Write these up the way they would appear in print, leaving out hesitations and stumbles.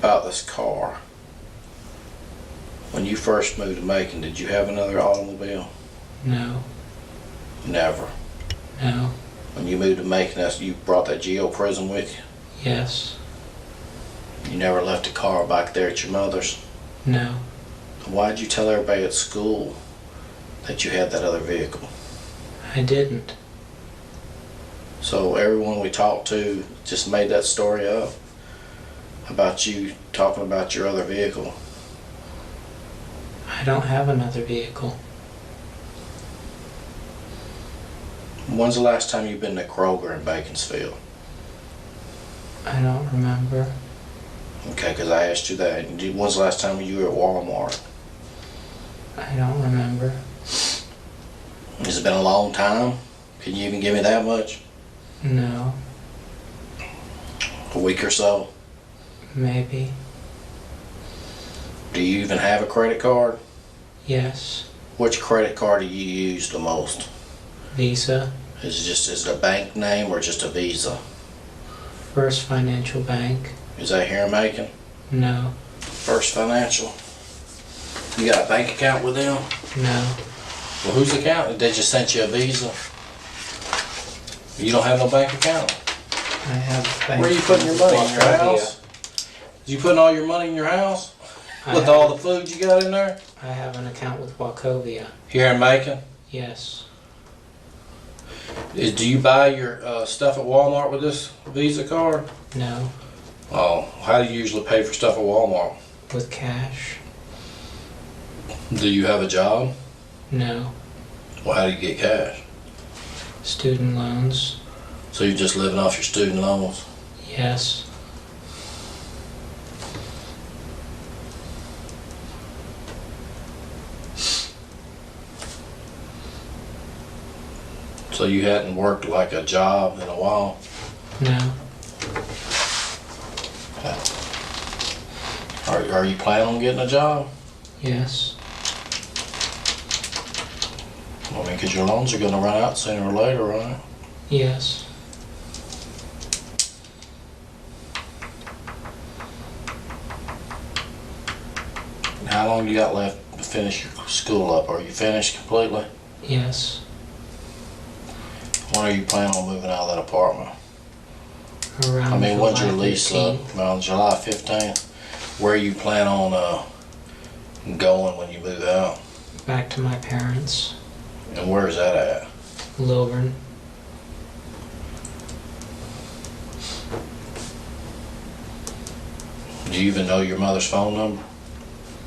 about this car. When you first moved to Macon, did you have another automobile? No. Never. No. When you moved to Macon, you brought that Geo Prism with you? Yes. You never left a car back there at your mother's? No. Why'd you tell everybody at school that you had that other vehicle? I didn't. So everyone we talked to just made that story up about you talking about your other vehicle? I don't have another vehicle. When's the last time you've been to Kroger in Baconsfield? I don't remember. Okay, because I asked you that. When's the last time you were at Walmart? I don't remember. Has it been a long time? Can you even give me that much? No. A week or so? Maybe. Do you even have a credit card? Yes. Which credit card do you use the most? Visa. Is it a bank name or just a Visa? First Financial Bank. Is that here in Macon? No. First Financial. You got a bank account with them? No. Well, whose account? They just sent you a Visa? You don't have no bank account? I have bank. Where are you putting your money? In your house? You putting all your money in your house? With all the food you got in there? I have an account with Wachovia. Here in Macon? Yes. Do you buy your stuff at Walmart with this Visa card? No. Oh, how do you usually pay for stuff at Walmart? With cash? Do you have a job? No. Well, how do you get cash? Student loans? So you're just living off your student loans? Yes. So you hadn't worked like a job in a while? No. Are you planning on getting a job? Yes. I mean, because your loans are going to run out sooner or later, right? Yes. How long you got left to finish your school up? Are you finished completely? Yes. When are you planning on moving out of that apartment? Around I mean, when's your July lease up? 15th. Around July 15th? Where you plan on going when you move out? Back to my parents. And where is that at? Lilburn. Do you even know your mother's phone number?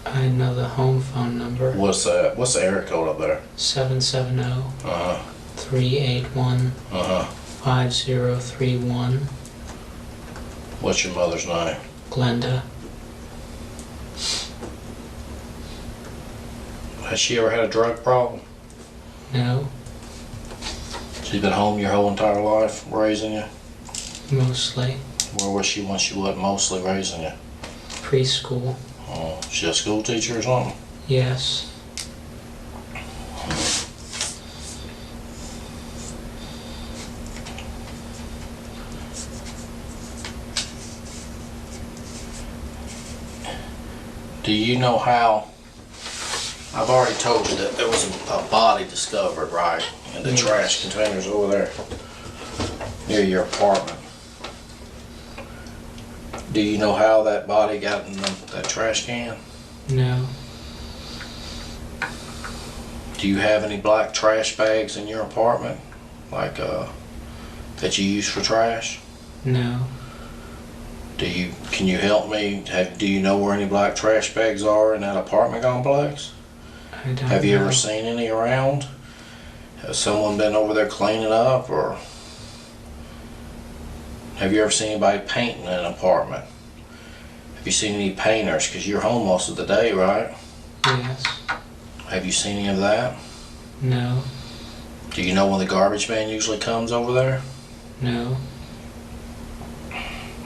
I know the home phone number. What's that? What's the area code up there? 770-381-5031. What's your mother's name? Glenda. Has she ever had a drug problem? No. She's been home your whole entire life raising you? Mostly. Where was she when she wasn't mostly raising you? Preschool. Oh, she a school teacher or something? Yes. Do you know how? I've already told you that there was a body discovered, right, in the trash containers over there near your apartment. Do you know how that body got in that trash can? No. Do you have any black trash bags in your apartment, like that you use for trash? No. Can you help me? Do you know where any black trash bags are in that apartment complex? I don't Have you know. ever seen any around? Has someone been over there cleaning up, or have you ever seen anybody painting in an apartment? Have you seen any painters? Because you're home most of the day, right? Yes. Have you seen any of that? No. Do you know when the garbage man usually comes over there? No.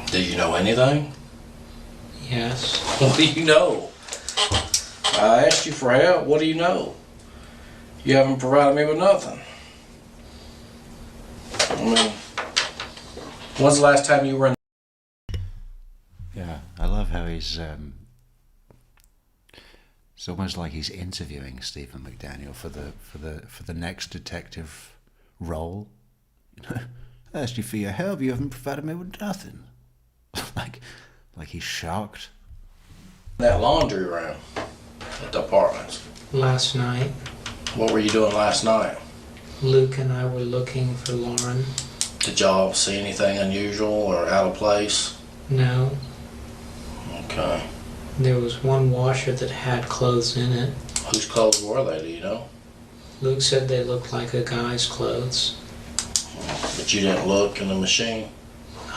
Do you know anything? Yes. What do you know? I asked you for help. What do you know? You haven't provided me with nothing. I mean, when's the last time you were in? Yeah. I love how he's. It's almost like he's interviewing Stephen McDaniel for the next detective role. I asked you for your help. You haven't provided me with nothing. like he's shocked. That laundry room at the apartments. Last night, What were you doing last night? Luke and I were looking for Lauren. Did y'all see anything unusual or out of place? No, Okay. there was one washer that had clothes in it. Whose clothes were they, do you know? Luke said they looked like a guy's clothes. But you didn't look in the machine?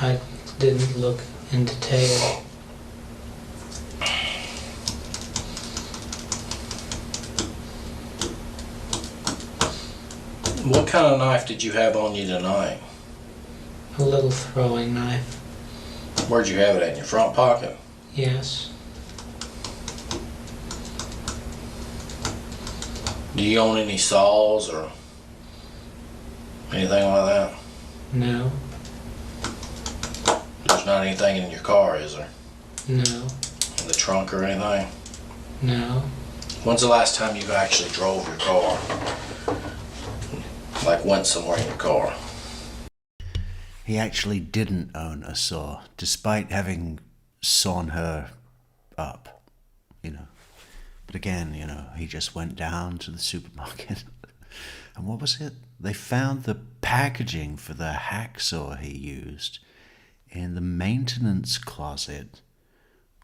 I didn't look in detail. What kind of knife did you have on you tonight? A little throwing knife. Where'd you have it at? In your front pocket? Yes. Do you own any saws or anything like that? No. There's not anything in your car, is there? No. In the trunk or anything? No. When's the last time you actually drove your car? Like went somewhere in your car? He actually didn't own a saw, despite having sawn her up, But again, he just went down to the supermarket. And what was it? They found the packaging for the hacksaw he used in the maintenance closet,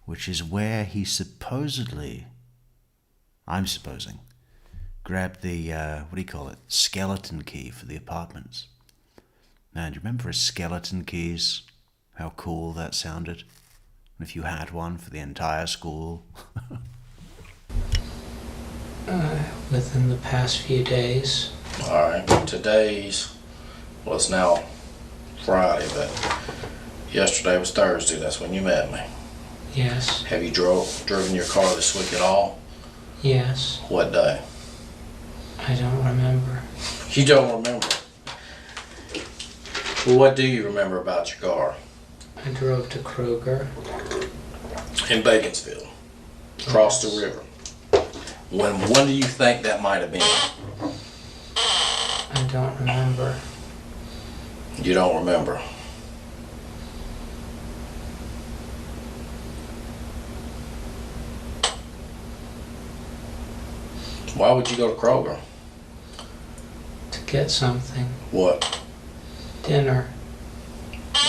which is where he supposedly, I'm supposing, grabbed the, skeleton key for the apartments. Man, do you remember his skeleton keys? How cool that sounded? And if you had one for the entire school. Within the past few days. Alright, well, it's now Friday, but yesterday was Thursday, that's when you met me. Yes. Have you driven your car this week at all? Yes. What day? I don't remember. You don't remember? Well, what do you remember about your car? I drove to Kroger. In Baconsfield. Across the river. When do you think that might have been? I don't remember. You don't remember. Why would you go to Kroger? To get something. What? Dinner.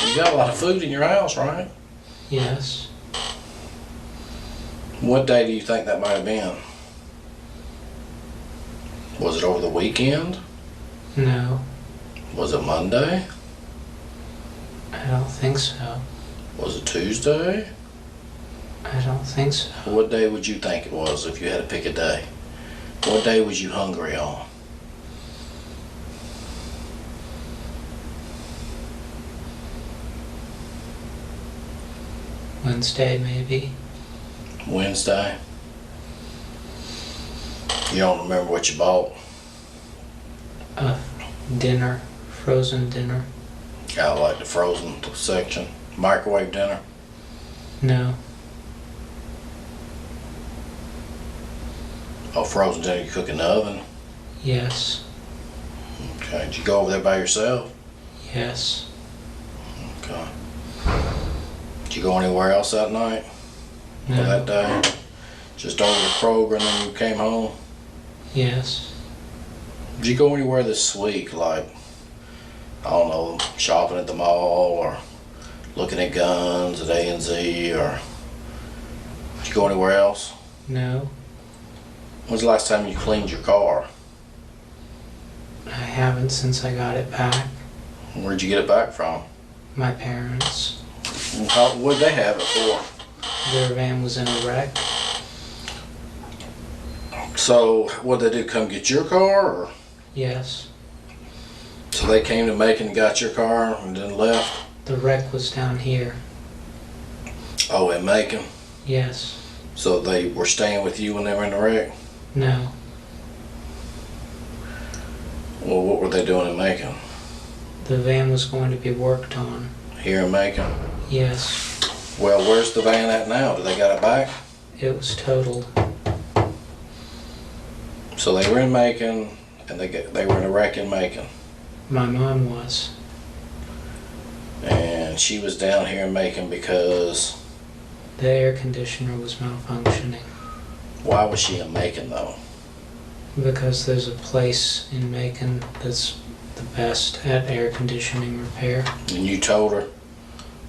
You got a lot of food in your house, right? Yes. What day do you think that might have been? Was it over the weekend? No. Was it Monday? I don't think so. Was it Tuesday? I don't think so. What day would you think it was if you had to pick a day? What day was you hungry on? Wednesday, maybe. Wednesday? You don't remember what you bought? Dinner. Frozen dinner. I like the frozen section. Microwave dinner? No. Oh, frozen dinner you cook in the oven? Yes. Okay. Did you go over there by yourself? Yes. Okay. Did you go anywhere else that night? Or No. that day? Just over to Kroger and then you came home? Yes. Did you go anywhere this week, like, I don't know, shopping at the mall or looking at guns at A&Z, or did you go anywhere else? No. When's the last time you cleaned your car? I haven't since I got it back. Where'd you get it back from? My parents. What'd they have it for? Their van was in a wreck. So, what'd they do, come get your car, or? Yes. So they came to Macon and got your car and then left? The wreck was down here. Oh, in Macon? Yes. So they were staying with you when they were in the wreck? No. Well, what were they doing in Macon? The van was going to be worked on. Here in Macon? Yes. Well, where's the van at now? Do they got it back? It was totaled. So they were in Macon, and they were in a wreck in Macon. My mom was. And she was down here in Macon because... The air conditioner was malfunctioning. Why was she in Macon, though? Because there's a place in Macon that's the best at air conditioning repair. And you told her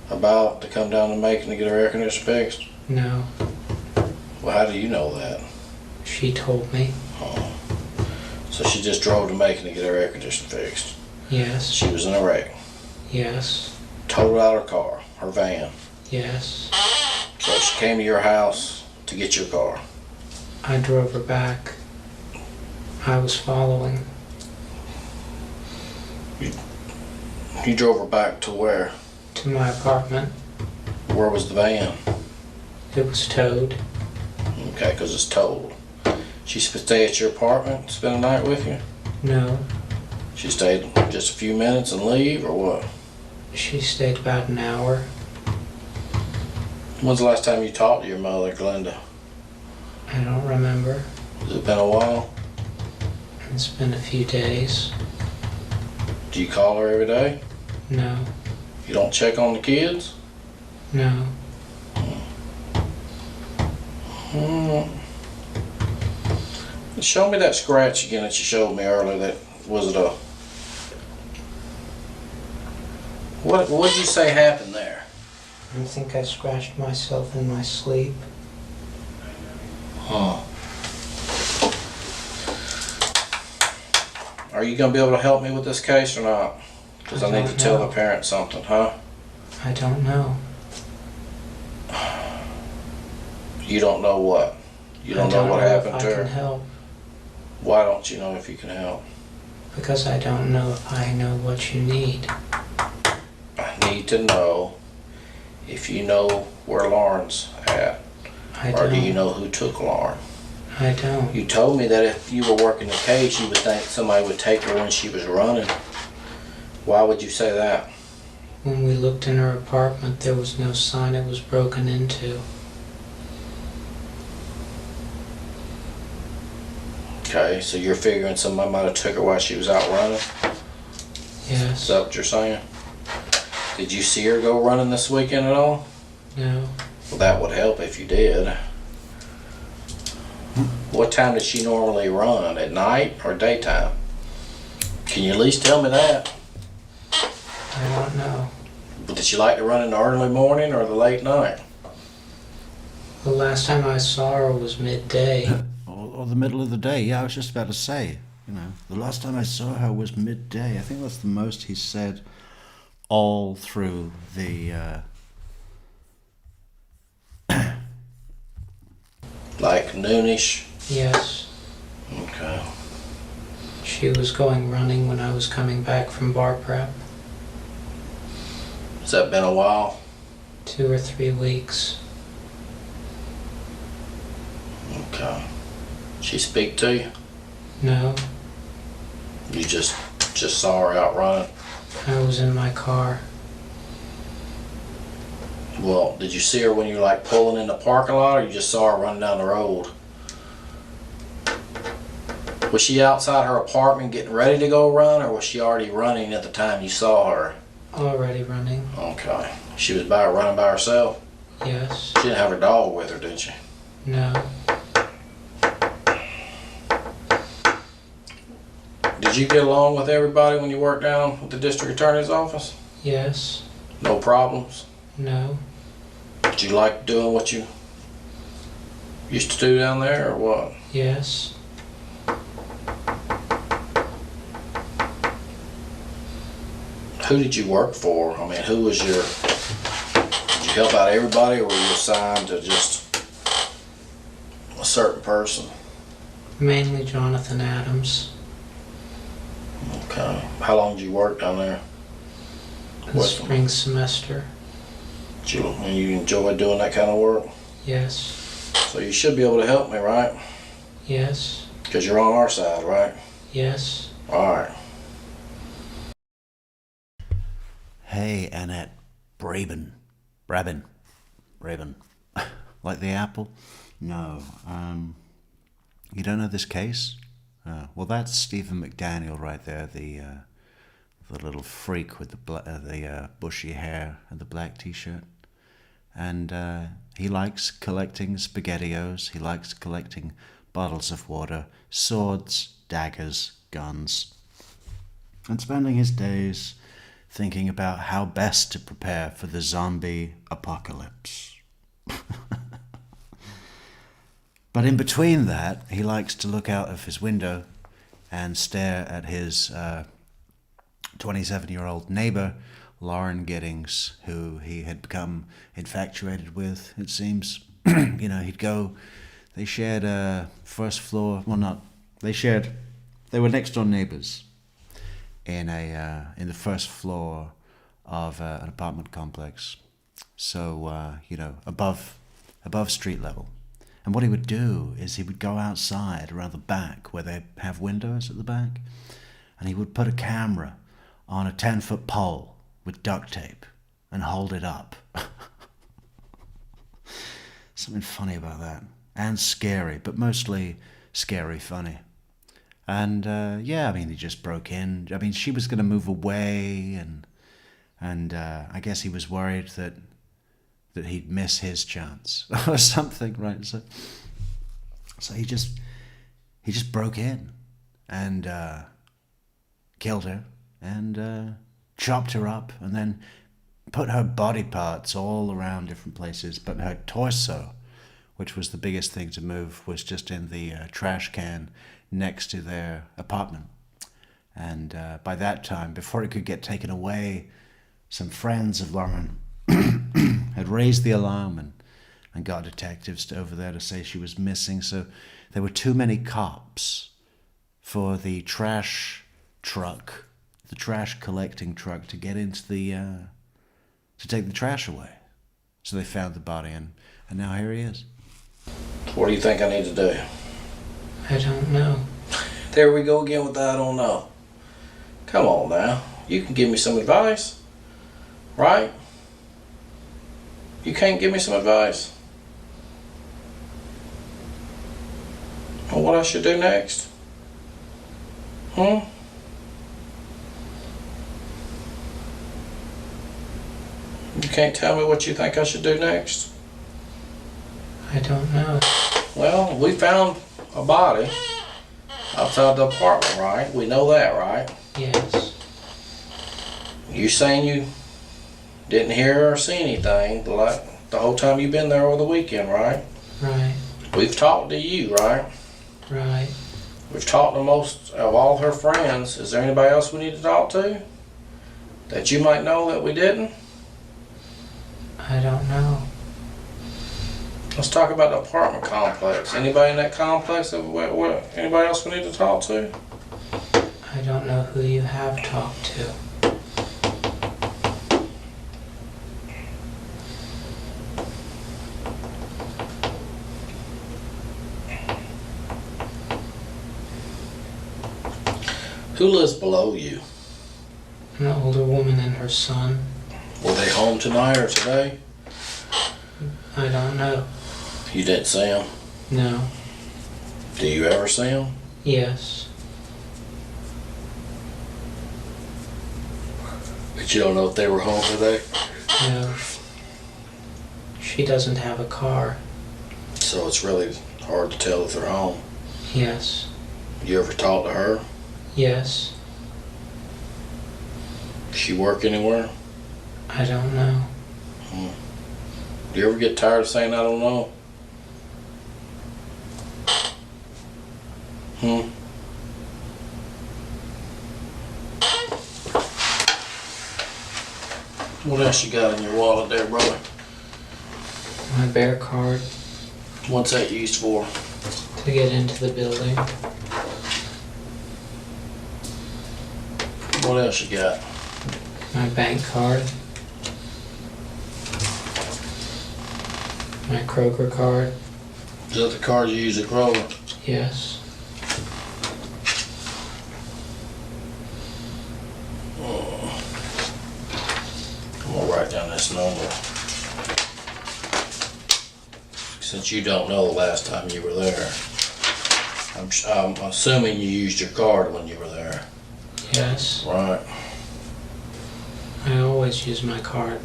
about to come down to Macon to get her air conditioner fixed? No, Well, how do you know that? she told me. Oh. So she just drove to Macon to get her air conditioner fixed. Yes, She was in a wreck. yes, Totaled out her car, her van. yes. So she came to your house to get your car. I drove her back. I was following. You drove her back to where? To my apartment. Where was the van? It was towed. Okay, because it's totaled. She stay at your apartment, spend the night with you? No, She stayed just a few minutes and leave, or what? she stayed about an hour. When's the last time you talked to your mother, Glenda? I don't remember. Has it been a while? It's been a few days. Do you call her every day? No, You don't check on the kids? no. Hmm. Show me that scratch again that you showed me earlier. That was it a... What did you say happened there? I think I scratched myself in my sleep. Huh. Are you gonna be able to help me with this case or not? Because I need to don't tell know. the parents something, huh? I don't know. You don't know what? You don't I know what happened if to I can her? help. Why don't you know if you can help? Because I don't know if I know what you need. I need to know if you know where Lauren's at. I Or don't. do you know who took Lauren? I don't. You told me that if you were working the case, you would think somebody would take her when she was running. Why would you say that? When we looked in her apartment, there was no sign it was broken into. Okay, so you're figuring somebody might have took her while she was out running? Is Yes. that what you're saying? Did you see her go running this weekend at all? No. Well, that would help if you did. What time does she normally run? At night or daytime? Can you at least tell me that? I don't know. But did she like to run in the early morning or the late night? The last time I saw her was midday. Or the middle of the day. Yeah, I was just about to say, the last time I saw her was midday. I think that's the most he said all through the... Like noonish? Yes. Okay. She was going running when I was coming back from bar prep. Has that been a while? 2 or 3 weeks. Okay. She speak to you? No. You just saw her out running? I was in my car. Well, did you see her when you were like pulling in the parking lot, or you just saw her running down the road? Was she outside her apartment getting ready to go run, or was she already running at the time you saw her? Already running. Okay. She was running by herself? Yes. She didn't have her dog with her, did she? No. Did you get along with everybody when you worked down with the district attorney's office? Yes. No problems? No. Did you like doing what you used to do down there, or what? Yes. Who did you work for? I mean, who was did you help out everybody, or were you assigned to just a certain person? Mainly Jonathan Adams. Okay. How long did you work down there? The With them? spring semester. You enjoy doing that kind of work? Yes. So you should be able to help me, right? Yes. Because you're on our side, right? Yes. All right. Hey, Annette Brabin. Raven. Like the apple? No. You don't know this case? Well, that's Stephen McDaniel right there, the little freak with the bushy hair and the black t-shirt. And he likes collecting SpaghettiOs. He likes collecting bottles of water, swords, daggers, guns, and spending his days thinking about how best to prepare for the zombie apocalypse. But in between that, he likes to look out of his window and stare at his 27-year-old neighbor, Lauren Giddings, who he had become infatuated with, it seems. They shared a first floor, they were next door neighbors in the first floor of an apartment complex. So, above street level. And what he would do is he would go outside around the back where they have windows at the back, and he would put a camera on a 10-foot pole with duct tape and hold it up. Something funny about that. And scary, but mostly scary funny. And he just broke in. I mean, she was going to move away, and I guess he was worried that he'd miss his chance or something, right? So he just broke in and killed her and chopped her up and then put her body parts all around different places, but her torso, which was the biggest thing to move, was just in the trash can next to their apartment. And by that time, before it could get taken away, some friends of Lauren had raised the alarm and got detectives over there to say she was missing. So there were too many cops for the trash truck, the trash collecting truck, to get into to take the trash away. So they found the body, and now here he is. What do you think I need to do? I don't know. There we go again with that I don't know. Come on now. You can give me some advice, right? You can't give me some advice on what I should do next? You can't tell me what you think I should do next? I don't know. Well, we found a body outside the apartment, right? We know that, right? Yes. You saying you didn't hear or see anything like the whole time you've been there over the weekend, right? Right. We've talked to you, right? Right. We've talked to most of all her friends. Is there anybody else we need to talk to that you might know that we didn't? I don't know. Let's talk about the apartment complex. Anybody in that complex? Anybody else we need to talk to? I don't know who you have talked to. Who lives below you? An older woman and her son. Were they home tonight or today? I don't know. You didn't see them? No. Do you ever see them? Yes. But you don't know if they were home today? No. She doesn't have a car. So it's really hard to tell if they're home. Yes. You ever talk to her? Yes. Does she work anywhere? I don't know. Do you ever get tired of saying I don't know? What else you got in your wallet there, brother? My bear card What's that used for? to get into the building. What else you got? My bank card. My Kroger card. Is that the card you use at Kroger? Yes. I'm gonna write down this number. since you don't know the last time you were there, I'm assuming you used your card when you were there. Yes. Right. I always use my card.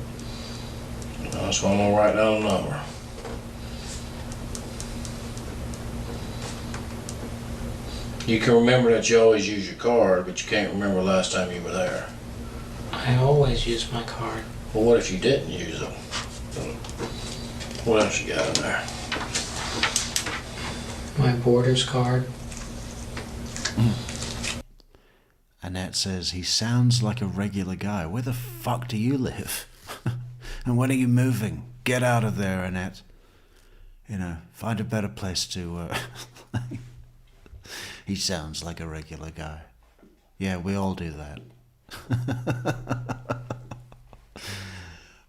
I just want to write down a number. You can remember that you always use your card, but you can't remember the last time you were there. I always use my card. Well, what if you didn't use it? What else you got in there? My boarder's card. Annette says, he sounds like a regular guy. Where the fuck do you live? And when are you moving? Get out of there, Annette. You know, find a better place to... He sounds like a regular guy. Yeah, we all do that.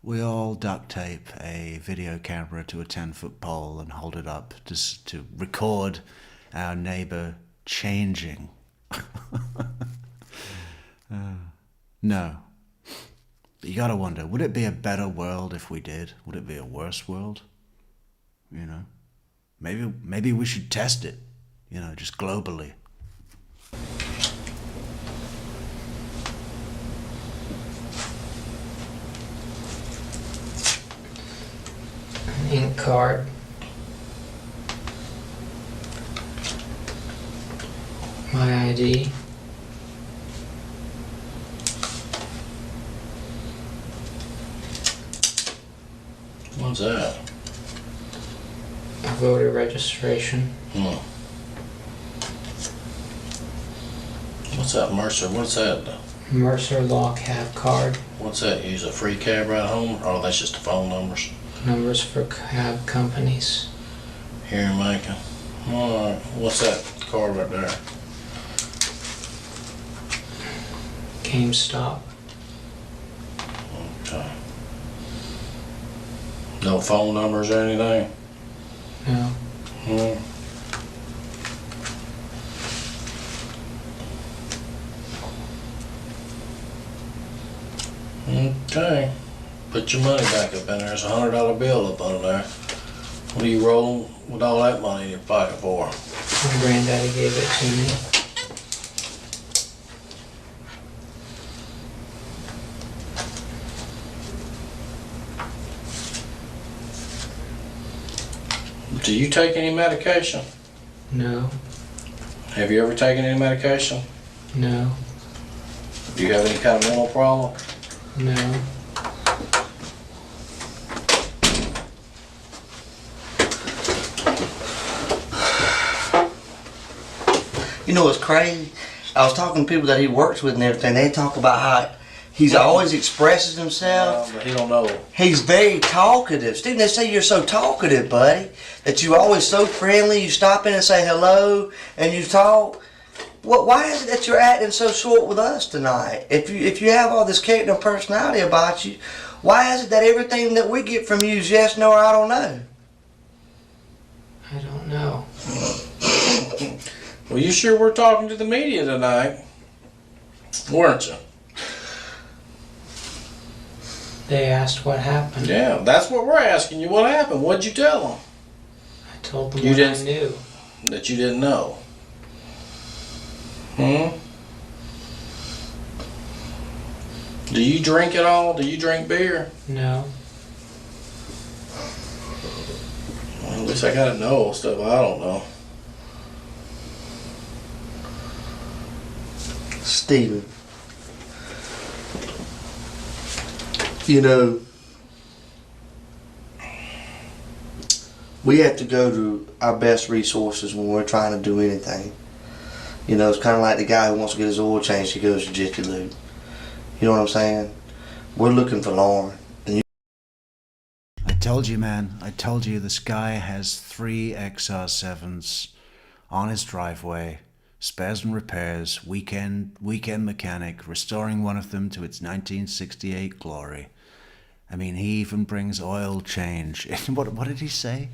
We all duct tape a video camera to a 10-foot pole and hold it up just to record our neighbor changing. No. You gotta wonder, would it be a better world if we did? Would it be a worse world? You know? Maybe we should test it. You know, just globally. An ink card. My ID. What's that? A voter registration. What's that, Mercer? What's that? Mercer Law Cab card. What's that? Use a free cab ride home? Oh, that's just the phone numbers. Numbers for cab companies. Here in Macon. Alright, what's that card right there? GameStop. Okay. No phone numbers or anything? No. Okay. Put your money back up in there. There's $100 bill up under there. What are you rolling with all that money in your pocket for? My granddaddy gave it to me. Do you take any medication? No. Have you ever taken any medication? No. Do you have any kind of mental problem? No. You know what's crazy? I was talking to people that he works with and everything. They talk about how he's always expresses himself. But he don't know. He's very talkative. Stephen, they say you're so talkative, buddy. That you're always so friendly. You stop in and say hello and you talk. Why is it that you're acting so short with us tonight? If you have all this character and personality about you, why is it that everything that we get from you is yes, no, or I don't know? I don't know. Well, you sure were talking to the media tonight, weren't you? They asked what happened. Yeah, that's what we're asking you. What happened? What'd you tell them? I told them You what I didn't- knew. That you didn't know. Do you drink at all? Do you drink beer? No. Well, at least I gotta know stuff I don't know. Stephen, you know, we have to go to our best resources when we're trying to do anything. You know, it's kind of like the guy who wants to get his oil changed, he goes to Jiffy Lube. You know what I'm saying? We're looking for Lauren. I told you, man. I told you this guy has 3 XR7s on his driveway. Spares and repairs, weekend mechanic, restoring one of them to its 1968 glory. I mean, he even brings oil change. What did he say?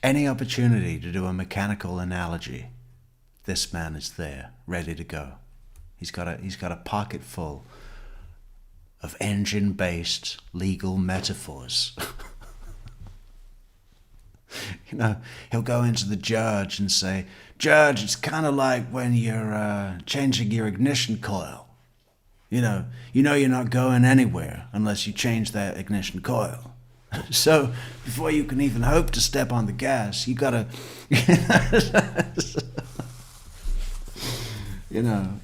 Any opportunity to do a mechanical analogy, this man is there, ready to go. He's got a pocket full of engine-based legal metaphors. You know, he'll go into the judge and say, "Judge, it's kind of like when you're changing your ignition coil. You know you're not going anywhere unless you change that ignition coil. So before you can even hope to step on the gas, you gotta, you know,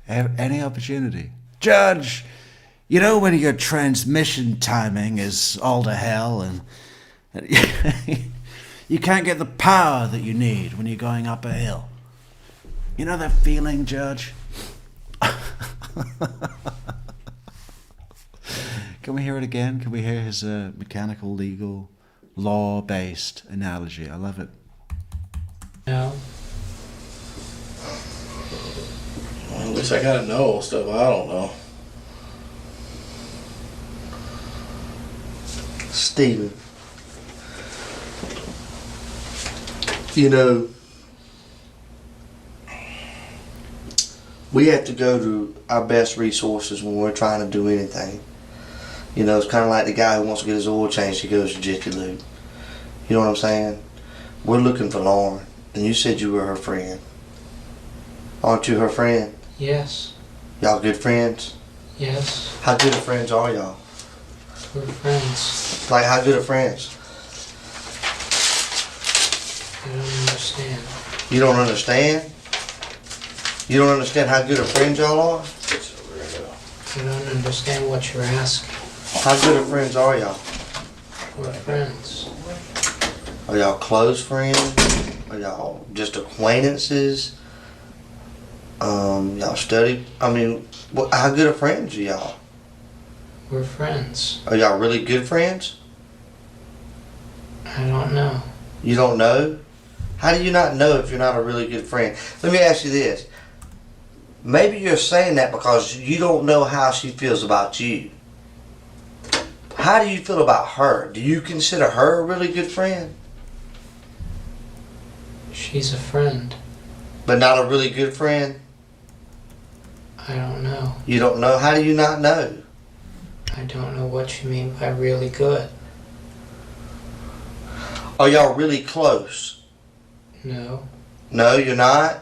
have any opportunity. Judge, you know when your transmission timing is all to hell and you can't get the power that you need when you're going up a hill. You know that feeling, Judge?" Can we hear it again? Can we hear his mechanical, legal, law-based analogy? I love it. No. Well, at least I gotta know stuff I don't know. Stephen, you know, we have to go to our best resources when we're trying to do anything. You know, it's kind of like the guy who wants to get his oil changed, he goes to Jiffy Lube. You know what I'm saying? We're looking for Lauren, and you said you were her friend. Aren't you her friend? Yes. Y'all good friends? Yes. How good of friends are y'all? We're friends. Like, how good of friends? I don't understand. You don't understand? You don't understand how good of friends y'all are? I don't understand what you're asking. How good of friends are y'all? We're friends. Are y'all close friends? Are y'all just acquaintances? Y'all study? I mean, how good of friends are y'all? We're friends. Are y'all really good friends? I don't know. You don't know? How do you not know if you're not a really good friend? Let me ask you this. Maybe you're saying that because you don't know how she feels about you. How do you feel about her? Do you consider her a really good friend? She's a friend. But not a really good friend? I don't know. You don't know? How do you not know? I don't know what you mean by really good. Are y'all really close? No. No, you're not?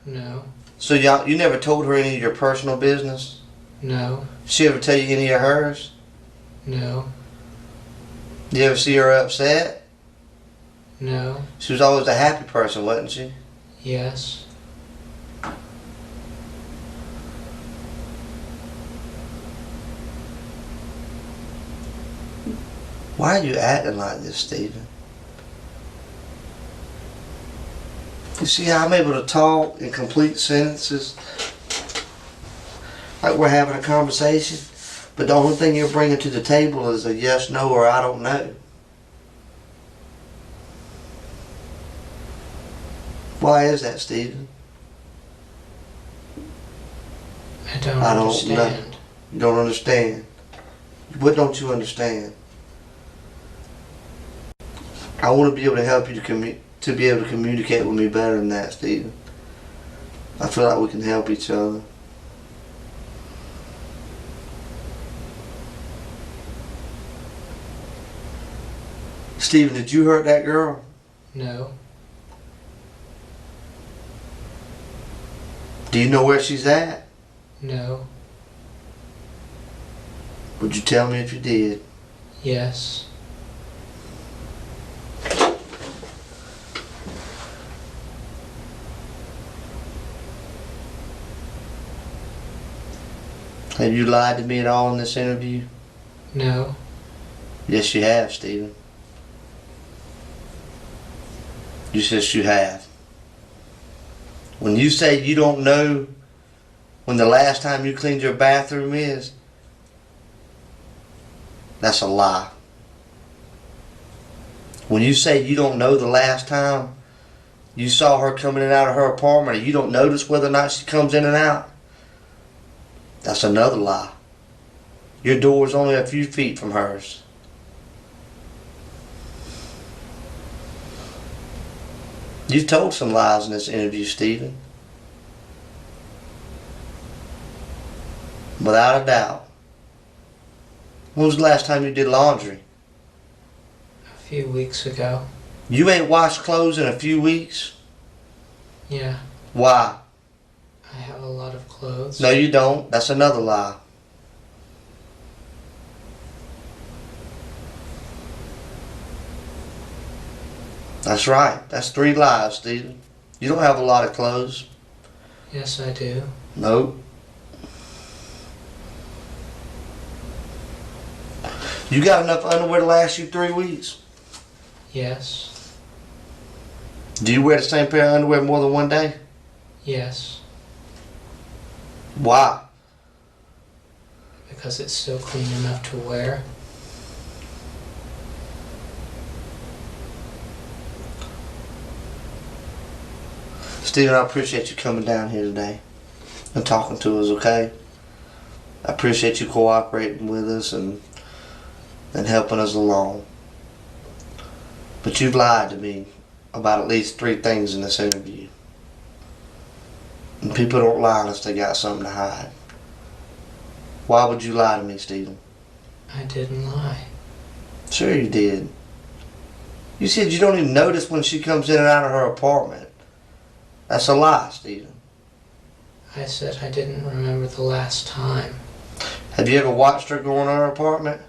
No. So you never told her any of your personal business? No. She ever tell you any of hers? No. You ever see her upset? No. She was always a happy person, wasn't she? Yes. Why are you acting like this, Stephen? You see how I'm able to talk in complete sentences? Like we're having a conversation, but the only thing you're bringing to the table is a yes, no, or I don't know. Why is that, Stephen? I don't I don't understand. know. You don't understand. What don't you understand? I want to be able to help you to be able to communicate with me better than that, Stephen. I feel like we can help each other. Stephen, did you hurt that girl? No. Do you know where she's at? No. Would you tell me if you did? Yes. Have you lied to me at all in this interview? No. Yes, you have, Stephen. Yes, you have. When you say you don't know when the last time you cleaned your bathroom is, that's a lie. When you say you don't know the last time you saw her coming in and out of her apartment, or you don't notice whether or not she comes in and out, that's another lie. Your door is only a few feet from hers. You've told some lies in this interview, Stephen. Without a doubt. When was the last time you did laundry? A few weeks ago. You ain't washed clothes in a few weeks? Yeah, Why? I have a lot of clothes. No, you don't. That's another lie. That's right. That's 3 lies, Stephen. You don't have a lot of clothes. Yes, I do. Nope. You got enough underwear to last you 3 weeks? Yes. Do you wear the same pair of underwear more than one day? Yes. Why? Because it's still clean enough to wear. Stephen, I appreciate you coming down here today and talking to us, okay? I appreciate you cooperating with us and helping us along. But you've lied to me about at least 3 things in this interview. And people don't lie unless they got something to hide. Why would you lie to me, Stephen? I didn't lie. Sure you did. You said you don't even notice when she comes in and out of her apartment. That's a lie, Stephen. I said I didn't remember the last time. Have you ever watched her go in her apartment?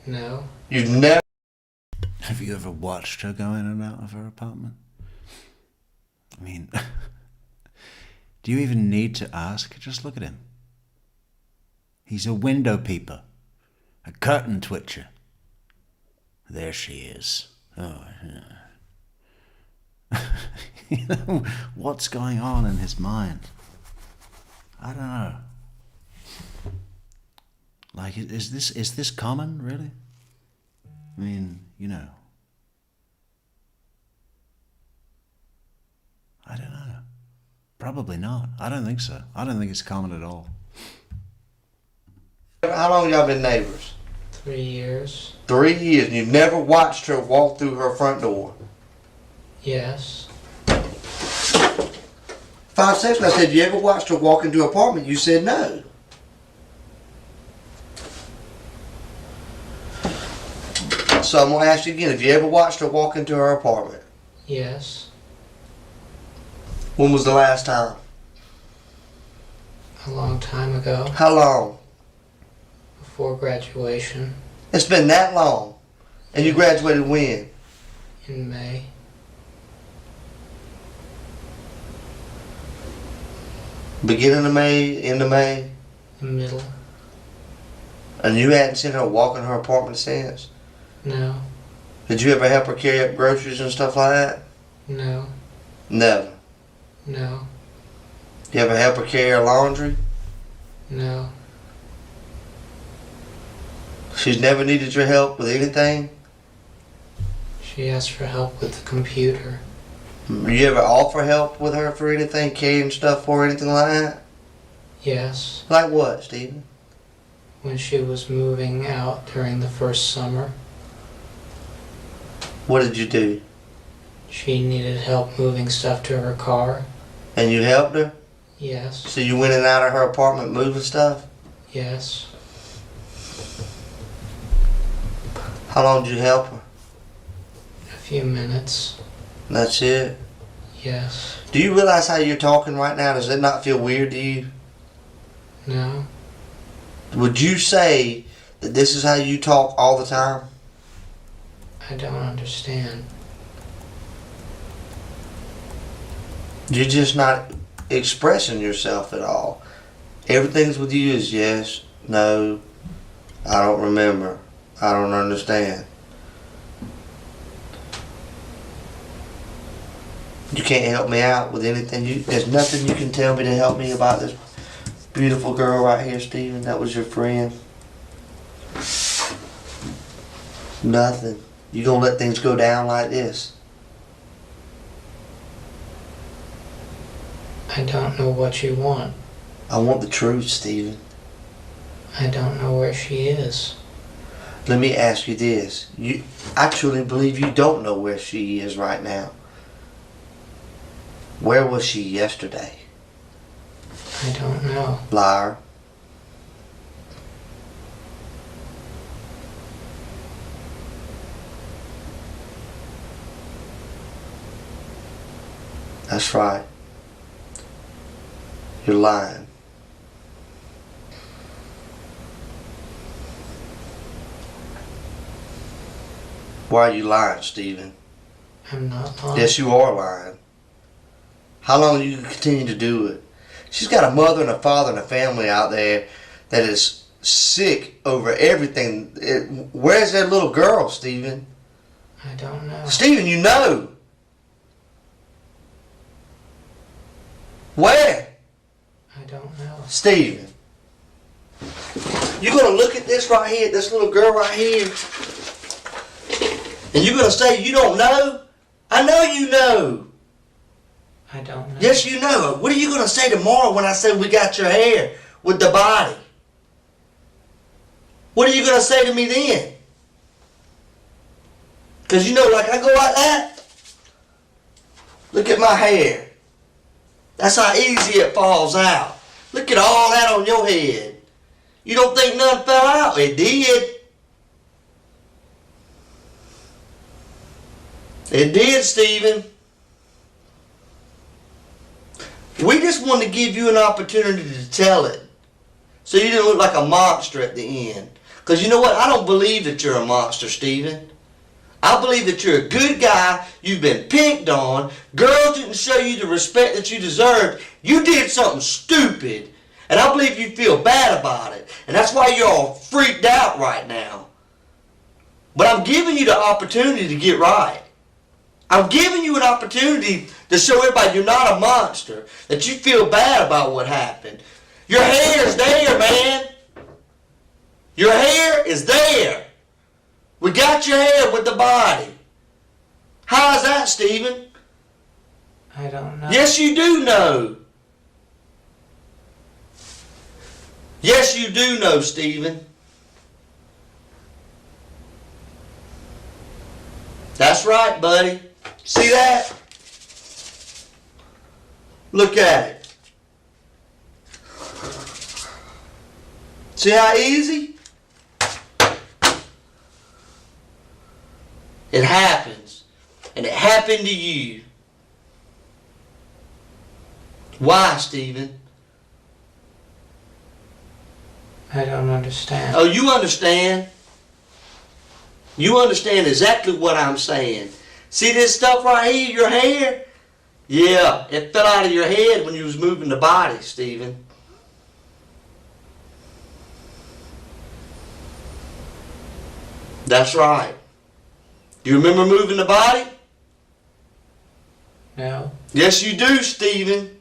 No. You've never... Have you ever watched her go in and out of her apartment? I mean, do you even need to ask? Just look at him. He's a window peeper, a curtain twitcher. There she is. Oh, yeah. You know, what's going on in his mind? I don't know. Like, is this common, really? I mean, you know. I don't know. Probably not. I don't think so. I don't think it's common at all. How long y'all been neighbors? 3 years. 3 years, and you've never watched her walk through her front door. Yes. 5 seconds, I said, you ever watched her walk into her apartment? You said no. So I'm going to ask you again, have you ever watched her walk into her apartment? Yes. When was the last time? A long time ago. How long? Before graduation. It's been that long. And you graduated when? In May. Beginning of May, end of May? The middle. And you hadn't seen her walk in her apartment since? No. Did you ever help her carry up groceries and stuff like that? No. Never. No. You ever help her carry her laundry? No. She's never needed your help with anything? She asked for help with the computer. You ever offer help with her for anything, carrying stuff for her, anything like that? Yes. Like what, Stephen? When she was moving out during the first summer, What did you do? she needed help moving stuff to her car. And you helped her? Yes. So you went in and out of her apartment moving stuff? Yes. How long did you help her? A few minutes. That's it? Yes. Do you realize how you're talking right now? Does it not feel weird to you? No. Would you say that this is how you talk all the time? I don't understand. You're just not expressing yourself at all. Everything's with you is yes, no, I don't remember, I don't understand. You can't help me out with anything. There's nothing you can tell me to help me about this beautiful girl right here, Stephen. That was your friend. Nothing. You gonna let things go down like this? I don't know what you want. I want the truth, Stephen. I don't know where she is. Let me ask you this. I truly believe you don't know where she is right now. Where was she yesterday? I don't know. Liar. That's right. You're lying. Why are you lying, Stephen? I'm not lying. Yes, you are lying. How long do you continue to do it? She's got a mother and a father and a family out there that is sick over everything. Where's their little girl, Stephen? I don't know. Stephen, you know. Where? I don't know. Stephen. You're going to look at this right here, this little girl right here, and you're going to say you don't know? I know you know. I don't know. Yes, you know. What are you going to say tomorrow when I say we got your hair with the body? What are you going to say to me then? Because you know, like I go like that. Look at my hair. That's how easy it falls out. Look at all that on your head. You don't think none fell out? It did. It did, Stephen. We just wanted to give you an opportunity to tell it, so you didn't look like a monster at the end. Because you know what? I don't believe that you're a monster, Stephen. I believe that you're a good guy. You've been picked on. Girls didn't show you the respect that you deserved. You did something stupid. And I believe you feel bad about it. And that's why you're all freaked out right now. But I'm giving you the opportunity to get right. I'm giving you an opportunity to show everybody you're not a monster, that you feel bad about what happened. Your hair is there, man. Your hair is there. We got your hair with the body. How's that, Stephen? I don't know. Yes, you do know. Yes, you do know, Stephen. That's right, buddy. See that? Look at it. See how easy? It happens. And it happened to you. Why, Stephen? I don't understand. Oh, you understand. You understand exactly what I'm saying. See this stuff right here, your hair? Yeah, it fell out of your head when you was moving the body, Stephen. That's right. Do you remember moving the body? No. Yes, you do, Stephen.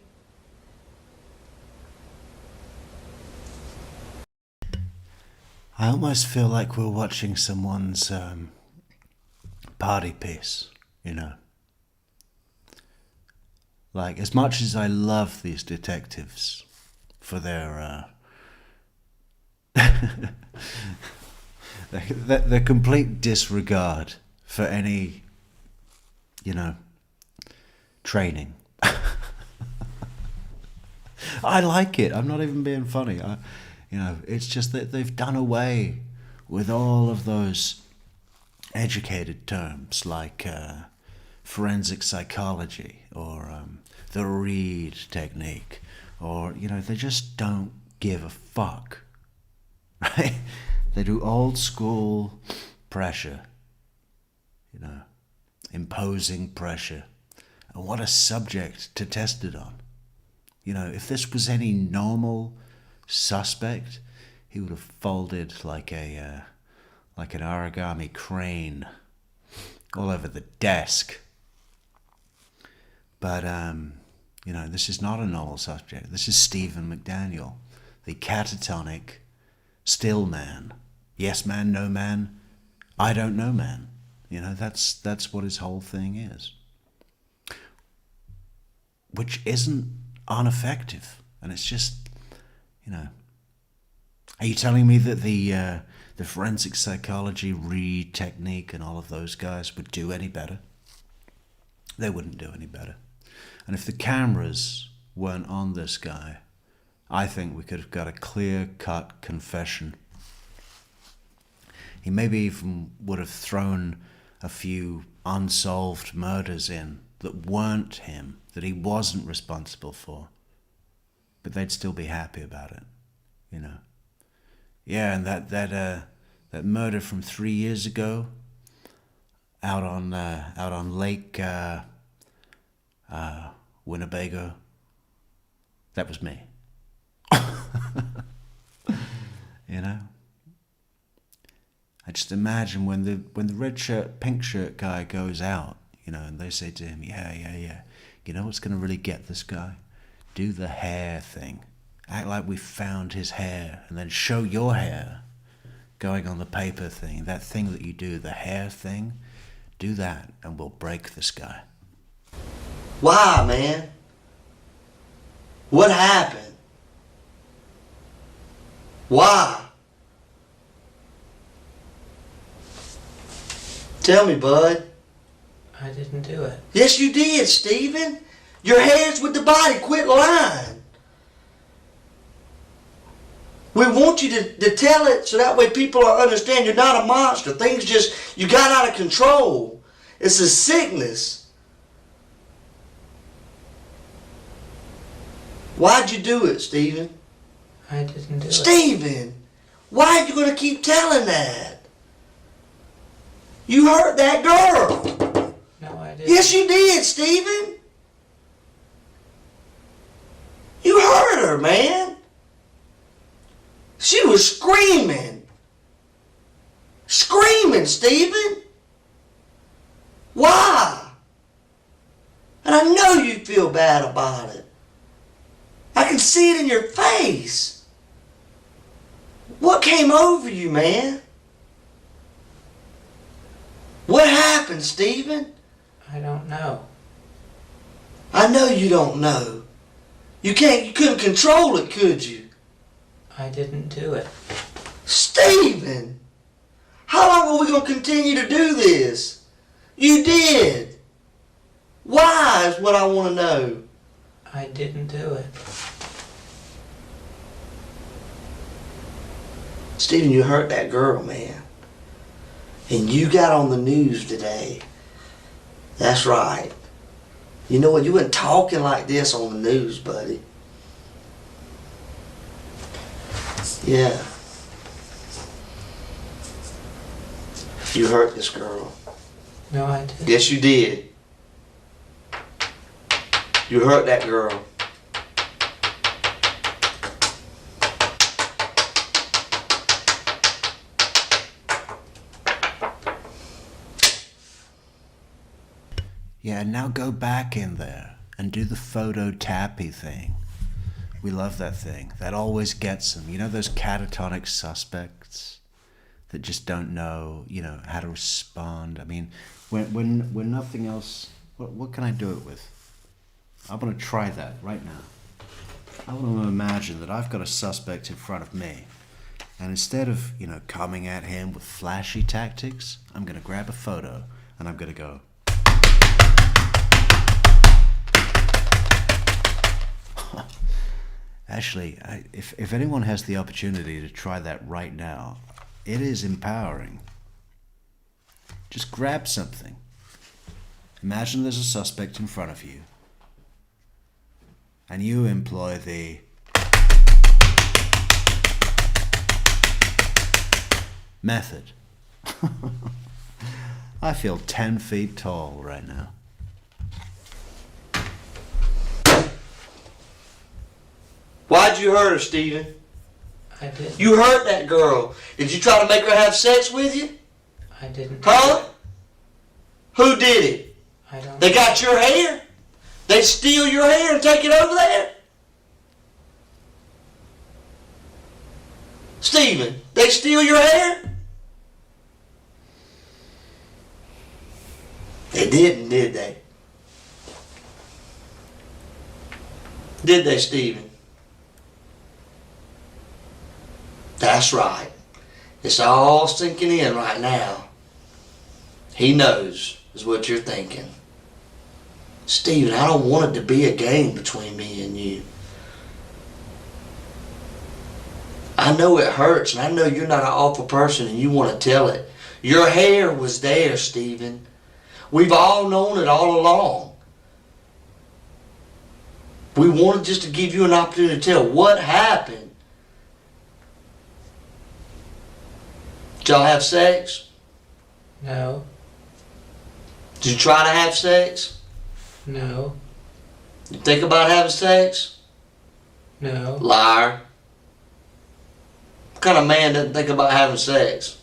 I almost feel like we're watching someone's party piece, you know. Like, as much as I love these detectives for their their complete disregard for any, you know, training. I like it. I'm not even being funny. You know, it's just that they've done away with all of those educated terms like forensic psychology or the Reed technique, or, you know, they just don't give a fuck, right? They do old school pressure, you know, imposing pressure. And what a subject to test it on. You know, if this was any normal suspect, he would have folded like an origami crane all over the desk. But you know, this is not a normal suspect. This is Stephen McDaniel, the catatonic still man. Yes man, no man, I don't know man. You know, that's what his whole thing is. Which isn't ineffective. And it's just, you know, are you telling me that the forensic psychology Reed technique and all of those guys would do any better? They wouldn't do any better. And if the cameras weren't on this guy, I think we could have got a clear-cut confession. He maybe even would have thrown a few unsolved murders in that weren't him, that he wasn't responsible for. But they'd still be happy about it, you know. Yeah, and that murder from 3 years ago, out on Lake Winnebago, that was me. You know. I just imagine when the red shirt, pink shirt guy goes out, you know, and they say to him, yeah. You know what's going to really get this guy? Do the hair thing. Act like we found his hair, and then show your hair going on the paper thing. That thing that you do, the hair thing, do that, and we'll break this guy. Why, man? What happened? Why? Tell me, bud. I didn't do it. Yes, you did, Stephen. Your head's with the body. Quit lying. We want you to tell it so that way people will understand you're not a monster. Things just, you got out of control. It's a sickness. Why'd you do it, Stephen? I didn't do it. Stephen, why are you going to keep telling that? You hurt that girl. No, I didn't. Yes, you did, Stephen. You hurt her, man. She was screaming. Screaming, Stephen. Why? And I know you feel bad about it. I can see it in your face. What came over you, man? What happened, Stephen? I don't know. I know you don't know. You couldn't control it, could you? I didn't do it. Stephen! How long are we going to continue to do this? You did. Why is what I want to know. I didn't do it. Stephen, you hurt that girl, man. And you got on the news today. That's right. You know what? You weren't talking like this on the news, buddy. Yeah. You hurt this girl. No, I didn't. Yes, you did. You hurt that girl. Yeah, now go back in there and do the photo tappy thing. We love that thing. That always gets them. You know those catatonic suspects that just don't know, you know, how to respond? I mean, when nothing else, what can I do it with? I want to try that right now. I want to imagine that I've got a suspect in front of me. And instead of, you know, coming at him with flashy tactics, I'm going to grab a photo and I'm going to go, actually, if anyone has the opportunity to try that right now, it is empowering. Just grab something. Imagine there's a suspect in front of you, and you employ the method. I feel 10 feet tall right now. Why'd you hurt her, Stephen? I didn't. You hurt that girl. Did you try to make her have sex with you? I didn't. Huh? Who did it? I don't. They got your hair? They steal your hair and take it over there? Stephen, they steal your hair? They didn't, did they? Did they, Stephen? That's right. It's all sinking in right now. He knows, is what you're thinking. Stephen, I don't want it to be a game between me and you. I know it hurts, and I know you're not an awful person and you want to tell it. Your hair was there, Stephen. We've all known it all along. We wanted just to give you an opportunity to tell what happened. Did y'all have sex? No. Did you try to have sex? No. You think about having sex? No. Liar. What kind of man doesn't think about having sex?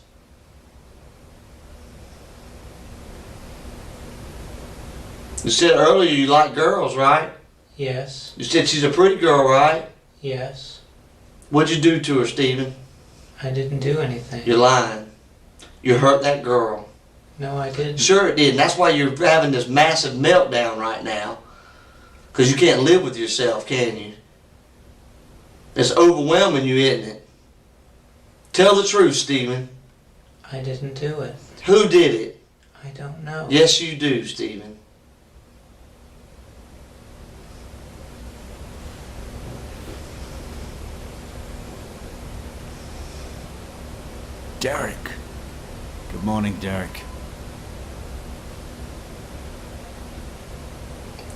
You said earlier you like girls, right? Yes. You said she's a pretty girl, right? Yes. What'd you do to her, Stephen? I didn't do anything. You're lying. You hurt that girl. No, I didn't. Sure it did. And that's why you're having this massive meltdown right now. Because you can't live with yourself, can you? It's overwhelming you, isn't it? Tell the truth, Stephen. I didn't do it. Who did it? I don't know. Yes, you do, Stephen. Derek. Good morning, Derek.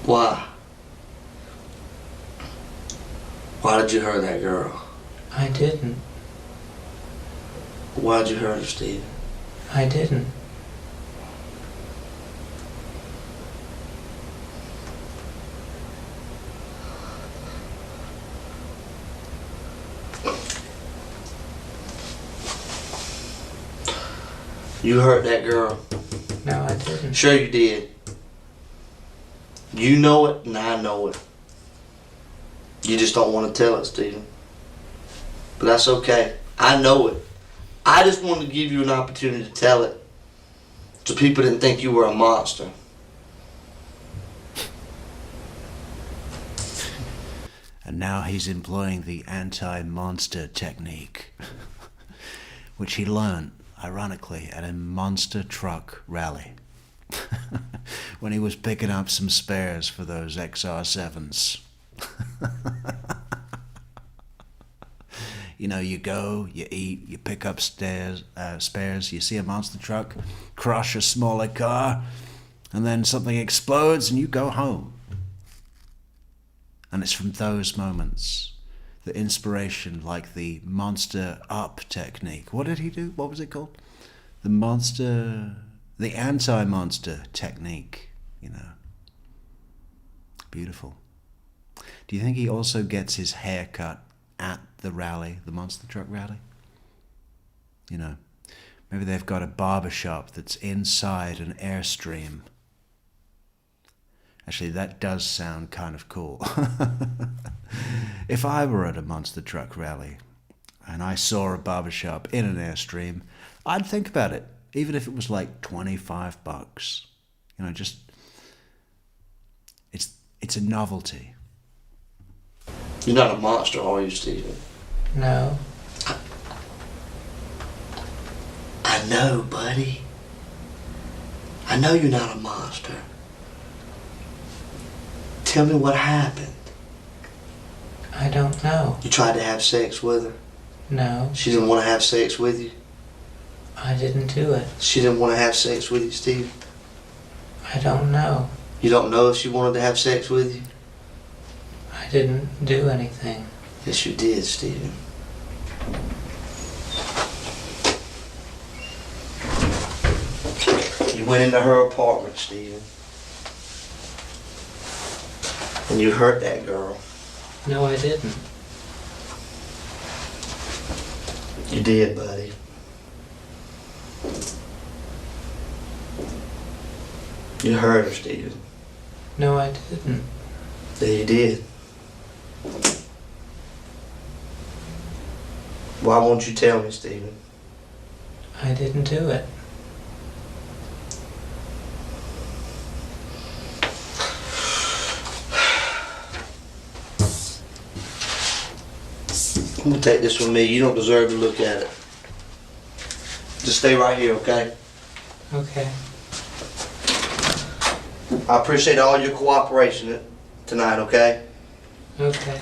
Why? Why did you hurt that girl? I didn't. Why'd you hurt her, Stephen? I didn't. You hurt that girl. No, I didn't. Sure you did. You know it and I know it. You just don't want to tell it, Stephen. But that's okay. I know it. I just wanted to give you an opportunity to tell it. So people didn't think you were a monster. And now he's employing the anti-monster technique, which he learned, ironically, at a monster truck rally. When he was picking up some spares for those XR7s. You know, you go, you eat, you pick up spares, you see a monster truck, crush a smaller car, and then something explodes and you go home. And it's from those moments that inspiration, like the monster up technique. What did he do? What was it called? The anti-monster technique, you know. Beautiful. Do you think he also gets his hair cut at the rally, the monster truck rally? You know, maybe they've got a barber shop that's inside an Airstream. Actually, that does sound kind of cool. If I were at a monster truck rally and I saw a barber shop in an Airstream, I'd think about it, even if it was like $25. You know, just it's a novelty. You're not a monster, are you, Stephen? No. I know, buddy. I know you're not a monster. Tell me what happened. I don't know. You tried to have sex with her. No. She didn't want to have sex with you. I didn't do it. She didn't want to have sex with you, Steve. I don't know. You don't know if she wanted to have sex with you? I didn't do anything. Yes, you did, Stephen. You went into her apartment, Stephen. And you hurt that girl. No, I didn't. You did, buddy. You hurt her, Stephen. No, I didn't. Yeah, you did. Why won't you tell me, Stephen? I didn't do it. I'm gonna take this with me. You don't deserve to look at it. Just stay right here, okay? Okay. I appreciate all your cooperation tonight, okay? Okay.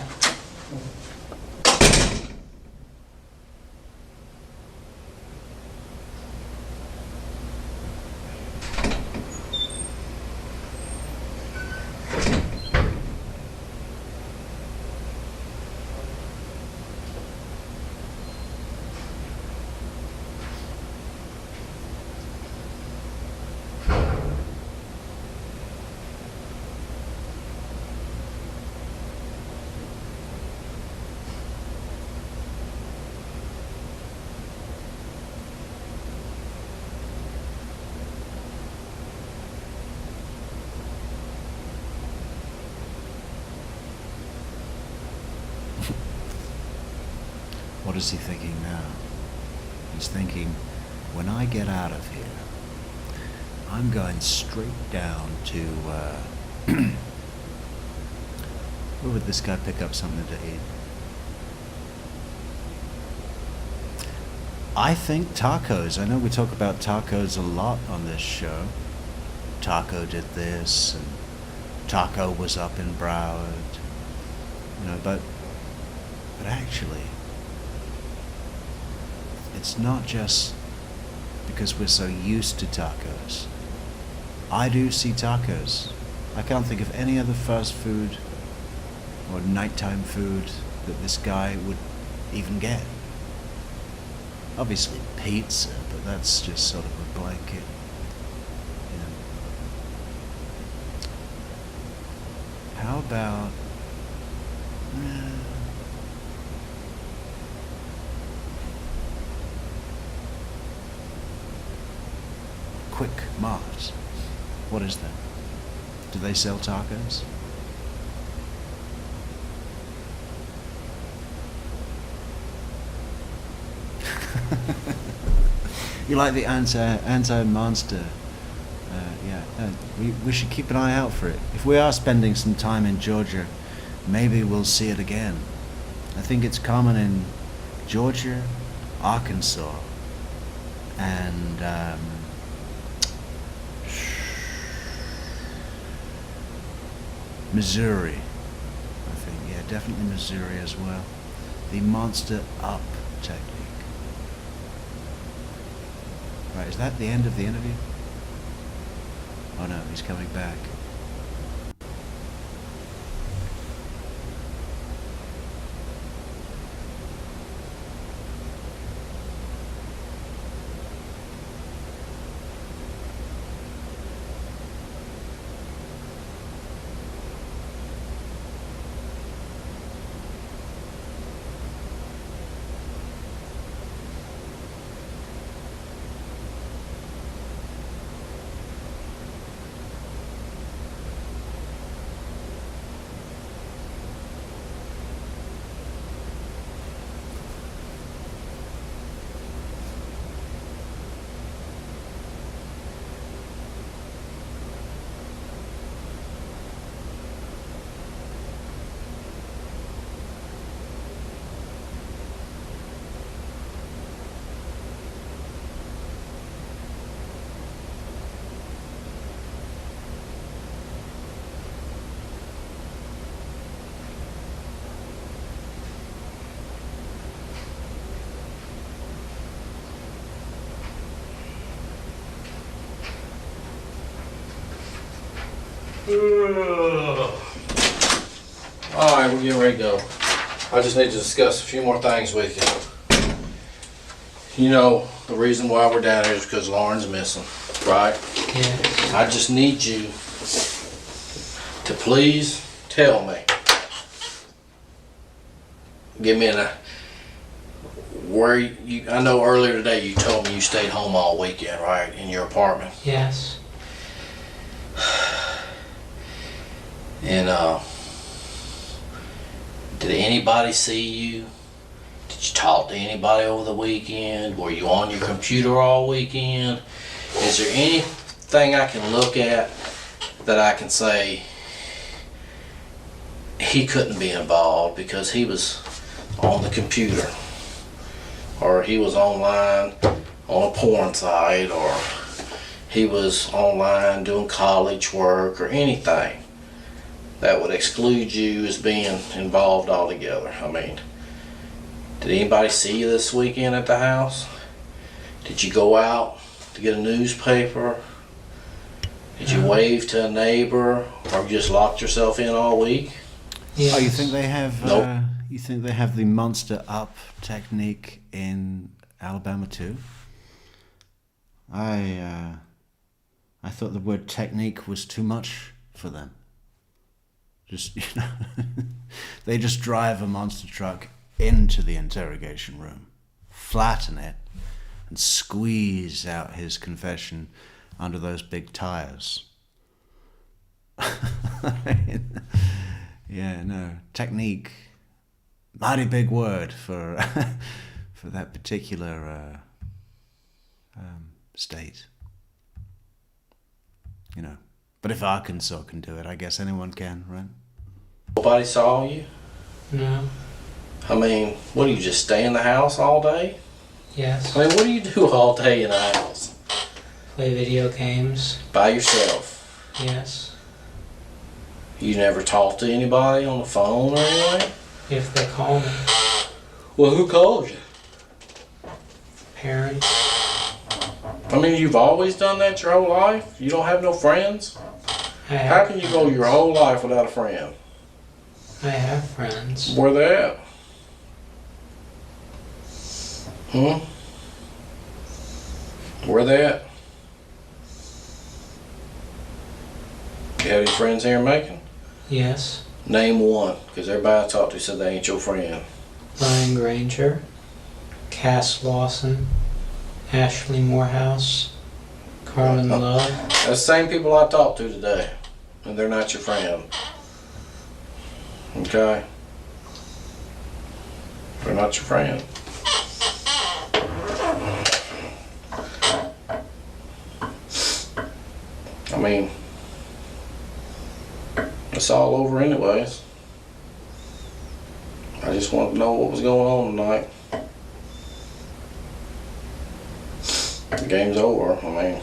What is he thinking now? He's thinking, when I get out of here, I'm going straight down to, where would this guy pick up something to eat? I think tacos. I know we talk about tacos a lot on this show. Taco did this, and Taco was up in Broward. But actually, it's not just because we're so used to tacos. I do see tacos. I can't think of any other fast food or nighttime food that this guy would even get. Obviously pizza, but that's just sort of a blanket. How about Quick Mart? What is that? Do they sell tacos? You like the anti-monster? We should keep an eye out for it. If we are spending some time in Georgia, maybe we'll see it again. I think it's common in Georgia, Arkansas, and Missouri. I think, yeah, definitely Missouri as well. The monster up technique. Right, is that the end of the interview? Oh no, he's coming back. Alright, we're getting ready to go. I just need to discuss a few more things with you. The reason why we're down here is because Lauren's missing, right? Yes. I just need you to please tell me. Give me I know earlier today you told me you stayed home all weekend, right? In your apartment. Yes. And did anybody see you? Did you talk to anybody over the weekend? Were you on your computer all weekend? Is there anything I can look at that I can say he couldn't be involved because he was on the computer, or he was online on a porn site, or he was online doing college work, or anything that would exclude you as being involved altogether? I mean, did anybody see you this weekend at the house? Did you go out to get a newspaper? Did you wave to a neighbor, or you just locked yourself in all week? Yes. Oh, you think they have? Nope. You think they have the monster up technique in Alabama too? I thought the word technique was too much for them. Just they just drive a monster truck into the interrogation room, flatten it, and squeeze out his confession under those big tires. Yeah, no, technique. mighty big word for for that particular state. You know. But if Arkansas can do it, I guess anyone can, right? Nobody saw you? No. I mean, what do you just stay in the house all day? Yes. I mean, what do you do all day in the house? Play video games. By yourself? Yes. You never talk to anybody on the phone or anything? If they call me. Well, who calls you? Parents. I mean, you've always done that your whole life? You don't have no friends? I How have can you go your whole life without a friend? I have friends. Where they at? Where they at? You have any friends here in Macon? Yes. Name one, because everybody I talked to said they ain't your friend. Ryan Granger. Cass Lawson. Ashley Morehouse. Carmen Love. That's the same people I talked to today, and they're not your friend. Okay? They're not your friend. I mean, it's all over anyways. I just wanted to know what was going on tonight. The game's over. I mean,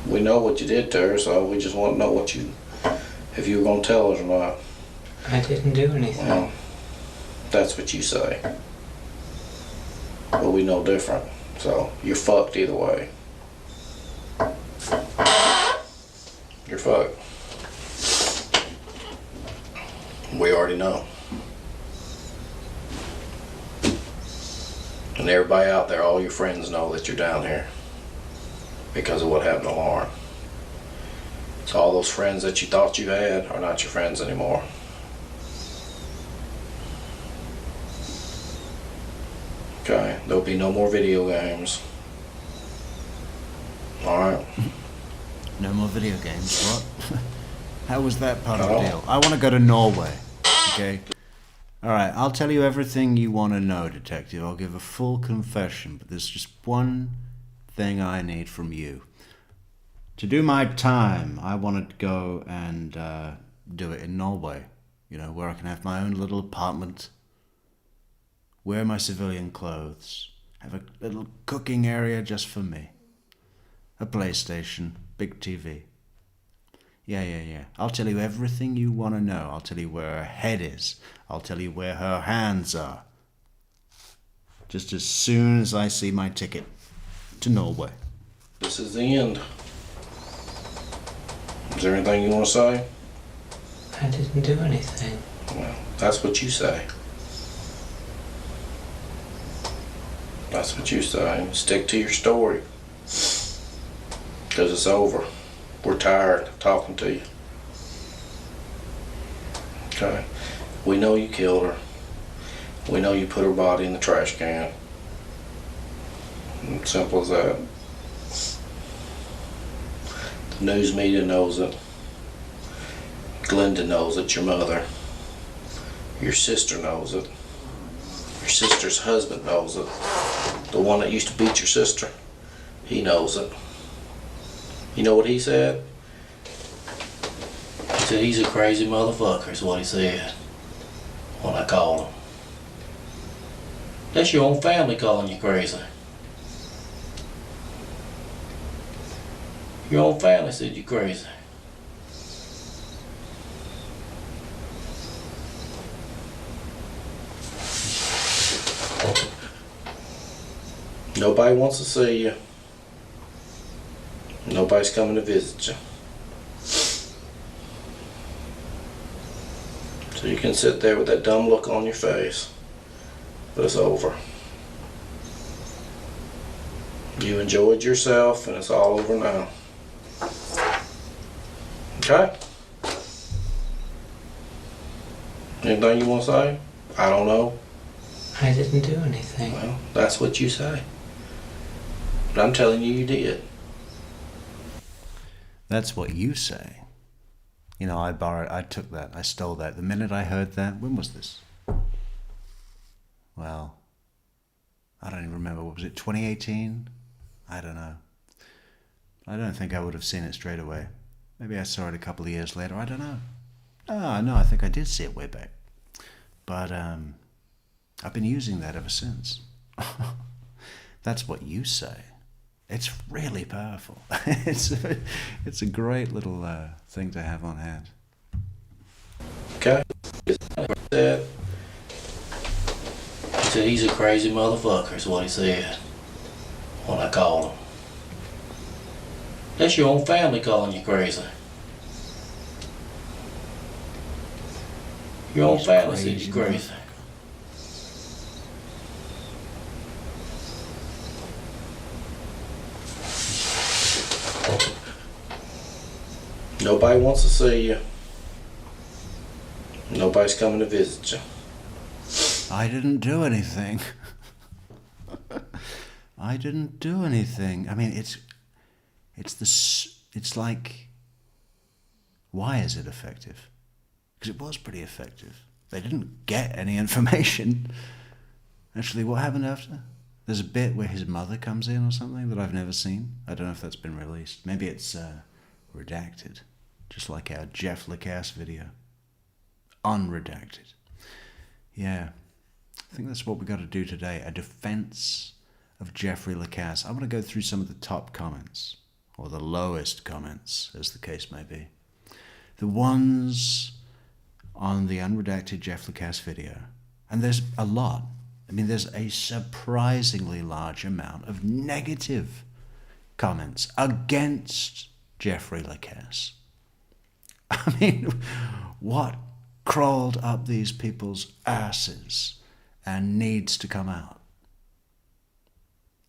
we know what you did to her, so we just want to know if you were going to tell us or not. I didn't do anything. Well, that's what you say. But we know different. So you're fucked either way. You're fucked. We already know. And everybody out there, all your friends know that you're down here because of what happened to Lauren. So all those friends that you thought you had are not your friends anymore. Okay, there'll be no more video games. Alright? No more video games. What? How was that part of Oh. the deal? I want to go to Norway. Okay? Alright, I'll tell you everything you want to know, detective. I'll give a full confession, but there's just one thing I need from you. To do my time, I want to go and do it in Norway. You know, where I can have my own little apartment, wear my civilian clothes, have a little cooking area just for me, a PlayStation, big TV. Yeah. I'll tell you everything you want to know. I'll tell you where her head is. I'll tell you where her hands are. Just as soon as I see my ticket to Norway. This is the end. Is there anything you want to say? I didn't do anything. Well, that's what you say. That's what you say. Stick to your story. Because it's over. We're tired of talking to you. Okay? We know you killed her. We know you put her body in the trash can. Simple as that. The news media knows it. Glenda knows it, your mother. Your sister knows it. Your sister's husband knows it. The one that used to beat your sister. He knows it. You know what he said? He said he's a crazy motherfucker is what he said when I called him. That's your own family calling you crazy. Your own family said you're crazy. Nobody wants to see you. Nobody's coming to visit you. So you can sit there with that dumb look on your face. But it's over. You enjoyed yourself and it's all over now. Okay? Anything you want to say? I don't know. I didn't do anything. Well, that's what you say. But I'm telling you, you did. That's what you say. You know, I took that, I stole that. The minute I heard that, when was this? Well, I don't even remember. What was it, 2018? I don't know. I don't think I would have seen it straight away. Maybe I saw it a couple of years later. I don't know. Oh, no, I think I did see it way back. But I've been using that ever since. That's what you say. It's really powerful. It's a great little thing to have on hand. Okay. He said he's a crazy motherfucker is what he said when I called him. That's your own family calling you crazy. Your own family said you're crazy. Nobody wants to see you. Nobody's coming to visit you. I didn't do anything. I didn't do anything. I mean, it's like, why is it effective? Because it was pretty effective. They didn't get any information. Actually, what happened after? There's a bit where his mother comes in or something that I've never seen. I don't know if that's been released. Maybe it's redacted, just like our Jeff Lacasse video. Unredacted. Yeah, I think that's what we got to do today. A defense of Jeffrey Lacasse. I want to go through some of the top comments, or the lowest comments, as the case may be. The ones on the unredacted Jeff Lacasse video. And there's a lot. I mean, there's a surprisingly large amount of negative comments against Jeffrey Lacasse. I mean, what crawled up these people's asses and needs to come out?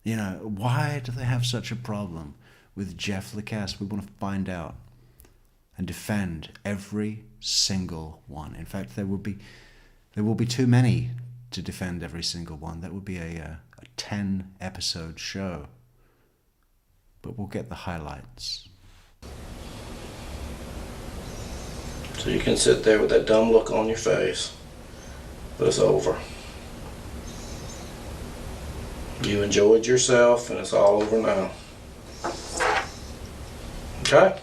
You know, why do they have such a problem with Jeff Lacasse? We want to find out and defend every single one. In fact, there will be too many to defend every single one. That would be a 10-episode show. But we'll get the highlights. So you can sit there with that dumb look on your face. But it's over. You enjoyed yourself and it's all over now. Okay?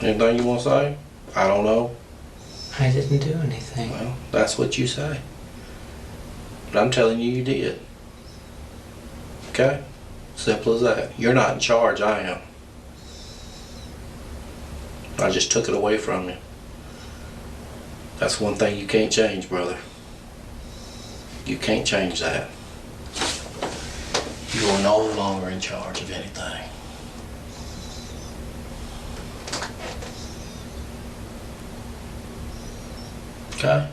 Anything you want to say? I don't know. I didn't do anything. Well, that's what you say. But I'm telling you, you did. Okay? Simple as that. You're not in charge, I am. I just took it away from you. That's one thing you can't change, brother. You can't change that. You are no longer in charge of anything. Okay?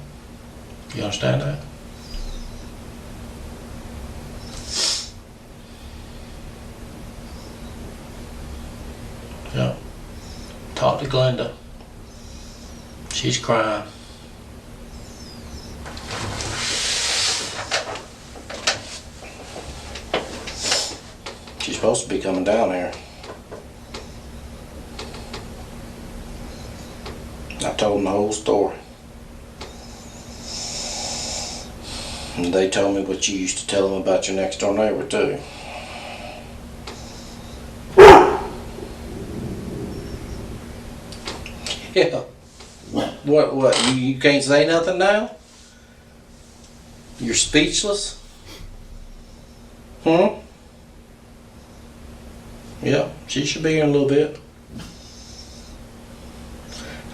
You understand that? Yeah. Talk to Glenda. She's crying. She's supposed to be coming down here. I told them the whole story. And they told me what you used to tell them about your next door neighbor too. Yeah. What? You can't say nothing now? You're speechless? Hmm? Yeah, she should be here in a little bit.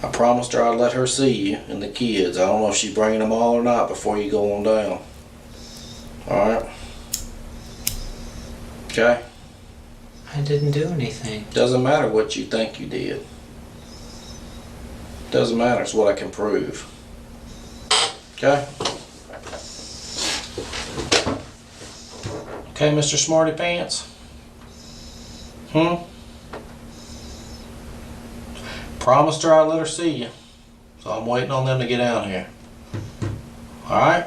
I promised her I'd let her see you and the kids. I don't know if she's bringing them all or not before you go on down. Alright? Okay? I didn't do anything. Doesn't matter what you think you did. Doesn't matter, it's what I can prove. Okay? Okay, Mr. Smarty Pants? Promised her I'd let her see you. So I'm waiting on them to get down here. Alright?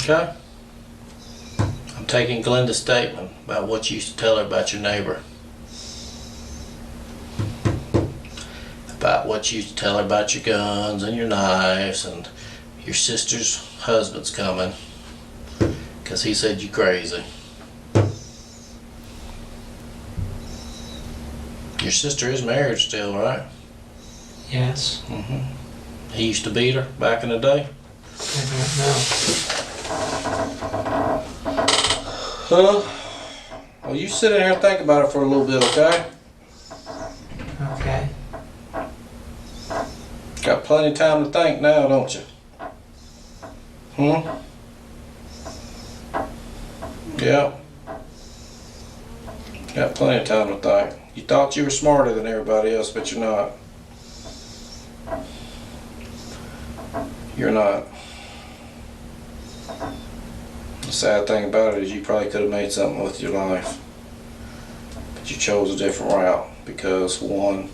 Okay? taking Glenda's statement about what you used to tell her about your neighbor. About what you used to tell her about your guns and your knives and your sister's husband's coming. Because he said you crazy. Your sister is married still, right? Yes. He used to beat her back in the day? I don't know. Huh? Well, you sit in here and think about it for a little bit, okay? Okay. Got plenty of time to think now, don't you? Yeah. Got plenty of time to think. You thought you were smarter than everybody else, but you're not. You're not. The sad thing about it is you probably could have made something with your life. But you chose a different route because, one,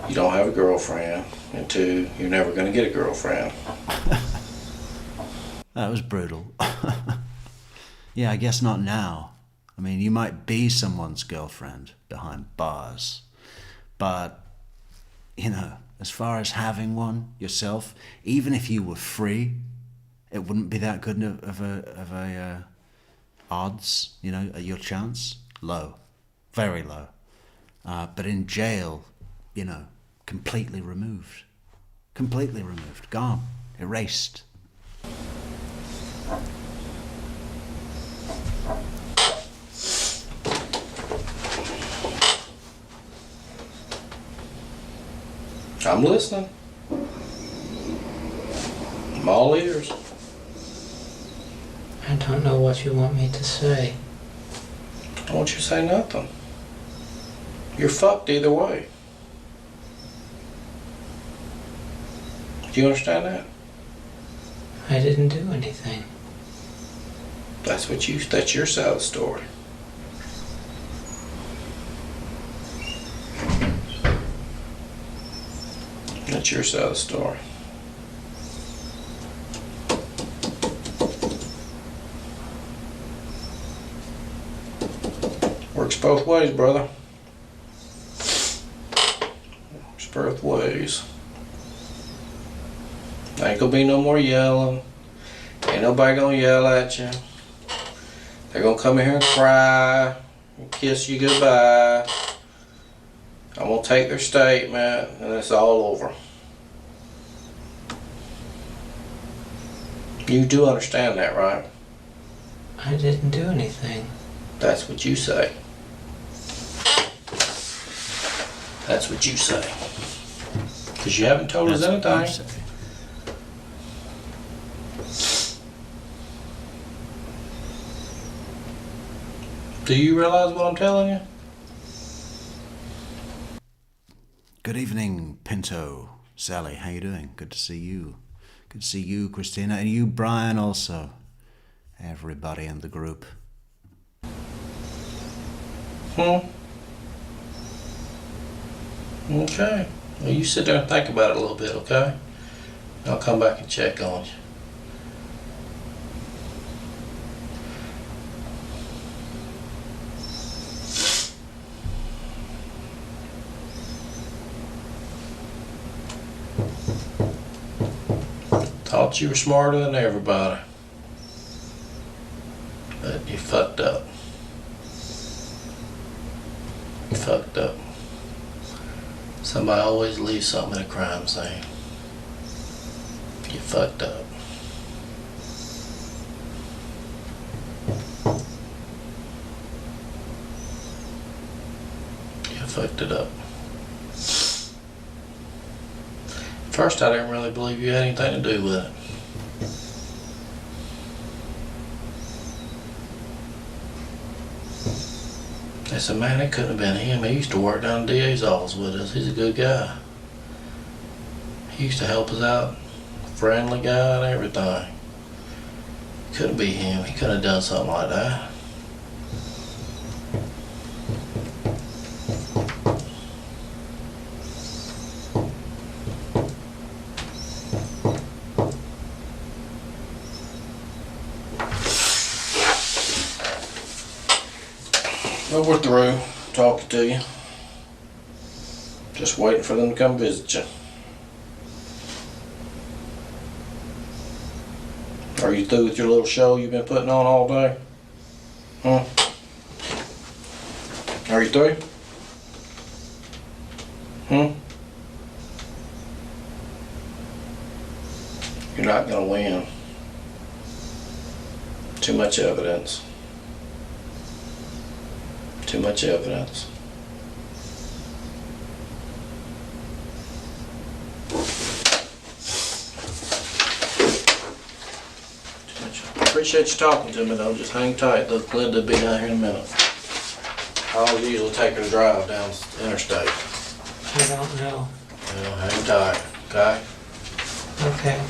you don't have a girlfriend, and two, you're never going to get a girlfriend. That was brutal. Yeah, I guess not now. I mean, you might be someone's girlfriend behind bars, but, you know, as far as having one yourself, even if you were free, it wouldn't be that good of a odds, you know, your chance. Low, very low. But in jail, you know, completely removed, gone, erased. I'm listening. I'm all ears. I don't know what you want me to say. I want you to say nothing. You're fucked either way. Do you understand that? I didn't do anything. That's your side of the story. That's your side of the story. Works both ways, brother. Works both ways. Ain't gonna be no more yelling. Ain't nobody gonna yell at you. They're gonna come in here and cry and kiss you goodbye. I'm gonna take their statement and it's all over. You do understand that, right? I didn't do anything. That's what you say. That's what you say. Because you haven't told us That's what you anything. say. Do you realize what I'm telling you? Good evening, Pinto. Sally, how you doing? Good to see you. Good to see you, Christina, and you, Brian, also. Everybody in the group. Okay. Well, you sit there and think about it a little bit, okay? I'll come back and check on you. Thought you were smarter than everybody. But you fucked up. You fucked up. Somebody always leaves something in a crime scene. You fucked up. You fucked it up. First, I didn't really believe you had anything to do with it. I said, man, it couldn't have been him. He used to work down the DA's office with us. He's a good guy. He used to help us out. Friendly guy and everything. Couldn't be him. He couldn't have done something like that. Well, we're through talking to you. Just waiting for them to come visit you. Are you through with your little show you've been putting on all day? Huh? Are you through? You're not gonna win. Too much evidence. Too much evidence. Appreciate you talking to me though. Just hang tight. Glenda will be down here in a minute. I'll usually take her to drive down the interstate. I don't know. Well, hang tight, okay? Okay.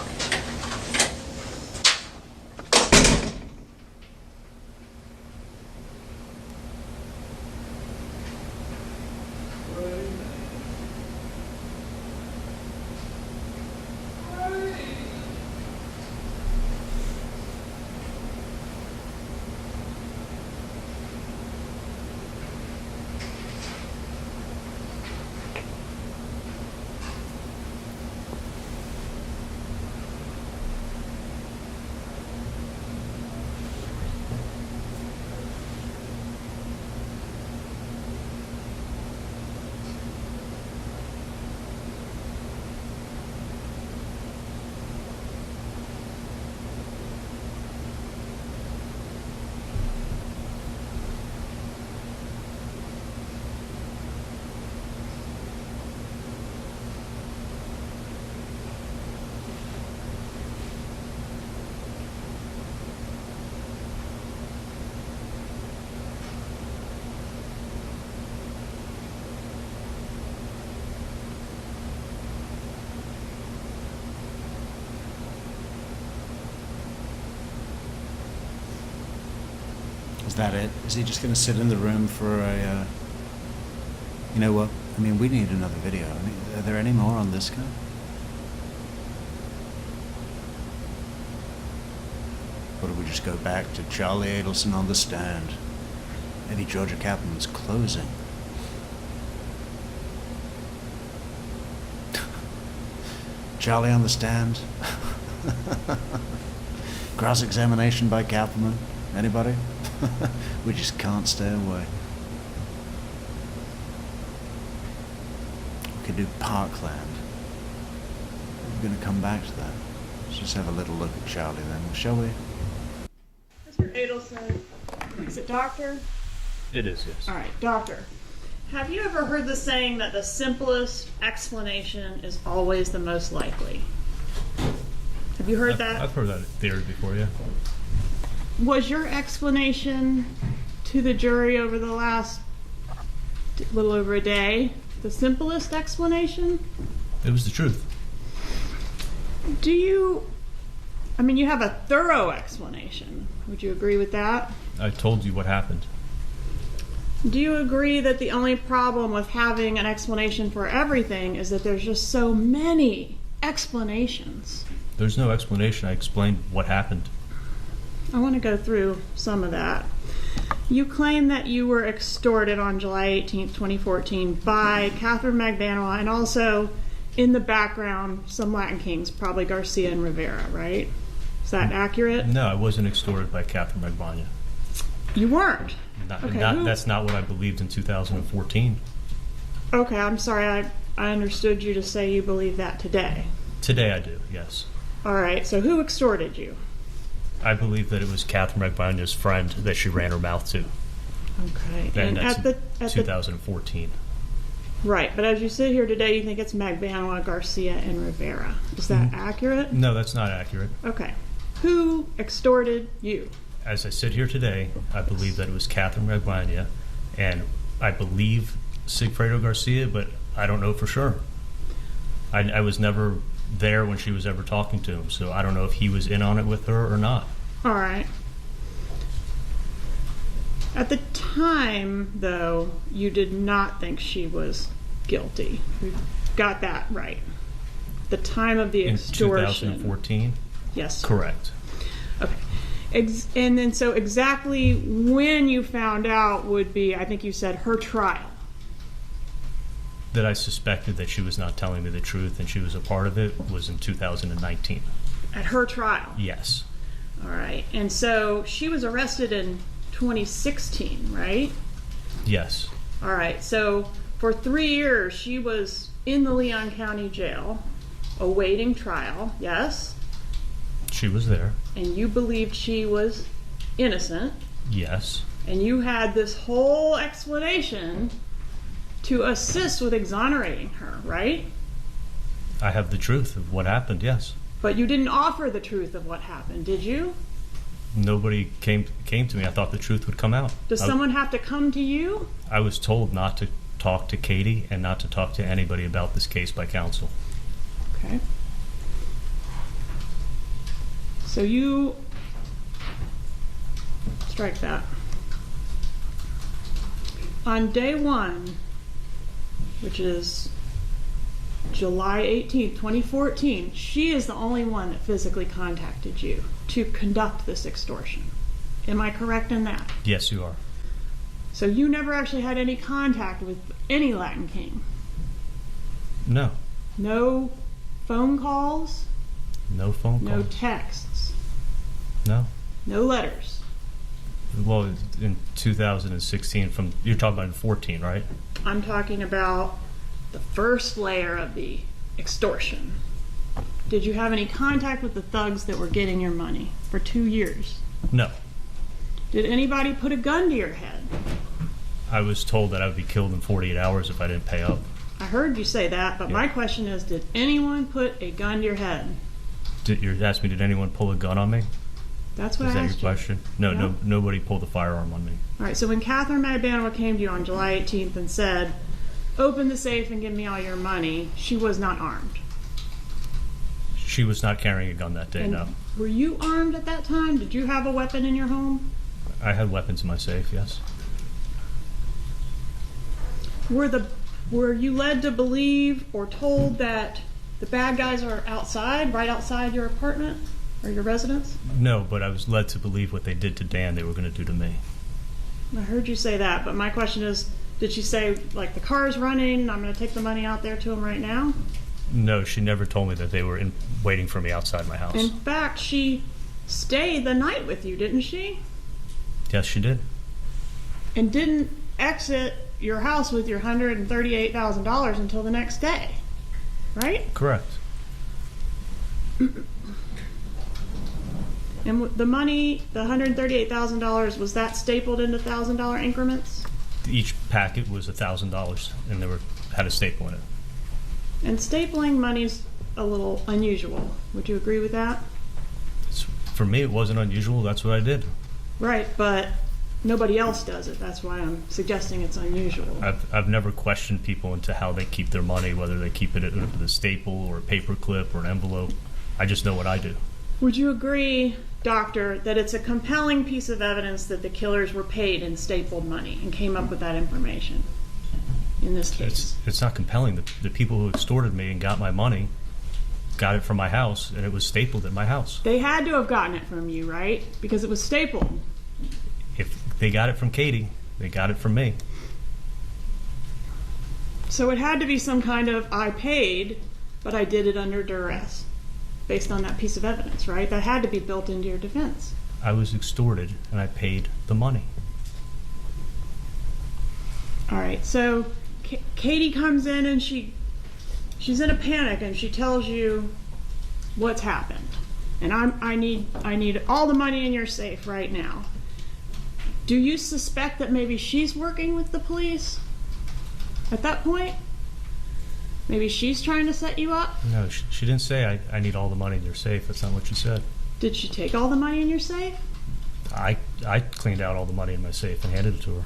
Is that it? Is he just going to sit in the room for a... You know what? I mean, we need another video. I mean, are there any more on this guy? Or do we just go back to Charlie Adelson on the stand? Maybe Georgia Kaplan's closing. Charlie on the stand? Cross-examination by Kaplan? Anybody? We just can't stay away. We could do Parkland. We're going to come back to that. Let's just have a little look at Charlie then, shall we? Mr. Adelson, is it doctor? It is, yes. All right, doctor. Have you ever heard the saying that the simplest explanation is always the most likely? Have you heard that? I've heard that theory before, yeah. Was your explanation to the jury over the last little over a day the simplest explanation? It was the truth. Do you, I mean, you have a thorough explanation. Would you agree with that? I told you what happened. Do you agree that the only problem with having an explanation for everything is that there's just so many explanations? There's no explanation. I explained what happened. I want to go through some of that. You claim that you were extorted on July 18th, 2014 by Catherine McDaniel and also in the background some Latin Kings, probably Garcia and Rivera, right? Is that accurate? No, I wasn't extorted by Catherine McDaniel. You weren't? Okay, That's not what I believed in 2014. Okay, I'm sorry. I understood you to say you believe that today. Today I do, yes. All right, so who extorted you? I believe that it was Catherine McDaniel's friend that she ran her mouth to. Okay, And that's at 2014. Right, but as you sit here today, you think it's McDaniel, Garcia, and Rivera. Is that accurate? No, that's not accurate. Okay. Who extorted you? As I sit here today, I believe that it was Catherine McDaniel, and I believe Sigfredo Garcia, but I don't know for sure. I was never there when she was ever talking to him, so I don't know if he was in on it with her or not. All right. At the time, though, you did not think she was guilty. We've got that right. The time of the extortion. In 2014? Yes. Correct. Okay. And then so exactly when you found out would be, I think you said, her trial. That I suspected that she was not telling me the truth and she was a part of it was in 2019. At her trial? Yes. All right. And so she was arrested in 2016, right? Yes. All right. So for 3 years, she was in the Leon County Jail awaiting trial, yes? She was there. And you believed she was innocent. Yes. And you had this whole explanation to assist with exonerating her, right? I have the truth of what happened, yes. But you didn't offer the truth of what happened, did you? Nobody came to me. I thought the truth would come out. Does someone have to come to you? I was told not to talk to Katie and not to talk to anybody about this case by counsel. Okay. So you strike that. On day 1, which is July 18th, 2014, she is the only one that physically contacted you to conduct this extortion. Am I correct in that? Yes, you are. So you never actually had any contact with any Latin King? No. No phone calls? No phone calls. No texts? No. No letters? Well, in 2016, you're talking about in 14, right? I'm talking about the first layer of the extortion. Did you have any contact with the thugs that were getting your money for 2 years? No. Did anybody put a gun to your head? I was told that I would be killed in 48 hours if I didn't pay up. I heard you say that, but Yeah. my question is, did anyone put a gun to your head? You're asking me, did anyone pull a gun on me? That's what Is I that your asked you. question? No, Yeah. no, nobody pulled a firearm on me. All right, so when Catherine Magbanua came to you on July 18th and said, open the safe and give me all your money, she was not armed. She was not carrying a gun that day, And no. were you armed at that time? Did you have a weapon in your home? I had weapons in my safe, yes. Were you led to believe or told that the bad guys are outside, right outside your apartment or your residence? No, but I was led to believe what they did to Dan, they were going to do to me. I heard you say that, but my question is, did she say, like, the car's running, I'm going to take the money out there to him right now? No, she never told me that they were waiting for me outside my house. In fact, she stayed the night with you, didn't she? Yes, she did. And didn't exit your house with your $138,000 until the next day, right? Correct. And the money, the $138,000, was that stapled into $1,000 increments? Each packet was $1,000, and had a staple in it. And stapling money's a little unusual. Would you agree with that? For me, it wasn't unusual. That's what I did. Right, but nobody else does it. That's why I'm suggesting it's unusual. I've never questioned people into how they keep their money, whether they keep it with a staple or a paper clip or an envelope. I just know what I do. Would you agree, Doctor, that it's a compelling piece of evidence that the killers were paid in stapled money and came up with that information in this case? It's not compelling. The people who extorted me and got my money got it from my house, and it was stapled at my house. They had to have gotten it from you, right? Because it was stapled. If they got it from Katie, they got it from me. So it had to be some kind of, I paid, but I did it under duress, based on that piece of evidence, right? That had to be built into your defense. I was extorted, and I paid the money. All right, so Katie comes in and she's in a panic and she tells you what's happened. And I need all the money in your safe right now. Do you suspect that maybe she's working with the police at that point? Maybe she's trying to set you up? No, she didn't say I need all the money in your safe. That's not what she said. Did she take all the money in your safe? I cleaned out all the money in my safe and handed it to her.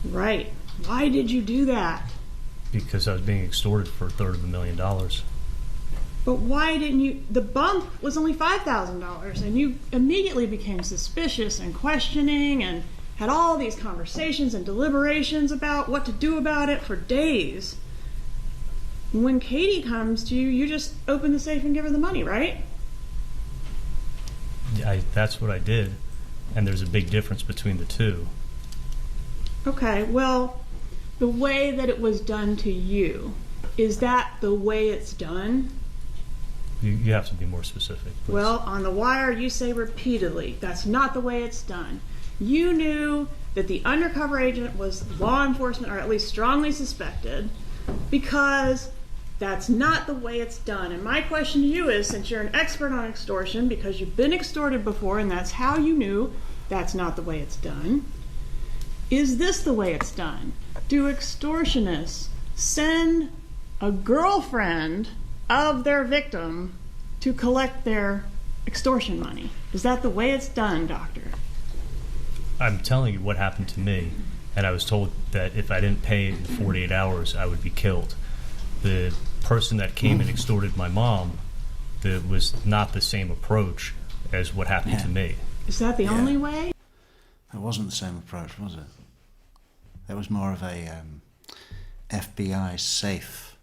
Right. Why did you do that? Because I was being extorted for $250,000. But why didn't you? The bump was only $5,000, and you immediately became suspicious and questioning and had all these conversations and deliberations about what to do about it for days. When Katie comes to you, you just open the safe and give her the money, right? That's what I did, and there's a big difference between the two. Okay, well, the way that it was done to you, is that the way it's done? You have to be more specific, please. Well, on the wire, you say repeatedly, that's not the way it's done. You knew that the undercover agent was law enforcement, or at least strongly suspected, because that's not the way it's done. And my question to you is, since you're an expert on extortion, because you've been extorted before and that's how you knew that's not the way it's done, is this the way it's done? Do extortionists send a girlfriend of their victim to collect their extortion money? Is that the way it's done, doctor? I'm telling you what happened to me, and I was told that if I didn't pay in 48 hours, I would be killed. The person that came and extorted my mom, that was not the same approach as what happened to me. Is that the only way? That wasn't the same approach, was it? That was more of a FBI safe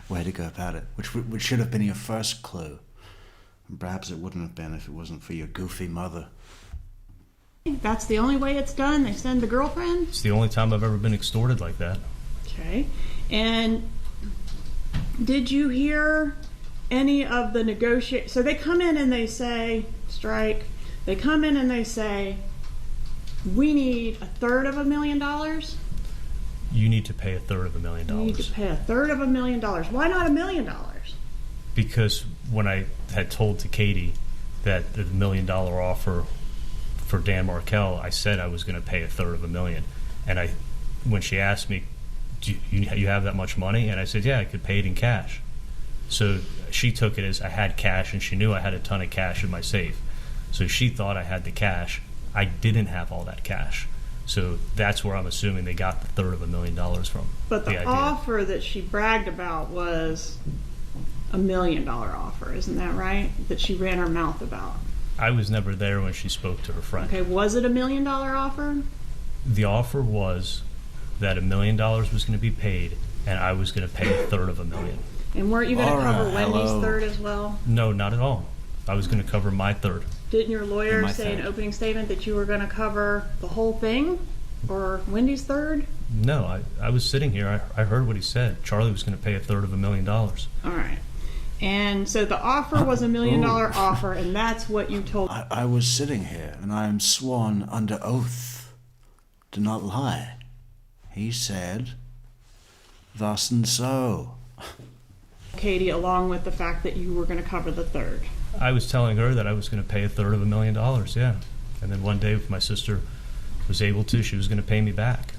way to go about it, which should have been your first clue. And perhaps it wouldn't have been if it wasn't for your goofy mother. That's the only way it's done? They send the girlfriend? It's the only time I've ever been extorted like that. Okay. And did you hear any of the negotiate? So they come in and they say, strike. They come in and they say, we need $333,000. You need to pay $333,000. You need to pay $333,000. Why not $1 million? Because when I had told to Katie that the $1 million offer for Dan Markel, I said I was going to pay $333,000. And when she asked me, do you have that much money? And I said, yeah, I could pay it in cash. So she took it as I had cash, and she knew I had a ton of cash in my safe. So she thought I had the cash. I didn't have all that cash. So that's where I'm assuming they got the $333,000 from. But the idea. offer that she bragged about was $1 million offer, isn't that right? That she ran her mouth about. I was never there when she spoke to her friend. Okay, was it $1 million offer? The offer was that $1 million was going to be paid, and I was going to pay $333,000. And weren't you going to All cover right, Wendy's hello. third as well? No, not at all. I was going to cover my third. Didn't your lawyer My say in third. opening statement that you were going to cover the whole thing? Or Wendy's third? No, I was sitting here. I heard what he said. Charlie was going to pay $333,000. All right. And so the offer was $1 million offer, and that's what you told. I was sitting here, and I am sworn under oath to not lie. He said, thus and so. Katie, along with the fact that you were going to cover the third. I was telling her that I was going to pay $333,000, yeah. And then one day, if my sister was able to, she was going to pay me back.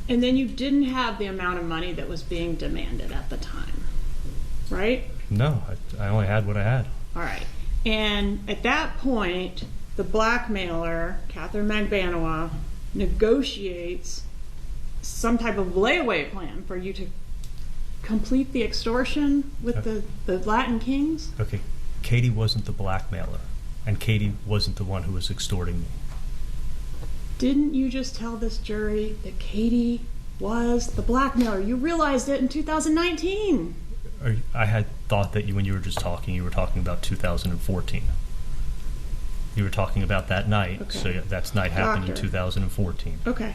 And then you didn't have the amount of money that was being demanded at the time, right? No, I only had what I had. All right. And at that point, the blackmailer, Catherine McDaniel, negotiates some type of layaway plan for you to complete the extortion with the Latin Kings? Okay, Katie wasn't the blackmailer, and Katie wasn't the one who was extorting me. Didn't you just tell this jury that Katie was the blackmailer? You realized it in 2019. I had thought that when you were just talking, you were talking about 2014. You were talking about that night, Okay. so that night happened in Doctor. 2014. Okay.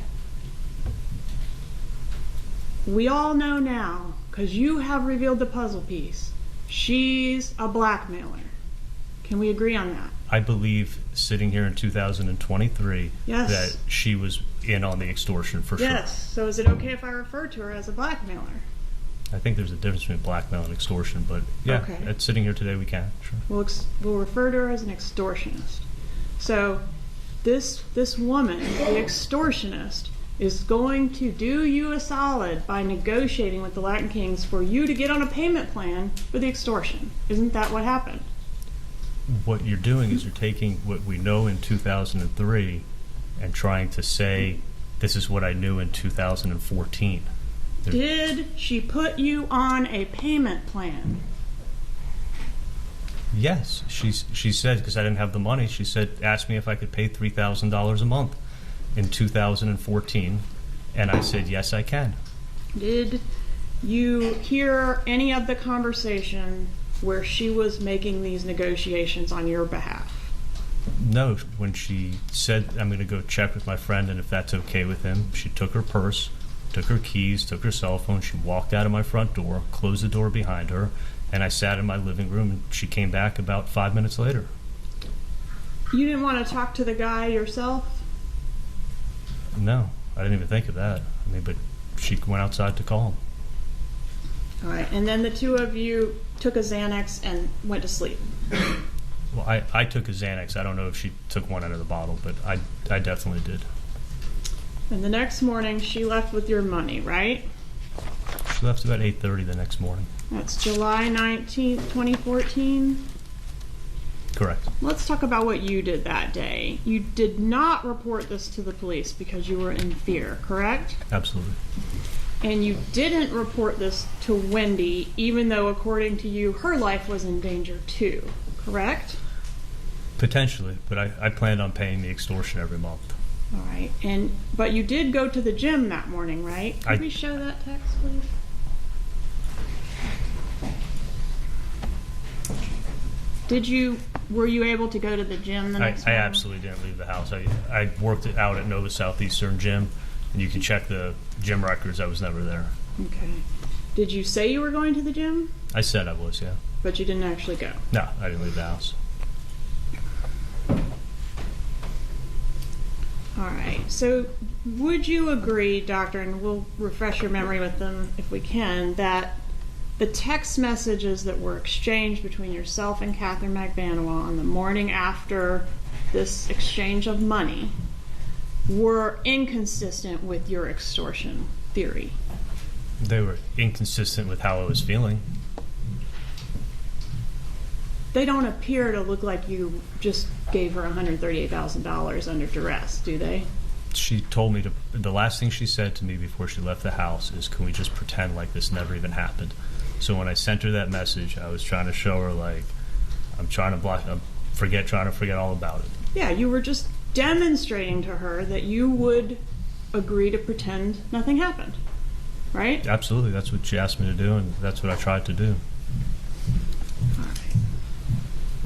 We all know now, because you have revealed the puzzle piece, she's a blackmailer. Can we agree on that? I believe, sitting here in 2023, Yes. that she was in on the extortion for Yes. So is it okay if I refer to her as a blackmailer? sure. I think there's a difference between blackmail and extortion, but yeah, Okay. sitting here today, we can. Sure. We'll refer to her as an extortionist. So this woman, the extortionist, is going to do you a solid by negotiating with the Latin Kings for you to get on a payment plan for the extortion. Isn't that what happened? What you're doing is you're taking what we know in 2003 and trying to say, this is what I knew in 2014. Did she put you on a payment plan? Yes, she said, because I didn't have the money, she said, asked me if I could pay $3,000 a month in 2014, and I said, yes, I can. Did you hear any of the conversation where she was making these negotiations on your behalf? No, when she said, I'm going to go check with my friend and if that's okay with him, she took her purse, took her keys, took her cell phone. She walked out of my front door, closed the door behind her, and I sat in my living room, and she came back about 5 minutes later. You didn't want to talk to the guy yourself? No, I didn't even think of that. I mean, but she went outside to call him. All right, and then the two of you took a Xanax and went to sleep. Well, I took a Xanax. I don't know if she took one out of the bottle, but I definitely did. And the next morning, she left with your money, right? She left about 8:30 the next morning. That's July 19th, 2014. Correct. Let's talk about what you did that day. You did not report this to the police because you were in fear, correct? Absolutely. And you didn't report this to Wendy, even though, according to you, her life was in danger too, correct? Potentially, but I planned on paying the extortion every month. All right, but you did go to the gym that morning, right? Could we show that text, please? Were you able to go to the gym the next morning? I absolutely didn't leave the house. I worked it out at Nova Southeastern Gym, and you can check the gym records. I was never there. Okay. Did you say you were going to the gym? I said I was, yeah. But you didn't actually go? No, I didn't leave the house. All right. So would you agree, Doctor, and we'll refresh your memory with them if we can, that the text messages that were exchanged between yourself and Catherine McDaniel on the morning after this exchange of money were inconsistent with your extortion theory? They were inconsistent with how I was feeling. They don't appear to look like you just gave her $138,000 under duress, do they? She told me the last thing she said to me before she left the house is, can we just pretend like this never even happened? So when I sent her that message, I was trying to show her, like, I'm trying to forget all about it. Yeah, you were just demonstrating to her that you would agree to pretend nothing happened, right? Absolutely. That's what she asked me to do, and that's what I tried to do. All right.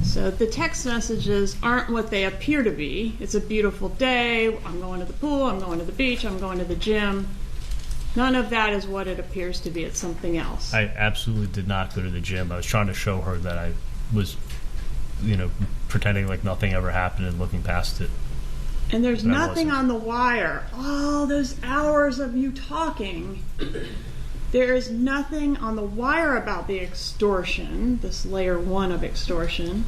So the text messages aren't what they appear to be. It's a beautiful day. I'm going to the pool. I'm going to the beach. I'm going to the gym. None of that is what it appears to be. It's something else. I absolutely did not go to the gym. I was trying to show her that I was, pretending like nothing ever happened and looking past it. And there's nothing on the wire. All those hours of you talking. There is nothing on the wire about the extortion, this layer 1 of extortion,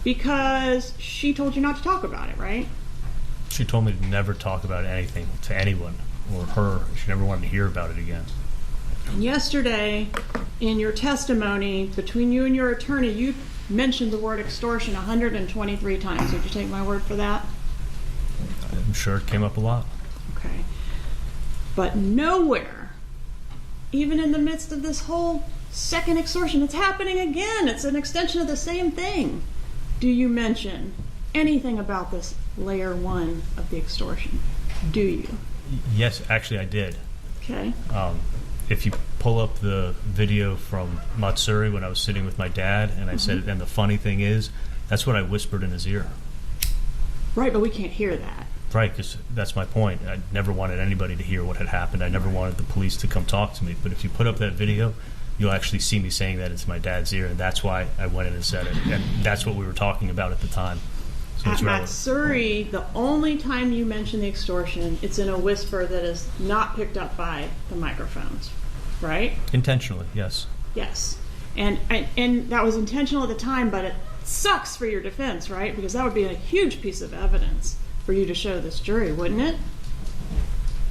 because she told you not to talk about it, right? She told me to never talk about anything to anyone or her. She never wanted to hear about it again. And yesterday, in your testimony, between you and your attorney, you mentioned the word extortion 123 times. Would you take my word for that? I'm sure it came up a lot. Okay. But nowhere, even in the midst of this whole second extortion, it's happening again. It's an extension of the same thing. Do you mention anything about this layer 1 of the extortion? Do you? Yes, actually I did. Okay. If you pull up the video from Matsuri when I was sitting with my dad, and I said, and the funny thing is, that's what I whispered in his ear. Right, but we can't hear that. Right, because that's my point. I never wanted anybody to hear what had happened. I never wanted the police to come talk to me. But if you put up that video, you'll actually see me saying that into my dad's ear, and that's why I went in and said it. And that's what we were talking about at the time. So At Matsuri, the only time you mention the extortion, it's in a whisper that is not picked up by the microphones, right? Intentionally, yes. Yes. And that was intentional at the time, but it sucks for your defense, right? Because that would be a huge piece of evidence for you to show this jury, wouldn't it?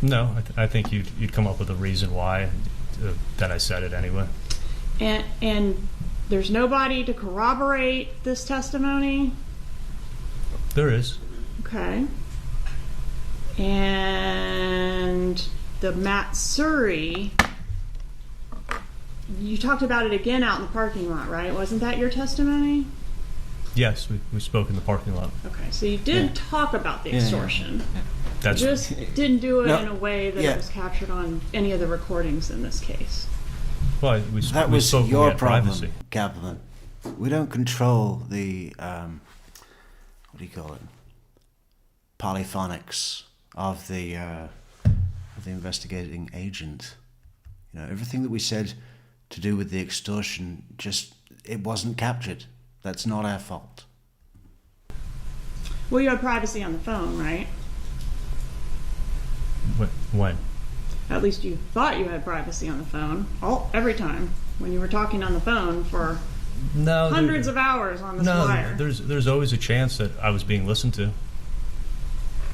No, I think you'd come up with a reason why that I said it anyway. And there's nobody to corroborate this testimony? There is. Okay. And the Matsuri, you talked about it again out in the parking lot, right? Wasn't that your testimony? Yes, we spoke in the parking lot. Okay, so you did talk about the extortion. That's You just didn't do it No. in a way that it was captured on any of the recordings in this case. well, That we was spoke when we your had problem, privacy. Kaplan. We don't control the what do you call it? Polyphonics of the investigating agent. You know, everything that we said to do with the extortion, just, it wasn't captured. That's not our fault. Well, you had privacy on the phone, right? When? At least you thought you had privacy on the phone. Every time when you were talking on the phone for hundreds of hours on this wire. There's always a chance that I was being listened to.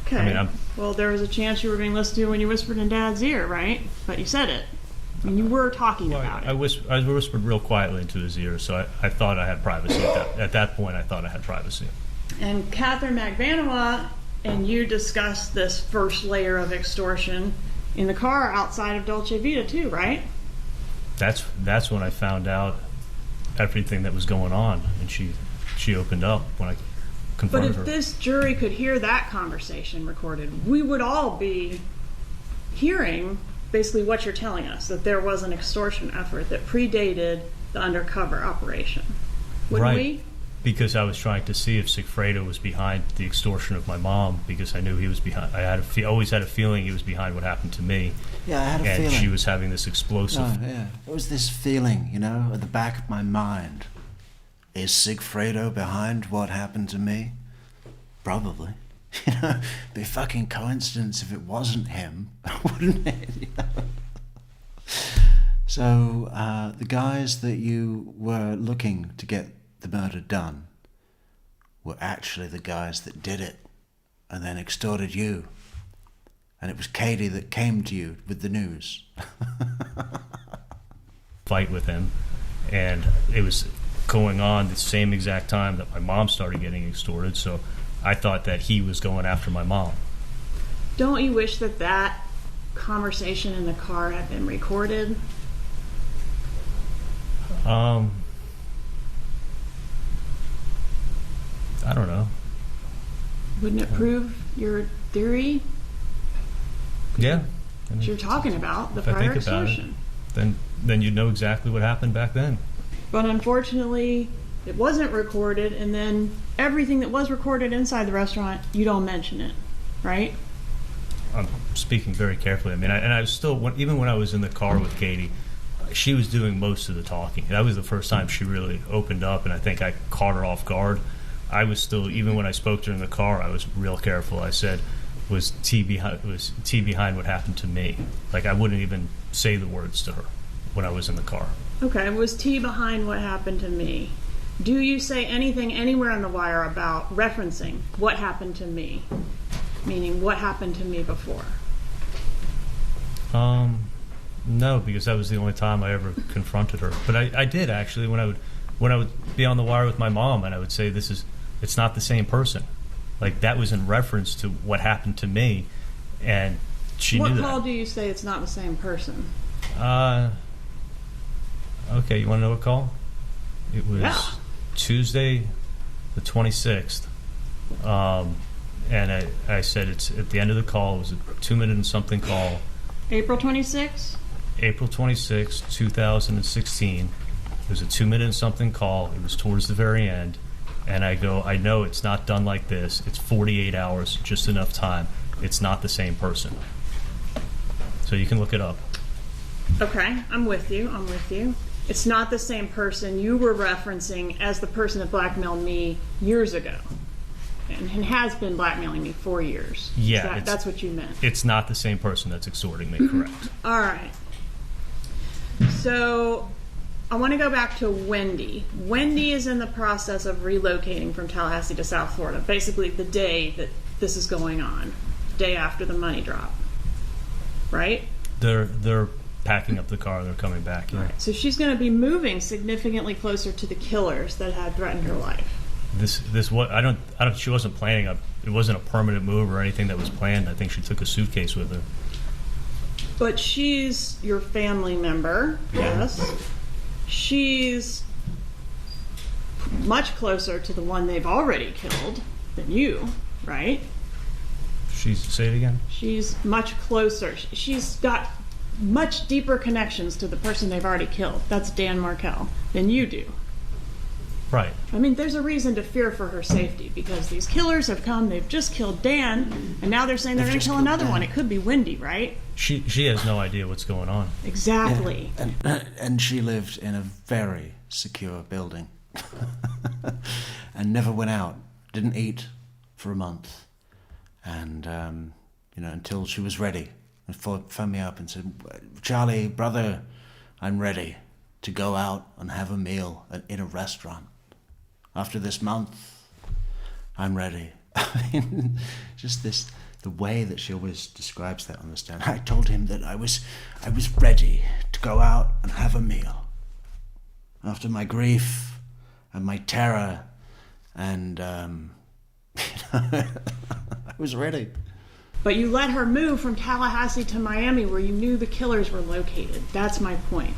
Okay. I mean, well, there was a chance you were being listened to when you whispered in Dad's ear, right? But you said it. I mean, you were talking about it. I whispered real quietly into his ear, so I thought I had privacy. At that point, I thought I had privacy. And Catherine McDaniel and you discussed this first layer of extortion in the car outside of Dolce Vita too, right? That's when I found out everything that was going on, and she opened up when I confronted her. But if this jury could hear that conversation recorded, we would all be hearing basically what you're telling us, that there was an extortion effort that predated the undercover operation. Wouldn't we? Because I was trying to see if Sigfredo was behind the extortion of my mom, because I knew he was behind. I always had a feeling he was behind what happened to me. Yeah, I had a feeling. And she was having this explosive. No, yeah. It was this feeling, you know, at the back of my mind. Is Sigfredo behind what happened to me? Probably. You know, it'd be a fucking coincidence if it wasn't him, wouldn't it? You know? So, the guys that you were looking to get the murder done were actually the guys that did it and then extorted you. And it was Katie that came to you with the news. Fight with him, and it was going on the same exact time that my mom started getting extorted, so I thought that he was going after my mom. Don't you wish that conversation in the car had been recorded? I don't know. Wouldn't it prove your theory? Yeah. That you're talking about, the if I prior think about extortion. It, then you'd know exactly what happened back then. But unfortunately, it wasn't recorded, and then everything that was recorded inside the restaurant, you don't mention it, right? I'm speaking very carefully. I mean, I was still, even when I was in the car with Katie, she was doing most of the talking. That was the first time she really opened up, and I think I caught her off guard. I was still, even when I spoke to her in the car, I was real careful. I said, was T behind what happened to me? Like, I wouldn't even say the words to her when I was in the car. Okay, was T behind what happened to me? Do you say anything anywhere on the wire about referencing what happened to me? Meaning, what happened to me before? No, because that was the only time I ever confronted her. But I did, actually, when I would be on the wire with my mom, and I would say, it's not the same person. Like, that was in reference to what happened to me, and she knew that. What call do you say it's not the same person? Okay, you want to know what call? It was Tuesday the 26th. And I said it's at the end of the call. It was a 2-minute and something call. April 26th? April 26, 2016. It was a 2-minute and something call. It was towards the very end. And I go, I know it's not done like this. It's 48 hours, just enough time. It's not the same person. So you can look it up. Okay, I'm with you. It's not the same person you were referencing as the person that blackmailed me years ago. And has been blackmailing me for years. Yeah. That's what you meant. It's not the same person that's extorting me, correct. All right. So I want to go back to Wendy. Wendy is in the process of relocating from Tallahassee to South Florida, basically the day that this is going on, day after the money drop. Right? They're packing up the car. They're coming back. Yeah. Right. So she's going to be moving significantly closer to the killers that had threatened her life. This what I don't she wasn't planning it wasn't a permanent move or anything that was planned. I think she took a suitcase with her. But she's your family member, yes. She's much closer to the one they've already killed than you, right? Say it again? She's much closer. She's got much deeper connections to the person they've already killed. That's Dan Markell than you do. Right. I mean, there's a reason to fear for her safety because these killers have come, they've just killed Dan, and now they're saying they're They've going to just kill killed another Dan. one. It could be Wendy, right? She has no idea what's going on. Exactly. And she lived in a very secure building and never went out, didn't eat for a month. And, until she was ready. And phoned me up and said, Charlie, brother, I'm ready to go out and have a meal in a restaurant. After this month, I'm ready. I mean, just the way that she always describes that on the stand. I told him that I was ready to go out and have a meal. After my grief and my terror and, I was ready. But you let her move from Tallahassee to Miami where you knew the killers were located. That's my point.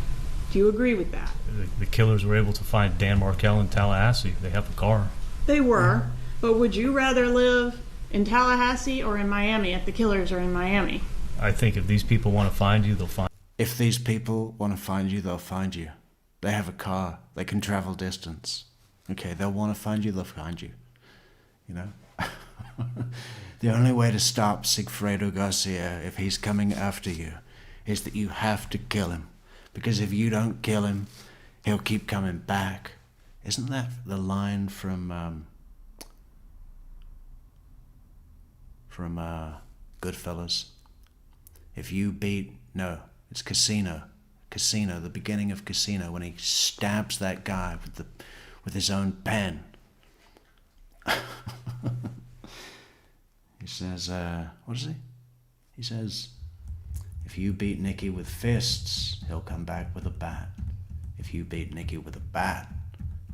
Do you agree with that? The killers were able to find Dan Markel in Tallahassee. They have a car. They were. But would you rather live in Tallahassee or in Miami if the killers are in Miami? I think if these people want to find you, they'll find you. If these people want to find you, they'll find you. They have a car. They can travel distance. Okay, they'll want to find you, they'll find you. You know? The only way to stop Sigfredo Garcia, if he's coming after you, is that you have to kill him. Because if you don't kill him, he'll keep coming back. Isn't that the line from Goodfellas? If you beat... No, it's Casino. Casino, the beginning of Casino, when he stabs that guy with his own pen. He says, what is he? He says, if you beat Nicky with fists, he'll come back with a bat. If you beat Nicky with a bat,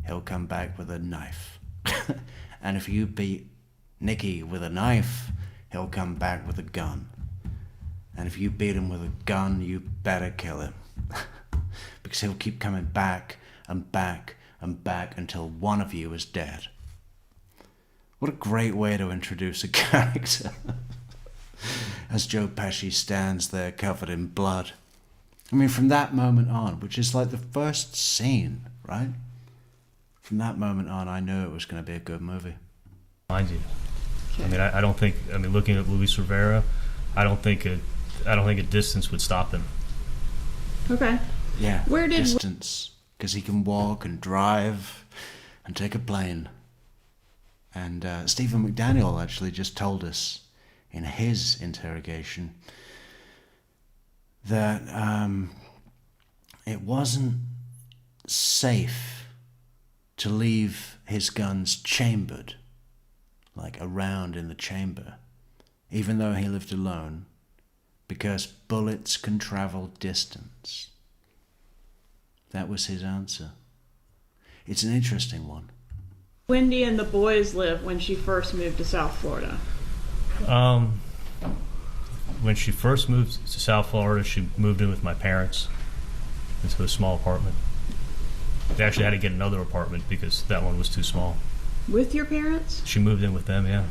he'll come back with a knife. And if you beat Nicky with a knife, he'll come back with a gun. And if you beat him with a gun, you better kill him. Because he'll keep coming back and back and back until one of you is dead. What a great way to introduce a character. As Joe Pesci stands there covered in blood. I mean, from that moment on, which is like the first scene, right? From that moment on, I knew it was going to be a good movie. Find you. I mean, I don't think. I mean, looking at Luis Rivera, I don't think a distance would stop him. Okay. Yeah. Where did distance? Because he can walk and drive and take a plane. And Stephen McDaniel actually just told us in his interrogation that it wasn't safe to leave his guns chambered, like around in the chamber, even though he lived alone, because bullets can travel distance. That was his answer. It's an interesting one. Wendy and the boys live when she first moved to South Florida? When she first moved to South Florida, she moved in with my parents into a small apartment. They actually had to get another apartment because that one was too small. With your parents? She moved in with them, yeah.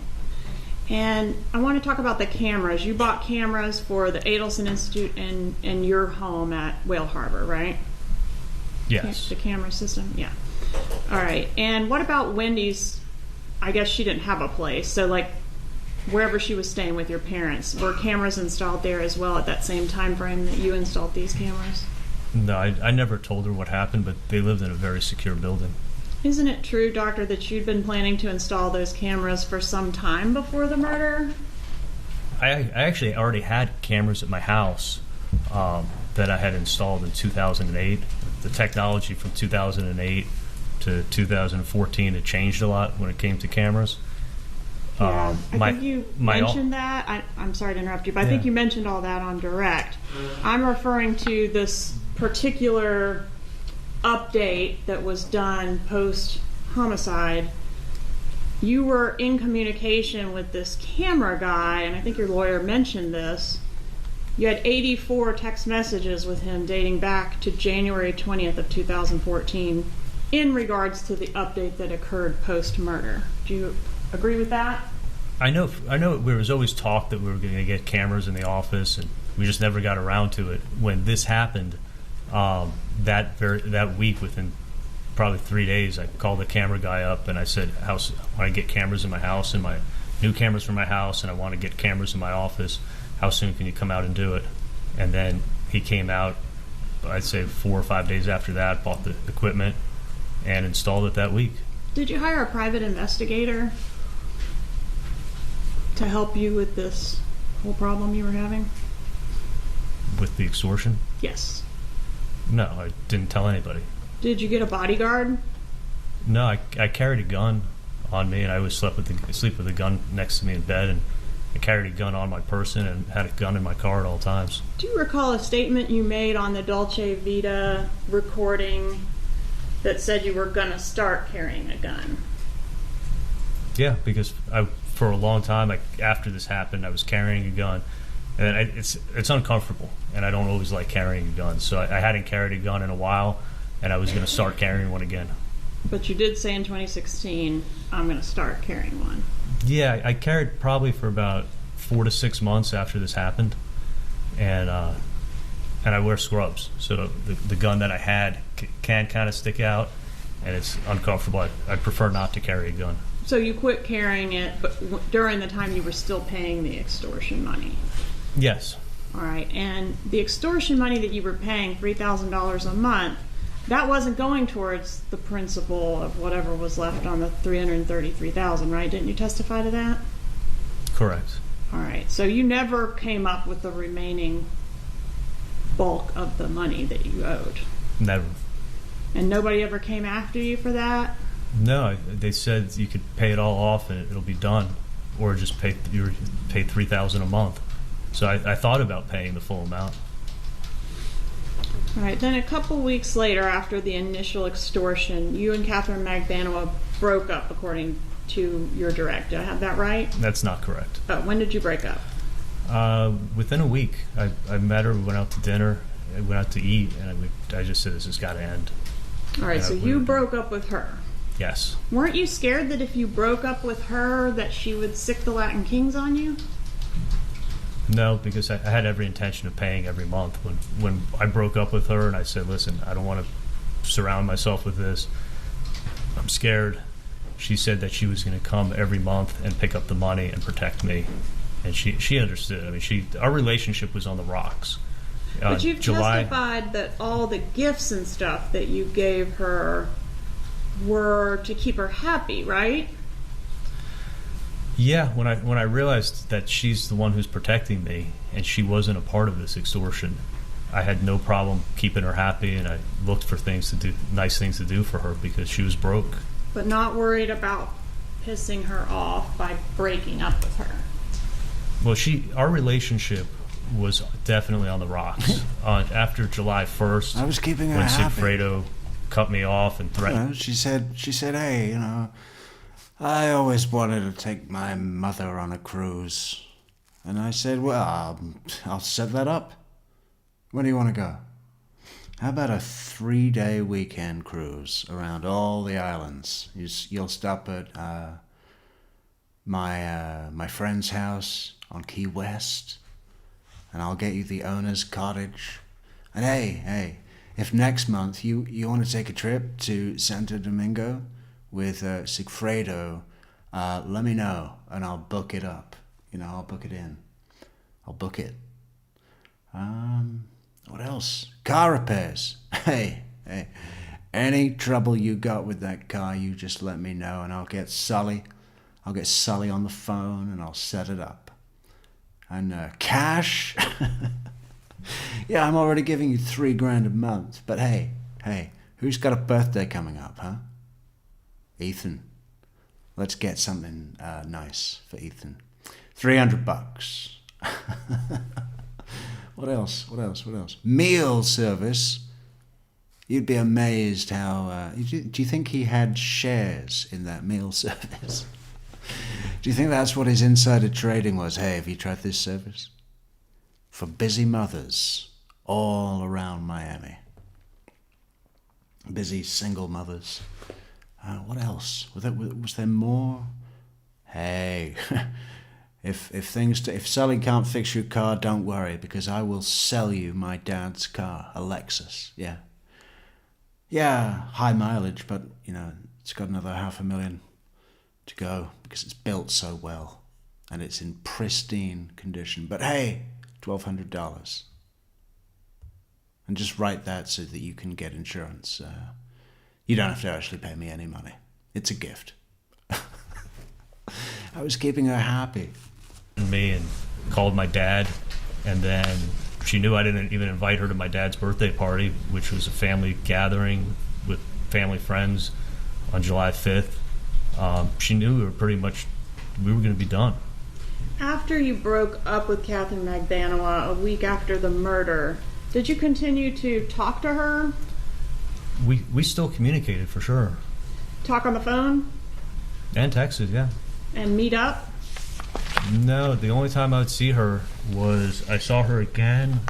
And I want to talk about the cameras. You bought cameras for the Adelson Institute and your home at Whale Harbor, right? Yes. The camera system? Yeah. All right. And what about Wendy's? I guess she didn't have a place. So, like, wherever she was staying with your parents, were cameras installed there as well at that same time frame that you installed these cameras? No, I never told her what happened, but they lived in a very secure building. Isn't it true, Doctor, that you'd been planning to install those cameras for some time before the murder? I actually already had cameras at my house that I had installed in 2008. The technology from 2008 to 2014 had changed a lot when it came to cameras. Yeah, I think you mentioned that. I'm sorry to interrupt you, but I think you mentioned all that on Direct. I'm referring to this particular update that was done post-homicide. You were in communication with this camera guy, and I think your lawyer mentioned this. You had 84 text messages with him dating back to January 20th of 2014 in regards to the update that occurred post-murder. Do you agree with that? I know. There was always talk that we were going to get cameras in the office, and we just never got around to it. When this happened, that week, within probably 3 days, I called the camera guy up and I said, I want to get cameras in my house and my new cameras for my house, and I want to get cameras in my office. How soon can you come out and do it? And then he came out, I'd say 4 or 5 days after that, bought the equipment and installed it that week. Did you hire a private investigator to help you with this whole problem you were having? With the extortion? Yes. No, I didn't tell anybody. Did you get a bodyguard? No, I carried a gun on me, and I always sleep with a gun next to me in bed, and I carried a gun on my person and had a gun in my car at all times. Do you recall a statement you made on the Dolce Vita recording that said you were going to start carrying a gun? Yeah, because for a long time, after this happened, I was carrying a gun, and it's uncomfortable, and I don't always like carrying a gun. So I hadn't carried a gun in a while, and I was going to start carrying one again. But you did say in 2016, I'm going to start carrying one. Yeah, I carried probably for about 4 to 6 months after this happened, and I wear scrubs, so the gun that I had can kind of stick out, and it's uncomfortable. I prefer not to carry a gun. So you quit carrying it, but during the time you were still paying the extortion money. Yes. All right, and the extortion money that you were paying, $3,000 a month, that wasn't going towards the principal of whatever was left on the $333,000, right? Didn't you testify to that? Correct. All right, so you never came up with the remaining bulk of the money that you owed. Never. And nobody ever came after you for that? No, they said you could pay it all off and it'll be done, or just pay $3,000 a month. So I thought about paying the full amount. All right, then a couple weeks later, after the initial extortion, you and Catherine McDaniel broke up, according to your direct. Do I have that right? That's not correct. Oh, when did you break up? Within a week, I met her. We went out to dinner. We went out to eat, and I just said, "This has got to end." All right, so you broke up with her. Yes. Weren't you scared that if you broke up with her, that she would sick the Latin Kings on you? No, because I had every intention of paying every month. When I broke up with her and I said, listen, I don't want to surround myself with this. I'm scared. She said that she was going to come every month and pick up the money and protect me. And she understood. I mean, our relationship was on the rocks. But you've testified that all the gifts and stuff that you gave her were to keep her happy, right? Yeah, when I realized that she's the one who's protecting me and she wasn't a part of this extortion, I had no problem keeping her happy, and I looked for things to do, nice things to do for her because she was broke. But not worried about pissing her off by breaking up with her. Well, our relationship was definitely on the rocks. After July 1st, I was keeping her when happy. Sigfredo cut me off and threatened. You know, she said, hey, you know, I always wanted to take my mother on a cruise. And I said, well, I'll set that up. When do you want to go? How about a 3-day weekend cruise around all the islands? You'll stop at my friend's house on Key West, and I'll get you the owner's cottage. And hey, if next month you want to take a trip to Santo Domingo with Sigfredo, let me know and I'll book it up. You know, I'll book it in. I'll book it. What else? Car repairs. Hey, any trouble you got with that car, you just let me know and I'll get Sully on the phone and I'll set it up. And cash? Yeah, I'm already giving you $3,000 a month. But hey, who's got a birthday coming up, huh? Ethan. Let's get something nice for Ethan. $300. What else? Meal service. You'd be amazed how... do you think he had shares in that meal service? Do you think that's what his insider trading was? Hey, have you tried this service? For busy mothers all around Miami. Busy single mothers. What else? Was there more? Hey, if Sully can't fix your car, don't worry, because I will sell you my dad's car, a Lexus. Yeah. Yeah, high mileage, but, it's got another 500,000 to go because it's built so well and it's in pristine condition. But hey, $1,200. And just write that so that you can get insurance. You don't have to actually pay me any money. It's a gift. I was keeping her happy. Me and called my dad, and then she knew I didn't even invite her to my dad's birthday party, which was a family gathering with family friends on July 5th. She knew we were going to be done. After you broke up with Catherine McDaniel a week after the murder, did you continue to talk to her? We still communicated for sure. Talk on the phone? And texted, yeah. And meet up? No, the only time I would see her was I saw her again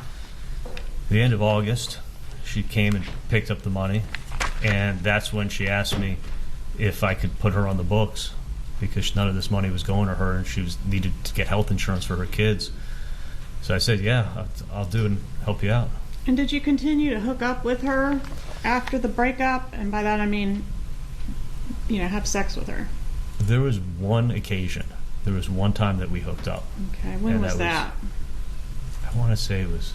the end of August. She came and picked up the money, and that's when she asked me if I could put her on the books because none of this money was going to her and she needed to get health insurance for her kids. So I said, yeah, I'll do it and help you out. And did you continue to hook up with her after the breakup? And by that I mean, have sex with her. There was one occasion. There was one time that we hooked up. Okay, when was that? I want to say it was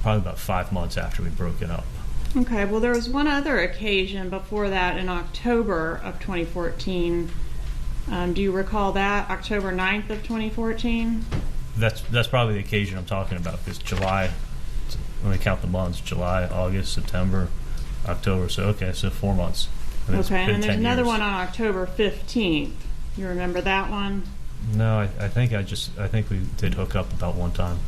probably about 5 months after we broke it up. Okay, well there was one other occasion before that in October of 2014. Do you recall that? October 9th of 2014? That's probably the occasion I'm talking about because July, when we count the months, July, August, September, October. So 4 months. Okay, and there's another one on October 15th. You remember that one? No, I think we did hook up about one time.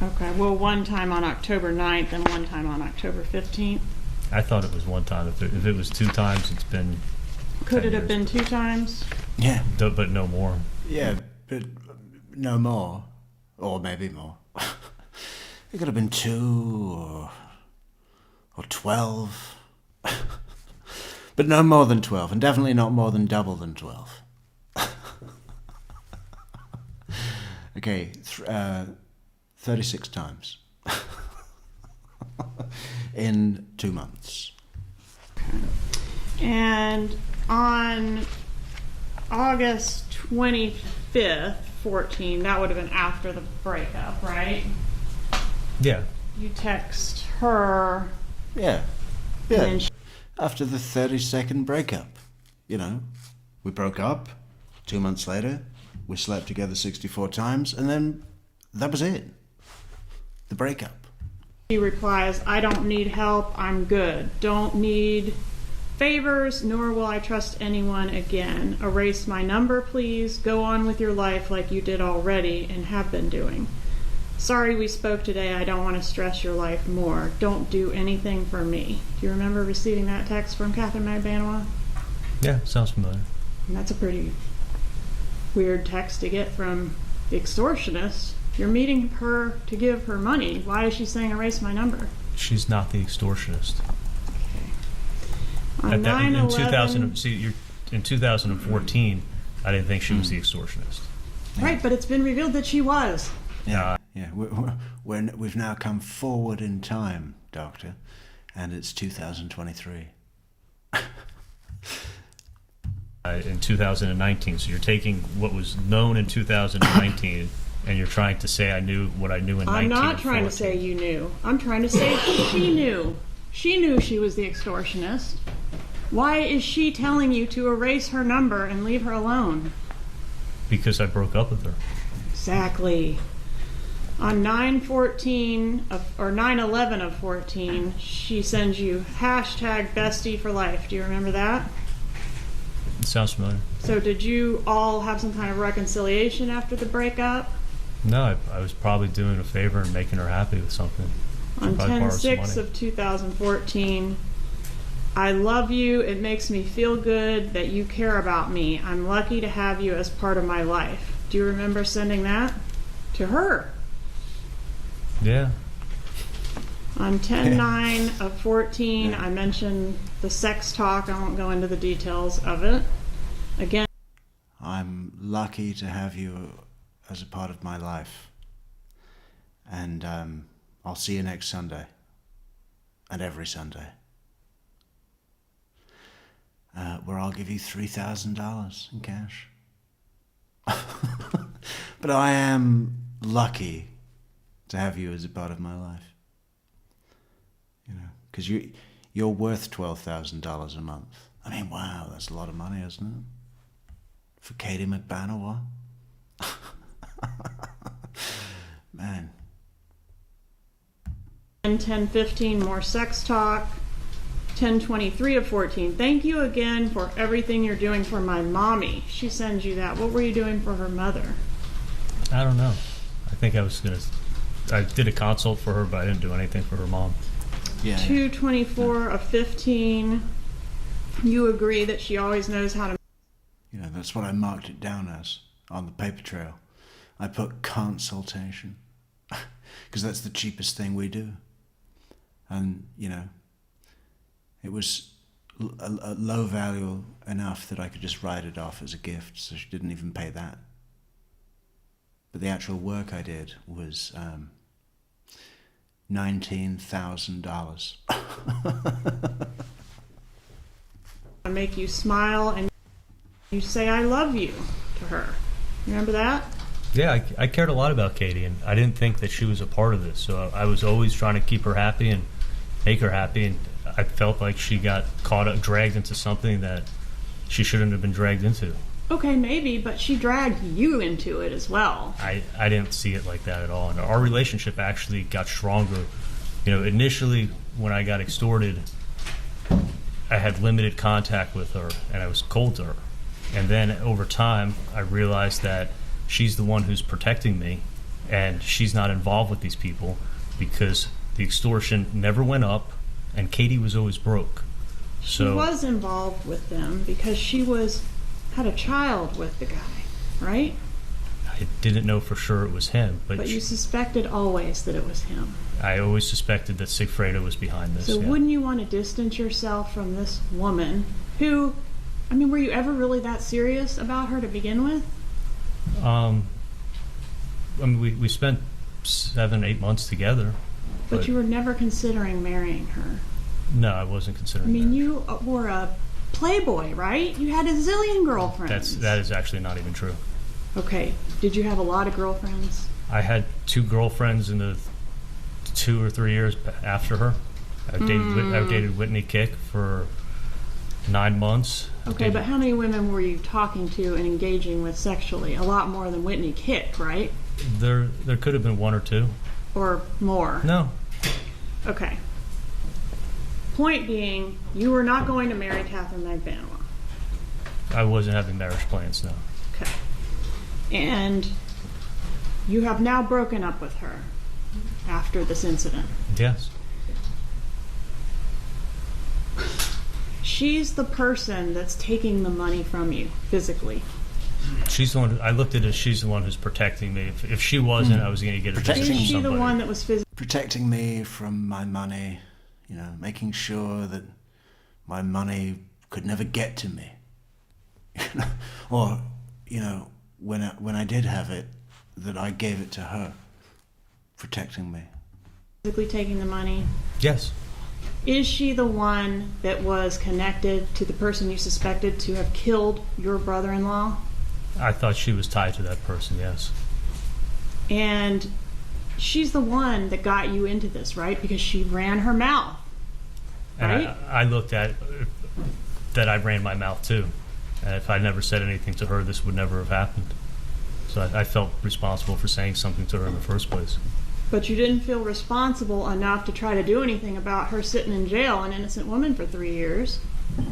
Okay, well one time on October 9th and one time on October 15th. I thought it was one time. If it was 2 times, it's been. Could it have been 2 times? Yeah. But no more. Yeah, but no more. Or maybe more. It could have been 2 or 12. But no more than 12, and definitely not more than double than 12. Okay, 36 times. In 2 months. And on August 25th, 14, that would have been after the breakup, right? Yeah. You text her. Yeah. And Yeah. then After the 32nd breakup. We broke up. 2 months later, we slept together 64 times, and then that was it. The breakup. she replies, I don't need help, I'm good. Don't need favors, nor will I trust anyone again. Erase my number, please. Go on with your life like you did already and have been doing. Sorry we spoke today. I don't want to stress your life more. Don't do anything for me. Do you remember receiving that text from Catherine McDaniel? Yeah, sounds familiar. And that's a pretty weird text to get from the extortionist. You're meeting her to give her money. Why is she saying erase my number? She's not the extortionist. On In 9/11, in 2014, I didn't think she was the extortionist. right, but it's been revealed that she was. Yeah. We've now come forward in time, Doctor, and it's 2023. In 2019, so you're taking what was known in 2019 and you're trying to say I knew what I knew in 1914. I'm not trying to say you knew. I'm trying to say she knew. She knew she was the extortionist. Why is she telling you to erase her number and leave her alone? Because I broke up with her. Exactly. On 9/11 of 14, she sends you hashtag bestie for life. Do you remember that? It sounds familiar. So did you all have some kind of reconciliation after the breakup? No, I was probably doing a favor and making her happy with something. On Probably borrowed some 10/6 money. of 2014, I love you. It makes me feel good that you care about me. I'm lucky to have you as part of my life. Do you remember sending that to her? Yeah. On 10/9 of 14, I mentioned the sex talk. I won't go into the details of it. Again, I'm lucky to have you as a part of my life. And I'll see you next Sunday. And every Sunday. where I'll give you $3,000 in cash. But I am lucky to have you as a part of my life. You know, because you're worth $12,000 a month. I mean, wow, that's a lot of money, isn't it? For Katie McDaniel, what? Man. And 10:15, more sex talk. 10:23 to 14. Thank you again for everything you're doing for my mommy. She sends you that. What were you doing for her mother? I don't know. I think I did a consult for her, but I didn't do anything for her mom. Yeah. 2:24 of 15. You agree that she always knows how to. You know, that's what I marked it down as on the paper trail. I put consultation because that's the cheapest thing we do. And, you know, it was a low value enough that I could just write it off as a gift, so she didn't even pay that. But the actual work I did was $19,000. Make you smile and you say I love you to her. Remember that? Yeah, I cared a lot about Katie, and I didn't think that she was a part of this. So I was always trying to keep her happy and make her happy, and I felt like she got dragged into something that she shouldn't have been dragged into. Okay, maybe, but she dragged you into it as well. I didn't see it like that at all, and our relationship actually got stronger. You know, initially when I got extorted, I had limited contact with her, and I was cold to her. And then over time, I realized that she's the one who's protecting me, and she's not involved with these people because the extortion never went up, and Katie was always broke. She was involved with them because she had a child with the guy, right? I didn't know for sure it was him, but you suspected always that it was him. I always suspected that Sigfredo was behind this. So yeah. Wouldn't you want to distance yourself from this woman who, I mean, were you ever really that serious about her to begin with? I mean, we spent 7-8 months together. But you were never considering marrying her. No, I wasn't considering I mean, that. you were a playboy, right? You had a zillion girlfriends. That is actually not even true. Okay. Did you have a lot of girlfriends? I had 2 girlfriends in the 2 or 3 years after her. I dated Whitney Kick for 9 months. Okay, but how many women were you talking to and engaging with sexually? A lot more than Whitney Kick, right? There could have been 1 or 2. Or more? No. Okay. Point being, you were not going to marry Catherine McDaniel. I wasn't having marriage plans, no. Okay. And you have now broken up with her after this incident. Yes. She's the person that's taking the money from you physically. She's the one. I looked at it as she's the one who's protecting me. If she wasn't, I was going to get a visit Is from she somebody. the one that was physically Protecting me from my money, you know, making sure that my money could never get to me. Or, you know, when I did have it, that I gave it to her, protecting me. taking the money? Yes. Is she the one that was connected to the person you suspected to have killed your brother-in-law? I thought she was tied to that person, yes. And she's the one that got you into this, right? Because she ran her mouth, right? And I looked at that I ran my mouth too. And if I never said anything to her, this would never have happened. So I felt responsible for saying something to her in the first place. But you didn't feel responsible enough to try to do anything about her sitting in jail, an innocent woman, for 3 years.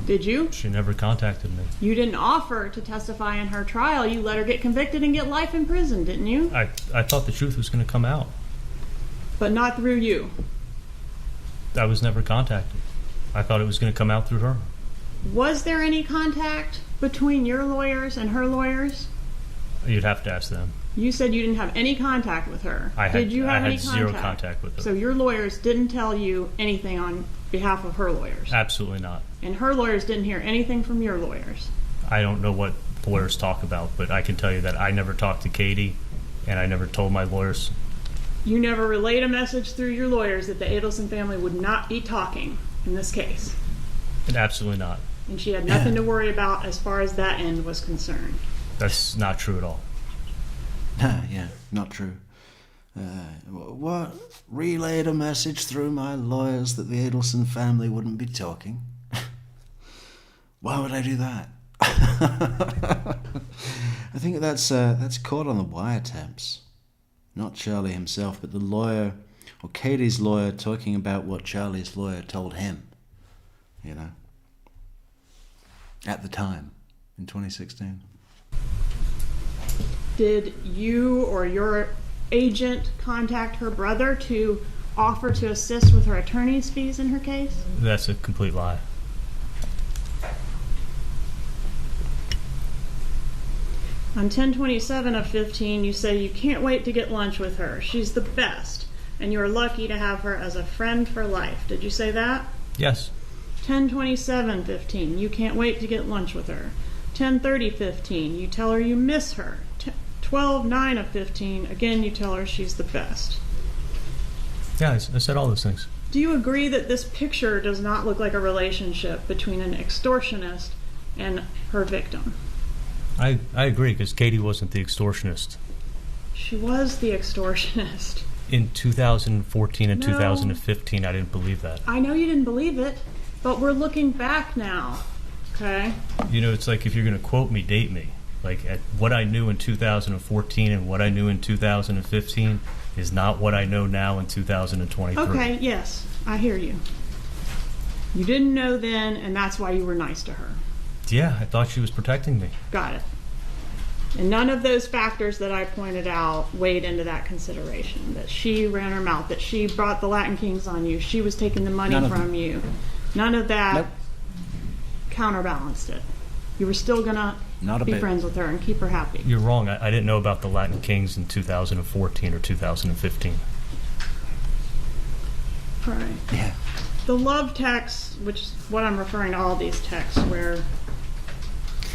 Did you? She never contacted me. You didn't offer to testify in her trial. You let her get convicted and get life in prison, didn't you? I thought the truth was going to come out. But not through you. I was never contacted. I thought it was going to come out through her. Was there any contact between your lawyers and her lawyers? You'd have to ask them. You said you didn't have any contact with her. Did you have I any had zero contact with her. So your lawyers didn't tell you anything on behalf of her lawyers? Absolutely not. And her lawyers didn't hear anything from your lawyers? I don't know what lawyers talk about, but I can tell you that I never talked to Katie, and I never told my lawyers. You never relayed a message through your lawyers that the Adelson family would not be talking in this case? Absolutely not. and she had nothing to worry about as far as that end was concerned. That's not true at all. Yeah, not true. What? Relayed a message through my lawyers that the Adelson family wouldn't be talking? Why would I do that? I think that's caught on the wiretaps. Not Charlie himself, but the lawyer, or Katie's lawyer, talking about what Charlie's lawyer told him, you know, at the time, in 2016. Did you or your agent contact her brother to offer to assist with her attorney's fees in her case? That's a complete lie. On 10/27 of 15, you say you can't wait to get lunch with her. She's the best, and you are lucky to have her as a friend for life. Did you say that? Yes. 10/27/15, you can't wait to get lunch with her. 10/30/15, you tell her you miss her. 12/9 of 15, again you tell her she's the best. Yeah, I said all those things. Do you agree that this picture does not look like a relationship between an extortionist and her victim? I agree, because Katie wasn't the extortionist. She was the extortionist. In 2014 and No. 2015, I didn't believe that. I know you didn't believe it, but we're looking back now, okay? You know, it's like if you're going to quote me, date me. Like, at what I knew in 2014 and what I knew in 2015 is not what I know now in 2023. Okay, yes, I hear you. You didn't know then, and that's why you were nice to her. Yeah, I thought she was protecting me. Got it. And none of those factors that I pointed out weighed into that consideration. That she ran her mouth, that she brought the Latin Kings on you, she was taking the money from you. None of that Nope. counterbalanced it. You were still gonna Not a be bit. friends with her and keep her happy. You're wrong. I didn't know about the Latin Kings in 2014 or 2015. Right. Yeah. The love text, which is what I'm referring to all these texts, where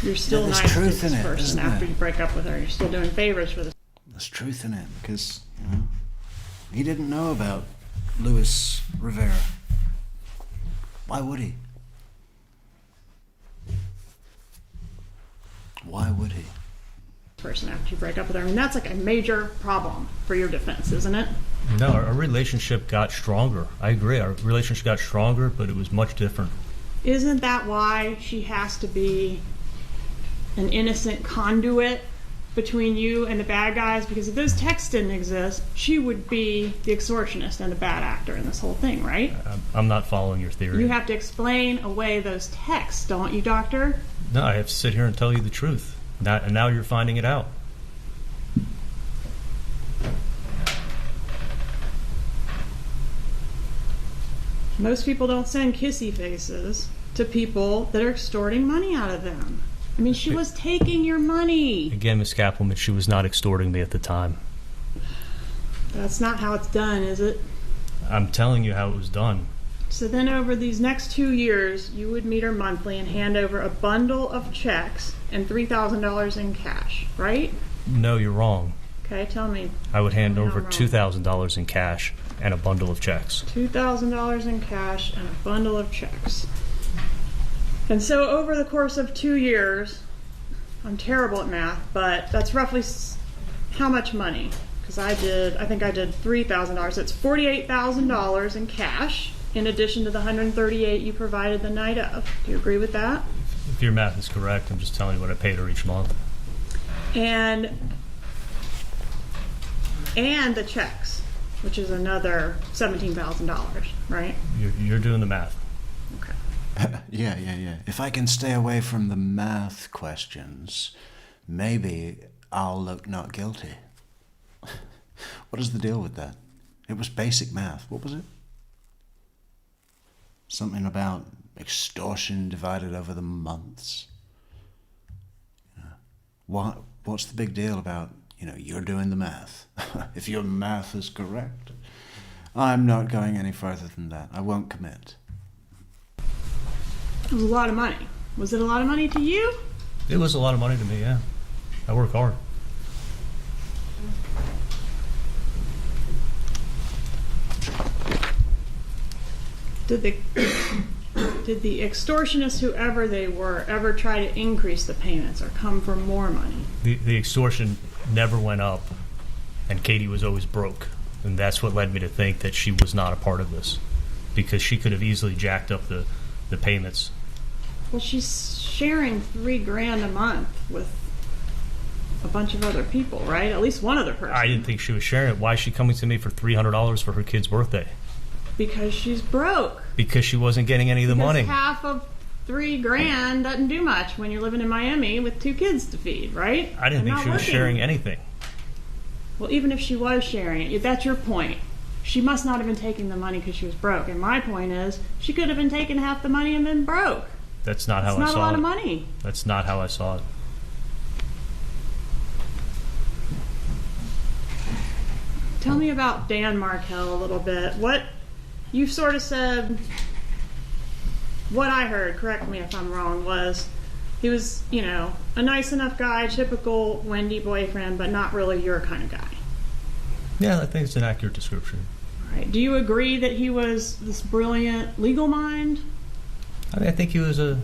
you're still Yeah, there's nice to truth this in it, person isn't after there? you break up with her. You're still doing favors for this. There's truth in it, because, you know, he didn't know about Luis Rivera. Why would he? Why would he? Person after you break up with her. I mean, that's like a major problem for your defense, isn't it? No, our relationship got stronger. I agree. Our relationship got stronger, but it was much different. Isn't that why she has to be an innocent conduit between you and the bad guys? Because if those texts didn't exist, she would be the extortionist and the bad actor in this whole thing, right? I'm not following your theory. You have to explain away those texts, don't you, Doctor? No, I have to sit here and tell you the truth. And now you're finding it out. Most people don't send kissy faces to people that are extorting money out of them. I mean, she was taking your money. Again, Miss Kappelman, she was not extorting me at the time. That's not how it's done, is it? I'm telling you how it was done. So then over these next 2 years, you would meet her monthly and hand over a bundle of checks and $3,000 in cash, right? No, you're wrong. Okay, tell me. I would hand Tell me over I'm wrong. $2,000 in cash and a bundle of checks. $2,000 in cash and a bundle of checks. And so over the course of 2 years, I'm terrible at math, but that's roughly how much money? Because I think I did $3,000. It's $48,000 in cash, in addition to the $138 you provided the night of. Do you agree with that? If your math is correct, I'm just telling you what I paid her each month. And the checks, which is another $17,000, right? You're doing the math. Okay. Yeah. If I can stay away from the math questions, maybe I'll look not guilty. What is the deal with that? It was basic math. What was it? Something about extortion divided over the months. What's the big deal about, you're doing the math? If your math is correct. I'm not going any further than that. I won't commit. It was a lot of money. Was it a lot of money to you? It was a lot of money to me, yeah. I work hard. Did the Did the extortionists, whoever they were, ever try to increase the payments or come for more money? The extortion never went up, and Katie was always broke. And that's what led me to think that she was not a part of this, because she could have easily jacked up the payments. Well, she's sharing $3,000 a month with a bunch of other people, right? At least one other person. I didn't think she was sharing it. Why is she coming to me for $300 for her kid's birthday? Because she's broke. Because she wasn't getting any of the money. Half of $3,000 doesn't do much when you're living in Miami with 2 kids to feed, right? I didn't think she was sharing anything. Well, even if she was sharing it, that's your point. She must not have been taking the money because she was broke. And my point is, she could have been taking half the money and been broke. That's not how I saw it. It's not a lot of money. That's not how I saw it. Tell me about Dan Markel a little bit. What you sort of said, what I heard, correct me if I'm wrong, was he was, a nice enough guy, typical Wendy boyfriend, but not really your kind of guy. Yeah, I think it's an accurate description. Right. Do you agree that he was this brilliant legal mind? I think he was a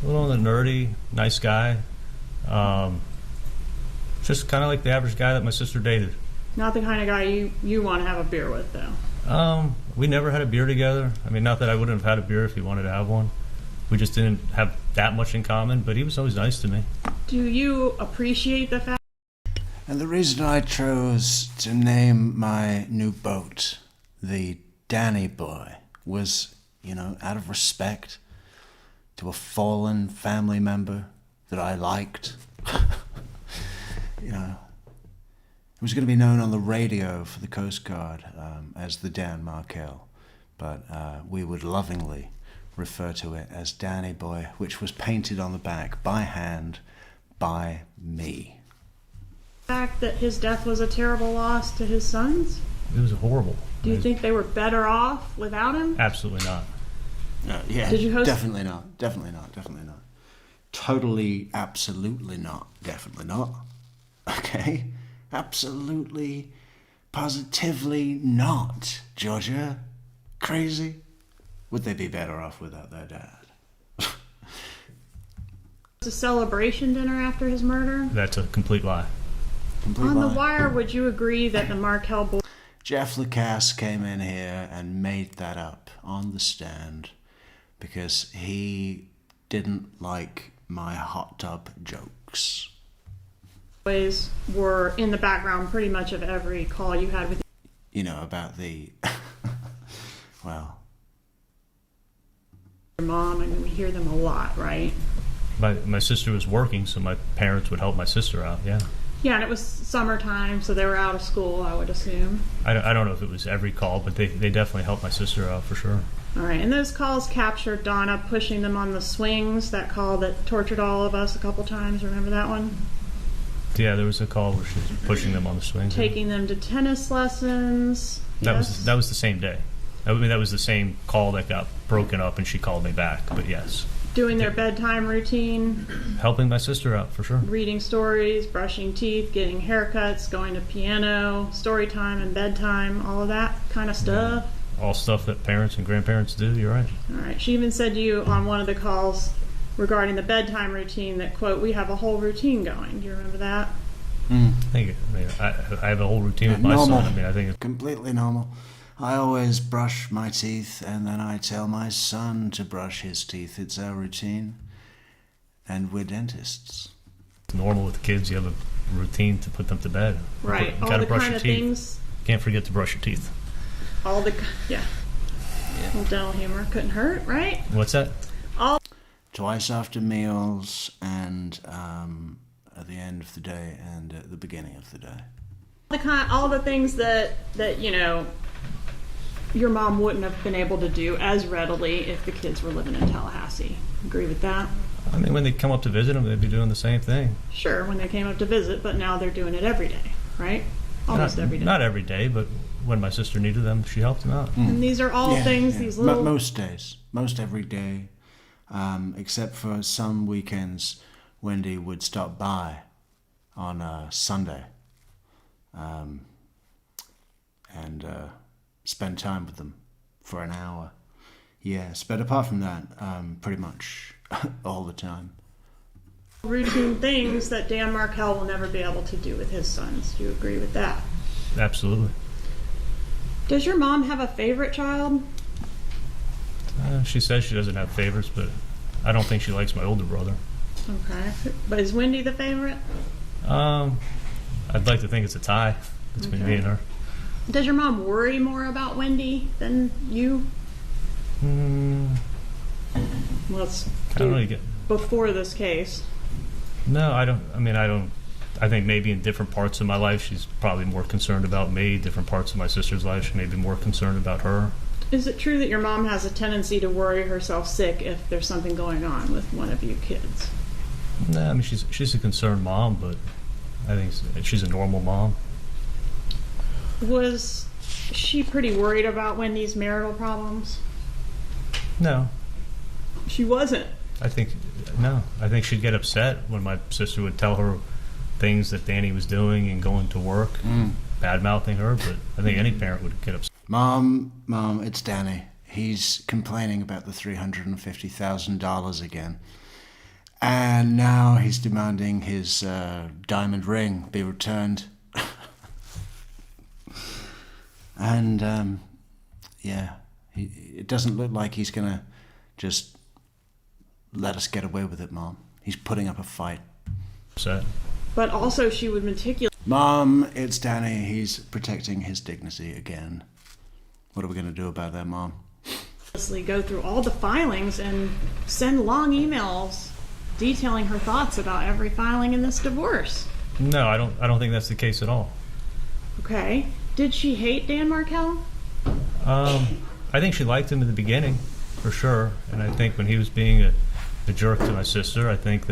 little on the nerdy, nice guy. Just kind of like the average guy that my sister dated. Not the kind of guy you want to have a beer with, though. We never had a beer together. I mean, not that I wouldn't have had a beer if he wanted to have one. We just didn't have that much in common, but he was always nice to me. Do you appreciate the fact? And the reason I chose to name my new boat the Danny Boy was, out of respect to a fallen family member that I liked. It was going to be known on the radio for the Coast Guard as the Dan Markel, but we would lovingly refer to it as Danny Boy, which was painted on the back by hand by me. The fact that his death was a terrible loss to his sons? It was horrible. Do you think they were better off without him? Absolutely not. Yeah, Did you host? Definitely not. Totally, absolutely not. Definitely not. Okay? Absolutely, positively not, Georgia. Crazy? Would they be better off without their dad? A celebration dinner after his murder? That's a complete lie. On the wire, would you agree that the Markel boy... Jeff Lacasse came in here and made that up on the stand because he didn't like my hot tub jokes. Boys were in the background pretty much of every call you had with... About the... well... your mom. I mean, we hear them a lot, right? My sister was working, so my parents would help my sister out, yeah. Yeah, and it was summertime, so they were out of school, I would assume. I don't know if it was every call, but they definitely helped my sister out for sure. All right, and those calls captured Donna pushing them on the swings, that call that tortured all of us a couple times. Remember that one? Yeah, there was a call where she was pushing them on the swings. Taking them to tennis lessons. That Yes. was the same day. I mean, that was the same call that got broken up, and she called me back. But yes, Doing their bedtime routine, helping my sister out for sure. reading stories, brushing teeth, getting haircuts, going to piano, story time and bedtime, all of that kind of stuff. All stuff that parents and grandparents do. You're right. All right. She even said to you on one of the calls regarding the bedtime routine that, quote, we have a whole routine going. Do you remember that? I have a whole routine with my Normal. son. I mean, I think it's Completely normal. I always brush my teeth and then I tell my son to brush his teeth. It's our routine. And we're dentists. normal with kids. You have a routine to put them to bed. Right. You All gotta the brush kind your of teeth. things. Can't forget to brush your teeth. All the, yeah. Little dental humor couldn't hurt, right? What's that? Twice after meals and at the end of the day and at the beginning of the day. All the things that you know your mom wouldn't have been able to do as readily if the kids were living in Tallahassee. Agree with that? I mean, when they come up to visit them, they'd be doing the same thing. Sure, when they came up to visit, but now they're doing it every day, right? Almost every day. Not every day, but when my sister needed them, she helped them out. And these are all things, these little... Most days. Most every day. Except for some weekends, Wendy would stop by on a Sunday and spend time with them for an hour Yes, but apart from that, pretty much all the time. Routine things that Dan Markel will never be able to do with his sons. Do you agree with that? Absolutely. Does your mom have a favorite child? She says she doesn't have favorites, but I don't think she likes my older brother. Okay. But is Wendy the favorite? I'd like to think it's a tie between me and her. Does your mom worry more about Wendy than you? Let's I don't really get. before this case. No, I don't. I mean, I don't. I think maybe in different parts of my life, she's probably more concerned about me. Different parts of my sister's life, she may be more concerned about her. Is it true that your mom has a tendency to worry herself sick if there's something going on with one of you kids? No, I mean she's a concerned mom, but I think she's a normal mom. Was she pretty worried about Wendy's marital problems? No, She wasn't. I think she'd get upset when my sister would tell her things that Danny was doing and going to work, bad mouthing her. But I think any parent would get upset. Mom, it's Danny. He's complaining about the $350,000 again. And now he's demanding his diamond ring be returned. And, it doesn't look like he's going to just let us get away with it, Mom. He's putting up a fight. Upset. But also she would Mom, it's Danny. He's protecting his dignity again. What are we going to do about that, Mom? meticulously go through all the filings and send long emails detailing her thoughts about every filing in this divorce. No, I don't think that's the case at all. Okay. Did she hate Dan Markel? I think she liked him in the beginning, for sure. And I think when he was being a jerk to my sister, I don't think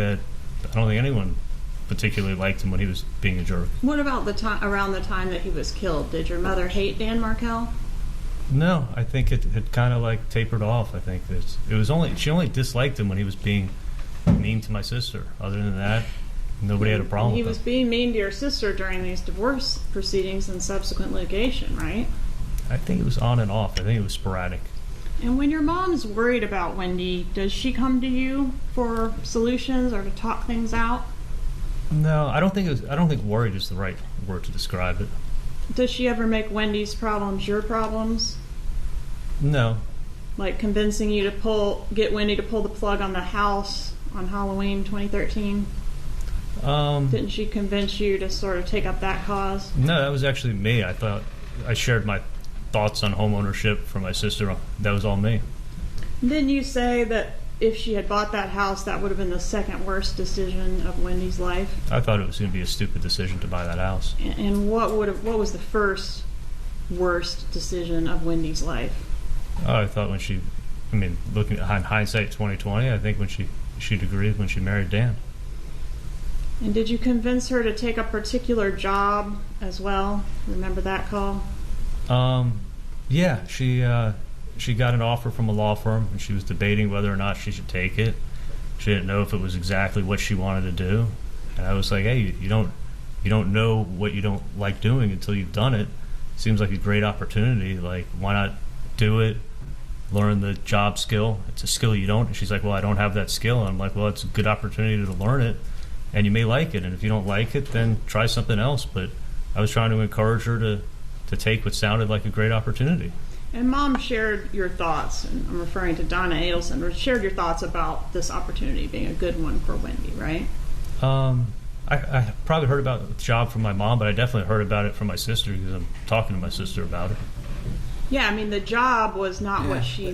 anyone particularly liked him when he was being a jerk. What about around the time that he was killed? Did your mother hate Dan Markel? No, I think it had kind of like tapered off. I think she only disliked him when he was being mean to my sister. Other than that, nobody had a problem He with was him. being mean to your sister during these divorce proceedings and subsequent litigation, right? I think it was on and off. I think it was sporadic. And when your mom's worried about Wendy, does she come to you for solutions or to talk things out? No, I don't think worried is the right word to describe it. Does she ever make Wendy's problems your problems? No. Like convincing you to get Wendy to pull the plug on the house on Halloween 2013? Didn't she convince you to sort of take up that cause? No, that was actually me. I thought I shared my thoughts on home ownership for my sister. That was all me. Didn't you say that if she had bought that house, that would have been the second worst decision of Wendy's life? I thought it was going to be a stupid decision to buy that house. And what was the first worst decision of Wendy's life? I thought looking at hindsight 2020, I think when she'd agreed when she married Dan. And did you convince her to take a particular job as well? Remember that call? Yeah, she got an offer from a law firm, and she was debating whether or not she should take it. She didn't know if it was exactly what she wanted to do, and I was like, "Hey, you don't know what you don't like doing until you've done it. Seems like a great opportunity. Like, why not do it? Learn the job skill. It's a skill you don't." And she's like, "Well, I don't have that skill." And I'm like, "Well, it's a good opportunity to learn it, and you may like it. And if you don't like it, then try something else." But I was trying to encourage her to take what sounded like a great opportunity. And Mom shared your thoughts, and I'm referring to Donna Adelson, shared your thoughts about this opportunity being a good one for Wendy, right? I probably heard about the job from my mom, but I definitely heard about it from my sister because I'm talking to my sister about it. Yeah, I mean, the job was not what she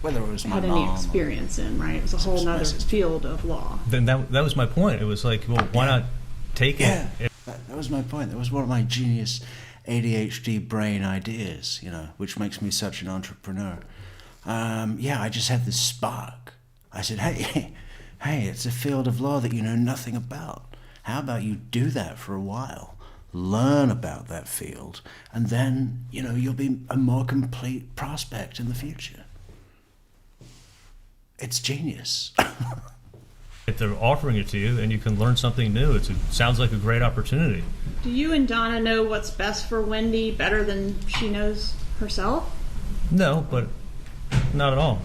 Whether it was my had mom any experience in, right? It was a whole other field of law. Then that was my point. It was like, well, why not take it? Yeah, that was my point. That was one of my genius ADHD brain ideas, which makes me such an entrepreneur. I just had this spark. I said, hey, it's a field of law that you know nothing about. How about you do that for a while, learn about that field, and then, you'll be a more complete prospect in the future. It's genius. If they're offering it to you and you can learn something new, it sounds like a great opportunity. Do you and Donna know what's best for Wendy better than she knows herself? No, but Not at all.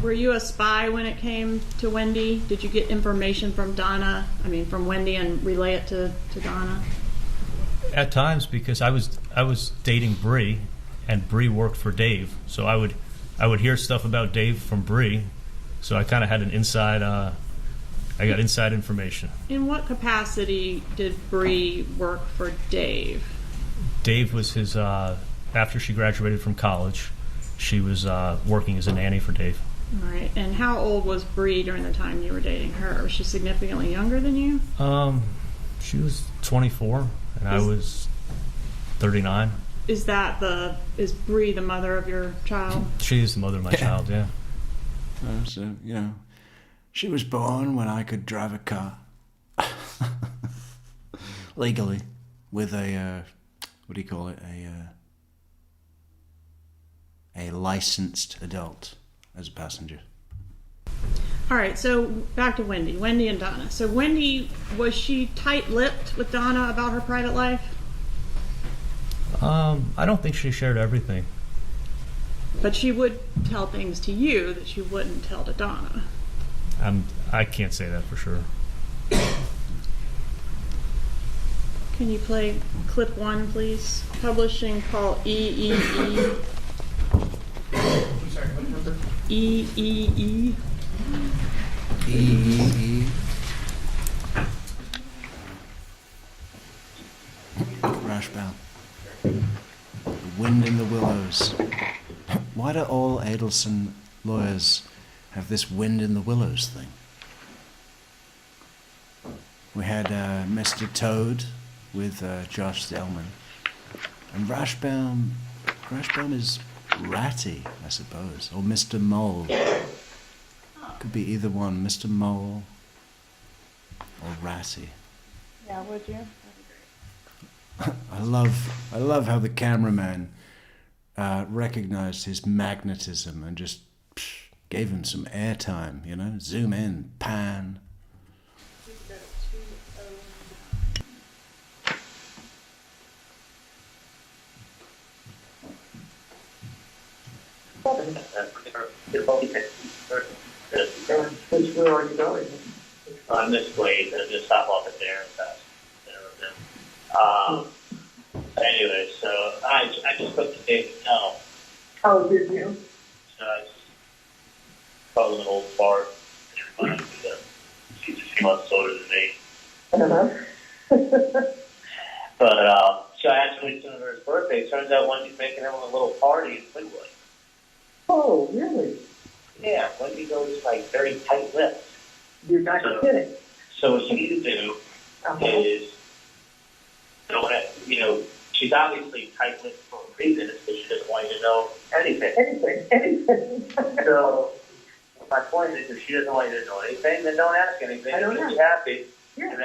Were you a spy when it came to Wendy? Did you get information from from Wendy and relay it to Donna? At times, because I was dating Bree, and Bree worked for Dave, so I would hear stuff about Dave from Bree, so I kind of had an inside. I got inside information. In what capacity did Bree work for Dave? Dave was his. After she graduated from college, she was working as a nanny for Dave. All right. And how old was Bree during the time you were dating her? Was she significantly younger than you? She was 24, and I was 39. Is Bree the mother of your child? She is the mother of my child, yeah. So, she was born when I could drive a car. Legally. With a, what do you call it? A licensed adult as a passenger. All right, so back to Wendy and Donna. So Wendy, was she tight-lipped with Donna about her private life? I don't think she shared everything. But she would tell things to you that she wouldn't tell to Donna. I can't say that for sure. Can you play clip 1, please? Publishing call EEE. I'm sorry, what number? EEE. E. Rashbound. The wind in the willows. Why do all Adelson lawyers have this wind in the willows thing? We had Mr. Toad with Josh Zellman. And Rashbaum is Ratty, I suppose. Or Mr. Mole. Could be either one, Mr. Mole or Ratty. Yeah, would you? I love how the cameraman recognized his magnetism and just gave him some airtime, zoom in, pan. Where are you going? I'm this way, gonna just stop off at there and fast. Anyway, so I just spoke to David now. Oh, did you? So I just called him an old fart and reminded me that she's a few months older than me. Uh-huh. But so I asked him when he's doing for his birthday. It turns out Wendy's making him a little party in Wynwood. Oh, really? Yeah, Wendy goes like very tight-lipped. You're not kidding. So what she needs to do Uh-huh. is, she's obviously tight-lipped for a reason. It's because she doesn't want you to know anything. Anything. So my point is, if she doesn't want you to know anything, then don't ask anything. I don't She'll be know. happy, Yeah, and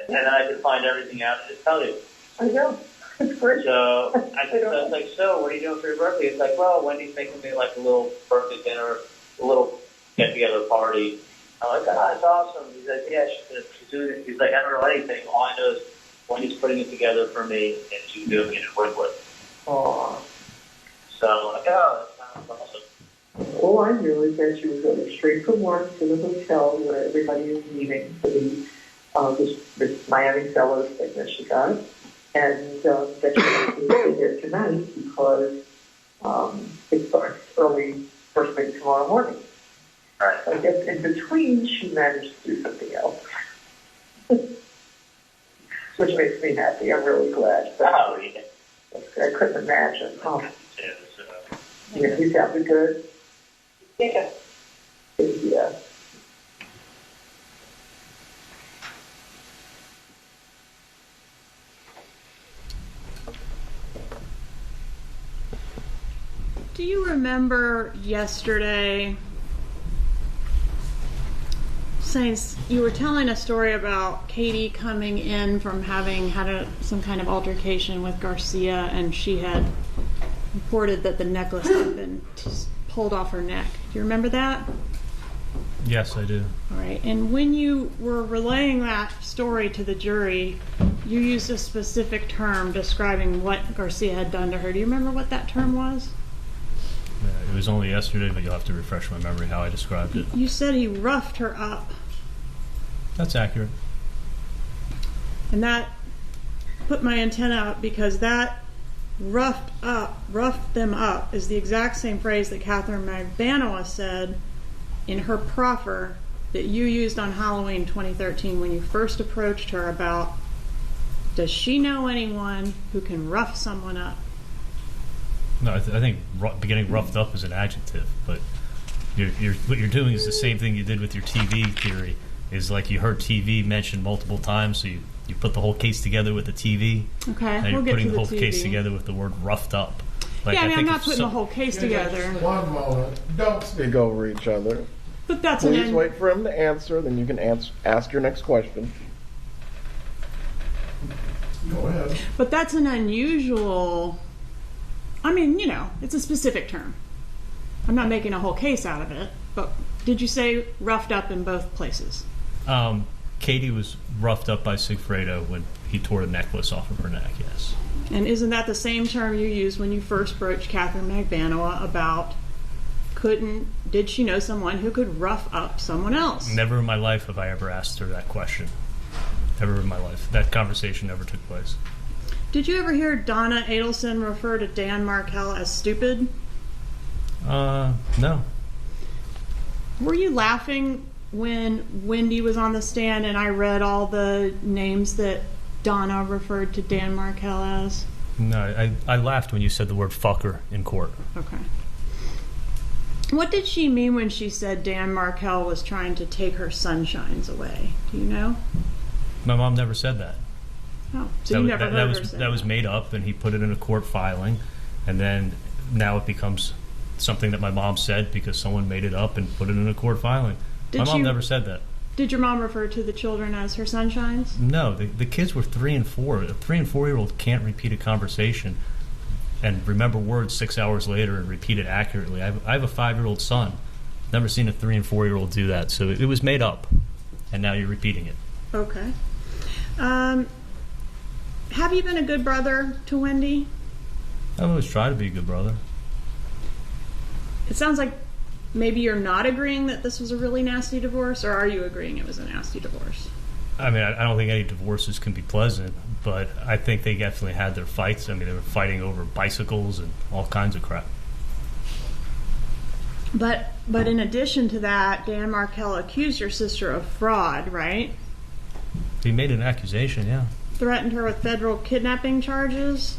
then I can find everything out and just tell you. I know. It's great. So I was like, so what are you doing for your birthday? It's like, well, Wendy's making me like a little birthday dinner, a little get-together party. I'm like, oh, that's awesome. He's like, yeah, she's doing it. He's like, I don't know anything. All I know is Wendy's putting it together for me, and she's doing it in Wynwood. Aw. So I'm like, oh, that sounds awesome. All I knew is that she was going straight from work to the hotel where everybody is meeting for the this Miami Sellers thing that she got, and that she was going to be here tonight because it starts early, first thing tomorrow morning. All right. I guess in between she managed to do something else, which makes me happy. I'm really glad. Oh, yeah. I couldn't imagine. Oh, Yeah, so, yeah, he sounded good. yeah. Yeah. Do you remember yesterday saying you were telling a story about Katie coming in from having had some kind of altercation with Garcia, and she had reported that the necklace had been pulled off her neck. Do you remember that? Yes, I do. All right. And when you were relaying that story to the jury, you used a specific term describing what Garcia had done to her. Do you remember what that term was? It was only yesterday, but you'll have to refresh my memory how I described it. You said he roughed her up, That's accurate. and that put my antenna up because that roughed them up is the exact same phrase that Catherine Magbanua said in her proffer that you used on Halloween 2013 when you first approached her about, does she know anyone who can rough someone up? No, I think getting roughed up is an adjective, but what you're doing is the same thing you did with your TV theory. Is like you heard TV mentioned multiple times, so you put the whole case together with the TV. Okay, and we'll you're get putting to the the whole TV. case together with the word roughed up. Like, Yeah, I mean, I'm think not if putting the whole case together, One moment. Don't speak over each other. but that's Please wait for him to answer, then you can ask your next question. Go ahead. But that's an unusual. I mean, it's a specific term. I'm not making a whole case out of it, but did you say roughed up in both places? Katie was roughed up by Sigfredo when he tore the necklace off of her neck, yes. And isn't that the same term you used when you first broached Catherine Magbanua about did she know someone who could rough up someone else? Never in my life have I ever asked her that question. Never in my life. That conversation never took place. Did you ever hear Donna Adelson refer to Dan Markel as stupid? No. Were you laughing when Wendy was on the stand and I read all the names that Donna referred to Dan Markel as? No, I laughed when you said the word fucker in court. Okay. What did she mean when she said Dan Markel was trying to take her sunshines away? Do you know? My mom never said that. Oh, so you never heard her say that was made up, and he put it in a court filing, and then now it becomes something that my mom said because someone made it up and put it in a court filing. My mom never said that. Did your mom refer to the children as her sunshines? No, the kids were 3 and 4. A 3 and 4-year-old can't repeat a conversation and remember words 6 hours later and repeat it accurately. I have a 5-year-old son. Never seen a 3 and 4-year-old do that. So it was made up, and now you're repeating it. Okay. Have you been a good brother to Wendy? I always try to be a good brother. It sounds like maybe you're not agreeing that this was a really nasty divorce, or are you agreeing it was a nasty divorce? I mean, I don't think any divorces can be pleasant, but I think they definitely had their fights. I mean, they were fighting over bicycles and all kinds of crap. But in addition to that, Dan Markel accused your sister of fraud, right? He made an accusation, yeah. Threatened her with federal kidnapping charges.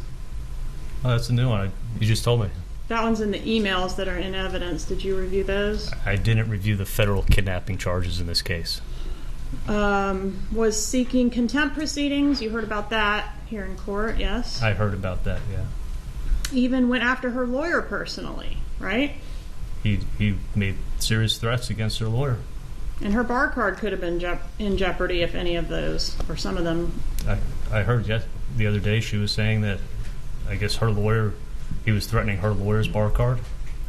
Oh, that's a new one. You just told me. That one's in the emails that are in evidence. Did you review those? I didn't review the federal kidnapping charges in this case. Was seeking contempt proceedings. You heard about that here in court, yes? I heard about that, yeah. Even went after her lawyer personally, right? He made serious threats against her lawyer. And her bar card could have been in jeopardy if any of those, or some of them. I heard the other day she was saying that I guess her lawyer, he was threatening her lawyer's bar card.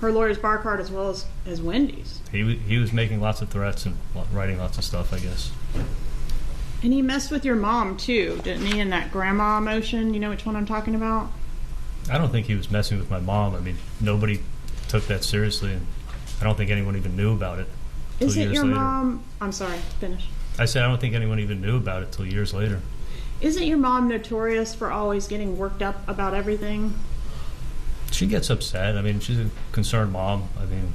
Her lawyer's bar card as well as Wendy's. He was making lots of threats and writing lots of stuff, I guess. And he messed with your mom too, didn't he, in that grandma motion? You know which one I'm talking about? I don't think he was messing with my mom. I mean, nobody took that seriously, and I don't think anyone even knew about it. Is it your later. mom? I'm sorry, finish. I said I don't think anyone even knew about it till years later. Isn't your mom notorious for always getting worked up about everything? She gets upset. I mean, she's a concerned mom. I mean,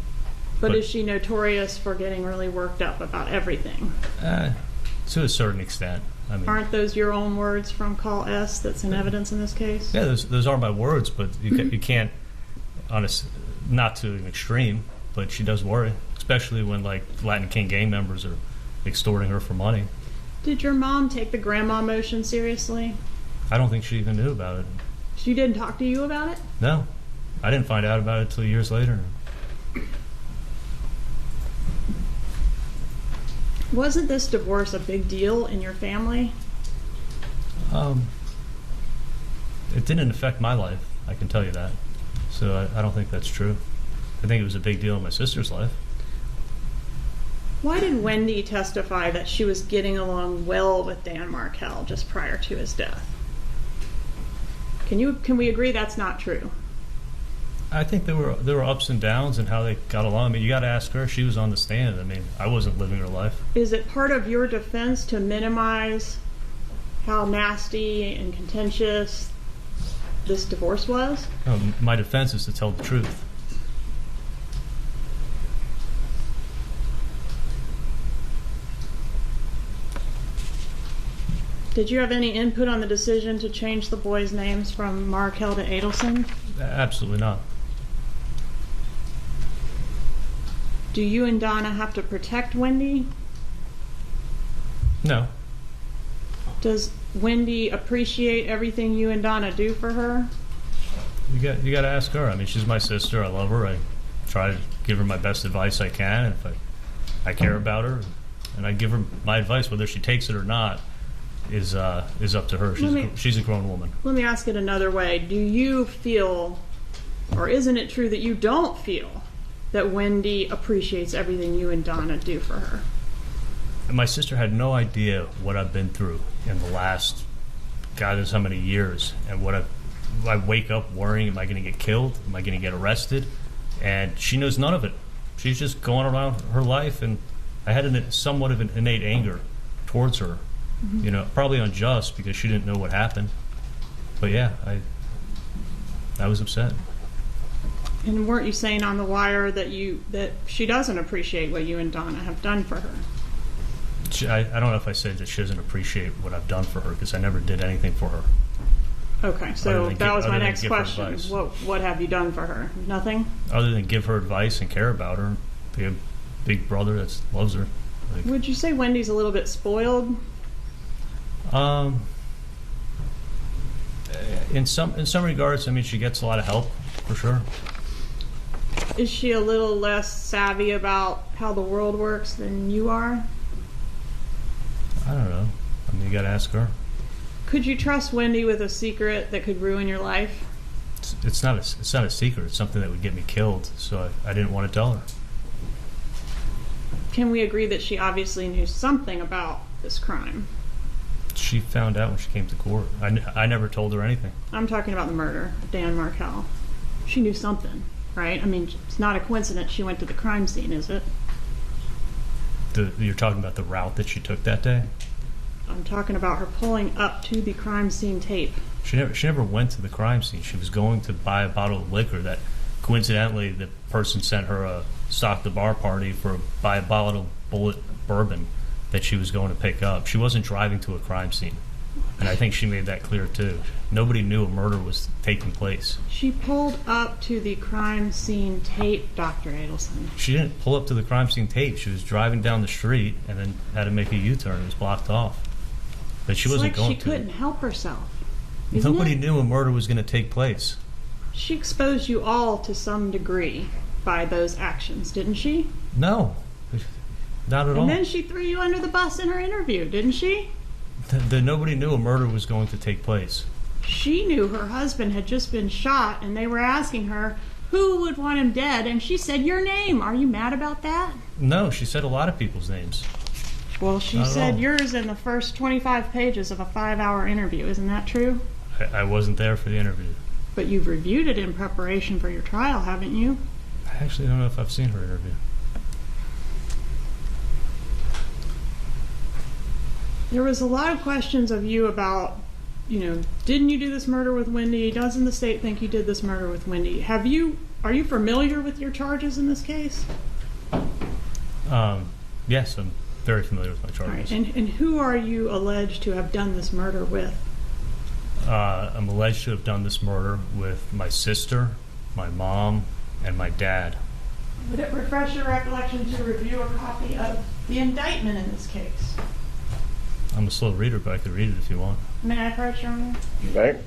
But is she notorious for getting really worked up about everything? to a certain extent. I mean, Aren't those your own words from Call S that's in evidence in this case? yeah, those are my words, but you can't, not to an extreme, but she does worry, especially when like Latin King gang members are extorting her for money. Did your mom take the grandma motion seriously? I don't think she even knew about it. She didn't talk to you about it? No, I didn't find out about it till years later. Wasn't this divorce a big deal in your family? It didn't affect my life, I can tell you that. So I don't think that's true. I think it was a big deal in my sister's life. Why did Wendy testify that she was getting along well with Dan Markel just prior to his death? Can we agree that's not true? I think there were ups and downs and how they got along. I mean, you got to ask her. She was on the stand. I mean, I wasn't living her life. Is it part of your defense to minimize how nasty and contentious this divorce was? No, my defense is to tell the truth. Did you have any input on the decision to change the boys' names from Markel to Adelson? Absolutely not. Do you and Donna have to protect Wendy? No. Does Wendy appreciate everything you and Donna do for her? You got to ask her. I mean, she's my sister. I love her. I try to give her my best advice I can. If I care about her, and I give her my advice, whether she takes it or not, is up to her. She's a grown woman. Let me ask it another way. Do you feel, or isn't it true that you don't feel that Wendy appreciates everything you and Donna do for her? And my sister had no idea what I've been through in the last, God knows how many years, and what I wake up worrying, am I going to get killed? Am I going to get arrested? And she knows none of it. She's just going around her life, and I had somewhat of an innate anger towards her. Mm-hmm. You know, probably unjust because she didn't know what happened. But yeah, I was upset. And weren't you saying on the wire that she doesn't appreciate what you and Donna have done for her? I don't know if I said that she doesn't appreciate what I've done for her, because I never did anything for her. Okay, so that was my next question. What have you done for her? Nothing? Other than give her advice and care about her, be a big brother that loves her. Would you say Wendy's a little bit spoiled? In some regards, I mean, she gets a lot of help, for sure. Is she a little less savvy about how the world works than you are? I don't know. I mean, you got to ask her. Could you trust Wendy with a secret that could ruin your life? It's not a secret. It's something that would get me killed, so I didn't want to tell her. Can we agree that she obviously knew something about this crime? She found out when she came to court. I never told her anything. I'm talking about the murder of Dan Markel. She knew something, right? I mean, it's not a coincidence she went to the crime scene, is it? You're talking about the route that she took that day? I'm talking about her pulling up to the crime scene tape. She never went to the crime scene. She was going to buy a bottle of liquor that, coincidentally, the person sent her a stock the bar party for buy a bottle of Bullet bourbon that she was going to pick up. She wasn't driving to a crime scene. And I think she made that clear, too. Nobody knew a murder was taking place. She pulled up to the crime scene tape, Dr. Adelson. She didn't pull up to the crime scene tape. She was driving down the street and then had to make a U-turn. It was blocked off. But she wasn't going to. She couldn't help herself. Nobody knew a murder was going to take place. She exposed you all to some degree by those actions, didn't she? No. Not at all. And then she threw you under the bus in her interview, didn't she? Nobody knew a murder was going to take place. She knew her husband had just been shot, and they were asking her who would want him dead, and she said your name. Are you mad about that? No, she said a lot of people's names. Well, she said yours in the first 25 pages of a 5-hour interview. Isn't that true? I wasn't there for the interview. But you've reviewed it in preparation for your trial, haven't you? I actually don't know if I've seen her interview. There was a lot of questions of you about, didn't you do this murder with Wendy? Doesn't the state think you did this murder with Wendy? Are you familiar with your charges in this case? Yes, I'm very familiar with my charges. All right. And who are you alleged to have done this murder with? I'm alleged to have done this murder with my sister, my mom, and my dad. Would it refresh your recollection to review a copy of the indictment in this case? I'm a slow reader, but I could read it if you want. May I approach, Your Honor? Okay.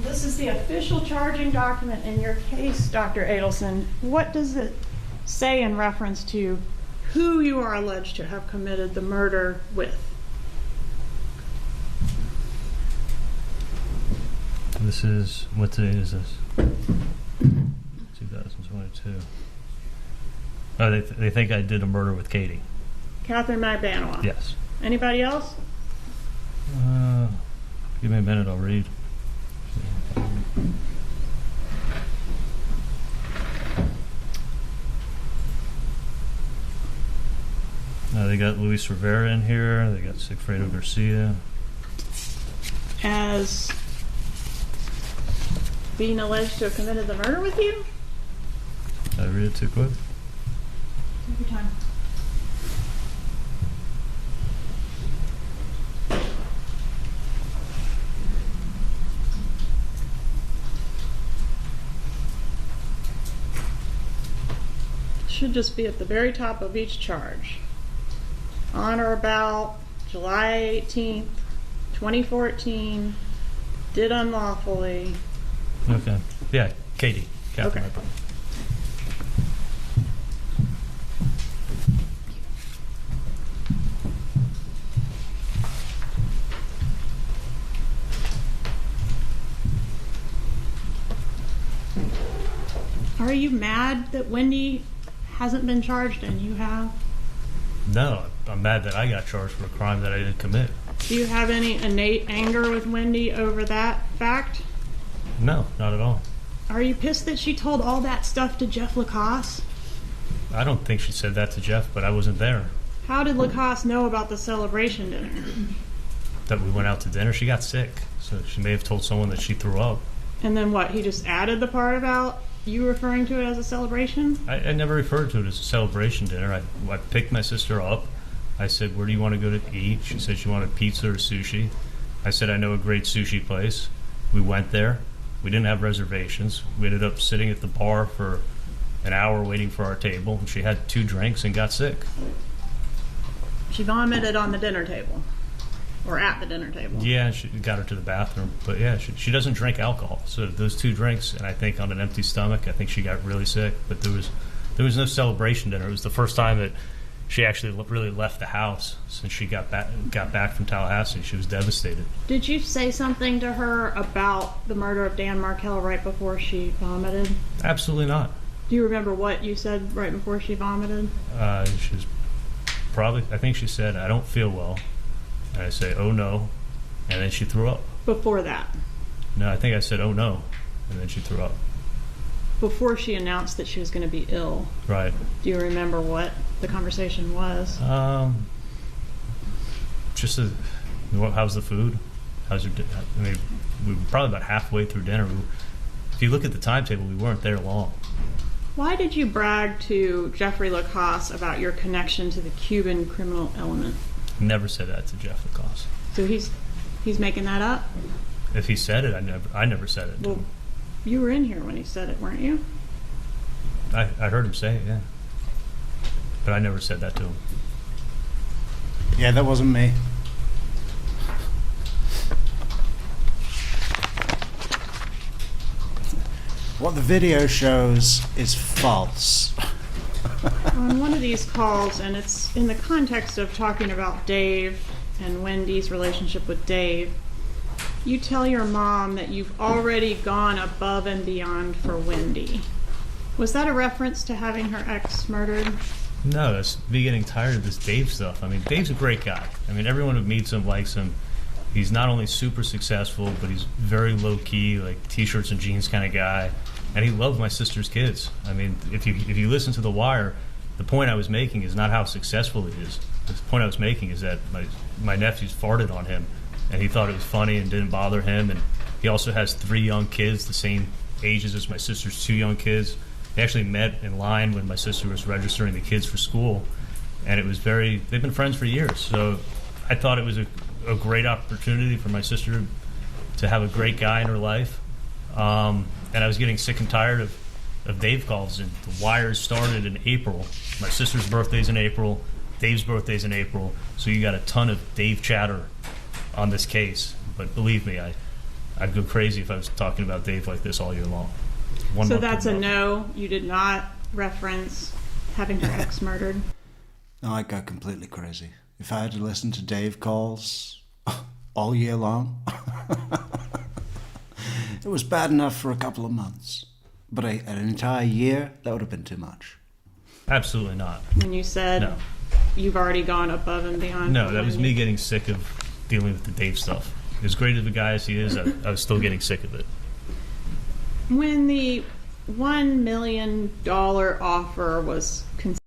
This is the official charging document in your case, Dr. Adelson. What does it say in reference to who you are alleged to have committed the murder with? This is, what date is this? 2022. Oh, they think I did a murder with Katie. Catherine McDaniel. Yes. Anybody else? Give me a minute, I'll read. They got Luis Rivera in here. They got Sigfredo Garcia. As being alleged to have committed the murder with you? Did I read it too quick? Take your time. Should just be at the very top of each charge. On or about July 18th, 2014, did unlawfully. Okay. Yeah, Katie. Catherine. Okay. Are you mad that Wendy hasn't been charged and you have? No, I'm mad that I got charged for a crime that I didn't commit. Do you have any innate anger with Wendy over that fact? No, not at all. Are you pissed that she told all that stuff to Jeff Lacoste? I don't think she said that to Jeff, but I wasn't there. How did Lacoste know about the celebration dinner? That we went out to dinner, she got sick. So she may have told someone that she threw up. And then what, he just added the part about you referring to it as a celebration? I never referred to it as a celebration dinner. I picked my sister up. I said, where do you want to go to eat? She said she wanted pizza or sushi. I said, I know a great sushi place. We went there. We didn't have reservations. We ended up sitting at the bar for an hour waiting for our table. And she had 2 drinks and got sick. She vomited on the dinner table. Or at the dinner table. Yeah, she got her to the bathroom. But yeah, she doesn't drink alcohol. So those 2 drinks, and I think on an empty stomach, I think she got really sick. But there was no celebration dinner. It was the first time that she actually really left the house since she got back from Tallahassee. She was devastated. Did you say something to her about the murder of Dan Markell right before she vomited? Absolutely not. Do you remember what you said right before she vomited? She was I think she said, I don't feel well. And I say, oh no. And then she threw up. Before that? No, I think I said, oh no. And then she threw up. Before she announced that she was going to be ill. Right. Do you remember what the conversation was? Just how's the food? How's your I mean, we were probably about halfway through dinner. If you look at the timetable, we weren't there long. Why did you brag to Jeffrey Lacoste about your connection to the Cuban criminal element? Never said that to Jeff Lacoste. So he's making that up? If he said it, I never said it to him. You were in here when he said it, weren't you? I heard him say it, yeah. But I never said that to him. Yeah, that wasn't me. What the video shows is false. On one of these calls, and it's in the context of talking about Dave and Wendy's relationship with Dave, you tell your mom that you've already gone above and beyond for Wendy. Was that a reference to having her ex murdered? No, that's me getting tired of this Dave stuff. I mean, Dave's a great guy. I mean, everyone who meets him likes him. He's not only super successful, but he's very low-key, like T-shirts and jeans kind of guy. And he loved my sister's kids. I mean, if you listen to The Wire, the point I was making is not how successful he is. The point I was making is that my nephews farted on him, and he thought it was funny and didn't bother him. And he also has 3 young kids, the same ages as my sister's 2 young kids. They actually met in line when my sister was registering the kids for school, and it was they've been friends for years. So I thought it was a great opportunity for my sister to have a great guy in her life. And I was getting sick and tired of Dave calls. And The Wire started in April. My sister's birthday's in April. Dave's birthday's in April. So you got a ton of Dave chatter on this case. But believe me, I'd go crazy if I was talking about Dave like this all year long. So that's a no. You did not reference having her ex murdered? No, I'd go completely crazy. If I had to listen to Dave calls all year long, it was bad enough for a couple of months. But an entire year, that would have been too much. Absolutely not. When you said you've already gone above and beyond. No, that was me getting sick of dealing with the Dave stuff. as great of a guy as he is, I was still getting sick of it. When the $1 million offer was considered,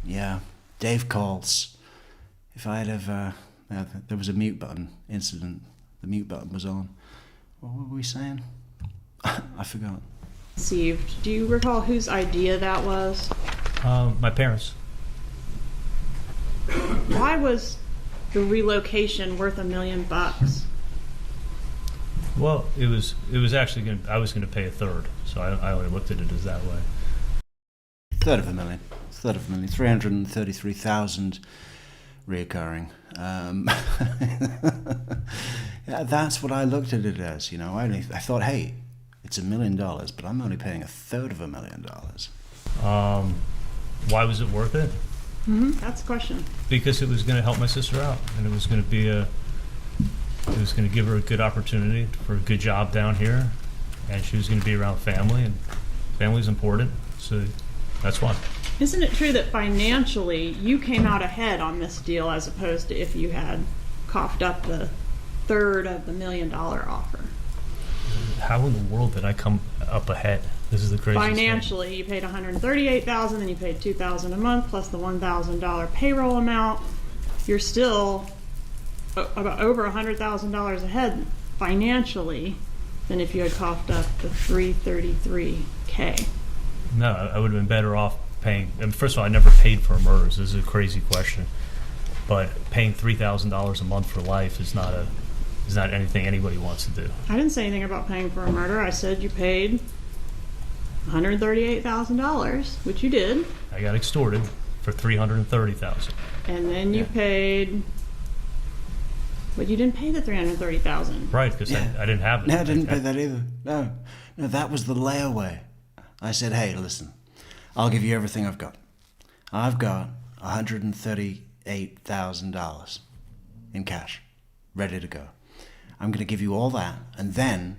Yeah, Dave calls. If I'd have, there was a mute button incident. The mute button was on. What were we saying? I forgot. conceived, do you recall whose idea that was? My parents. Why was the relocation worth $1 million? Well, it was actually I was going to pay a third, so I only looked at it as that way. Third of a million. 333,000 reoccurring. Yeah, that's what I looked at it as. I thought, hey, it's $1 million, but I'm only paying a third of $1 million. Why was it worth it? That's the question. Because it was going to help my sister out, and it was going to be it was going to give her a good opportunity for a good job down here, and she was going to be around family, and family's important, so that's why. Isn't it true that financially you came out ahead on this deal as opposed to if you had coughed up the third of the $1 million offer? How in the world did I come up ahead? This is the craziest Financially, thing. you paid $138,000, then you paid $2,000 a month plus the $1,000 payroll amount. You're still about over $100,000 ahead financially than if you had coughed up the $333K. No, I would have been better off paying. First of all, I never paid for murders. This is a crazy question, but paying $3,000 a month for life is not anything anybody wants to do. I didn't say anything about paying for a murder. I said you paid $138,000, which you did, I got extorted for $330,000. and then you paid. But you didn't pay the $330,000. Right, because Yeah. I didn't have it. No, I didn't pay that either. No, that was the layaway. I said, hey, listen, I'll give you everything I've got. I've got $138,000 in cash, ready to go. I'm going to give you all that, and then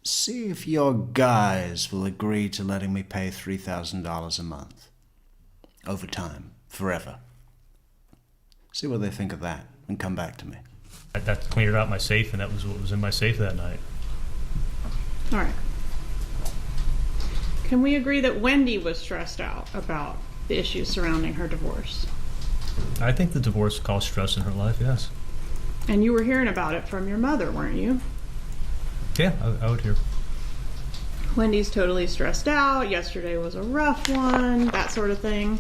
see if your guys will agree to letting me pay $3,000 a month. Over time, forever. See what they think of that, and come back to me. That cleared out my safe, and that was what was in my safe that night. All right. Can we agree that Wendy was stressed out about the issues surrounding her divorce? I think the divorce caused stress in her life, yes. And you were hearing about it from your mother, weren't you? Yeah, I would hear. Wendy's totally stressed out. Yesterday was a rough one, that sort of thing.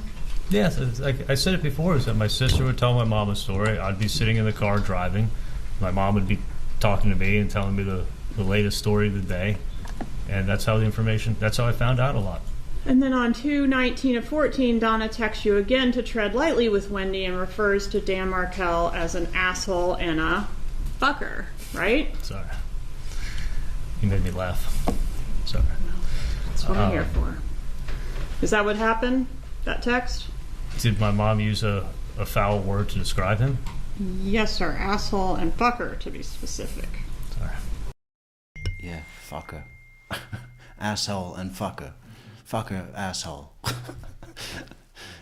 Yes, like I said it before, is that my sister would tell my mom a story. I'd be sitting in the car driving. My mom would be talking to me and telling me the latest story of the day. And that's how I found out a lot. And then on 2/19/14, Donna texts you again to tread lightly with Wendy and refers to Dan Markel as an asshole and a fucker, right? Sorry. You made me laugh. Sorry. That's what I'm here for. Is that what happened? That text? Did my mom use a foul word to describe him? Yes, sir. Asshole and fucker, to be specific. Sorry. Yeah, fucker. Asshole and fucker. Fucker, asshole.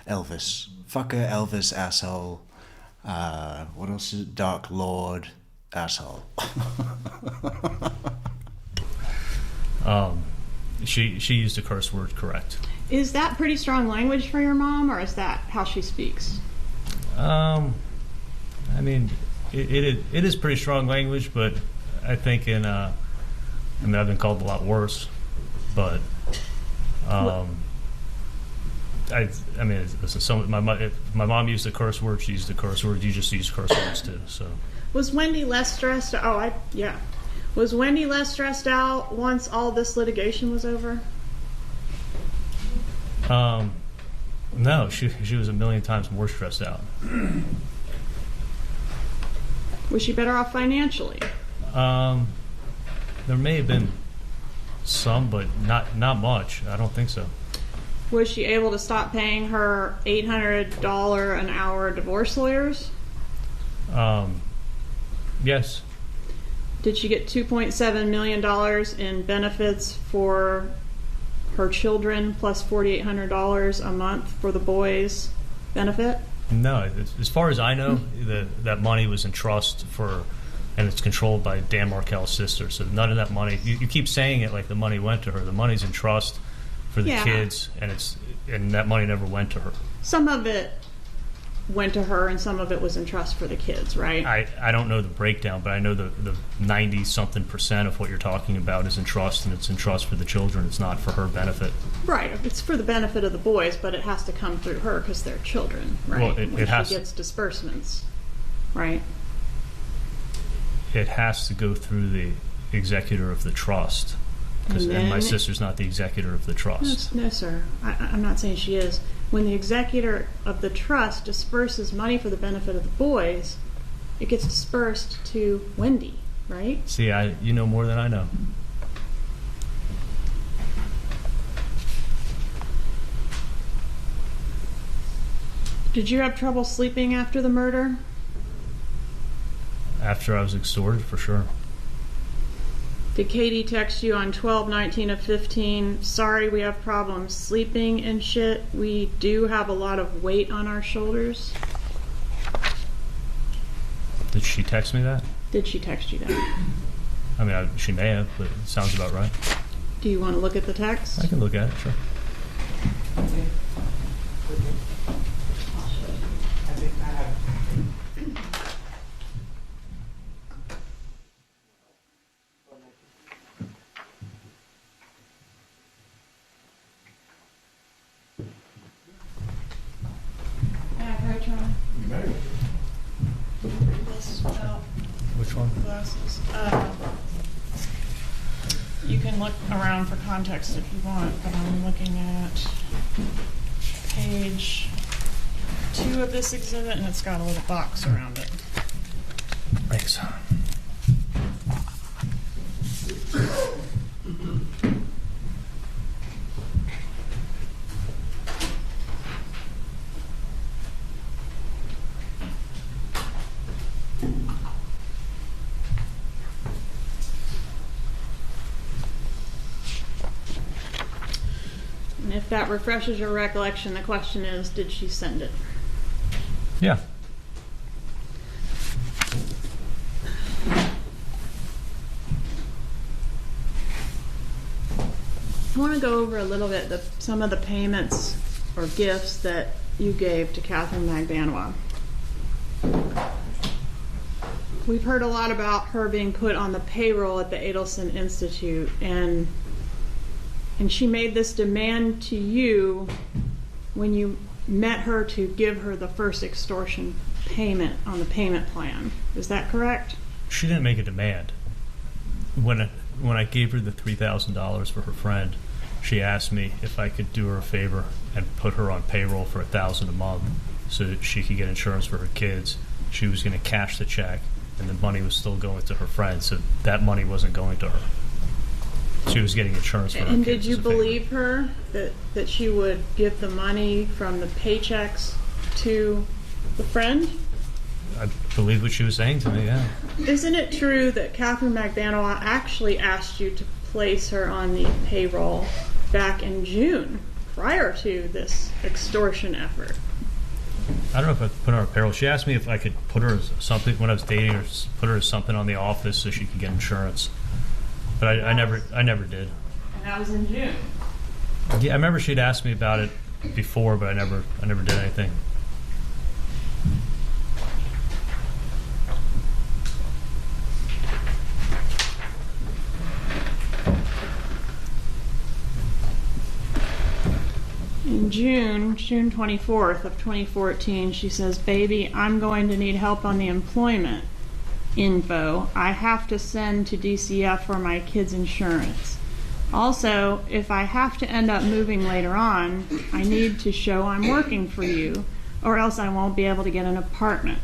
Elvis. Fucker, Elvis, asshole. What else is it? Dark Lord, asshole. She used a curse word correct. Is that pretty strong language for your mom, or is that how she speaks? I mean, it is pretty strong language, but I think I've been called a lot worse, but I mean, listen, if my mom used a curse word, she used a curse word. You just use curse words too. So Was Wendy less stressed? Was Wendy less stressed out once all this litigation was over? No, she was a million times more stressed out. Was she better off financially? There may have been some, but not much. I don't think so. Was she able to stop paying her $800 an hour divorce lawyers? Yes. Did she get $2.7 million in benefits for her children plus $4,800 a month for the boys' benefit? No. As far as I know, that money was in trust for, and it's controlled by Dan Markel's sister. So none of that money. You keep saying it like the money went to her. The money's in trust for the kids, and that money never went to her. Some of it went to her and some of it was in trust for the kids, right? I don't know the breakdown, but I know the 90-something% of what you're talking about is in trust, and it's in trust for the children. It's not for her benefit. Right. It's for the benefit of the boys, but it has to come through her because they're children, right? Well, when she gets disbursements, right? It has to go through the executor of the trust. And my sister's not the executor of the trust. No, sir. I'm not saying she is. When the executor of the trust disperses money for the benefit of the boys, it gets dispersed to Wendy, right? See, you know more than I know. Did you have trouble sleeping after the murder? After I was extorted, for sure. Did Katie text you on 12/19 of 15? Sorry, we have problems sleeping and shit. We do have a lot of weight on our shoulders. Did she text me that? Did she text you that? I mean, she may have, but it sounds about right. Do you want to look at the text? I can look at it, sure. Which one? Glasses. You can look around for context if you want, but I'm looking at page 2 of this exhibit, and it's got a little box around it. Thanks. And if that refreshes your recollection, the question is, did she send it? Yeah. I want to go over a little bit some of the payments or gifts that you gave to Catherine Magbanua. We've heard a lot about her being put on the payroll at the Adelson Institute, and she made this demand to you when you met her to give her the first extortion payment on the payment plan. Is that correct? She didn't make a demand. When I gave her the $3,000 for her friend, she asked me if I could do her a favor and put her on payroll for $1,000 a month so that she could get insurance for her kids. She was going to cash the check, and the money was still going to her friend, so that money wasn't going to her. She was getting insurance for her And kids. did you believe her that she would give the money from the paychecks to the friend? I believe what she was saying to me, yeah. Isn't it true that Catherine Magbanua actually asked you to place her on the payroll back in June, prior to this extortion effort? I don't know if I put her on payroll. She asked me if I could put her as something when I was dating her, put her as something on the office so she could get insurance. But I never did. And that was in June. Yeah, I remember she'd asked me about it before, but I never did anything. In June 24th of 2014, she says, "Baby, I'm going to need help on the employment info. I have to send to DCF for my kids' insurance. Also, if I have to end up moving later on, I need to show I'm working for you, or else I won't be able to get an apartment."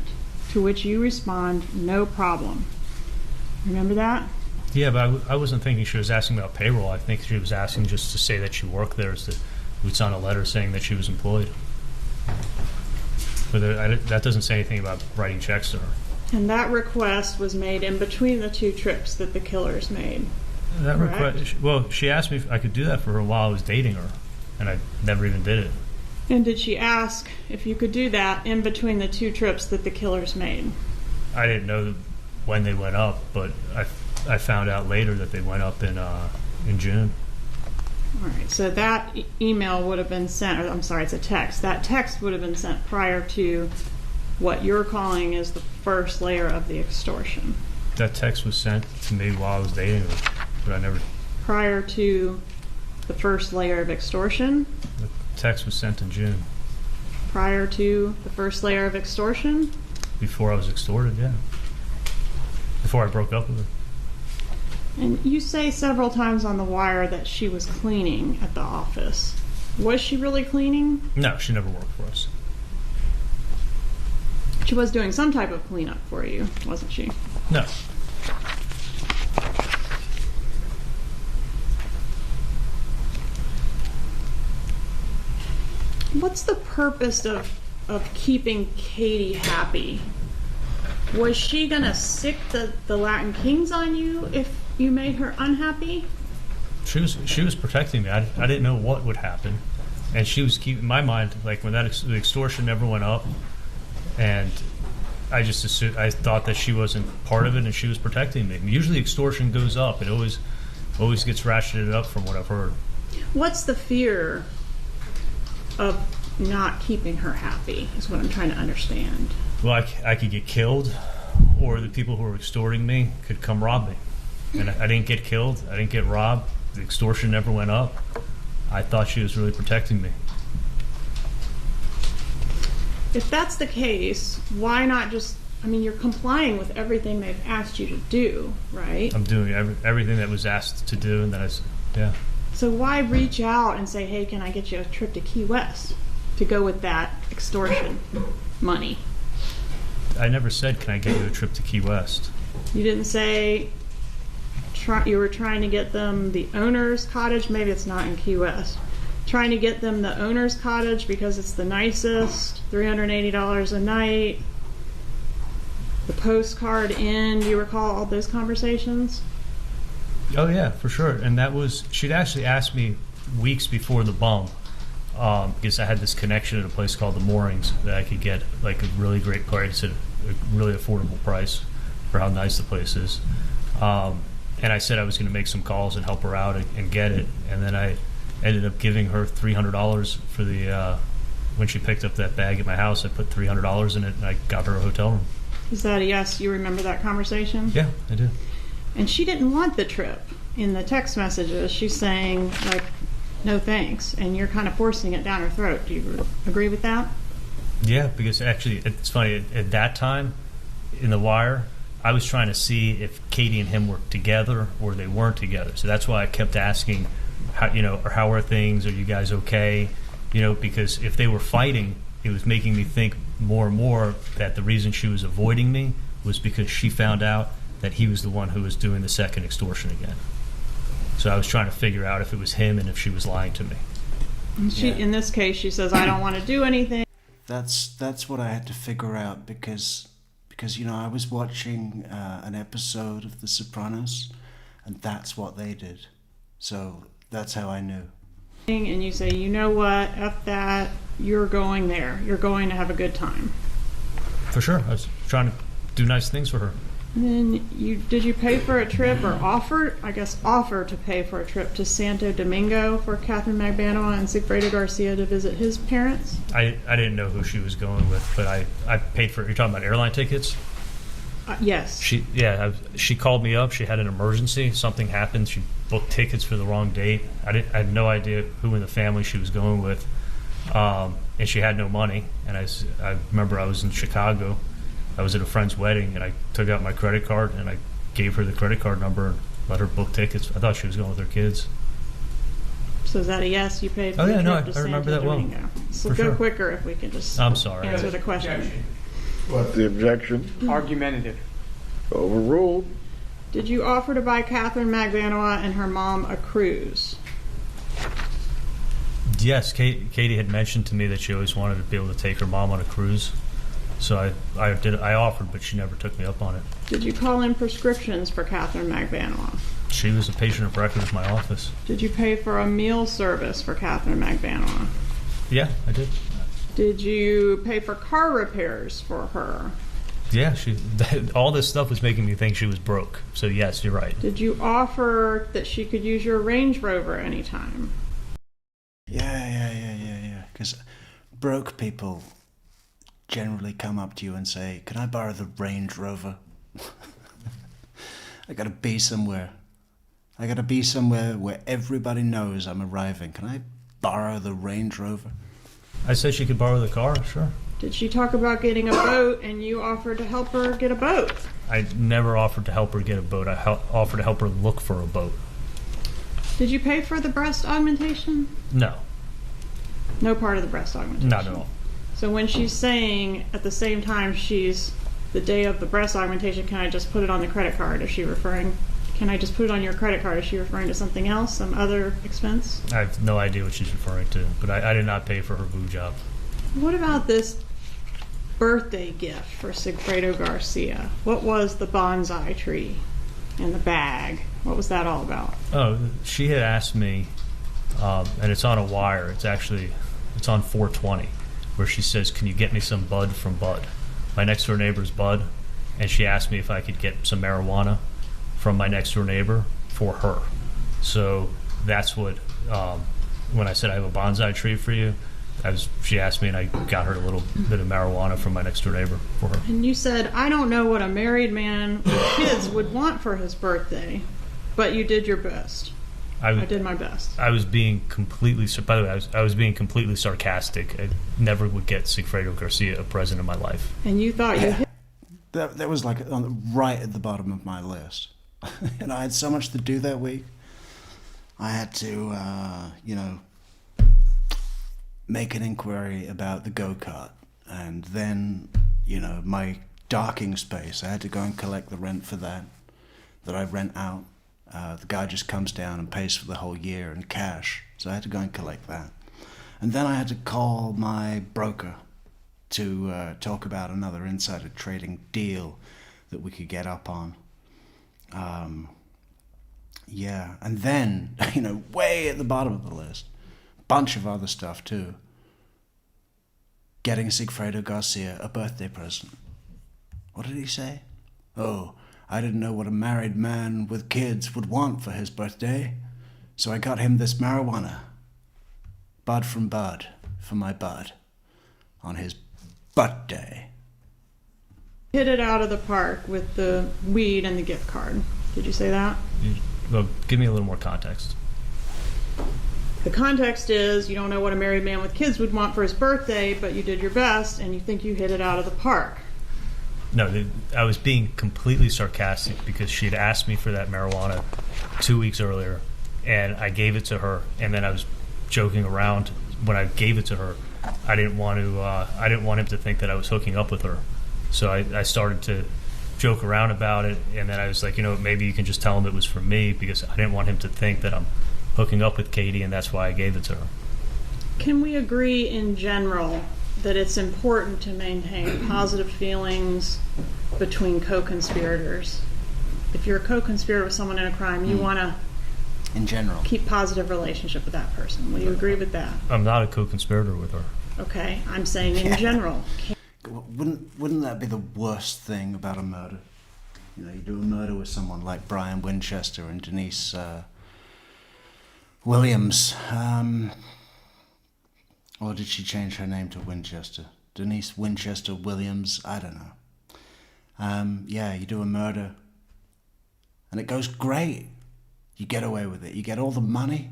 To which you respond, "No problem." Remember that? Yeah, but I wasn't thinking she was asking about payroll. I think she was asking just to say that she worked there, so we'd sign a letter saying that she was employed. But that doesn't say anything about writing checks to her. And that request was made in between the two trips that the killers made. That Correct. request. Well, she asked me if I could do that for her while I was dating her, and I never even did it. And did she ask if you could do that in between the two trips that the killers made? I didn't know when they went up, but I found out later that they went up in June. All right, so that email would have been sent, or I'm sorry, it's a text. That text would have been sent prior to what you're calling is the first layer of the extortion. That text was sent to me while I was dating her, but I never. Prior to the first layer of extortion, The text was sent in June, prior to the first layer of extortion, before I was extorted. Yeah, before I broke up with her. and you say several times on the wire that she was cleaning at the office. Was she really cleaning? No, she never worked for us. She was doing some type of cleanup for you, wasn't she? No. What's the purpose of keeping Katie happy? Was she gonna sick the Latin Kings on you if you made her unhappy? She was protecting me. I didn't know what would happen, and she was keeping my mind like when the extortion never went up, and I just assumed, I thought that she wasn't part of it, and she was protecting me. Usually, extortion goes up. It always gets ratcheted up from what I've heard. What's the fear of not keeping her happy? Is what I'm trying to understand. Well, I could get killed, or the people who were extorting me could come rob me. And I didn't get killed. I didn't get robbed. The extortion never went up. I thought she was really protecting me. If that's the case, why not just, I mean, you're complying with everything they've asked you to do, right? I'm doing everything that was asked to do, and then yeah. So why reach out and say, hey, can I get you a trip to Key West to go with that extortion money? I never said, can I get you a trip to Key West? You didn't say you were trying to get them the owner's cottage. Maybe it's not in Key West. Trying to get them the owner's cottage because it's the nicest, $380 a night, the postcard inn. Do you recall all those conversations? Oh yeah, for sure. And she'd actually asked me weeks before the bump, because I had this connection at a place called the Moorings that I could get like a really great price at a really affordable price for how nice the place is. And I said I was going to make some calls and help her out and get it. And then I ended up giving her $300 for the when she picked up that bag at my house. I put $300 in it, and I got her a hotel room. Is that a yes? You remember that conversation? Yeah, I do. And she didn't want the trip. In the text messages, she's saying, like, no thanks. And you're kind of forcing it down her throat. Do you agree with that? Yeah, because actually, it's funny. At that time, in The Wire, I was trying to see if Katie and him were together or they weren't together. So that's why I kept asking, how are things? Are you guys okay? Because if they were fighting, it was making me think more and more that the reason she was avoiding me was because she found out that he was the one who was doing the second extortion again. So I was trying to figure out if it was him and if she was lying to me. And she, in this case, she says, I don't want to do anything. That's what I had to figure out because I was watching an episode of The Sopranos, and that's what they did. So that's how I knew. And you say, you know what, F that, you're going there. You're going to have a good time. For sure. I was trying to do nice things for her. And then did you pay for a trip or offer to pay for a trip to Santo Domingo for Catherine McDaniel and Sigfredo Garcia to visit his parents? I didn't know who she was going with, but I paid for it. You're talking about airline tickets? Yes. She called me up. She had an emergency. Something happened. She booked tickets for the wrong date. I had no idea who in the family she was going with, and she had no money. And I remember I was in Chicago. I was at a friend's wedding, and I took out my credit card, and I gave her the credit card number and let her book tickets. I thought she was going with her kids. So is that a yes? You paid for Oh, the yeah, trip no, to I remember Santo that well. Domingo. So For go sure. quicker if we could just I'm sorry. answer the question. What's the objection? Argumentative. Overruled. Did you offer to buy Catherine Magdanoa and her mom a cruise? Yes, Katie had mentioned to me that she always wanted to be able to take her mom on a cruise. So I offered, but she never took me up on it. Did you call in prescriptions for Catherine McDaniel? She was a patient of record of my office. Did you pay for a meal service for Catherine McDaniel? Yeah, I did. Did you pay for car repairs for her? Yeah, all this stuff was making me think she was broke. So yes, you're right. Did you offer that she could use your Range Rover anytime? Yeah. Because broke people generally come up to you and say, "Can I borrow the Range Rover? I gotta be somewhere. I gotta be somewhere where everybody knows I'm arriving. Can I borrow the Range Rover?" I said she could borrow the car, sure. Did she talk about getting a boat and you offered to help her get a boat? I never offered to help her get a boat. I offered to help her look for a boat. Did you pay for the breast augmentation? No, No part of the breast augmentation? not at all. So when she's saying at the same time she's the day of the breast augmentation, can I just put it on the credit card? Is she referring, can I just put it on your credit card? Is she referring to something else, some other expense? I have no idea what she's referring to, but I did not pay for her boob job. What about this birthday gift for Sigfredo Garcia? What was the bonsai tree and the bag? What was that all about? Oh, she had asked me, and it's on a wire. It's on 420, where she says, "Can you get me some bud from Bud?" My next door neighbor's Bud, and she asked me if I could get some marijuana from my next door neighbor for her. So that's what, when I said I have a bonsai tree for you, she asked me, and I got her a little bit of marijuana from my next door neighbor for her. And you said, I don't know what a married man with kids would want for his birthday, but you did your best. I did my best. I was being completely, by the way, I was being completely sarcastic. I never would get Sigfredo Garcia a present in my life. And you thought you hit. That was like right at the bottom of my list. And I had so much to do that week. I had to, make an inquiry about the go-kart. And then, my docking space. I had to go and collect the rent for that I rent out. The guy just comes down and pays for the whole year in cash. So I had to go and collect that. And then I had to call my broker to talk about another insider trading deal that we could get up on. And then, way at the bottom of the list, bunch of other stuff too. Getting Sigfredo Garcia a birthday present. What did he say? Oh, I didn't know what a married man with kids would want for his birthday, so I got him this marijuana. Bud from Bud, for my bud, on his butt day. Hit it out of the park with the weed and the gift card. Did you say that? Well, give me a little more context. The context is you don't know what a married man with kids would want for his birthday, but you did your best and you think you hit it out of the park. No, I was being completely sarcastic because she had asked me for that marijuana 2 weeks earlier, and I gave it to her, and then I was joking around when I gave it to her. I didn't want him to think that I was hooking up with her, so I started to joke around about it, and then I was like, maybe you can just tell him it was for me, because I didn't want him to think that I'm hooking up with Katie, and that's why I gave it to her. Can we agree in general that it's important to maintain positive feelings between co-conspirators? If you're a co-conspirator with someone in a crime, you want to, in general, keep positive relationship with that person. Will you agree with that? I'm not a co-conspirator with her. Okay, I'm saying in general. Wouldn't that be the worst thing about a murder? You do a murder with someone like Brian Winchester and Denise Williams. Or did she change her name to Winchester? Denise Winchester Williams? I don't know. You do a murder, and it goes great. You get away with it. You get all the money.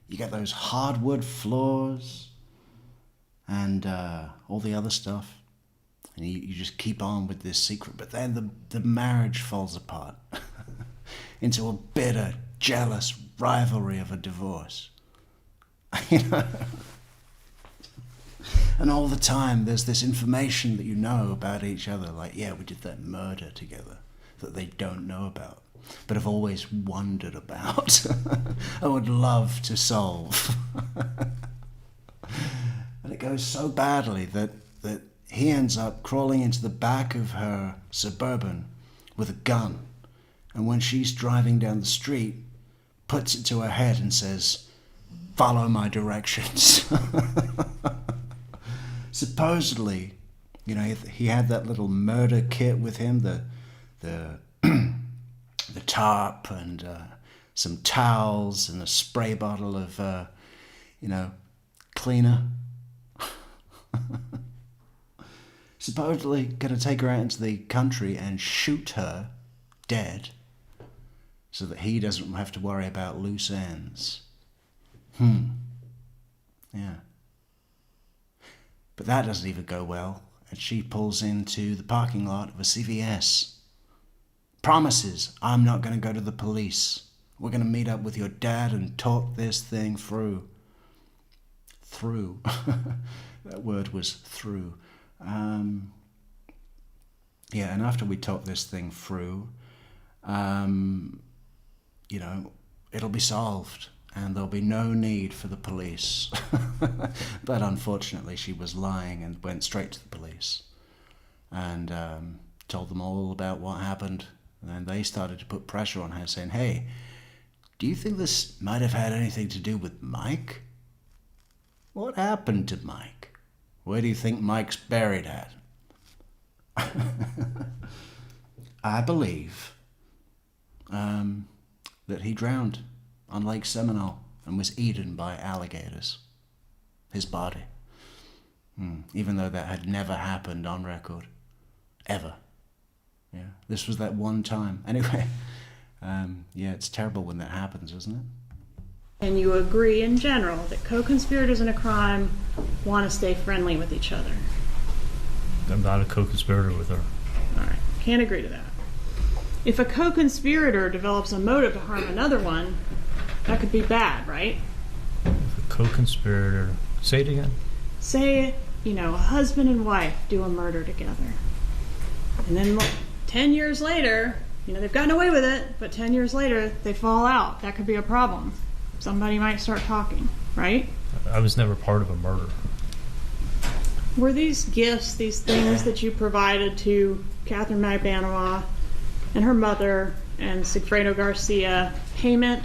You get those hardwood floors, and all the other stuff. And you just keep on with this secret. But then the marriage falls apart into a bitter, jealous rivalry of a divorce. And all the time there's this information that you know about each other, like, yeah, we did that murder together, that they don't know about, but have always wondered about. I would love to solve. And it goes so badly that he ends up crawling into the back of her Suburban with a gun. And when she's driving down the street, puts it to her head and says, "Follow my directions." Supposedly, you know, he had that little murder kit with him, the tarp and some towels and a spray bottle of, cleaner. Supposedly going to take her out into the country and shoot her dead so that he doesn't have to worry about loose ends. Yeah. But that doesn't even go well, and she pulls into the parking lot of a CVS. Promises, "I'm not going to go to the police. We're going to meet up with your dad and talk this thing through." Through. That word was through. Yeah, and after we talk this thing through, it'll be solved and there'll be no need for the police. But unfortunately, she was lying and went straight to the police and told them all about what happened. And then they started to put pressure on her, saying, "Hey, do you think this might have had anything to do with Mike? What happened to Mike? Where do you think Mike's buried at?" I believe that he drowned on Lake Seminole and was eaten by alligators. His body. Even though that had never happened on record. Ever. Yeah, this was that one time. Anyway, it's terrible when that happens, isn't it? And you agree in general that co-conspirators in a crime want to stay friendly with each other. I'm not a co-conspirator with her. All right, can't agree to that. If a co-conspirator develops a motive to harm another one, that could be bad, right? If a co-conspirator... Say it again. Say, a husband and wife do a murder together. And then 10 years later, they've gotten away with it, but 10 years later, they fall out. That could be a problem. Somebody might start talking, right? I was never part of a murder. Were these gifts, these things that you provided to Catherine Magbanua and her mother and Sigfredo Garcia payment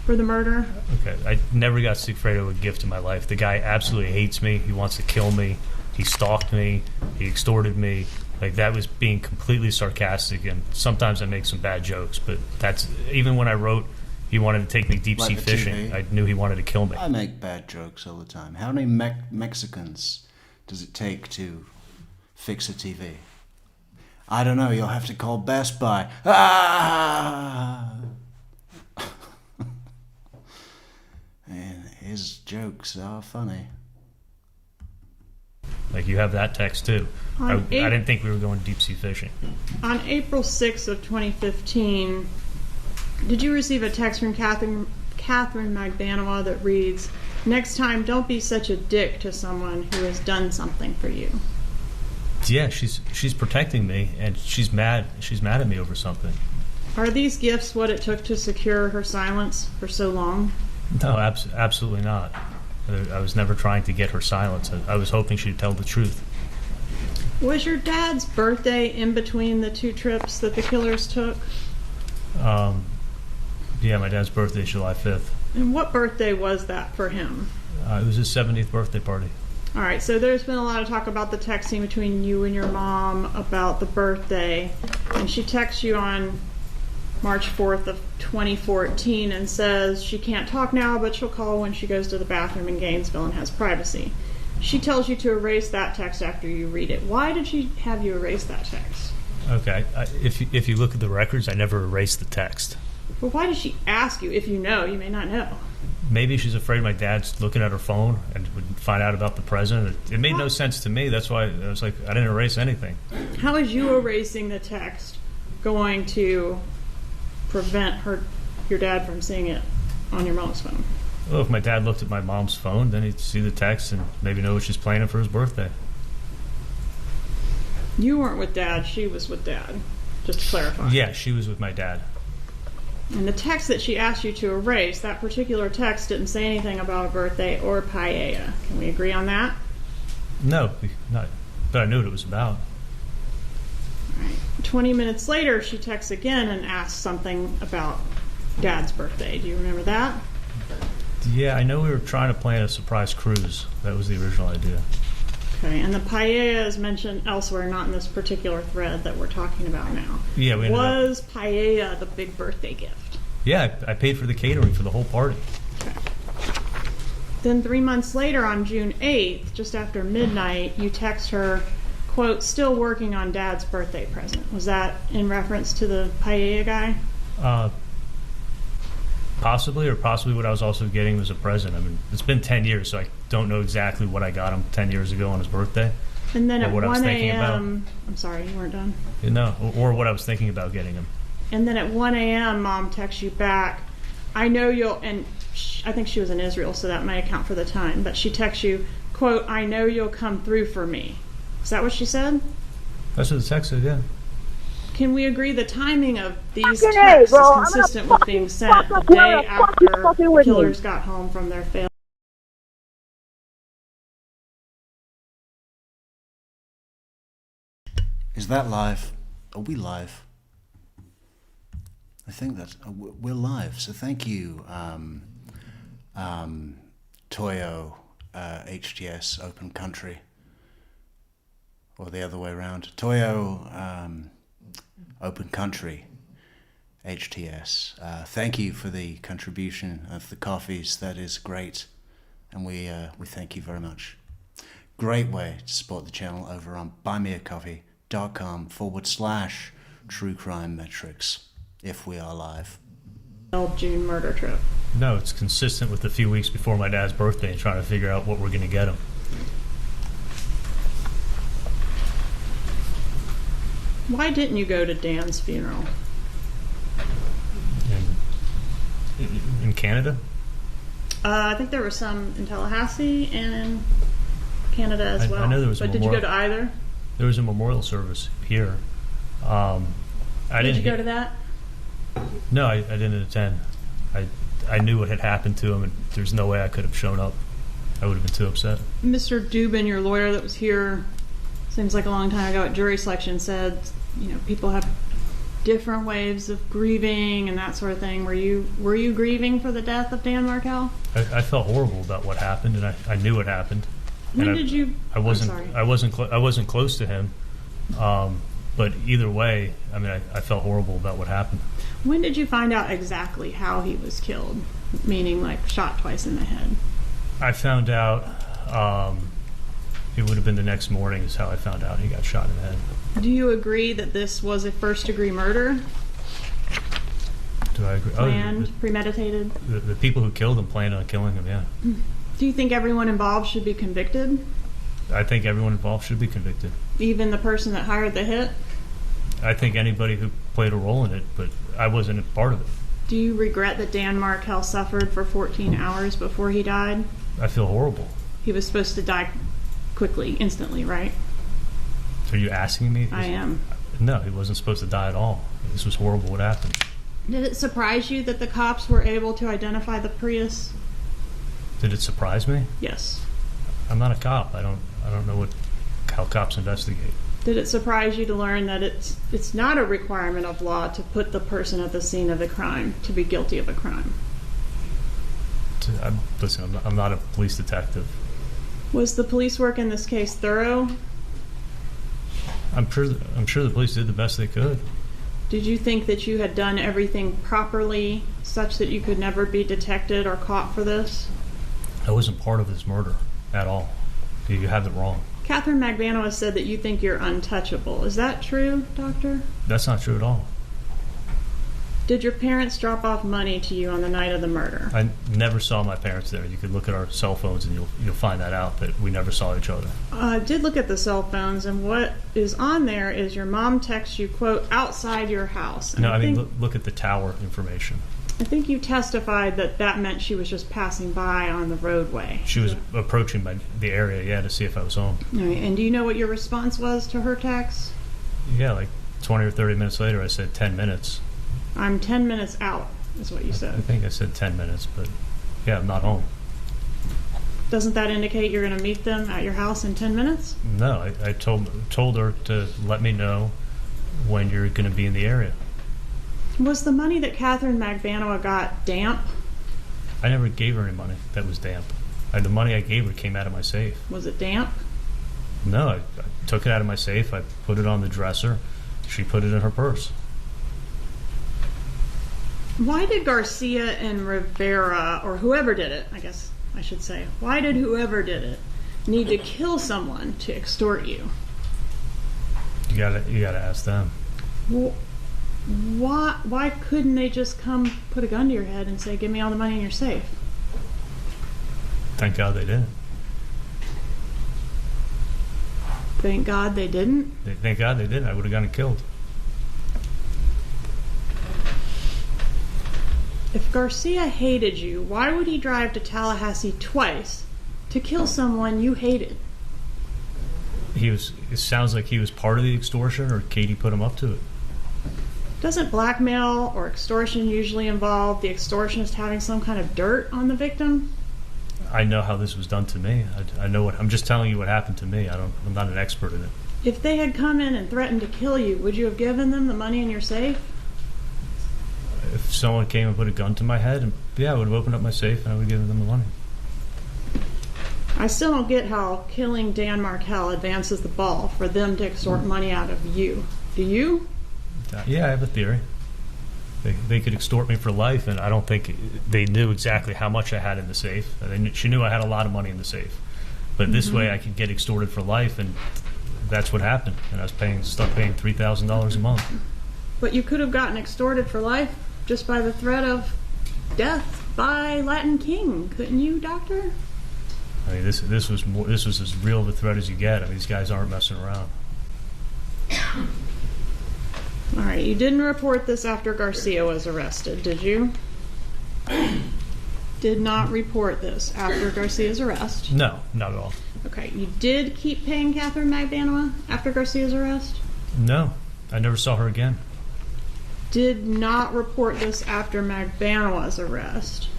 for the murder? Okay, I never got Sigfredo a gift in my life. The guy absolutely hates me. He wants to kill me. He stalked me. He extorted me. That was being completely sarcastic, and sometimes I make some bad jokes, but that's... Even when I wrote he wanted to take me deep sea fishing, I knew he wanted to kill me. I make bad jokes all the time. How many Mexicans does it take to fix a TV? I don't know, you'll have to call Best Buy. And his jokes are funny. You have that text too. I didn't think we were going deep sea fishing. On April 6th of 2015, did you receive a text from Catherine Magbanua that reads, "Next time, don't be such a dick to someone who has done something for you"? Yeah, she's protecting me, and she's mad. She's mad at me over something. Are these gifts what it took to secure her silence for so long? No, absolutely not. I was never trying to get her silence. I was hoping she'd tell the truth. Was your dad's birthday in between the two trips that the killers took? Yeah, my dad's birthday is July 5th. And what birthday was that for him? It was his 70th birthday party. All right, so there's been a lot of talk about the texting between you and your mom about the birthday. And she texts you on March 4th of 2014 and says she can't talk now, but she'll call when she goes to the bathroom in Gainesville and has privacy. She tells you to erase that text after you read it. Why did she have you erase that text? Okay, if you look at the records, I never erased the text. But why did she ask you? If you know, you may not know. Maybe she's afraid my dad's looking at her phone and would find out about the present. It made no sense to me. That's why I was like, I didn't erase anything. How is you erasing the text going to prevent your dad from seeing it on your mom's phone? Well, if my dad looked at my mom's phone, then he'd see the text and maybe know what she's planning for his birthday. You weren't with Dad, she was with Dad, just to clarify. Yeah, she was with my dad. And the text that she asked you to erase, that particular text didn't say anything about a birthday or paella. Can we agree on that? No, but I knew what it was about. 20 minutes later, she texts again and asks something about Dad's birthday. Do you remember that? Yeah, I know we were trying to plan a surprise cruise. That was the original idea. Okay, and the paella is mentioned elsewhere, not in this particular thread that we're talking about now. Yeah, we ended up. Was paella the big birthday gift? Yeah, I paid for the catering for the whole party. Okay. Then 3 months later, on June 8th, just after midnight, you text her, quote, still working on Dad's birthday present. Was that in reference to the paella guy? Possibly, or possibly what I was also getting was a present. I mean, it's been 10 years, so I don't know exactly what I got him 10 years ago on his birthday. And then or at what 1 I was thinking about. a.m., I'm sorry, you weren't done. No, or what I was thinking about getting him. And then at 1 a.m., Mom texts you back, I know you'll, and I think she was in Israel, so that may account for the time, but she texts you, quote, I know you'll come through for me. Is that what she said? That's what the text said, yeah. Can we agree the timing of these texts is consistent with being sent the day after killers got home from their failed? Is that live? Are we live? I think that we're live. So thank you, Toyo, HTS, Open Country, or the other way around. Toyo, Open Country, HTS. Thank you for the contribution of the coffees. That is great, and we thank you very much. Great way to support the channel over on buymeacoffee.com/True Crime Metrix. If we are live. June murder trip. No, it's consistent with the few weeks before my dad's birthday and trying to figure out what we're going to get him. Why didn't you go to Dan's funeral? In Canada? I think there were some in Tallahassee and in Canada as well. I know there was a But did you go to either? There was a memorial service here. Did you go to that? No, I didn't attend. I knew what had happened to him, and there's no way I could have shown up. I would have been too upset. Mr. Dubin, your lawyer that was here, seems like a long time ago at jury selection, said, people have different ways of grieving and that sort of thing. Were you grieving for the death of Dan Markel? I felt horrible about what happened, and I knew what happened. When did you? I wasn't close to him. But either way, I mean, I felt horrible about what happened. When did you find out exactly how he was killed? Meaning, like, shot twice in the head. I found out, it would have been the next morning is how I found out he got shot in the head. Do you agree that this was a first-degree murder? Do I agree? Planned, premeditated? The people who killed him planned on killing him, yeah. Do you think everyone involved should be convicted? I think everyone involved should be convicted. Even the person that hired the hit? I think anybody who played a role in it, but I wasn't a part of it. Do you regret that Dan Markel suffered for 14 hours before he died? I feel horrible. He was supposed to die quickly, instantly, right? Are you asking me? I am. No, he wasn't supposed to die at all. This was horrible what happened. Did it surprise you that the cops were able to identify the Prius? Did it surprise me? Yes. I'm not a cop. I don't know how cops investigate. Did it surprise you to learn that it's not a requirement of law to put the person at the scene of the crime to be guilty of a crime? Listen, I'm not a police detective. Was the police work in this case thorough? I'm sure the police did the best they could. Did you think that you had done everything properly such that you could never be detected or caught for this? I wasn't part of this murder at all. You have it wrong. Catherine McDaniel said that you think you're untouchable. Is that true, Doctor? That's not true at all. Did your parents drop off money to you on the night of the murder? I never saw my parents there. You could look at our cell phones and you'll find that out, that we never saw each other. I did look at the cell phones, and what is on there is your mom texts you, quote, outside your house. And no, I mean, look at the tower information. I think you testified that meant she was just passing by on the roadway. She was approaching the area, yeah, to see if I was home. All right, and do you know what your response was to her text? Yeah, like 20 or 30 minutes later, I said 10 minutes. I'm 10 minutes out, is what you said. I think I said 10 minutes, but yeah, I'm not home. Doesn't that indicate you're going to meet them at your house in 10 minutes? No, I told her to let me know when you're going to be in the area. Was the money that Catherine McDaniel got damp? I never gave her any money that was damp. The money I gave her came out of my safe. Was it damp? No, I took it out of my safe. I put it on the dresser. She put it in her purse. Why did Garcia and Rivera, or whoever did it, I guess I should say, why did whoever did it need to kill someone to extort you? You gotta ask them. Well, why couldn't they just come put a gun to your head and say, give me all the money in your safe? Thank God they didn't. Thank God they didn't? Thank God they didn't. I would have gotten killed. If Garcia hated you, why would he drive to Tallahassee twice to kill someone you hated? It sounds like he was part of the extortion, or Katie put him up to it. Doesn't blackmail or extortion usually involve the extortionist having some kind of dirt on the victim? I know how this was done to me. I know what. I'm just telling you what happened to me. I'm not an expert in it. If they had come in and threatened to kill you, would you have given them the money in your safe? If someone came and put a gun to my head, I would have opened up my safe and I would have given them the money. I still don't get how killing Dan Markel advances the ball for them to extort money out of you. Do you? Yeah, I have a theory. They could extort me for life, and I don't think they knew exactly how much I had in the safe. She knew I had a lot of money in the safe. But this way I could get extorted for life, and that's what happened. And I was stuck paying $3,000 a month. But you could have gotten extorted for life just by the threat of death by Latin King, couldn't you, Doctor? I mean, this was as real of a threat as you get. I mean, these guys aren't messing around. All right, you didn't report this after Garcia was arrested, did you? Did not report this after Garcia's arrest? No, not at all. Okay, you did keep paying Catherine McDaniel after Garcia's arrest? No, I never saw her again. Did not report this after McDaniel's arrest,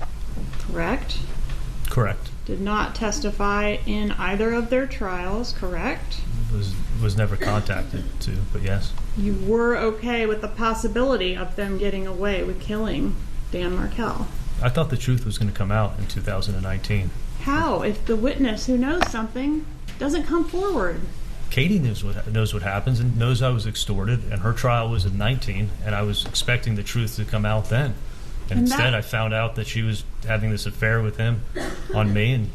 correct? Correct. Did not testify in either of their trials, correct? Was never contacted to, but yes. You were okay with the possibility of them getting away with killing Dan Markel. I thought the truth was going to come out in 2019. How, if the witness who knows something doesn't come forward? Katie knows what happens and knows I was extorted, and her trial was in 19, and I was expecting the truth to come out then. And instead, I found out that she was having this affair with him on me, and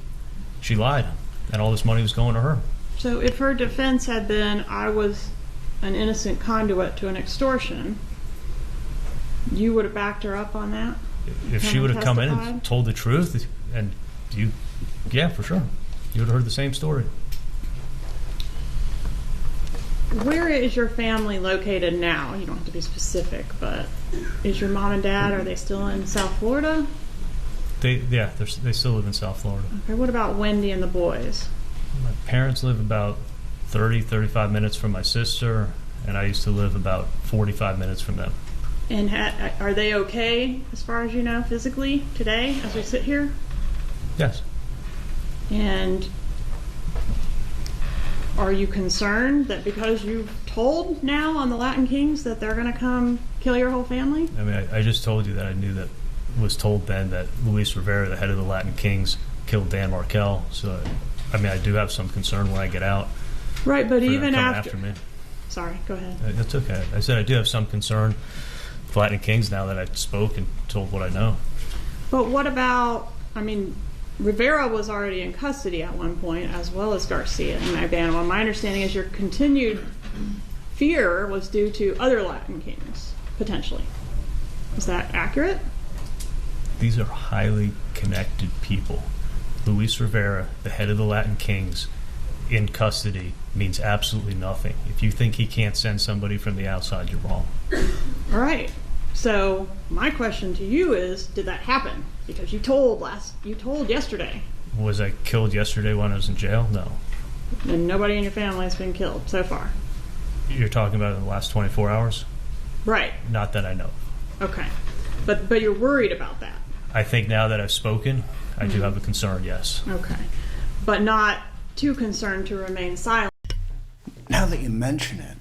she lied, and all this money was going to her. So if her defense had been, I was an innocent conduit to an extortion, you would have backed her up on that? If she would have come in and told the truth, and yeah, for sure. You would have heard the same story. Where is your family located now? You don't have to be specific, but is your mom and dad, are they still in South Florida? They still live in South Florida. Okay, what about Wendy and the boys? My parents live about 35 minutes from my sister, and I used to live about 45 minutes from them. And are they okay, as far as you know, physically today, as we sit here? Yes. And are you concerned that because you've told now on the Latin Kings that they're going to come kill your whole family? I mean, I just told you that I knew that, was told then that Luis Rivera, the head of the Latin Kings, killed Dan Markel. So, I mean, I do have some concern when I get out. Right, but even after me. Sorry, go ahead. That's okay. I said I do have some concern with Latin Kings now that I spoke and told what I know. But what about, I mean, Rivera was already in custody at one point, as well as Garcia and McDaniel. My understanding is your continued fear was due to other Latin Kings, potentially. Is that accurate? These are highly connected people. Luis Rivera, the head of the Latin Kings, in custody means absolutely nothing. If you think he can't send somebody from the outside, you're wrong. All right. So my question to you is, did that happen? Because you told yesterday. Was I killed yesterday when I was in jail? No. And nobody in your family has been killed so far. You're talking about in the last 24 hours? Right. Not that I know. Okay. But you're worried about that. I think now that I've spoken, I do have a concern, yes. Okay. But not too concerned to remain silent. Now that you mention it,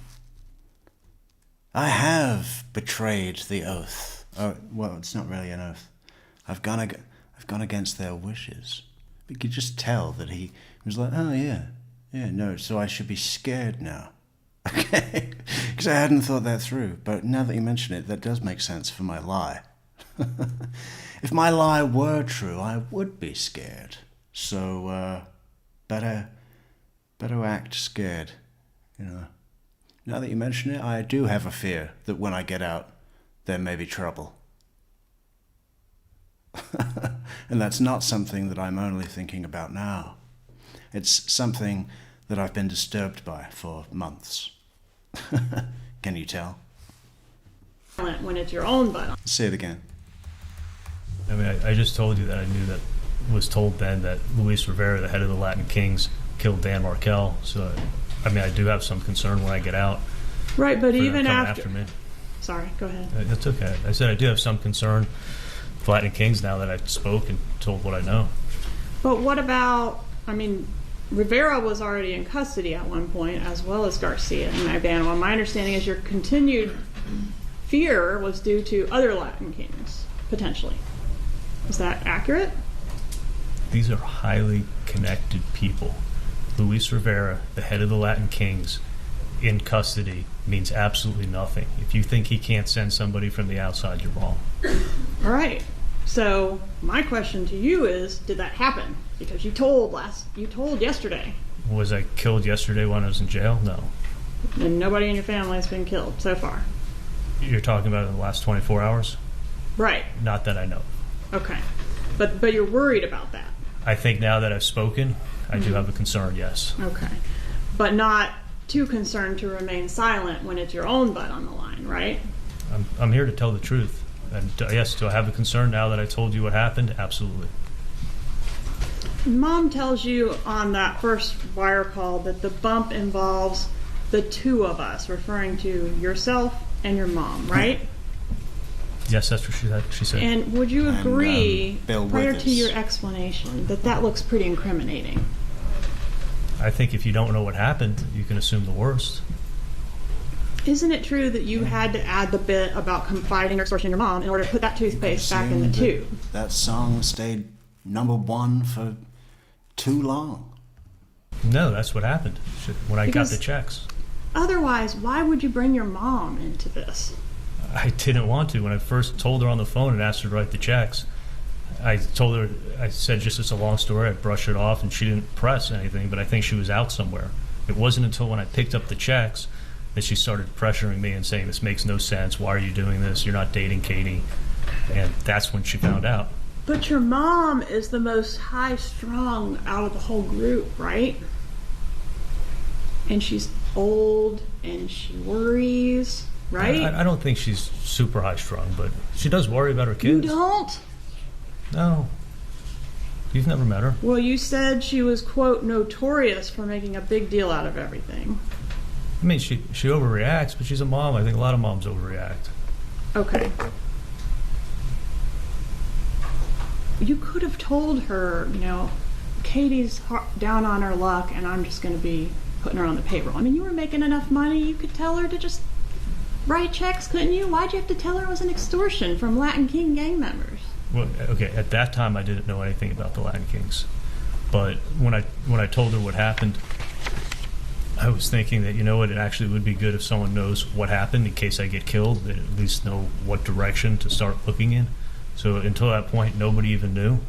I have betrayed the oath. Oh, well, it's not really an oath. I've gone against their wishes. You could just tell that he was like, oh yeah, no, so I should be scared now. Okay, because I hadn't thought that through. But now that you mention it, that does make sense for my lie. If my lie were true, I would be scared. So, better act scared, you know. Now that you mention it, I do have a fear that when I get out, there may be trouble. And that's not something that I'm only thinking about now. It's something that I've been disturbed by for months. Can you tell? When it's your own butt. Say it again. I mean, I just told you that I knew that, was told then that Luis Rivera, the head of the Latin Kings, killed Dan Markel. So, I mean, I do have some concern when I get out. Right, but for them even coming after me. Sorry, go ahead. That's okay. I said I do have some concern with Latin Kings now that I spoke and told what I know. But what about, I mean, Rivera was already in custody at one point, as well as Garcia and McDaniel. My understanding is your continued fear was due to other Latin Kings, potentially. Is that accurate? These are highly connected people. Luis Rivera, the head of the Latin Kings, in custody means absolutely nothing. If you think he can't send somebody from the outside, you're wrong. All right. So my question to you is, did that happen? Because you told yesterday. Was I killed yesterday when I was in jail? No. And nobody in your family has been killed so far. You're talking about in the last 24 hours? Right. Not that I know. Okay. But you're worried about that. I think now that I've spoken, I do have a concern, yes. Okay. But not too concerned to remain silent when it's your own butt on the line, right? I'm here to tell the truth. And yes, do I have a concern now that I told you what happened? Absolutely. Mom tells you on that first wire call that the bump involves the two of us, referring to yourself and your mom, right? Yes, that's what she said. And would you agree, Bill prior Withers. to your explanation, that looks pretty incriminating? I think if you don't know what happened, you can assume the worst. Isn't it true that you had to add the bit about confiding or extortion your mom in order to put that toothpaste back in the tube? That song stayed #1 for too long. No, that's what happened when I got the Because- checks. Otherwise, why would you bring your mom into this? I didn't want to. When I first told her on the phone and asked her to write the checks, I told her, I said, just it's a long story, I'd brush it off, and she didn't press anything, but I think she was out somewhere. It wasn't until when I picked up the checks that she started pressuring me and saying, this makes no sense, why are you doing this, you're not dating Katie, and that's when she found out. But your mom is the most high-strung out of the whole group, right? And she's old, and she worries, right? I don't think she's super high-strung, but she does worry about her You kids. don't? No. You've never met her. Well, you said she was, quote, notorious for making a big deal out of everything. I mean, she overreacts, but she's a mom. I think a lot of moms overreact. Okay. You could have told her, Katie's down on her luck and I'm just going to be putting her on the payroll. I mean, you were making enough money, you could tell her to just write checks, couldn't you? Why'd you have to tell her it was an extortion from Latin King gang members? Well, okay, at that time I didn't know anything about the Latin Kings. But when I told her what happened, I was thinking that, it actually would be good if someone knows what happened in case I get killed. They at least know what direction to start looking in. So until that point, nobody even knew.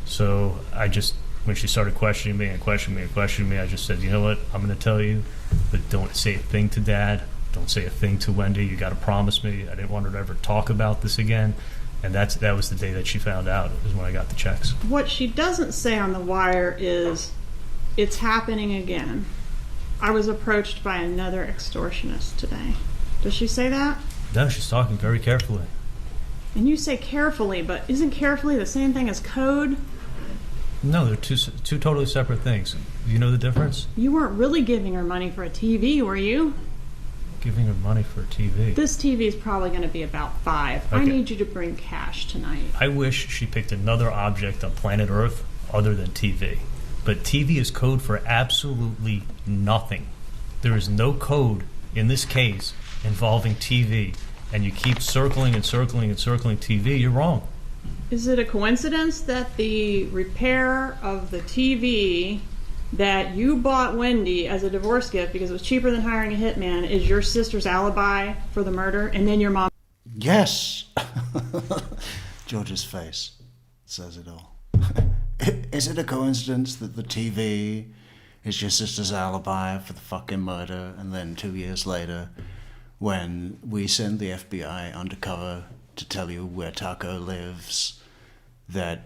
So when she started questioning me, I just said, you know what, I'm going to tell you, but don't say a thing to Dad. Don't say a thing to Wendy. You got to promise me. I didn't want her to ever talk about this again. And that was the day that she found out, is when I got the checks. What she doesn't say on the wire is, it's happening again. I was approached by another extortionist today. Does she say that? No, she's talking very carefully. And you say carefully, but isn't carefully the same thing as code? No, they're two totally separate things. You know the difference? You weren't really giving her money for a TV, were you? giving her money for a TV? This TV is probably going to be about $5. I Okay. need you to bring cash tonight. I wish she picked another object on planet Earth other than TV. But TV is code for absolutely nothing. There is no code in this case involving TV. And you keep circling and circling and circling TV, you're wrong. Is it a coincidence that the repair of the TV that you bought Wendy as a divorce gift because it was cheaper than hiring a hitman is your sister's alibi for the murder, and then your mom? Yes. George's face says it all. Is it a coincidence that the TV is your sister's alibi for the fucking murder, and then 2 years later, when we send the FBI undercover to tell you where Taco lives, that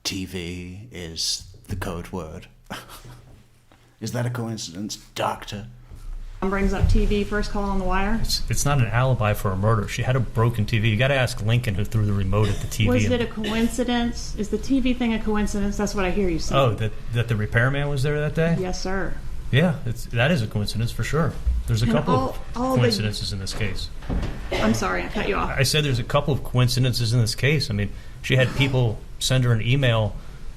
TV is the code word? Is that a coincidence, Doctor? Mom brings up TV, first call on the wire. It's not an alibi for a murder. She had a broken TV. You got to ask Lincoln who threw the remote at the TV. Was it a coincidence? Is the TV thing a coincidence? That's what I hear you say. Oh, that the repairman was there that day? Yes, sir. Yeah, that is a coincidence for sure. There's a And couple all of coincidences in this case. I'm sorry, I cut you off. I said there's a couple of coincidences in this case. I mean, she had people send her an email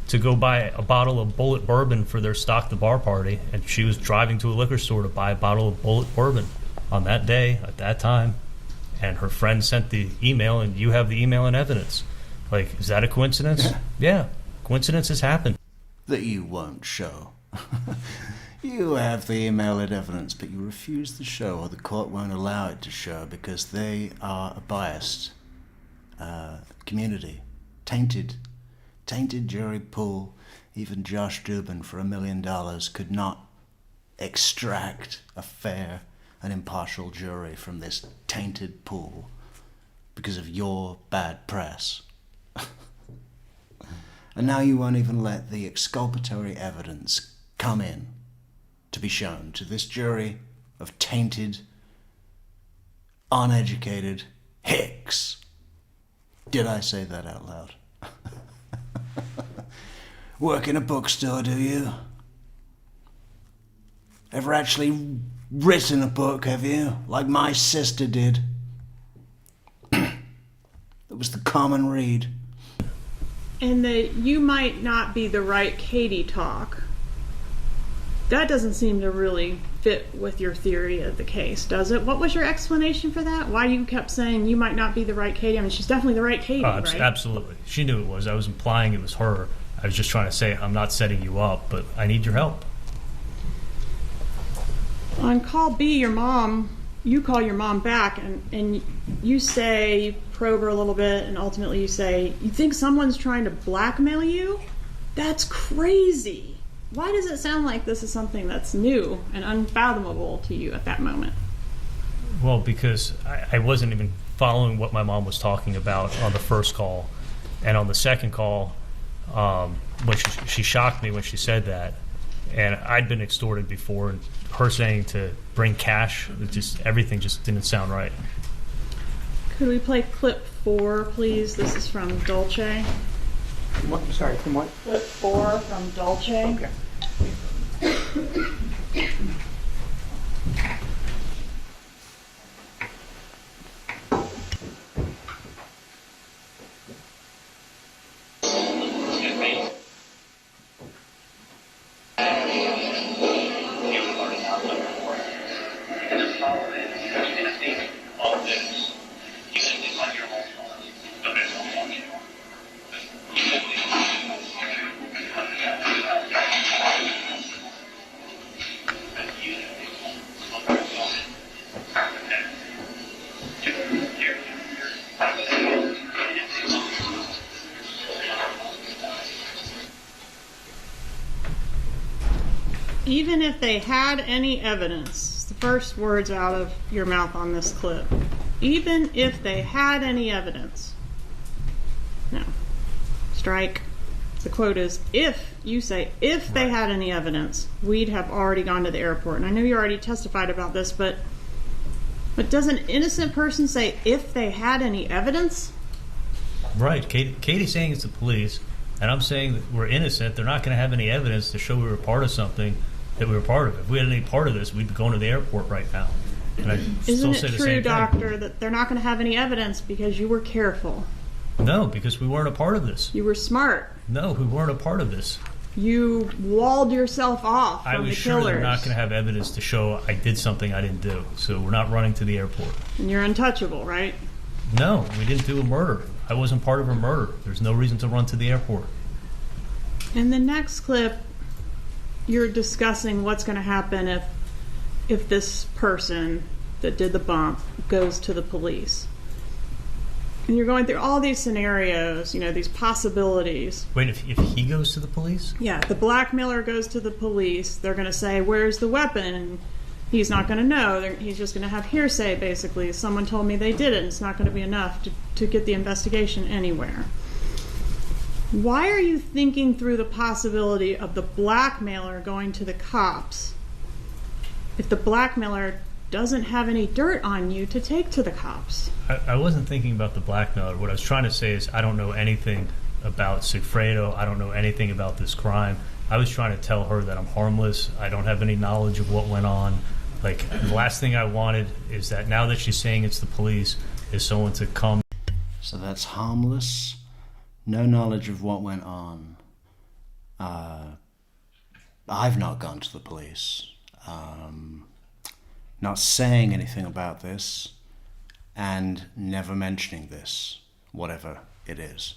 to go buy a bottle of Bullet Bourbon for their Stock the Bar party, and she was driving to a liquor store to buy a bottle of Bullet Bourbon on that day, at that time, and her friend sent the email, and you have the email in evidence. Like, is that a coincidence? Yeah, coincidences happen. That you won't show. You have the email in evidence, but you refuse to show, or the court won't allow it to show, because they are a biased community. Tainted jury pool. Even Josh Dubin for $1 million could not extract a fair and impartial jury from this tainted pool because of your bad press. And now you won't even let the exculpatory evidence come in to be shown to this jury of tainted, uneducated hicks. Did I say that out loud? Work in a bookstore, do you? Ever actually written a book, have you? Like my sister did. That was the common read. And the you might not be the right Katie talk. That doesn't seem to really fit with your theory of the case, does it? What was your explanation for that? Why you kept saying you might not be the right Katie? I mean, she's definitely the right Katie, right? Absolutely. She knew it was. I was implying it was her. I was just trying to say, I'm not setting you up, but I need your help. On call B, your mom, you call your mom back and you say, you probe her a little bit, and ultimately you say, you think someone's trying to blackmail you? That's crazy. Why does it sound like this is something that's new and unfathomable to you at that moment? Well, because I wasn't even following what my mom was talking about on the first call. And on the second call, when she shocked me when she said that. And I'd been extorted before, and her saying to bring cash, everything just didn't sound right. Could we play clip 4, please? This is from Dolce. What? Sorry, from what? Clip 4 from Dolce. Okay. Even if they had any evidence, the first words out of your mouth on this clip, even if they had any evidence. No. Strike. The quote is, if you say, if they had any evidence, we'd have already gone to the airport. And I know you already testified about this, but does an innocent person say, if they had any evidence? Right. Katie's saying it's the police, and I'm saying that we're innocent. They're not going to have any evidence to show we were part of something that we were part of. If we had any part of this, we'd be going to the airport right now. And I still Isn't say it the true, same thing. doctor, that they're not going to have any evidence because you were careful? No, because we weren't a part of this. You were smart. No, we weren't a part of this. You walled yourself off from I was the sure killers. they're not going to have evidence to show I did something I didn't do. So we're not running to the airport. And you're untouchable, right? No, we didn't do a murder. I wasn't part of a murder. There's no reason to run to the airport. In the next clip, you're discussing what's going to happen if this person that did the bump goes to the police. And you're going through all these scenarios, you know, these possibilities. Wait, if he goes to the police? Yeah, the blackmailer goes to the police. They're going to say, where's the weapon? And he's not going to know. He's just going to have hearsay, basically. Someone told me they did it. And it's not going to be enough to get the investigation anywhere. Why are you thinking through the possibility of the blackmailer going to the cops if the blackmailer doesn't have any dirt on you to take to the cops? I wasn't thinking about the blackmailer. What I was trying to say is I don't know anything about Sigfredo. I don't know anything about this crime. I was trying to tell her that I'm harmless. I don't have any knowledge of what went on. Like, the last thing I wanted is that now that she's saying it's the police, is someone to come. So that's harmless, no knowledge of what went on. I've not gone to the police. Not saying anything about this, and never mentioning this, whatever it is.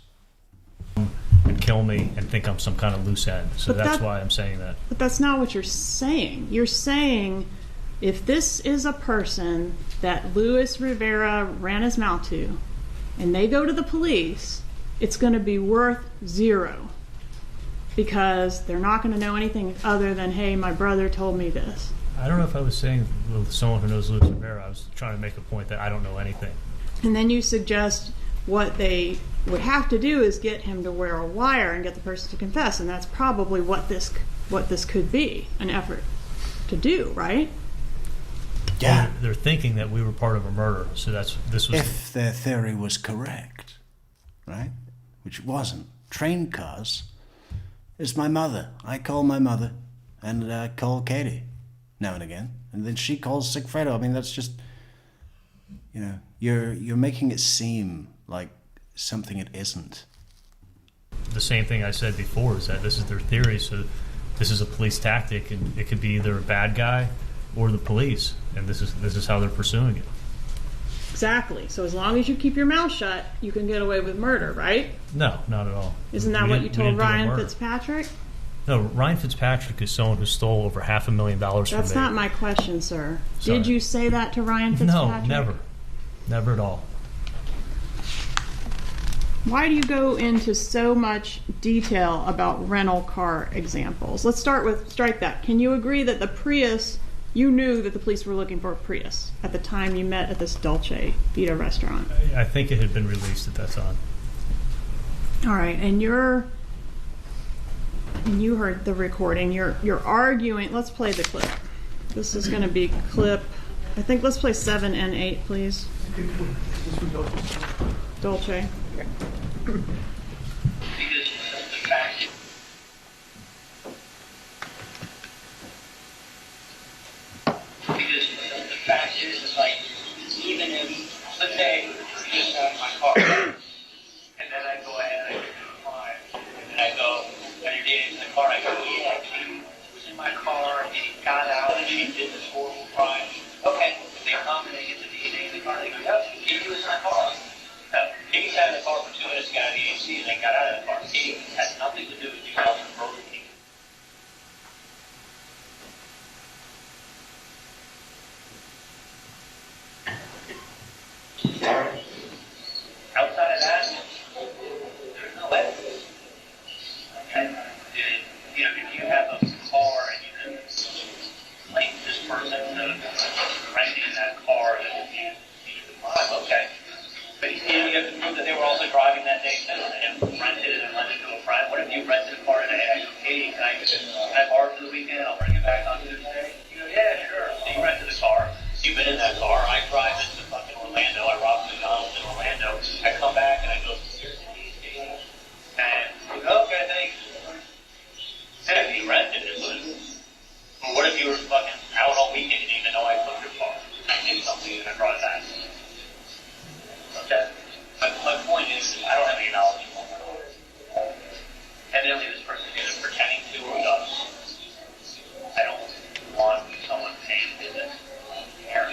And kill me and think I'm some kind of loose end. So But that's that- why I'm saying that. But that's not what you're saying. You're saying if this is a person that Luis Rivera ran his mouth to, and they go to the police, it's going to be worth zero. Because they're not going to know anything other than, hey, my brother told me this. I don't know if I was saying with someone who knows Luis Rivera. I was trying to make a point that I don't know anything. And then you suggest what they would have to do is get him to wear a wire and get the person to confess, and that's probably what this could be, an effort to do, right? Yeah. They're thinking that we were part of a murder. So this was. If their theory was correct, right? Which it wasn't. Train cars. It's my mother. I call my mother, and I call Katie now and again, and then she calls Sigfredo. I mean, that's just, you know, you're making it seem like something it isn't. The same thing I said before is that this is their theory. So this is a police tactic, and it could be either a bad guy or the police, and this is how they're pursuing it. Exactly. So as long as you keep your mouth shut, you can get away with murder, right? No, not at all. Isn't that We what didn't- you we told didn't do a Ryan murder. Fitzpatrick? No, Ryan Fitzpatrick is someone who stole over $500,000 from me. That's not my question, sir. Sorry. Did you say that to Ryan No, Fitzpatrick? never. Never at all. Why do you go into so much detail about rental car examples? Let's strike that. Can you agree that the Prius, you knew that the police were looking for a Prius at the time you met at this Dolce Vita restaurant? I think it had been released at that time. All right, and you heard the recording. You're arguing. Let's play the clip. This is going to be clip. I think let's play 7 and 8, please. Dolce. Because the fact is like, even if, let's say, you just got in my car, and then I go ahead and I give you a crime, and I go, and you're dating in the car, I go, yeah, she was in my car, and she got out, and she did this horrible crime. Okay, they come and they get the DNA in the car, they go, yep, Katie was in my car. No, Katie sat in the car for 2 minutes, got an EHC, and then got out of the car. Katie has nothing to do with you guys murdering me. Outside of that, there's no evidence. Okay? You know, if you have a car and you can link this person to renting that car that you drive, okay. But you have to prove that they were also driving that day too, and rented it and lent it to a friend. What if you rented a car and hey, Katie, can I borrow it for the weekend? I'll bring it back on Tuesday. You go, yeah, sure. So you rented a car. You've been in that car. I drive it to fucking Orlando. I rob McDonald's in Orlando. I come back and I go, here's the keys, Katie. And you go, okay, thanks. And if you rented it, well, what if you were fucking out all weekend and you didn't even know I took your car? I didn't been brought back. Okay? My point is, I don't have any knowledge of what. Evidently, this person is pretending to or does. I don't want someone paying visit here.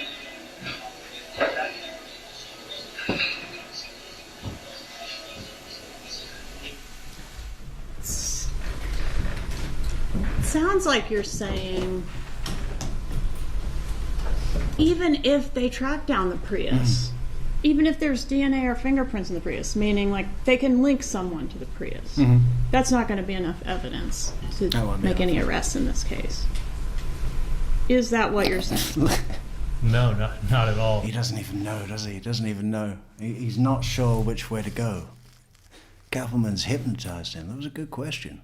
Okay? Sounds like you're saying even if they track down the Prius, even if there's DNA or fingerprints in the Prius, meaning like they can link someone to the Prius, that's not going to be enough evidence to make any arrests in this case. Is that what you're saying? No, not at all. He doesn't even know, does he? He doesn't even know. He's not sure which way to go. Kaufman's hypnotized him. That was a good question.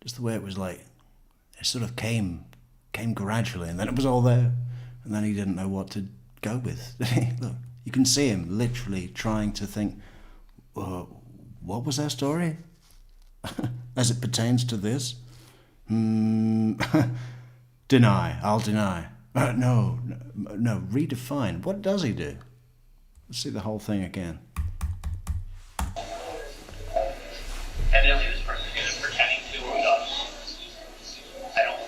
Just the way it was like, it sort of came gradually, and then it was all there, and then he didn't know what to go with. Look, you can see him literally trying to think, what was their story? As it pertains to this? Deny. I'll deny. No, redefine. What does he do? Let's see the whole thing again. Evidently, this person is pretending to or does. I don't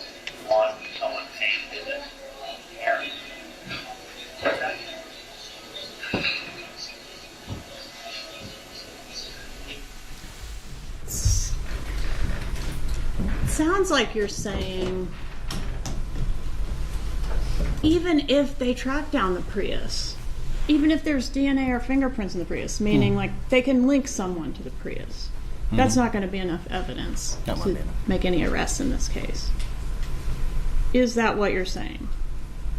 want someone paying visit here. Okay? Sounds like you're saying even if they track down the Prius, even if there's DNA or fingerprints in the Prius, meaning like they can link someone to the Prius, that's not going to be enough evidence to make any arrests in this case. Is that what you're saying?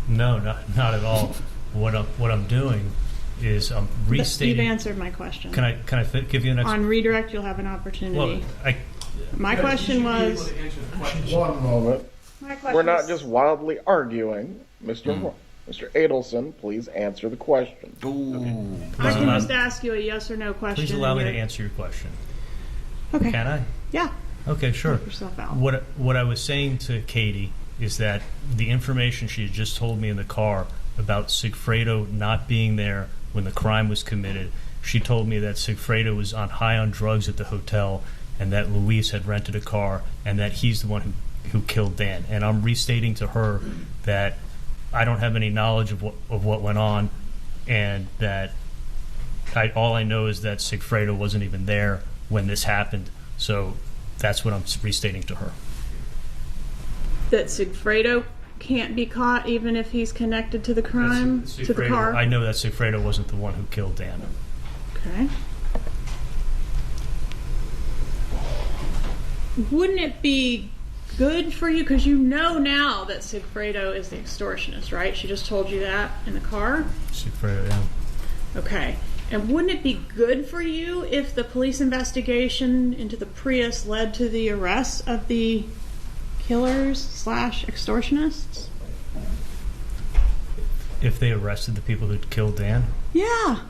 No, not at all. What I'm doing is I'm restating. You've answered my question. Can I give you an explanation? On redirect, you'll have an opportunity. Well, my question was. One moment. My question We're not was, just wildly arguing. Mr. Adelson, please answer the question. I can just ask you a yes or no question. Please allow me to answer your question. Okay. Can I? Yeah. Okay, sure. Help yourself out. What I was saying to Katie is that the information she had just told me in the car about Sigfredo not being there when the crime was committed, she told me that Sigfredo was high on drugs at the hotel and that Luis had rented a car and that he's the one who killed Dan. And I'm restating to her that I don't have any knowledge of what went on, and that all I know is that Sigfredo wasn't even there when this happened. So that's what I'm restating to her. That Sigfredo can't be caught even if he's connected to the crime, to the car? I know that Sigfredo wasn't the one who killed Dan. Okay. Wouldn't it be good for you, because you know now that Sigfredo is the extortionist, right? She just told you that in the car? Sigfredo, yeah. Okay. And wouldn't it be good for you if the police investigation into the Prius led to the arrest of the killers/extortionists? If they arrested the people who killed Dan? Yeah.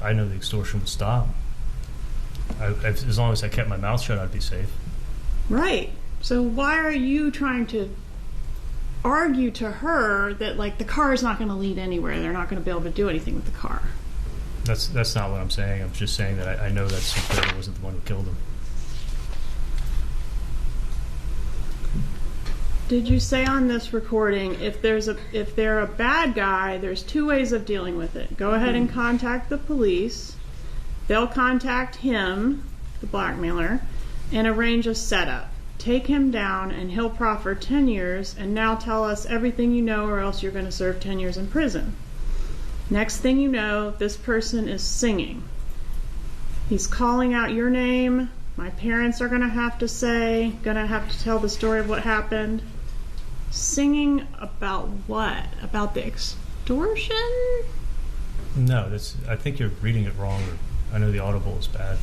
I know the extortion would stop. As long as I kept my mouth shut, I'd be safe. Right. So why are you trying to argue to her that, like, the car is not going to lead anywhere, they're not going to be able to do anything with the car? That's not what I'm saying. I'm just saying that I know that Sigfredo wasn't the one who killed him. Did you say on this recording, if they're a bad guy, there's two ways of dealing with it? Go ahead and contact the police. They'll contact him, the blackmailer, and arrange a setup. Take him down, and he'll proffer 10 years, and now tell us everything you know, or else you're going to serve 10 years in prison. Next thing you know, this person is singing. He's calling out your name. My parents are going to have to tell the story of what happened. Singing about what? About the extortion? No, I think you're reading it wrong. I know the audible is bad.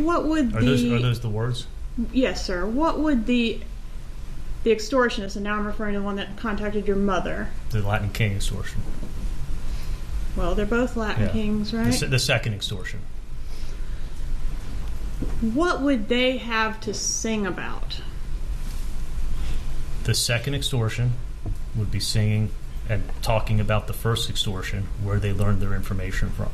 What would are those the words? Yes, sir. What would the extortionist, and now I'm referring to the one that contacted your mother. The Latin King extortion. Well, they're both Latin kings, right? The second extortion. What would they have to sing about? The second extortion would be singing and talking about the first extortion, where they learned their information from.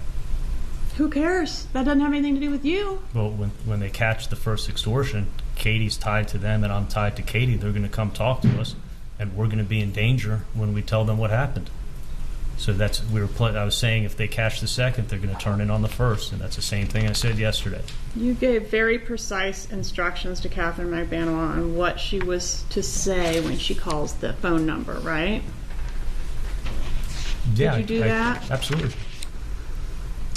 Who cares? That doesn't have anything to do with you. Well, when they catch the first extortion, Katie's tied to them and I'm tied to Katie. They're going to come talk to us, and we're going to be in danger when we tell them what happened. So I was saying if they catch the second, they're going to turn in on the first, and that's the same thing I said yesterday. You gave very precise instructions to Catherine McDaniel on what she was to say when she calls the phone number, right? Yeah, Did you do that? Absolutely.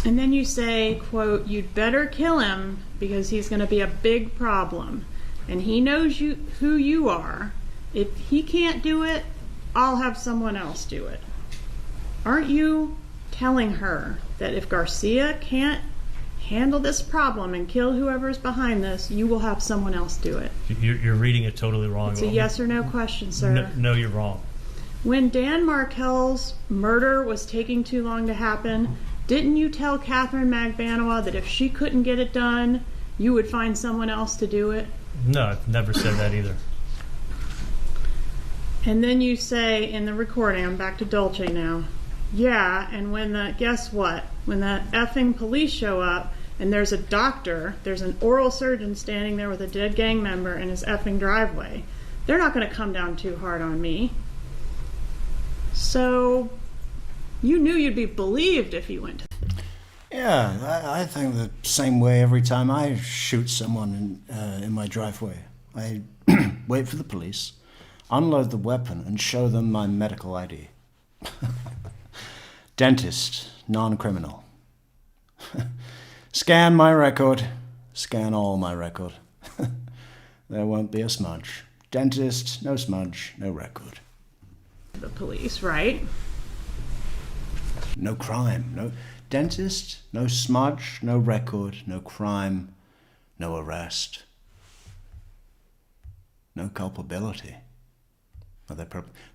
And then you say, quote, "You'd better kill him because he's going to be a big problem. And he knows who you are. If he can't do it, I'll have someone else do it." Aren't you telling her that if Garcia can't handle this problem and kill whoever's behind this, you will have someone else do it? You're reading it totally wrong. It's a yes or no question, sir. No, you're wrong. When Dan Markel's murder was taking too long to happen, didn't you tell Catherine McDaniel that if she couldn't get it done, you would find someone else to do it? No, I've never said that either. And then you say in the recording, I'm back to Dolce now, yeah, and guess what? When the effing police show up and there's a doctor, there's an oral surgeon standing there with a dead gang member in his effing driveway, they're not going to come down too hard on me. So you knew you'd be believed if you went to... Yeah, I think the same way every time I shoot someone in my driveway. I wait for the police, unload the weapon, and show them my medical ID. Dentist, non-criminal. Scan my record. Scan all my record. There won't be a smudge. Dentist, no smudge, no record. The police, right? No crime, no dentist, no smudge, no record, no crime, no arrest, no culpability. Well,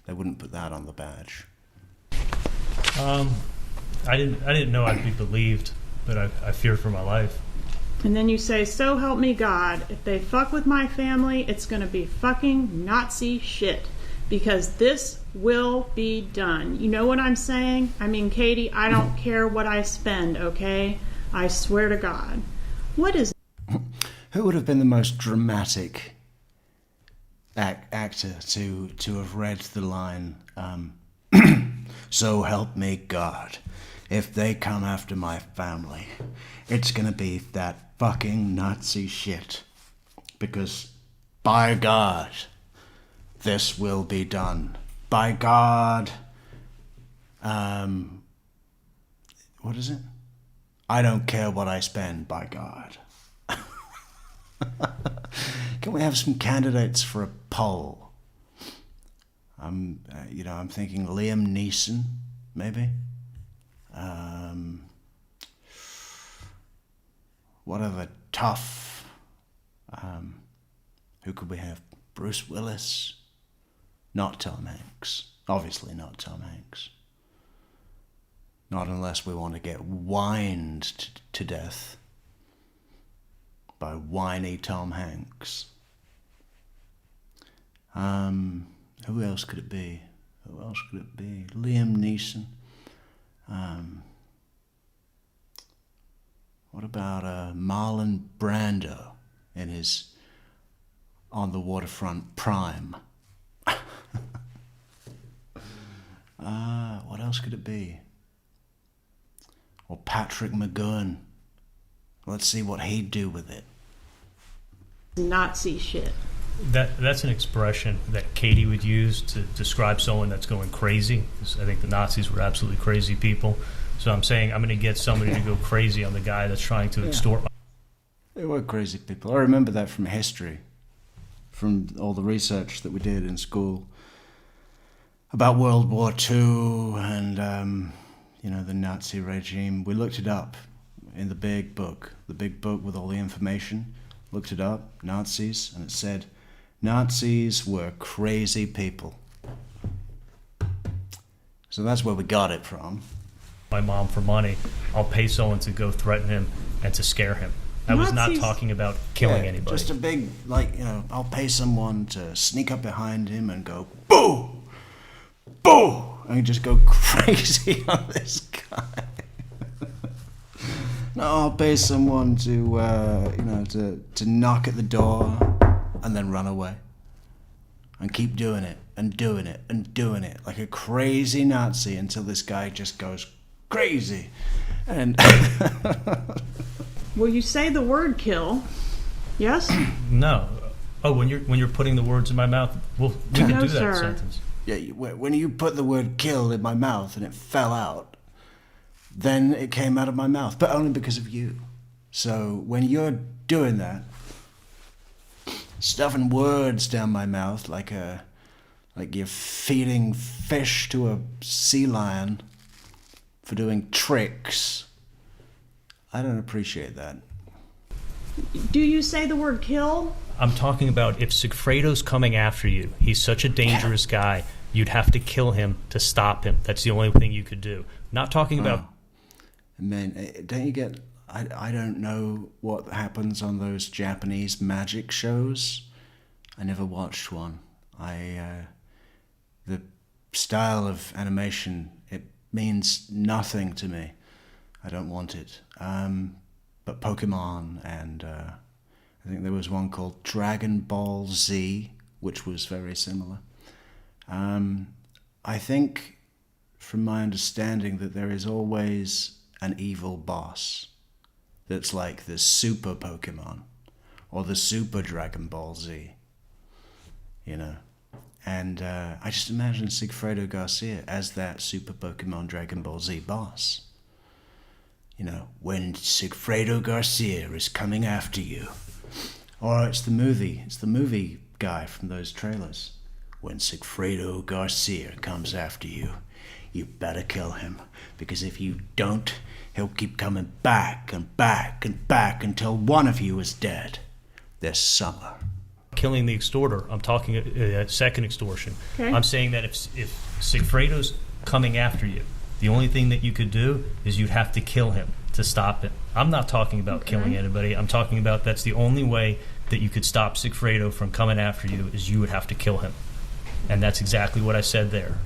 they wouldn't put that on the badge. I didn't know I'd be believed, but I fear for my life. And then you say, so help me God, if they fuck with my family, it's gonna be fucking Nazi shit. Because this will be done. You know what I'm saying? I mean, Katie, I don't care what I spend, okay? I swear to God. What is... Who would have been the most dramatic actor to have read the line, so help me God, if they come after my family, it's gonna be that fucking Nazi shit. Because, by God, this will be done. By God, what is it? I don't care what I spend, by God. Can we have some candidates for a poll? I'm thinking Liam Neeson, maybe. What other tough? Who could we have? Bruce Willis. Not Tom Hanks. Obviously not Tom Hanks. Not unless we want to get whined to death by whiny Tom Hanks. Who else could it be? Liam Neeson. What about Marlon Brando in his On the Waterfront prime? What else could it be? Or Patrick McGowan. Let's see what he'd do with it. Nazi shit. That's an expression that Katie would use to describe someone that's going crazy. I think the Nazis were absolutely crazy people. So I'm saying I'm going to get somebody to go crazy on the guy that's trying to extort. They were crazy people. I remember that from history, from all the research that we did in school about World War II and, the Nazi regime. We looked it up in the big book with all the information. Looked it up, Nazis, and it said Nazis were crazy people. So that's where we got it from. My mom for money, I'll pay someone to go threaten him and to scare him. I was not talking about killing anybody. Just a big, I'll pay someone to sneak up behind him and go, boo! Boo! and just go crazy on this guy. No, I'll pay someone to knock at the door and then run away. And keep doing it, and doing it, and doing it, like a crazy Nazi until this guy just goes crazy. And Will you say the word kill? Yes? No. Oh, when you're putting the words in my mouth, we can No, do that sir. sentence. yeah, when you put the word kill in my mouth and it fell out, then it came out of my mouth, but only because of you. So when you're doing that, stuffing words down my mouth like you're feeding fish to a sea lion for doing tricks, I don't appreciate that. Do you say the word kill? I'm talking about if Sigfredo's coming after you. He's such a dangerous guy. You'd have to kill him to stop him. That's the only thing you could do. Not talking about... Man, don't you get... I don't know what happens on those Japanese magic shows. I never watched one. The style of animation, it means nothing to me. I don't want it. But Pokemon, and I think there was one called Dragon Ball Z, which was very similar. I think, from my understanding, that there is always an evil boss that's like the Super Pokemon or the Super Dragon Ball Z, you know. And I just imagine Sigfredo Garcia as that Super Pokemon Dragon Ball Z boss. You know, when Sigfredo Garcia is coming after you. Or it's the movie guy from those trailers. When Sigfredo Garcia comes after you, you better kill him. Because if you don't, he'll keep coming back and back and back until one of you is dead this summer. killing the extorter. I'm talking a second extortion. Okay. I'm saying that if Sigfredo's coming after you, the only thing that you could do is you'd have to kill him to stop it. I'm not talking about killing anybody. I'm talking about that's the only way that you could stop Sigfredo from coming after you is you would have to kill him. And that's exactly what I said there.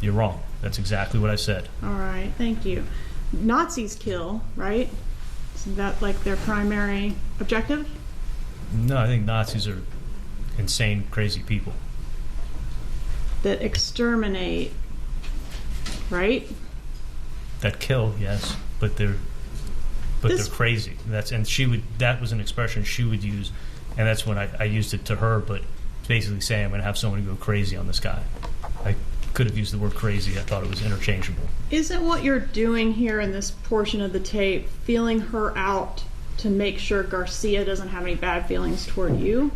You're wrong. That's exactly what I said. All right, thank you. Nazis kill, right? Isn't that like their primary objective? No, I think Nazis are insane, crazy people. That exterminate, right? That kill, yes, but they're crazy. That was an expression she would use, and that's when I used it to her. But it's basically saying I'm going to have someone go crazy on this guy. I could have used the word crazy. I thought it was interchangeable. Isn't what you're doing here in this portion of the tape feeling her out to make sure Garcia doesn't have any bad feelings toward you?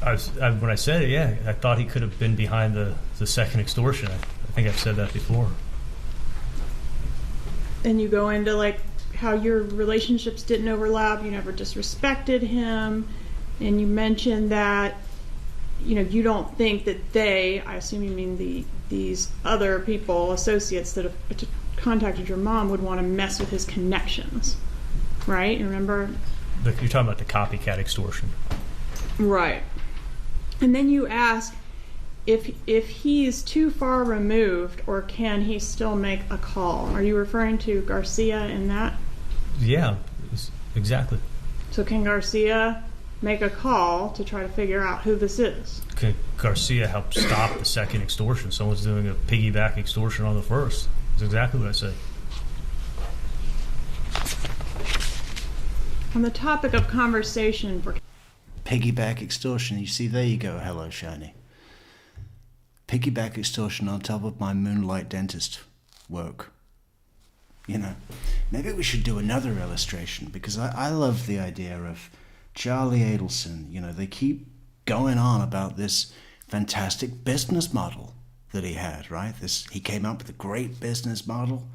When I said it, yeah, I thought he could have been behind the second extortion. I think I've said that before. And you go into like how your relationships didn't overlap, you never disrespected him, and you mentioned that you don't think that they, I assume you mean these other people, associates that have contacted your mom, would want to mess with his connections, right? You remember? You're talking about the copycat extortion. Right. And then you ask if he's too far removed, or can he still make a call? Are you referring to Garcia in that? Yeah, exactly. So can Garcia make a call to try to figure out who this is? Garcia helped stop the second extortion. Someone's doing a piggyback extortion on the first. That's exactly what I said. On the topic of conversation for Piggyback extortion. You see, there you go. Hello, Shiny. Piggyback extortion on top of my moonlight dentist work. Maybe we should do another illustration, because I love the idea of Charlie Adelson. They keep going on about this fantastic business model that he had, right? He came up with a great business model,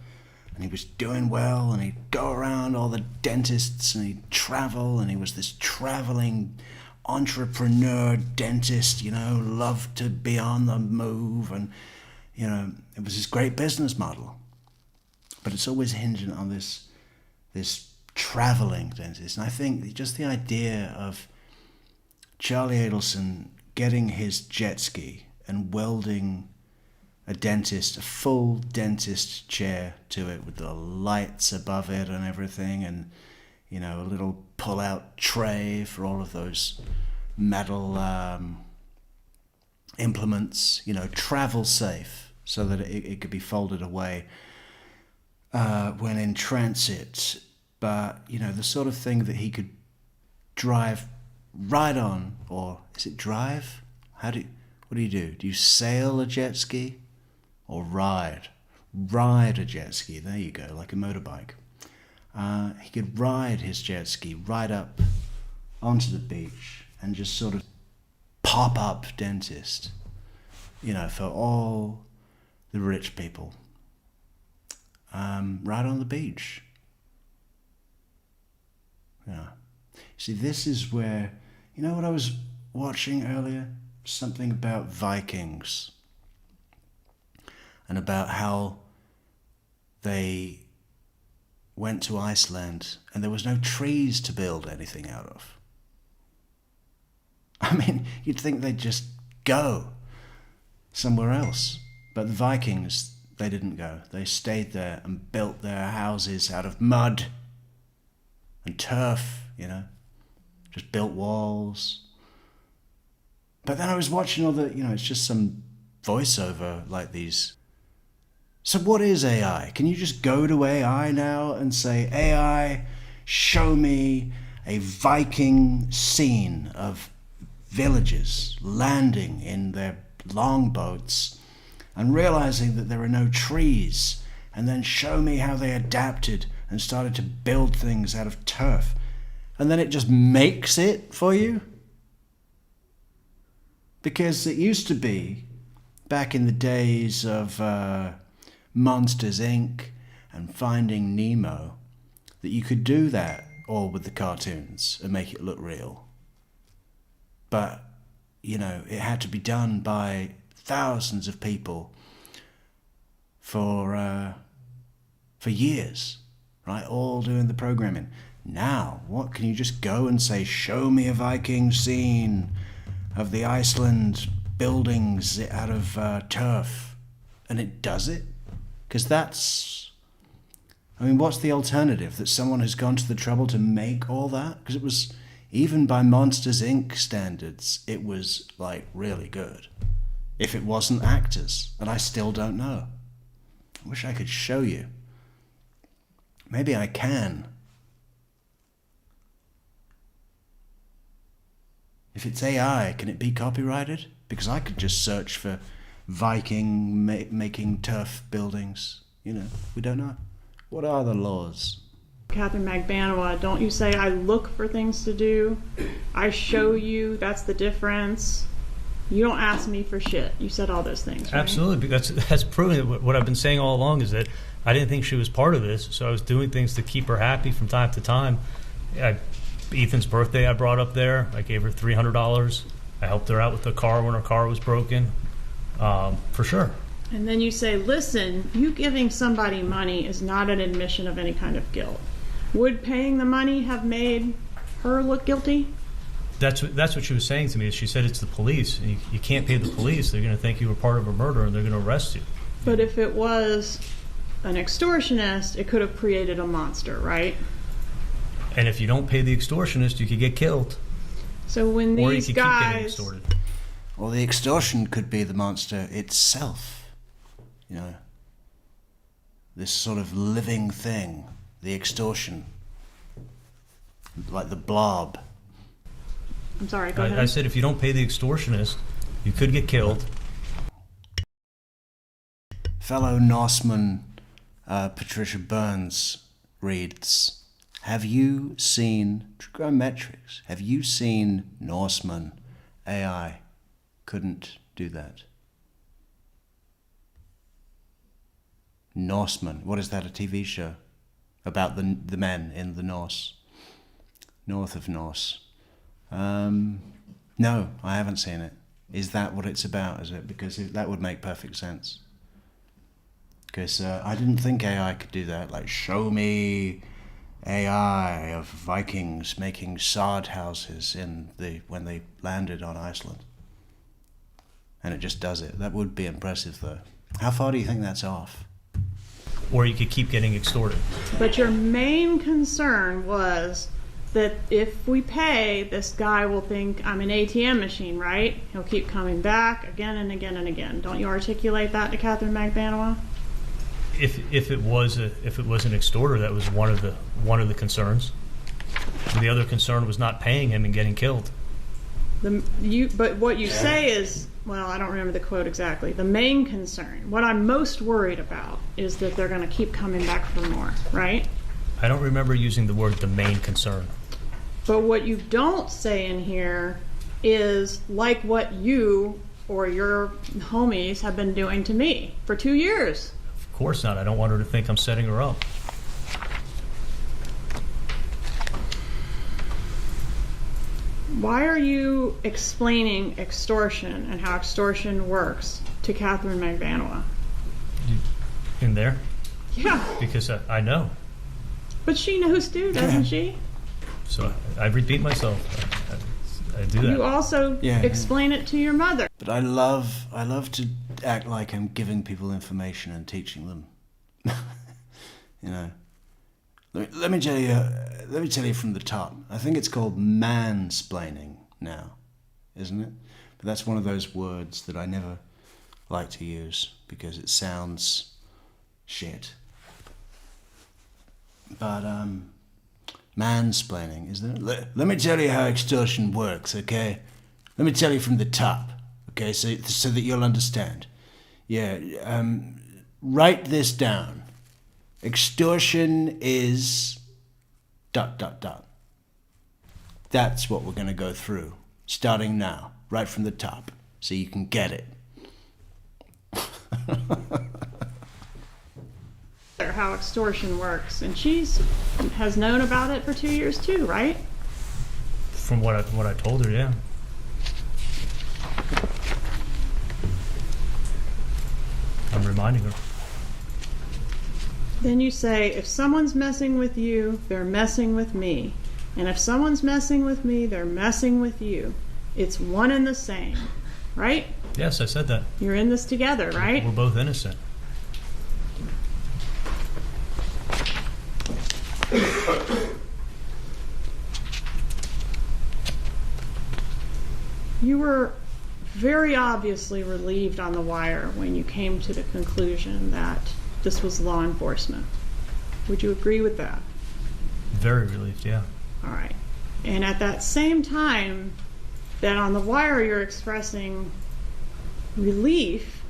and he was doing well, and he'd go around all the dentists, and he'd travel, and he was this traveling entrepreneur dentist, loved to be on the move, and it was this great business model. But it's always hinging on this traveling dentist. And I think just the idea of Charlie Adelson getting his jet ski and welding a dentist, a full dentist chair to it with the lights above it and everything, and you know, a little pull-out tray for all of those metal implements, you know, travel safe so that it could be folded away when in transit. But, you know, the sort of thing that he could drive right on, or is it drive? What do you do? Do you sail a jet ski or ride? Ride a jet ski, there you go, like a motorbike. He could ride his jet ski right up onto the beach and just sort of pop up dentist, you know, for all the rich people, right on the beach. Yeah. See, this is where, you know what I was watching earlier? Something about Vikings and about how they went to Iceland and there was no trees to build anything out of. I mean, you'd think they'd just go somewhere else. But the Vikings, they didn't go. They stayed there and built their houses out of mud and turf, you know, just built walls. But then I was watching all the, you know, it's just some voiceover like these. So what is AI? Can you just go to AI now and say, AI, show me a Viking scene of villagers landing in their longboats and realizing that there are no trees, and then show me how they adapted and started to build things out of turf, and then it just makes it for you? Because it used to be, back in the days of Monsters, Inc. and Finding Nemo, that you could do that all with the cartoons and make it look real. But, you know, it had to be done by thousands of people for years, right? All doing the programming. Now, what can you just go and say, show me a Viking scene of the Iceland buildings out of turf, and it does it? Because that's, I mean, what's the alternative? That someone has gone to the trouble to make all that? Because it was, even by Monsters, Inc. standards, it was, like, really good. If it wasn't actors, and I still don't know. I wish I could show you. Maybe I can. If it's AI, can it be copyrighted? Because I could just search for Viking making turf buildings. You know, we don't know. What are the laws? Catherine McDaniel, don't you say I look for things to do? I show you, that's the difference. You don't ask me for shit. You said all those things, right? Absolutely, because that's proving what I've been saying all along, is that I didn't think she was part of this, so I was doing things to keep her happy from time to time. Ethan's birthday I brought up there. I gave her $300. I helped her out with the car when her car was broken, for sure. And then you say, listen, you giving somebody money is not an admission of any kind of guilt. Would paying the money have made her look guilty? That's what she was saying to me. She said it's the police. And you can't pay the police. They're going to think you were part of a murder and they're going to arrest you. But if it was an extortionist, it could have created a monster, right? And if you don't pay the extortionist, you could get killed. So when or these you could keep getting guys... extorted. Or the extortion could be the monster itself. You know, this sort of living thing, the extortion, like the blob. I'm sorry, go ahead. I said if you don't pay the extortionist, you could get killed. Fellow Norseman Patricia Burns reads, have you seen Metrix? Have you seen Norseman? AI couldn't do that. Norseman, what is that, a TV show? About the men in the Norse, north of Norse. No, I haven't seen it. Is that what it's about, is it? Because that would make perfect sense. Because I didn't think AI could do that. Like, show me AI of Vikings making sod houses when they landed on Iceland. And it just does it. That would be impressive, though. How far do you think that's off? Or you could keep getting extorted. But your main concern was that if we pay, this guy will think I'm an ATM machine, right? He'll keep coming back again and again and again. Don't you articulate that to Catherine McDaniel? If it was an extorter, that was one of the concerns. The other concern was not paying him and getting killed. But what you say is, well, I don't remember the quote exactly. The main concern, what I'm most worried about, is that they're going to keep coming back for more, right? I don't remember using the word the main concern. But what you don't say in here is like what you or your homies have been doing to me for 2 years. Of course not. I don't want her to think I'm setting her up. Why are you explaining extortion and how extortion works to Catherine McDaniel? In there? Yeah. Because I know. But she knows too, doesn't she? So I repeat myself. I do that. You also explain it to your mother. But I love to act like I'm giving people information and teaching them. You know. Let me tell you from the top. I think it's called mansplaining now, isn't it? But that's one of those words that I never like to use because it sounds shit. But mansplaining, isn't it? Let me tell you how extortion works, okay? Let me tell you from the top, okay, so that you'll understand. Yeah, write this down. Extortion is ... That's what we're going to go through, starting now, right from the top, so you can get it. How extortion works, and has known about it for 2 years too, right? From what I told her, yeah. I'm reminding her. Then you say, if someone's messing with you, they're messing with me. And if someone's messing with me, they're messing with you. It's one and the same, right? Yes, I said that. You're in this together, right? We're both innocent. You were very obviously relieved on the wire when you came to the conclusion that this was law enforcement. Would you agree with that? Very relieved, yeah. All right. And at that same time that on the wire you're expressing relief,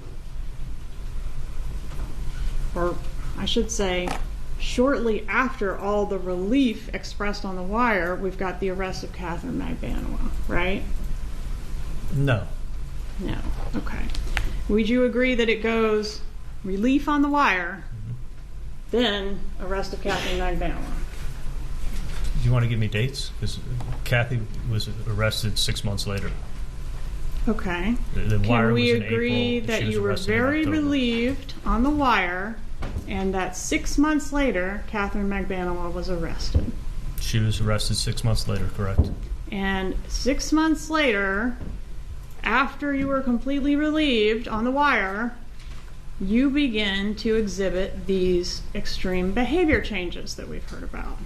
or I should say, shortly after all the relief expressed on the wire, we've got the arrest of Catherine McDaniel, right? No. No. Okay. Would you agree that it goes relief on the wire, then arrest of Catherine McDaniel? Do you want to give me dates? Because Kathy was arrested 6 months later. Okay. The wire Can we was in agree April, that she was you were arrested in very October. relieved on the wire, and that 6 months later, Catherine McDaniel was arrested? She was arrested 6 months later, correct? And 6 months later, after you were completely relieved on the wire, you begin to exhibit these extreme behavior changes that we've heard about.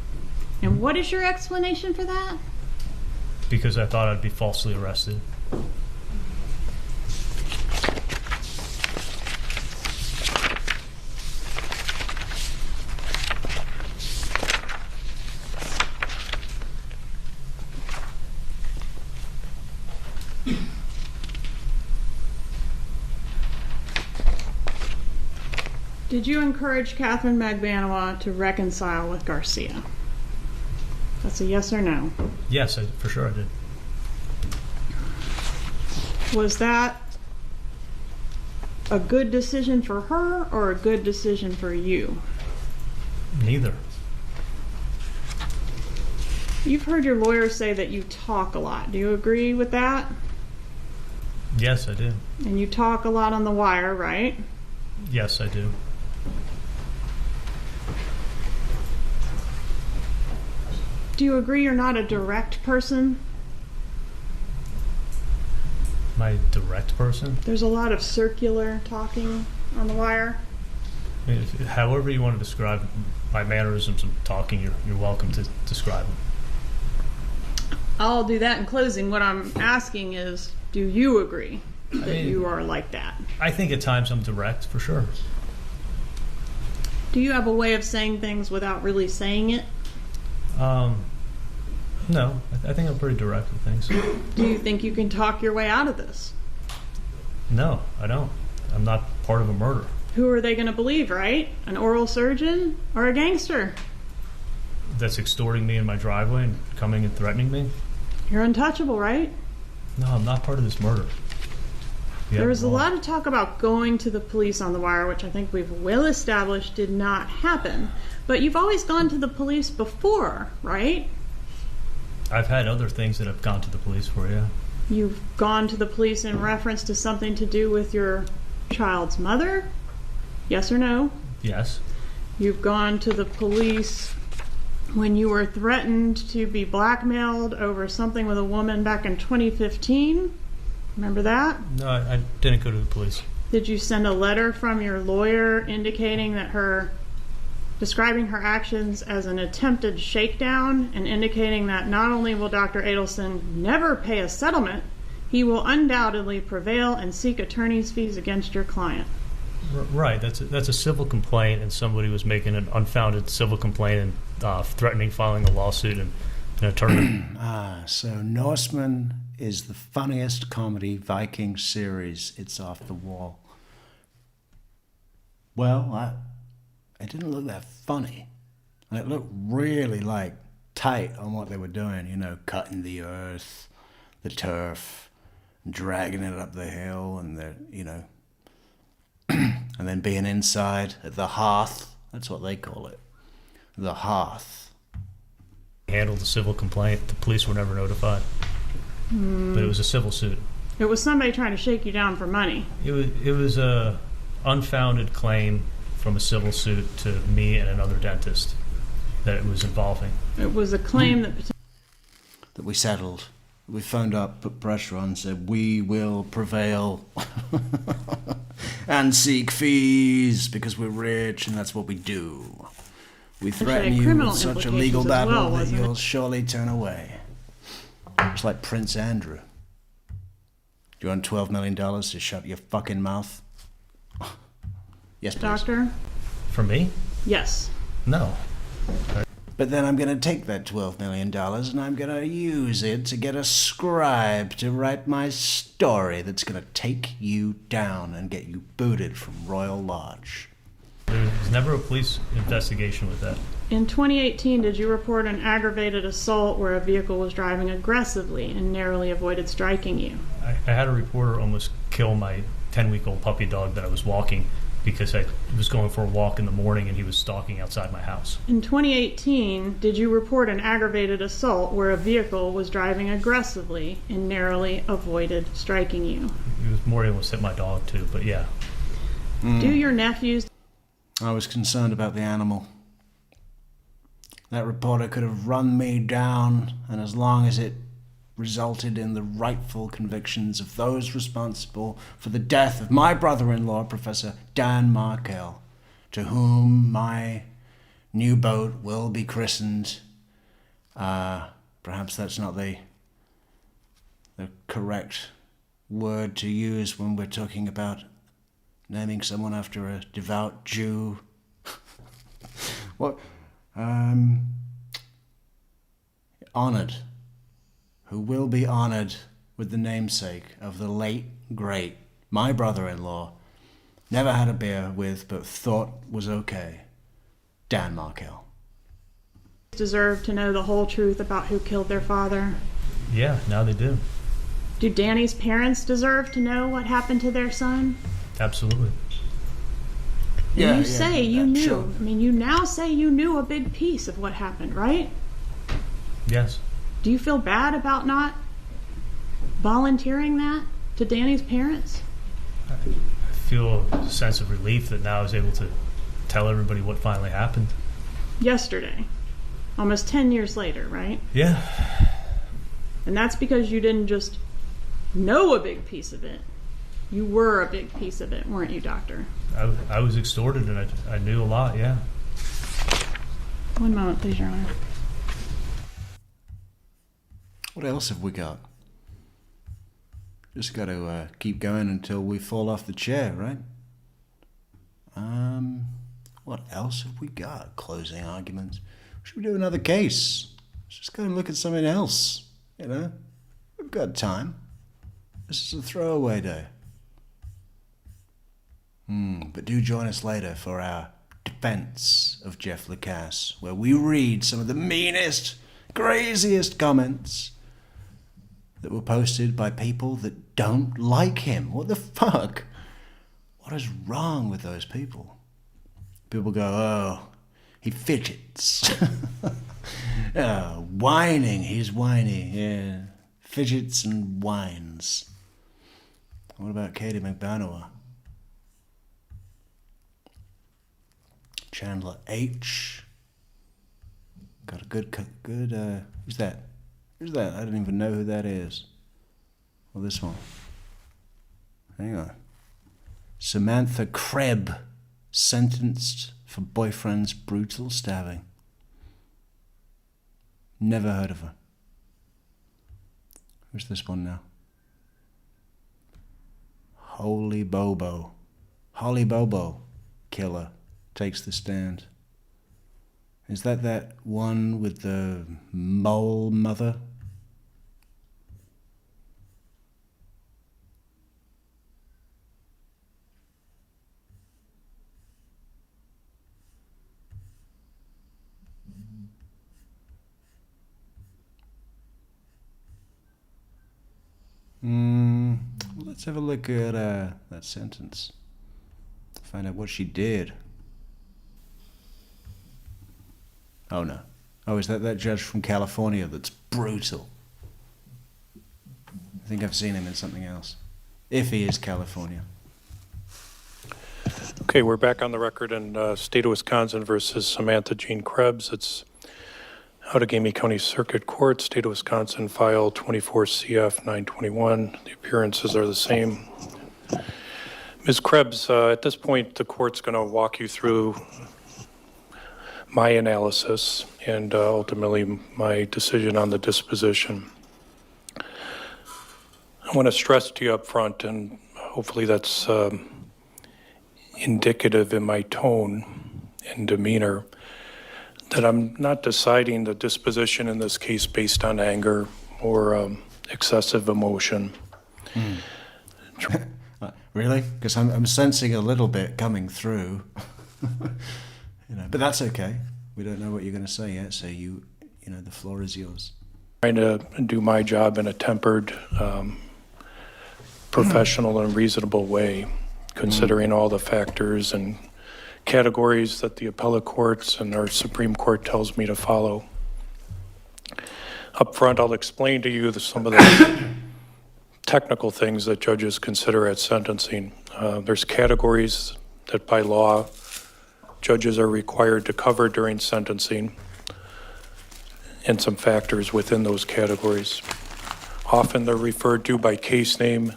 And what is your explanation for that? Because I thought I'd be falsely arrested. Did you encourage Catherine McDaniel to reconcile with Garcia? That's a yes or no. Yes, for sure I did. Was that a good decision for her or a good decision for you? Neither. You've heard your lawyer say that you talk a lot. Do you agree with that? Yes, I do. And you talk a lot on the wire, right? Yes, I do. Do you agree you're not a direct person? My direct person? There's a lot of circular talking. on the wire? I mean, however you want to describe my mannerisms of talking, you're welcome to describe them. I'll do that in closing. What I'm asking is, do you agree that you are like that? I think at times I'm direct, for sure. Do you have a way of saying things without really saying it? No, I think I'm pretty direct with things. Do you think you can talk your way out of this? No, I don't. I'm not part of a murder. Who are they going to believe, right? An oral surgeon or a gangster? That's extorting me in my driveway and coming and threatening me? You're untouchable, right? No, I'm not part of this murder. Yeah, There was a lot of talk about going to the police on the wire, which I think we've well established did not happen. But you've always gone to the police before, right? I've had other things that I've gone to the police for, yeah. You've gone to the police in reference to something to do with your child's mother? Yes or no? Yes. You've gone to the police when you were threatened to be blackmailed over something with a woman back in 2015? Remember that? No, I didn't go to the police. Did you send a letter from your lawyer indicating that describing her actions as an attempted shakedown and indicating that not only will Dr. Adelson never pay a settlement, he will undoubtedly prevail and seek attorney's fees against your client? Right, that's a civil complaint, and somebody was making an unfounded civil complaint and threatening filing a lawsuit and an attorney. So Norseman is the funniest comedy Viking series. It's off the wall. Well, it didn't look that funny. It looked really tight on what they were doing, cutting the earth, the turf, dragging it up the hill, and and then being inside at the hearth. That's what they call it. The hearth. Handled the civil complaint. The police were never notified. But it was a civil suit. It was somebody trying to shake you down for money. It was a unfounded claim from a civil suit to me and another dentist that it was involving. It was a claim that we settled. We phoned up, put pressure on, said, we will prevail and seek fees because we're rich and that's what we do. We threaten you with such a legal battle that you'll surely turn away. It's like Prince Andrew. Do you want $12 million to shut your fucking mouth? Yes, please. Doctor? For me? Yes. No. But then I'm going to take that $12 million and I'm going to use it to get a scribe to write my story that's going to take you down and get you booted from Royal Lodge. There was never a police investigation with that. In 2018, did you report an aggravated assault where a vehicle was driving aggressively and narrowly avoided striking you? I had a reporter almost kill my 10-week-old puppy dog that I was walking because I was going for a walk in the morning and he was stalking outside my house. In 2018, did you report an aggravated assault where a vehicle was driving aggressively and narrowly avoided striking you? It was more almost hit my dog too, but yeah. Do your nephews... I was concerned about the animal. That reporter could have run me down, and as long as it resulted in the rightful convictions of those responsible for the death of my brother-in-law, Professor Dan Markel, to whom my new boat will be christened. Perhaps that's not the correct word to use when we're talking about naming someone after a devout Jew. What? Honored. Who will be honored with the namesake of the late, great, my brother-in-law, never had a beer with but thought was okay, Dan Markel. Deserve to know the whole truth about who killed their father? Yeah, now they do. Do Danny's parents deserve to know what happened to their son? Absolutely. You say you knew. Sure. I mean, you now say you knew a big piece of what happened, right? Yes. Do you feel bad about not volunteering that to Danny's parents? I feel a sense of relief that now I was able to tell everybody what finally happened. Yesterday. Almost 10 years later, right? Yeah. And that's because you didn't just know a big piece of it. You were a big piece of it, weren't you, Doctor? I was extorted, and I knew a lot. Yeah. One moment, please, Your Honor. What else have we got? Just got to keep going until we fall off the chair, right? What else have we got? Closing arguments. Should we do another case? Let's just go and look at something else. You know, we've got time. This is a throwaway day. But do join us later for our defense of Jeff Lacasse, where we read some of the meanest, craziest comments that were posted by people that don't like him. What the fuck? What is wrong with those people? People go, oh, he fidgets. Whining, he's whiny. Yeah, fidgets and whines. What about Katie McDaniel? Chandler H. Got a good, who's that? Who's that? I don't even know who that is. Well, this one. Hang on. Samantha Kreb, sentenced for boyfriend's brutal stabbing. Never heard of her. Who's this one now? Holly Bobo, killer, takes the stand. Is that one with the mole mother? Let's have a look at that sentence. Find out what she did. Oh no. Oh, is that judge from California that's brutal? I think I've seen him in something else. If he is California. Okay, we're back on the record in State of Wisconsin versus Samantha Jean Krebs. It's Outagamie County Circuit Court, State of Wisconsin, file 24 CF 921. The appearances are the same. Ms. Krebs, at this point, the court's going to walk you through my analysis and ultimately my decision on the disposition. I want to stress to you up front, and hopefully that's indicative in my tone and demeanor, that I'm not deciding the disposition in this case based on anger or excessive emotion. Really? Because I'm sensing a little bit coming through. But that's okay. We don't know what you're going to say yet, so the floor is yours. Trying to do my job in a tempered, professional and reasonable way, considering all the factors and categories that the appellate courts and our Supreme Court tells me to follow. Up front, I'll explain to you some of the technical things that judges consider at sentencing. There's categories that by law judges are required to cover during sentencing, and some factors within those categories. Often they're referred to by case name.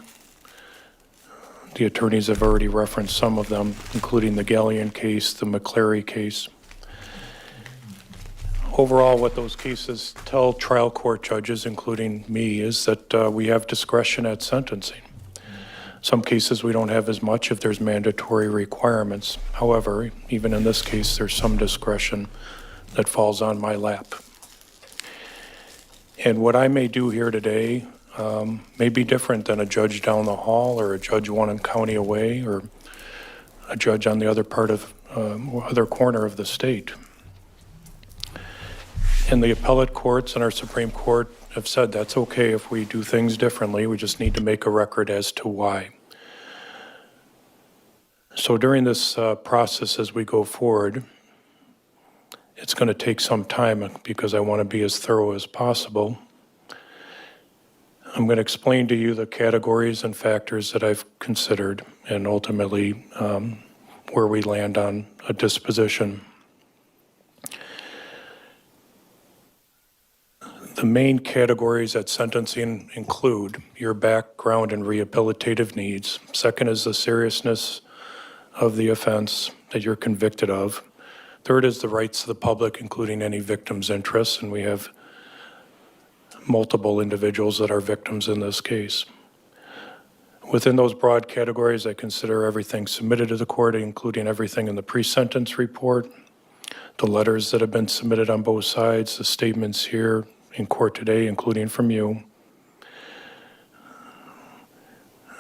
The attorneys have already referenced some of them, including the Gallion case, the McClary case. Overall, what those cases tell trial court judges, including me, is that we have discretion at sentencing. Some cases we don't have as much if there's mandatory requirements. However, even in this case, there's some discretion that falls on my lap. And what I may do here today may be different than a judge down the hall or a judge one county away or a judge on the other other corner of the state. And the appellate courts and our Supreme Court have said that's okay if we do things differently. We just need to make a record as to why. So during this process as we go forward, it's going to take some time because I want to be as thorough as possible. I'm going to explain to you the categories and factors that I've considered and ultimately where we land on a The main categories at sentencing include your background and rehabilitative needs. Second is the seriousness of the offense that you're convicted of. Third is the rights of the public, including any victim's interests, and we have multiple individuals that are victims in this case. Within those broad categories, I consider everything submitted to the court, including everything in the pre-sentence report, the letters that have been submitted on both sides, the statements here in court today, including from you.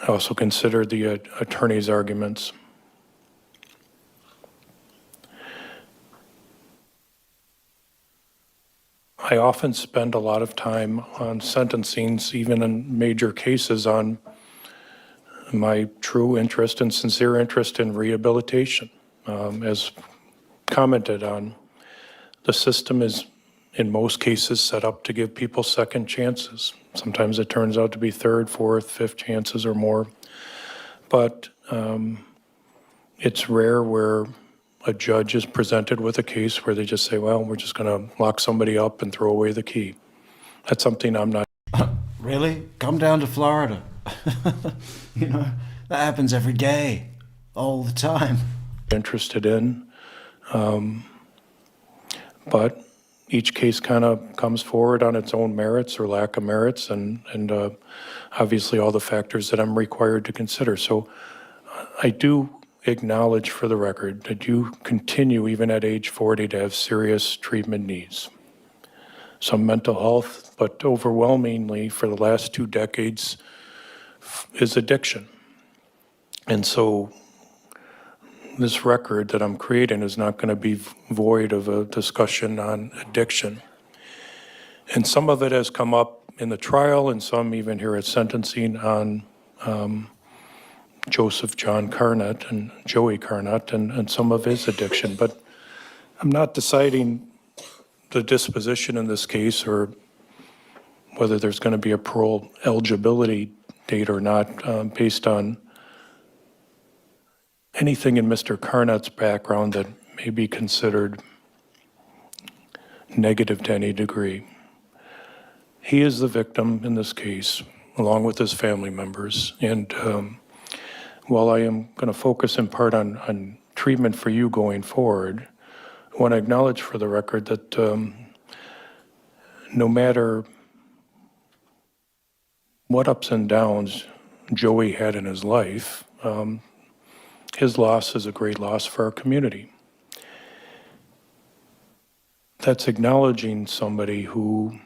I also consider the attorney's arguments. I often spend a lot of time on sentencings, even in major cases, on my true interest and sincere interest in rehabilitation. As commented on, the system is, in most cases, set up to give people second chances. Sometimes it turns out to be third, fourth, fifth chances or more. But it's rare where a judge is presented with a case where they just say, well, we're just going to lock somebody up and throw away the key. That's something I'm not. Really? Come down to Florida. You know, that happens every day, all the time. Interested in. But each case kind of comes forward on its own merits or lack of merits, and obviously all the factors that I'm required to consider. So I do acknowledge for the record that you continue, even at age 40, to have serious treatment needs. Some mental health, but overwhelmingly for the last 2 decades is addiction. And so this record that I'm creating is not going to be void of a discussion on addiction. And some of it has come up in the trial, and some even here at sentencing on Joseph John Carnett and Joey Carnett and some of his addiction. But I'm not deciding the disposition in this case or whether there's going to be a parole eligibility date or not based on anything in Mr. Carnett's background that may be considered negative to any degree. He is the victim in this case, along with his family members. And while I am going to focus in part on treatment for you going forward, I want to acknowledge for the record that no matter what ups and downs Joey had in his life, his loss is a great loss for our community. That's acknowledging somebody who,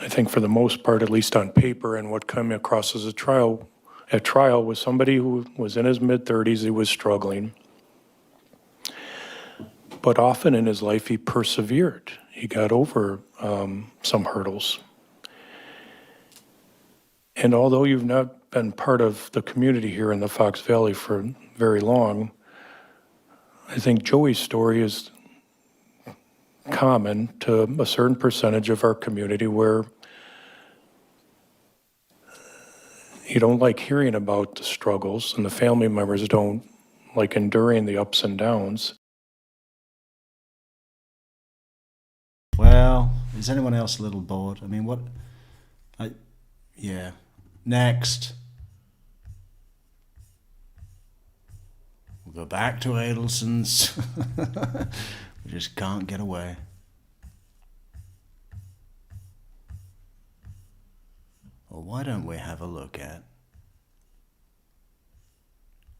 I think for the most part, at least on paper and what came across as at trial, was somebody who was in his mid-30s, he was struggling. But often in his life, he persevered. He got over some hurdles. And although you've not been part of the community here in the Fox Valley for very long, I think Joey's story is common to a certain percentage of our community where you don't like hearing about the struggles and the family members don't like enduring the ups and downs. Well, is anyone else a little bored? I mean, yeah. Next. We'll go back to Adelson's. We just can't get away. Well, why don't we have a look at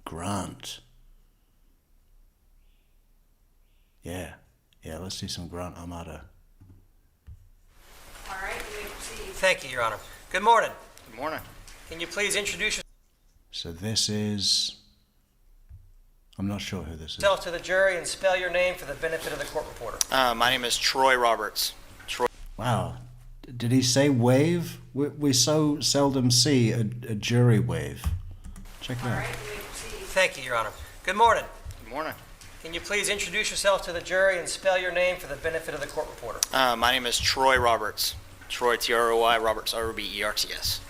Grant? Yeah, let's do some Grant Armada. All right, you may proceed. Thank you, Your Honor. Good morning. Good morning. Can you please introduce yourself? So this is... I'm not sure who this is. Tell to the jury and spell your name for the benefit of the court reporter. My name is Troy Roberts. Troy. Wow. Did he say wave? We so seldom see a jury wave. Check it out. All right, you may proceed. Thank you, Your Honor. Good morning. Good morning. Can you please introduce yourself to the jury and spell your name for the benefit of the court reporter? My name is Troy Roberts. Troy, T-R-O-Y, Roberts, R-O-B-E-R-T-S.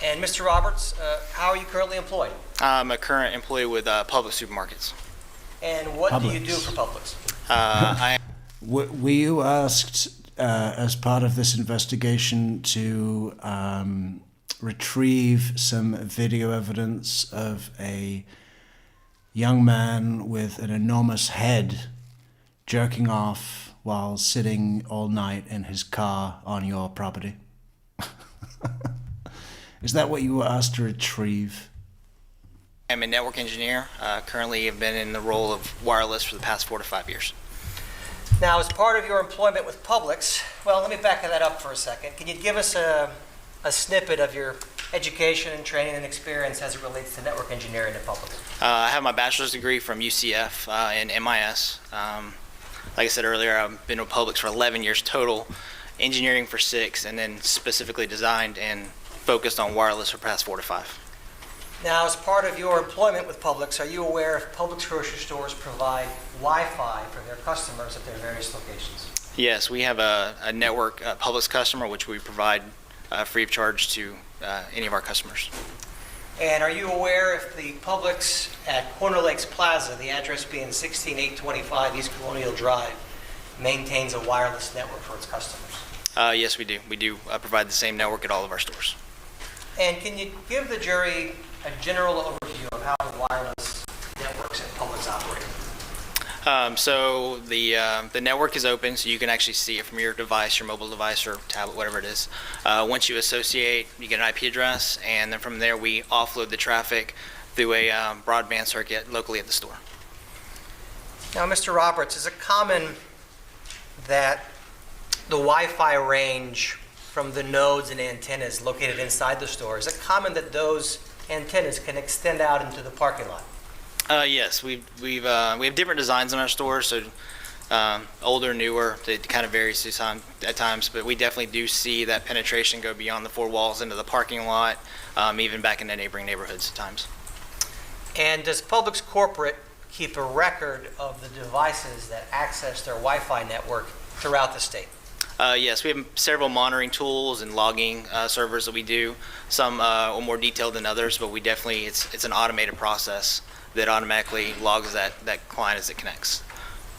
And Mr. Roberts, how are you currently employed? I'm a current employee with Publix Supermarkets. And what do you do for Publix? Were you asked as part of this investigation to retrieve some video evidence of a young man with an enormous head jerking off while sitting all night in his car on your property. Is that what you were asked to retrieve? I'm a network engineer. Currently have been in the role of wireless for the past 4 to 5 years. Now, as part of your employment with Publix, well, let me back that up for a second. Can you give us a snippet of your education and training and experience as it relates to network engineering at Publix? I have my bachelor's degree from UCF in MIS. Like I said earlier, I've been with Publix for 11 years total, engineering for 6, and then specifically designed and focused on wireless for the past 4 to 5. Now, as part of your employment with Publix, are you aware if Publix grocery stores provide Wi-Fi for their customers at their various locations? Yes, we have a network Publix customer, which we provide free of charge to any of our customers. And are you aware if the Publix at Corner Lakes Plaza, the address being 16825 East Colonial Drive, maintains a wireless network for its customers? Yes, we do. We do provide the same network at all of our stores. And can you give the jury a general overview of how the wireless networks at Publix operate? So the network is open, so you can actually see it from your device, your mobile device or tablet, whatever it is. Once you associate, you get an IP address, and then from there we offload the traffic through a broadband circuit locally at the store. Now, Mr. Roberts, is it common that the Wi-Fi range from the nodes and antennas located inside the store, is it common that those antennas can extend out into the parking lot? Yes, we have different designs in our stores, so older, newer. It kind of varies at times, but we definitely do see that penetration go beyond the 4 walls into the parking lot, even back in the neighboring neighborhoods at times. And does Publix corporate keep a record of the devices that access their Wi-Fi network throughout the state? Yes, we have several monitoring tools and logging servers that we do. Some are more detailed than others, but we definitely, it's an automated process that automatically logs that client as it connects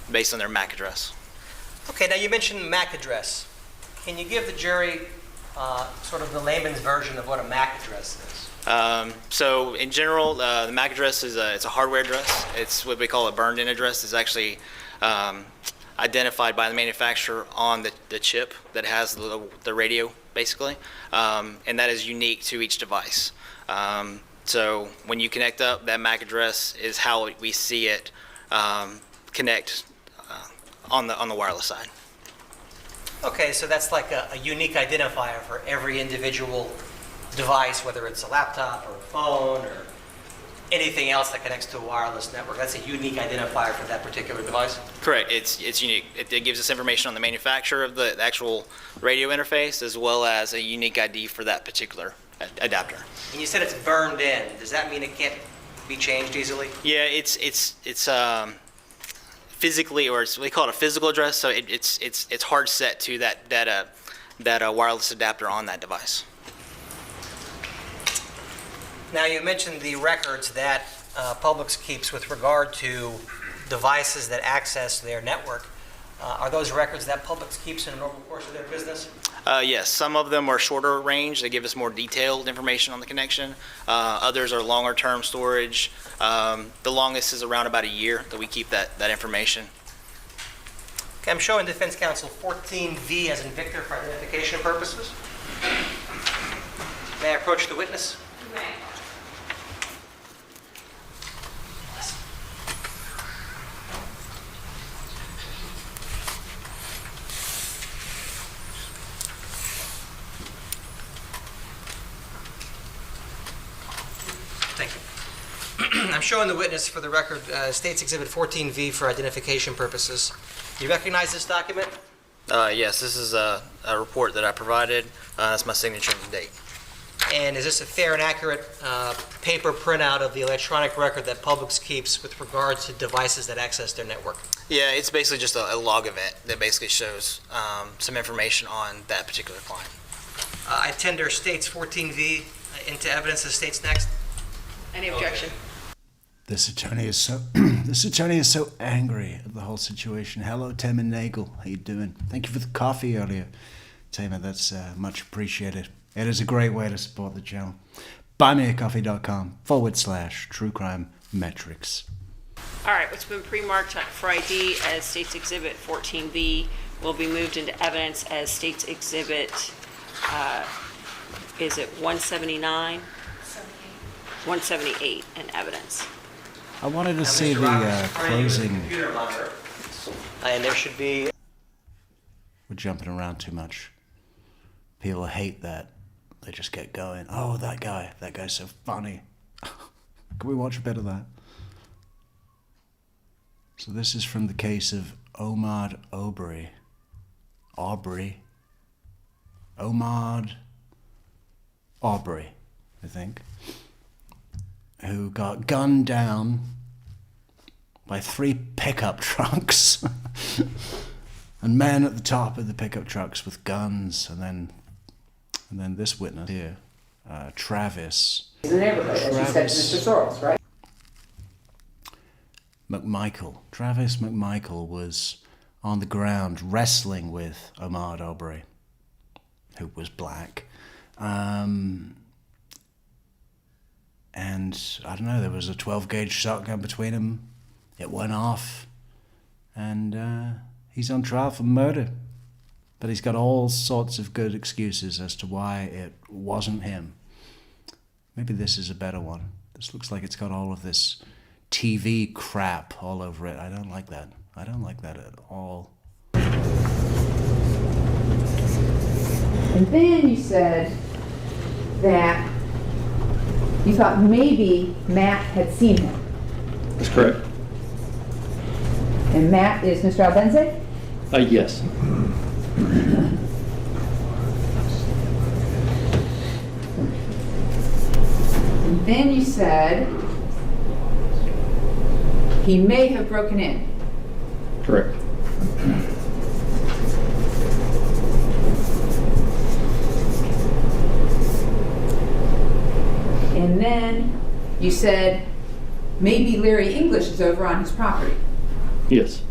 based on their MAC address. Okay, now you mentioned MAC address. Can you give the jury sort of the layman's version of what a MAC address is? So in general, the MAC address is it's a hardware address. It's what we call a burned-in address. It's actually identified by the manufacturer on the chip that has the radio, basically, and that is unique to each device. So when you connect up, that MAC address is how we see it connect on the wireless side. Okay, so that's like a unique identifier for every individual device, whether it's a laptop or a phone or anything else that connects to a wireless network. That's a unique identifier for that particular device? Correct. It's unique. It gives us information on the manufacturer of the actual radio interface, as well as a unique ID for that particular adapter. And you said it's burned in. Does that mean it can't be changed easily? Yeah, it's physically, or we call it a physical address. So it's hard set to that wireless adapter on that device. Now, you mentioned the records that Publix keeps with regard to devices that access their network. Are those records that Publix keeps in a normal course of their business? Yes, some of them are shorter range. They give us more detailed information on the connection. Others are longer term storage. The longest is around about a year that we keep that information. Okay, I'm showing defense counsel 14V as in Victor for identification purposes. May I approach the witness? You may. Thank you. I'm showing the witness for the record State's Exhibit 14V for identification purposes. Do you recognize this document? Yes, this is a report that I provided. That's my signature and date. And is this a fair and accurate paper printout of the electronic record that Publix keeps with regard to devices that access their network? Yeah, it's basically just a log event that basically shows some information on that particular client. I tender State's 14V into evidence. Is State's next? Any objection? This attorney is so angry at the whole situation. Hello, Tim and Nagel. How you doing? Thank you for the coffee earlier, Tamer. That's much appreciated. It is a great way to support the channel. buymeacoffee.com/True Crime Metrix. All right, what's been pre-marked for ID as State's Exhibit 14B will be moved into evidence as State's Exhibit, is it 179? 178 in evidence. I wanted to see the closing. And there should be... We're jumping around too much. People hate that. They just get going. Oh, that guy's so funny. Can we watch a bit of that? So this is from the case of Omar Aubrey. Omar Aubrey, I think, who got gunned down by 3 pickup trucks and men at the top of the pickup trucks with guns, and then this witness here, Travis. In the neighborhood, as you said to Mr. Sorrells, right? Travis McMichael was on the ground wrestling with Omar Aubrey, who was black. And I don't know, there was a 12-gauge shotgun between them. It went off, and he's on trial for murder. But he's got all sorts of good excuses as to why it wasn't him. Maybe this is a better one. This looks like it's got all of this TV crap all over it. I don't like that. I don't like that at all. And then you said that you thought maybe Matt had seen him. That's correct. And Matt is Mr. Albenze? Yes. And then you said he may have broken in. Correct. And then you said maybe Larry English is over on his property. Yes.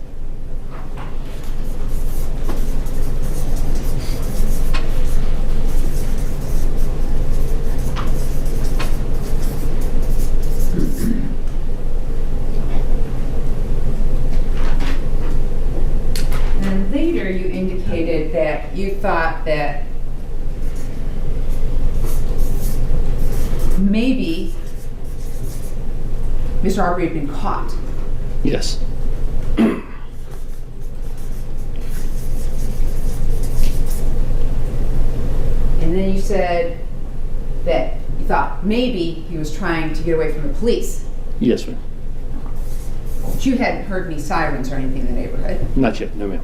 And later you indicated that you thought that maybe Mr. Aubrey had been caught. Yes. And then you said that you thought maybe he was trying to get away from the police. Yes, ma'am. But you hadn't heard any sirens or anything in the neighborhood. Not yet. No, ma'am.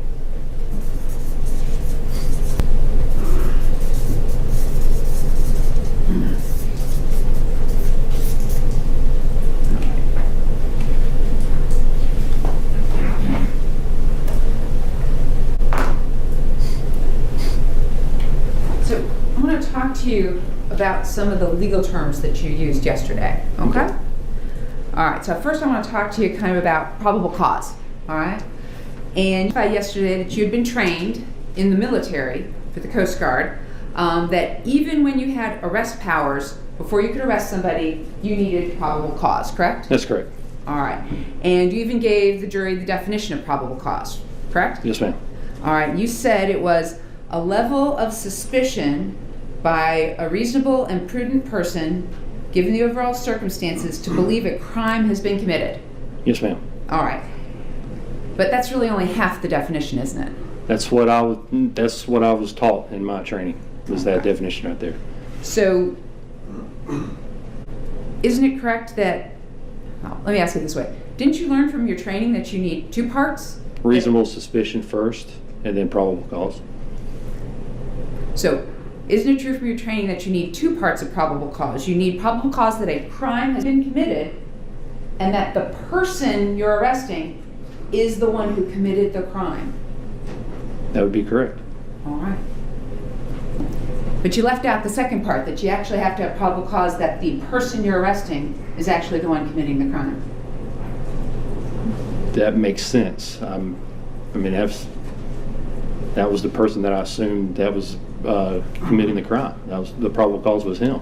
So I want to talk to you about some of the legal terms that you used yesterday, okay? All right, so first I want to talk to you kind of about probable cause, all right? And you said yesterday that you had been trained in the military for the Coast Guard, that even when you had arrest powers, before you could arrest somebody, you needed probable cause, correct? That's correct. All right, and you even gave the jury the definition of probable cause, correct? Yes, ma'am. All right, you said it was a level of suspicion by a reasonable and prudent person, given the overall circumstances, to believe a crime has been committed. Yes, ma'am. All right. But that's really only half the definition, isn't it? That's what I was taught in my training, was that definition right there. So, isn't it correct that, well, let me ask it this way. Didn't you learn from your training that you need 2 parts? Reasonable suspicion first, and then probable cause. So, isn't it true from your training that you need 2 parts of probable cause? You need probable cause that a crime has been committed, and that the person you're arresting is the one who committed the crime. That would be correct. All right. But you left out the second part, that you actually have to have probable cause that the person you're arresting is actually the one committing the crime. that makes sense. I mean, that was the person that I assumed that was committing the crime. That was the probable cause was him.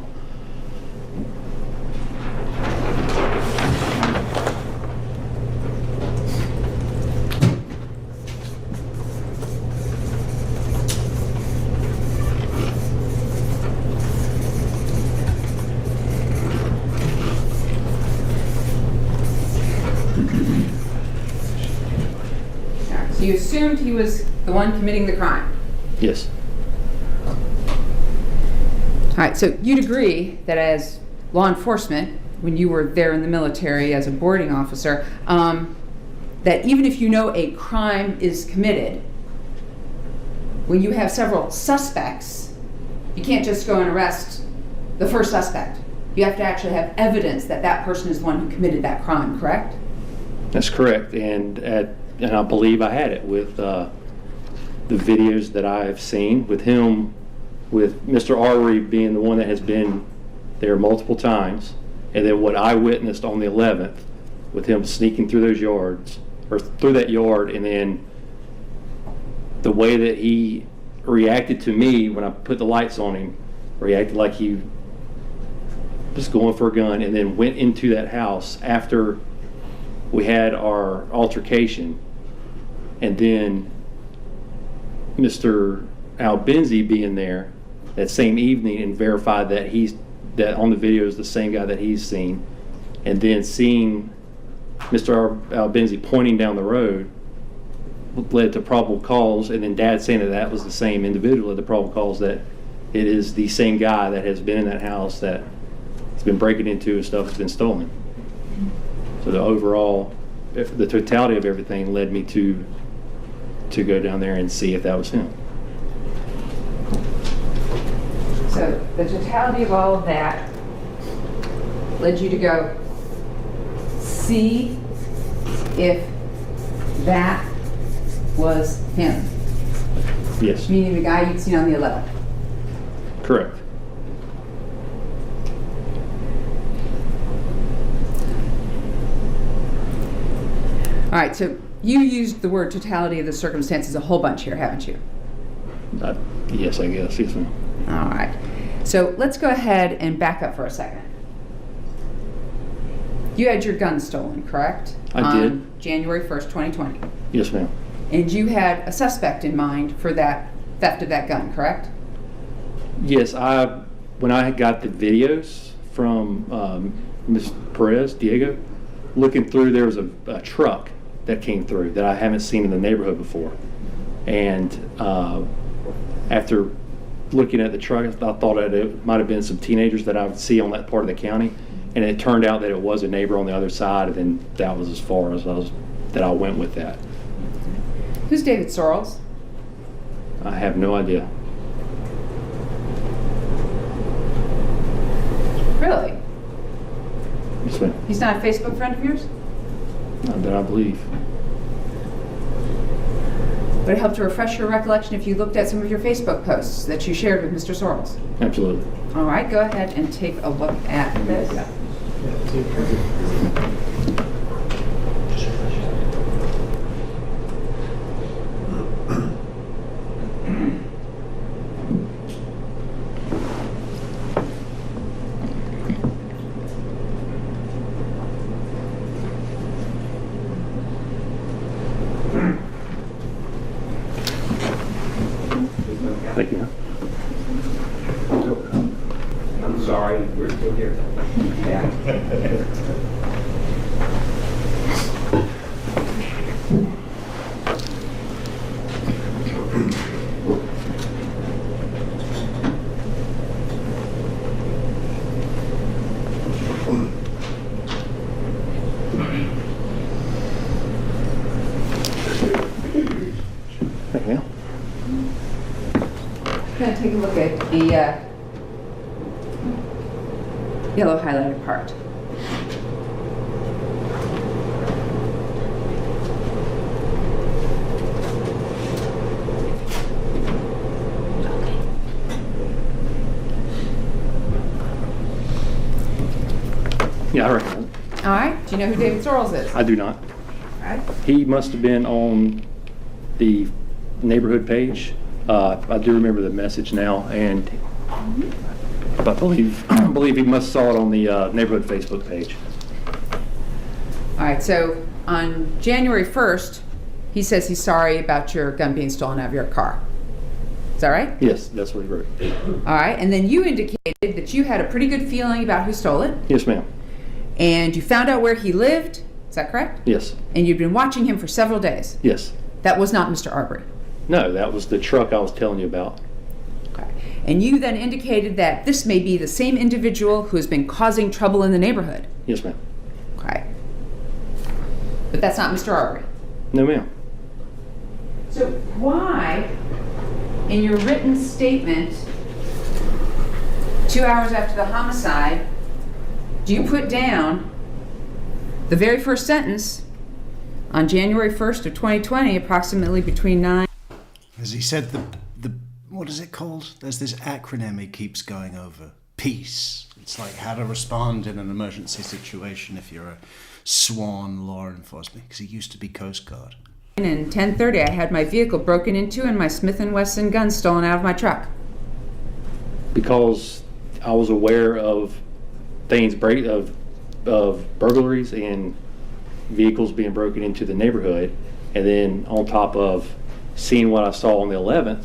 So you assumed he was the one committing the crime? Yes. All right, so you'd agree that as law enforcement, when you were there in the military as a boarding officer, that even if you know a crime is committed, when you have several suspects, you can't just go and arrest the first suspect. You have to actually have evidence that that person is the one who committed that crime, correct? That's correct, and I believe I had it with the videos that I have seen with him, with Mr. Arwery being the one that has been there multiple times, and then what I witnessed on the 11th with him sneaking through those yards, or through that yard, and then the way that he reacted to me when I put the lights on him, reacted like he was going for a gun, and then went into that house after we had our altercation, and then Mr. Albenzi being there that same evening and verified that on the video is the same guy that he's seen, and then seeing Mr. Albenzi pointing down the road led to probable cause, and then Dad saying that was the same individual at the probable cause, that it is the same guy that has been in that house that has been breaking into and stuff has been stolen. So the totality of everything led me to go down there and see if that was him. So the totality of all of that led you to go see if that was him? Yes. Meaning the guy you'd seen on the 11th? Correct. All right, so you used the word totality of the circumstances a whole bunch here, haven't you? Yes, I guess. Yes, ma'am. All right. So let's go ahead and back up for a second. You had your gun stolen, correct? I did. On January 1st, 2020. Yes, ma'am. And you had a suspect in mind for that theft of that gun, correct? Yes, when I got the videos from Ms. Perez, Diego, looking through, there was a truck that came through that I haven't seen in the neighborhood before. And after looking at the truck, I thought that it might have been some teenagers that I would see on that part of the county. And it turned out that it was a neighbor on the other side, and then that was as far as I went with that. Who's David Sorrells? I have no idea. Really? Yes, ma'am. He's not a Facebook friend of yours? Not that I believe. Would it help to refresh your recollection if you looked at some of your Facebook posts that you shared with Mr. Sorrells? Absolutely. All right, go ahead and take a look at this. Thank you. I'm sorry, we're still here. Thank you. I'm going to take a look at the yellow highlighted part. Yeah, I recognize it. All right, do you know who David Sorrells is? I do not. Okay. He must have been on the neighborhood page. I do remember the message now, and I believe he must saw it on the neighborhood Facebook page. All right, so on January 1st, he says he's sorry about your gun being stolen out of your car. Is that right? Yes, that's what he wrote. All right, and then you indicated that you had a pretty good feeling about who stole it. Yes, ma'am. And you found out where he lived. Is that correct? Yes. And you'd been watching him for several days. Yes. That was not Mr. Arbery. No, that was the truck I was telling you about. Okay. And you then indicated that this may be the same individual who has been causing trouble in the neighborhood. Yes, ma'am. Okay. But that's not Mr. Arbery. No, ma'am. So why, in your written statement, 2 hours after the homicide, do you put down the very first sentence on January 1st of 2020, approximately between 9... As he said, the what is it called? There's this acronym he keeps going over. PEACE. It's like how to respond in an emergency situation if you're a sworn law enforcement, because he used to be Coast Guard. And 10:30, I had my vehicle broken into and my Smith & Wesson gun stolen out of my truck. Because I was aware of things of burglaries and vehicles being broken into the neighborhood, and then on top of seeing what I saw on the 11th,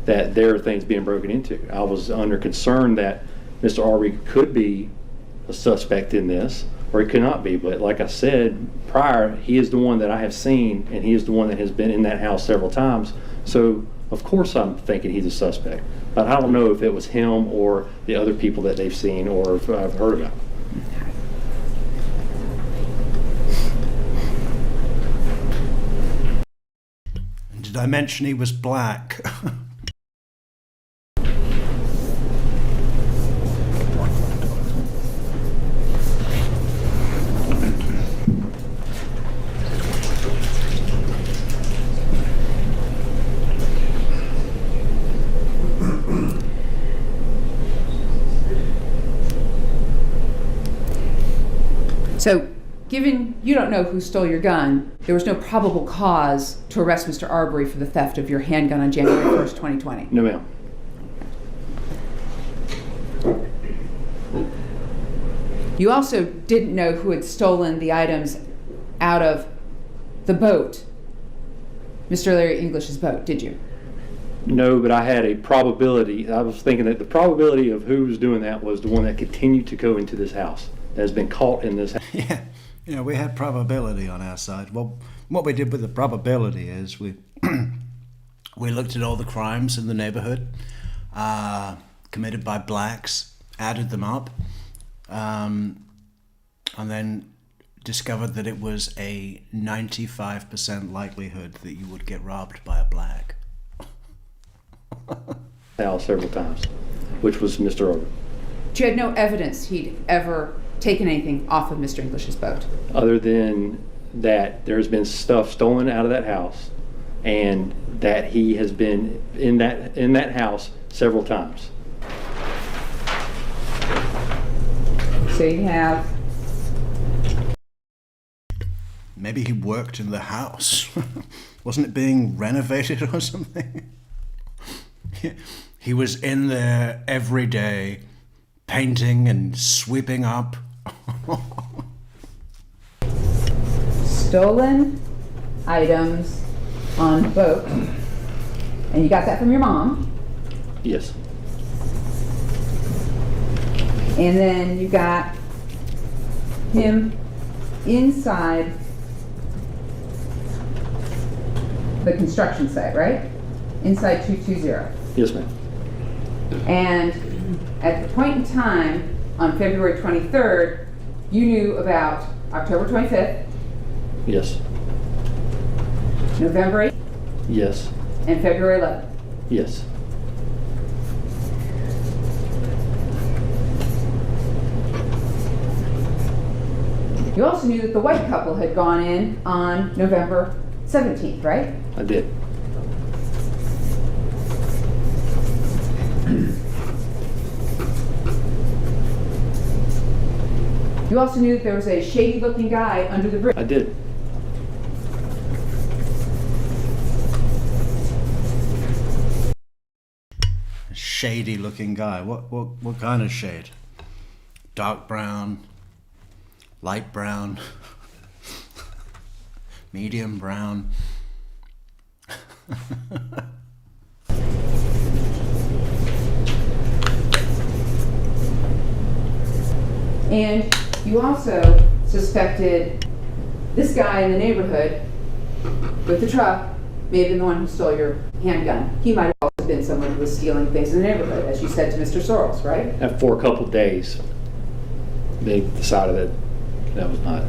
that there are things being broken into. I was under concern that Mr. Arbery could be a suspect in this, or he could not be. But like I said prior, he is the one that I have seen, and he is the one that has been in that house several times. So of course I'm thinking he's a suspect. But I don't know if it was him or the other people that they've seen or if I've heard about. Did I mention he was black? So, given you don't know who stole your gun, there was no probable cause to arrest Mr. Arbery for the theft of your handgun on January 1st, 2020. No, ma'am. You also didn't know who had stolen the items out of the boat, Mr. Larry English's boat, did you? No, but I had a probability. I was thinking that the probability of who was doing that was the one that continued to go into this house, that has been caught in this house. Yeah, you know, we had probability on our side. Well, what we did with the probability is we we looked at all the crimes in the neighborhood committed by blacks, added them up, and then discovered that it was a 95% likelihood that you would get robbed by a black. House several times, which was Mr. Arbery. But you had no evidence he'd ever taken anything off of Mr. English's boat. Other than that there's been stuff stolen out of that house and that he has been in that house several times. So you have... Maybe he worked in the house. Wasn't it being renovated or something? He was in there every day, painting and sweeping up. Stolen items on boat. And you got that from your mom. Yes. And then you got him inside the construction site, right? Inside 220. Yes, ma'am. And at the point in time on February 23rd, you knew about October 25th, Yes. November 8th, Yes. and February 11th. Yes. You also knew that the white couple had gone in on November 17th, right? I did. You also knew that there was a shady-looking guy under the bridge. I did. shady looking guy. What kind of shade? Dark brown, light brown, medium brown. And you also suspected this guy in the neighborhood with the truck may have been the one who stole your handgun. He might have also been someone who was stealing things in the neighborhood, as you said to Mr. Sorrells, right? And for a couple of days, they decided that was not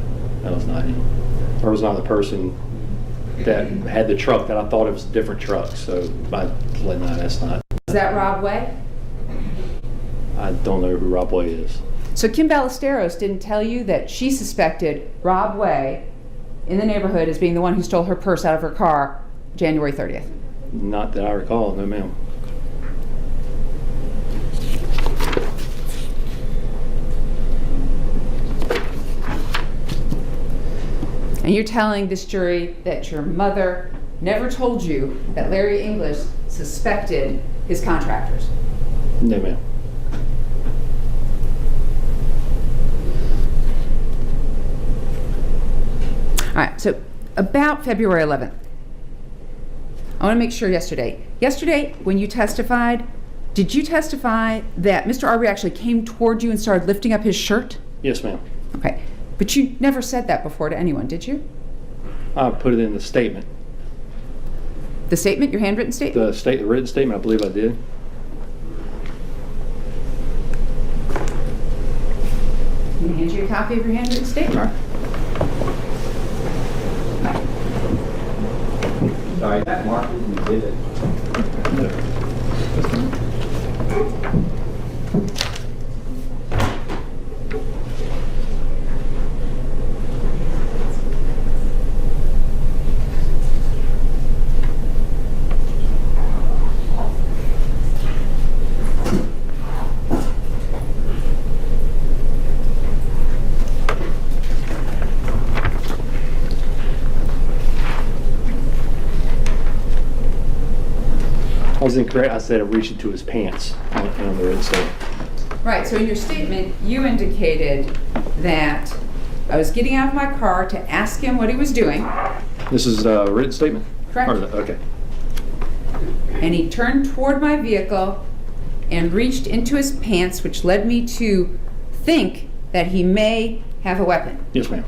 him. Or was not the person that had the truck, that I thought it was a different truck. So that's not. Is that Rob Way? I don't know who Rob Way is. So Kim Ballesteros didn't tell you that she suspected Rob Way in the neighborhood as being the one who stole her purse out of her car January 30th? Not that I recall, no ma'am. And you're telling this jury that your mother never told you that Larry English suspected his contractors? No ma'am. All right, so about February 11th, I want to make sure yesterday, when you testified, did you testify that Mr. Arbery actually came toward you and started lifting up his shirt? Yes, ma'am. Okay, but you never said that before to anyone, did you? I put it in the statement. The statement, your handwritten statement? The written statement, I believe I did. Can I hand you a copy of your handwritten statement? Sorry, that Mark, you did it. I was incorrect. I said I reached into his pants on the written statement. Right, so in your statement, you indicated that I was getting out of my car to ask him what he was doing. This is a written statement? Correct. Okay. And he turned toward my vehicle and reached into his pants, which led me to think that he may have a weapon. Yes, ma'am.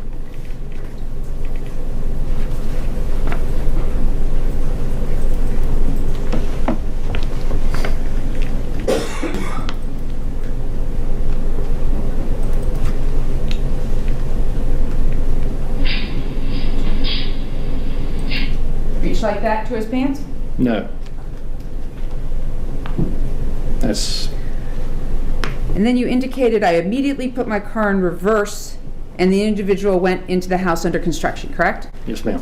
Reach like that to his pants? No. That's... And then you indicated I immediately put my car in reverse and the individual went into the house under construction, correct? Yes, ma'am.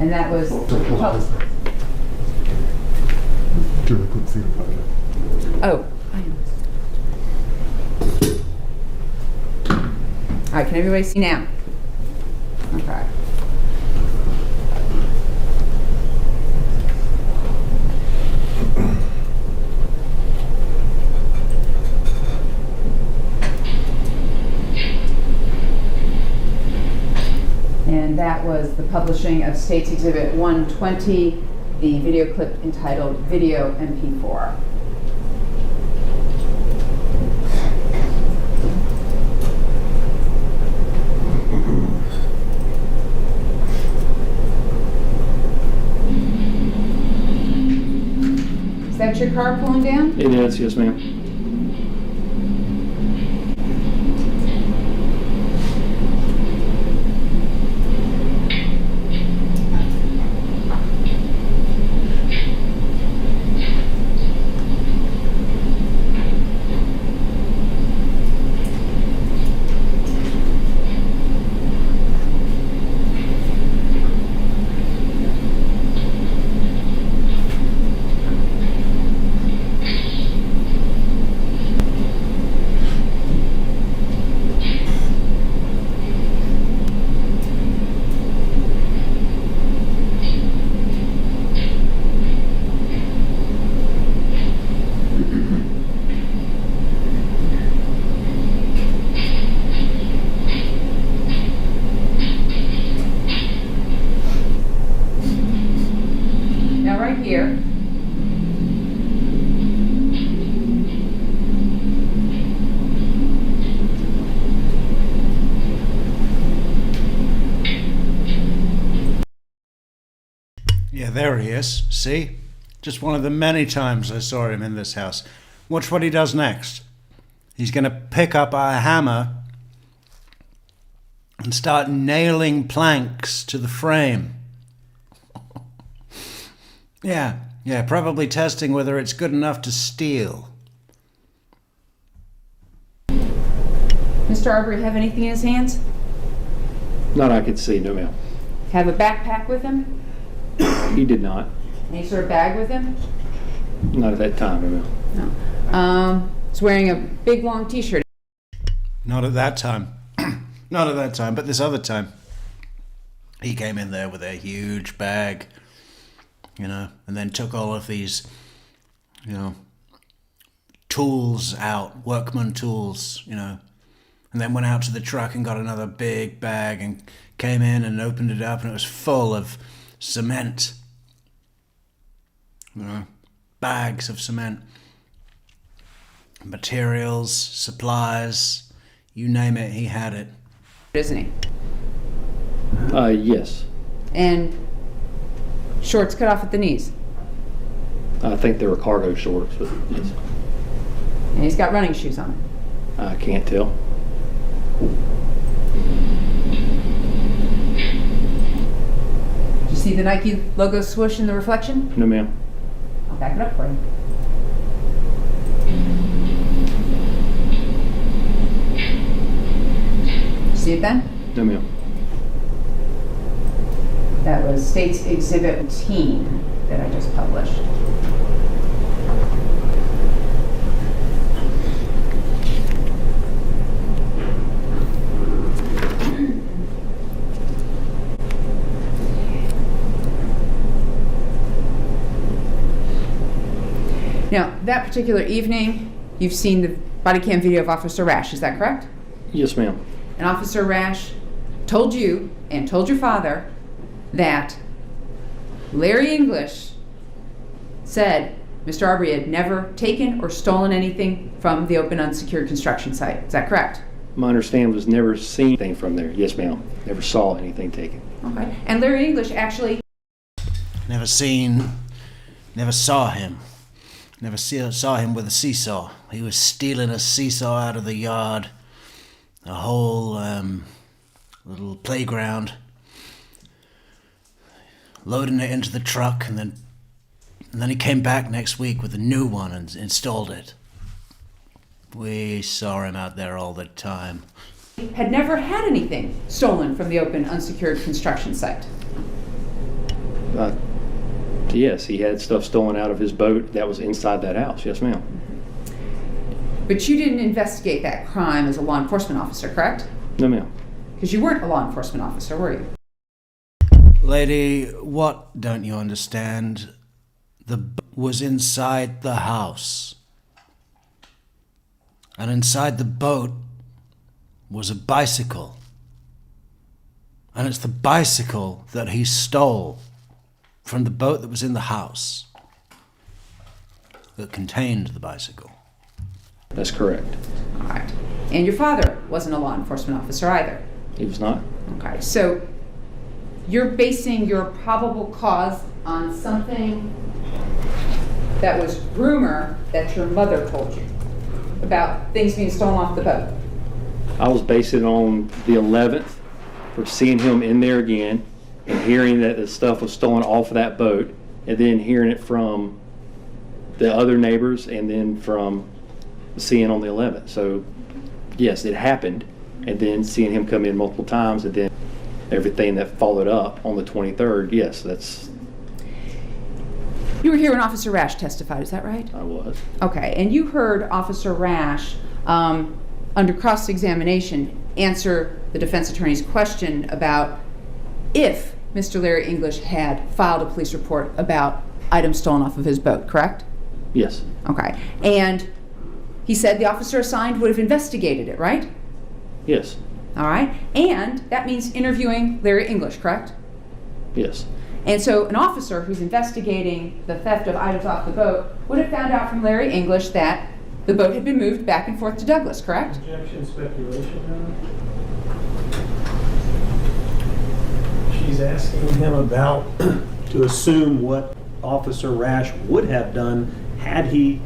And that was... Oh. All right, can everybody see now? Okay. And that was the publishing of State's Exhibit 120, the video clip entitled Video MP4. Is that your car pulling down? It is, yes, ma'am. there he is. See? Just one of the many times I saw him in this house. Watch what he does next. He's going to pick up a hammer and start nailing planks to the frame. Yeah, probably testing whether it's good enough to steal. Mr. Arbery have anything in his hands? Not I could see, no ma'am. Have a backpack with him? He did not. Any sort of bag with him? Not at that time, no ma'am. He's wearing a big long t-shirt. Not at that time. Not at that time, but this other time. He came in there with a huge bag, and then took all of these, tools out, workman tools, and then went out to the truck and got another big bag and came in and opened it up, and it was full of cement. Bags of cement. Materials, supplies, you name it, he had it. Isn't he? Yes. And shorts cut off at the knees. I think they were cargo shorts, but yes. And he's got running shoes on. I can't tell. Did you see the Nike logo swoosh in the reflection? No ma'am. I'll back it up for you. See it then? No ma'am. That was State's Exhibit 18 that I just published. Now, that particular evening, you've seen the body cam video of Officer Rash, is that correct? Yes ma'am. And Officer Rash told you and told your father that Larry English said Mr. Arbery had never taken or stolen anything from the open unsecured construction site. Is that correct? My understanding was never seen anything from there. Yes ma'am. Never saw anything taken. Okay. And Larry English actually... Never saw him. Never saw him with a seesaw. He was stealing a seesaw out of the yard. A whole little playground. Loading it into the truck, and then he came back next week with a new one and installed it. We saw him out there all the time. Had never had anything stolen from the open unsecured construction site. Yes, he had stuff stolen out of his boat that was inside that house. Yes, ma'am. But you didn't investigate that crime as a law enforcement officer, correct? No, ma'am. Because you weren't a law enforcement officer, were you? Lady, what don't you understand? The boat was inside the house. And inside the boat was a bicycle. And it's the bicycle that he stole from the boat that was in the house that contained the bicycle. That's correct. All right. And your father wasn't a law enforcement officer either? He was not. Okay. So you're basing your probable cause on something that was rumor that your mother told you about things being stolen off the boat? I was basing it on the 11th for seeing him in there again and hearing that the stuff was stolen off of that boat, and then hearing it from the other neighbors, and then from seeing on the 11th. So yes, it happened, and then seeing him come in multiple times, and then everything that followed up on the 23rd. Yes, that's... You were here when Officer Rash testified, is that right? I was. Okay, and you heard Officer Rash, under cross-examination, answer the defense attorney's question about if Mr. Larry English had filed a police report about items stolen off of his boat, correct? Yes. Okay, and he said the officer assigned would have investigated it, right? Yes. All right, and that means interviewing Larry English, correct? Yes. And so an officer who's investigating the theft of items off the boat would have found out from Larry English that the boat had been moved back and forth to Douglas, correct? Objection, speculation. She's asking him about to assume what Officer Rash would have done had he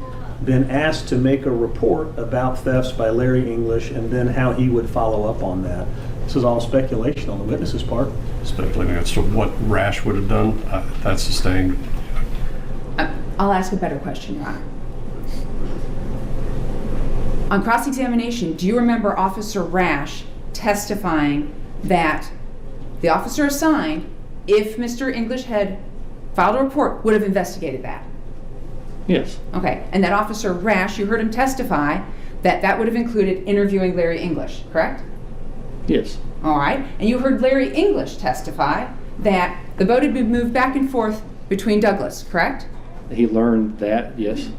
been asked to make a report about thefts by Larry English, and then how he would follow up on that. This is all speculation on the witness's part. Speculating as to what Rash would have done, that's sustained. I'll ask a better question, Your Honor. On cross-examination, do you remember Officer Rash testifying that the officer assigned, if Mr. English had filed a report, would have investigated that? Yes. Okay, and that Officer Rash, you heard him testify that that would have included interviewing Larry English, correct? Yes. All right, and you heard Larry English testify that the boat had been moved back and forth between Douglas, correct? He learned that, yes.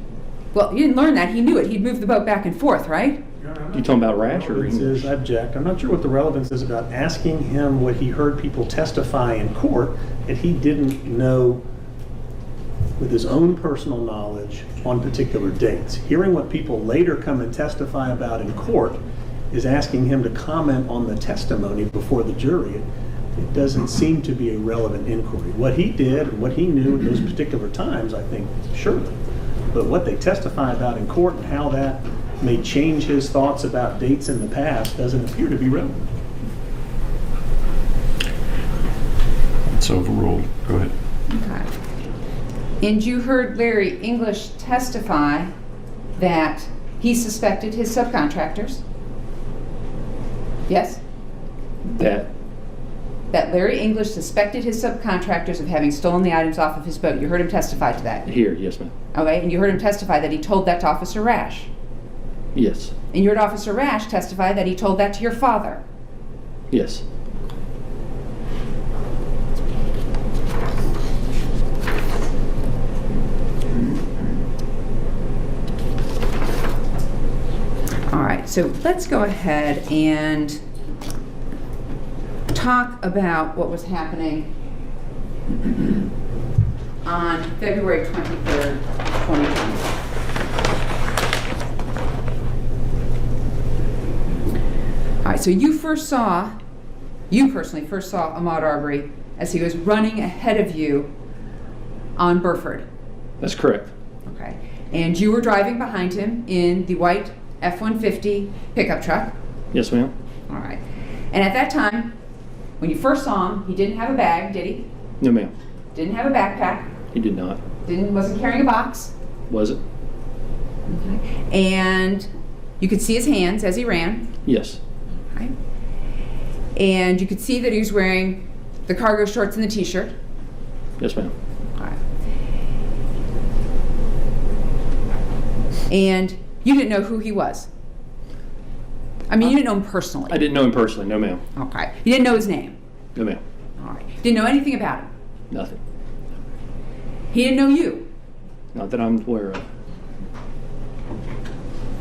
Well, he didn't learn that, he knew it. He'd moved the boat back and forth, right? You talking about Rash or English? I object. I'm not sure what the relevance is about asking him what he heard people testify in court that he didn't know with his own personal knowledge on particular dates. Hearing what people later come and testify about in court is asking him to comment on the testimony before the jury. It doesn't seem to be a relevant inquiry. What he did and what he knew at those particular times, I think, surely. But what they testify about in court and how that may change his thoughts about dates in the past doesn't appear to be relevant. It's overruled. Go ahead. Okay. And you heard Larry English testify that he suspected his subcontractors? Yes? That Larry English suspected his subcontractors of having stolen the items off of his boat. You heard him testify to that? Here, yes, ma'am. Okay, and you heard him testify that he told that to Officer Rash? Yes. And you heard Officer Rash testify that he told that to your father? Yes. All right, so let's go ahead and talk about what was happening on February 23rd, 2020. All right, so you personally first saw Ahmaud Arbery as he was running ahead of you on Burford. That's correct. Okay, and you were driving behind him in the white F-150 pickup truck. Yes, ma'am. All right, and at that time, when you first saw him, he didn't have a bag, did he? No, ma'am. Didn't have a backpack. He did not. Wasn't carrying a box. Was it? Okay. And you could see his hands as he ran. Yes. Okay. And you could see that he was wearing the cargo shorts and the t-shirt. Yes, ma'am. All right. And you didn't know who he was. I mean, you didn't know him personally. I didn't know him personally, no, ma'am. Okay. You didn't know his name. No, ma'am. All right. Didn't know anything about him. Nothing. He didn't know you. Not that I'm aware of.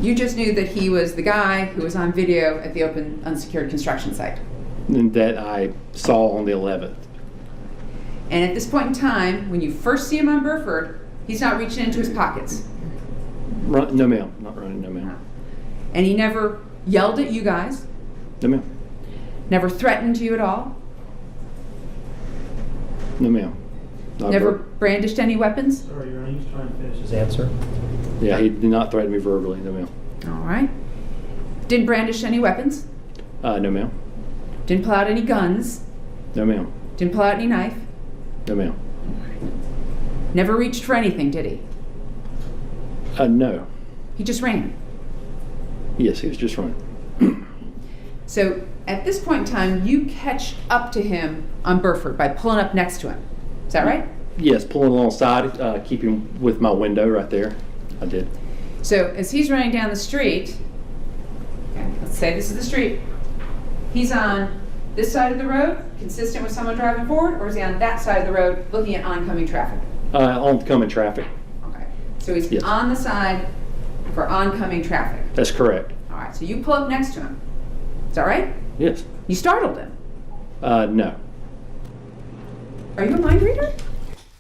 You just knew that he was the guy who was on video at the open unsecured construction site. And that I saw on the 11th. And at this point in time, when you first see him on Burford, he's not reaching into his pockets. No, ma'am. Not running, no, ma'am. And he never yelled at you guys? No, ma'am. Never threatened you at all? No, ma'am. Never brandished any weapons? Sorry, Your Honor, he's trying to finish his answer. Yeah, he did not threaten me verbally, no, ma'am. All right. Didn't brandish any weapons? No, ma'am. Didn't pull out any guns? No, ma'am. Didn't pull out any knife? No, ma'am. Never reached for anything, did he? No. He just ran? Yes, he was just running. So at this point in time, you catch up to him on Burford by pulling up next to him. Is that right? Yes, pulling alongside, keeping with my window right there. I did. So as he's running down the street, okay, let's say this is the street, he's on this side of the road, consistent with someone driving forward, or is he on that side of the road looking at oncoming traffic? Oncoming traffic. Okay. So he's Yes. on the side for oncoming traffic. That's correct. All right, so you pull up next to him. Is that right? Yes. You startled him. No. Are you a mind reader?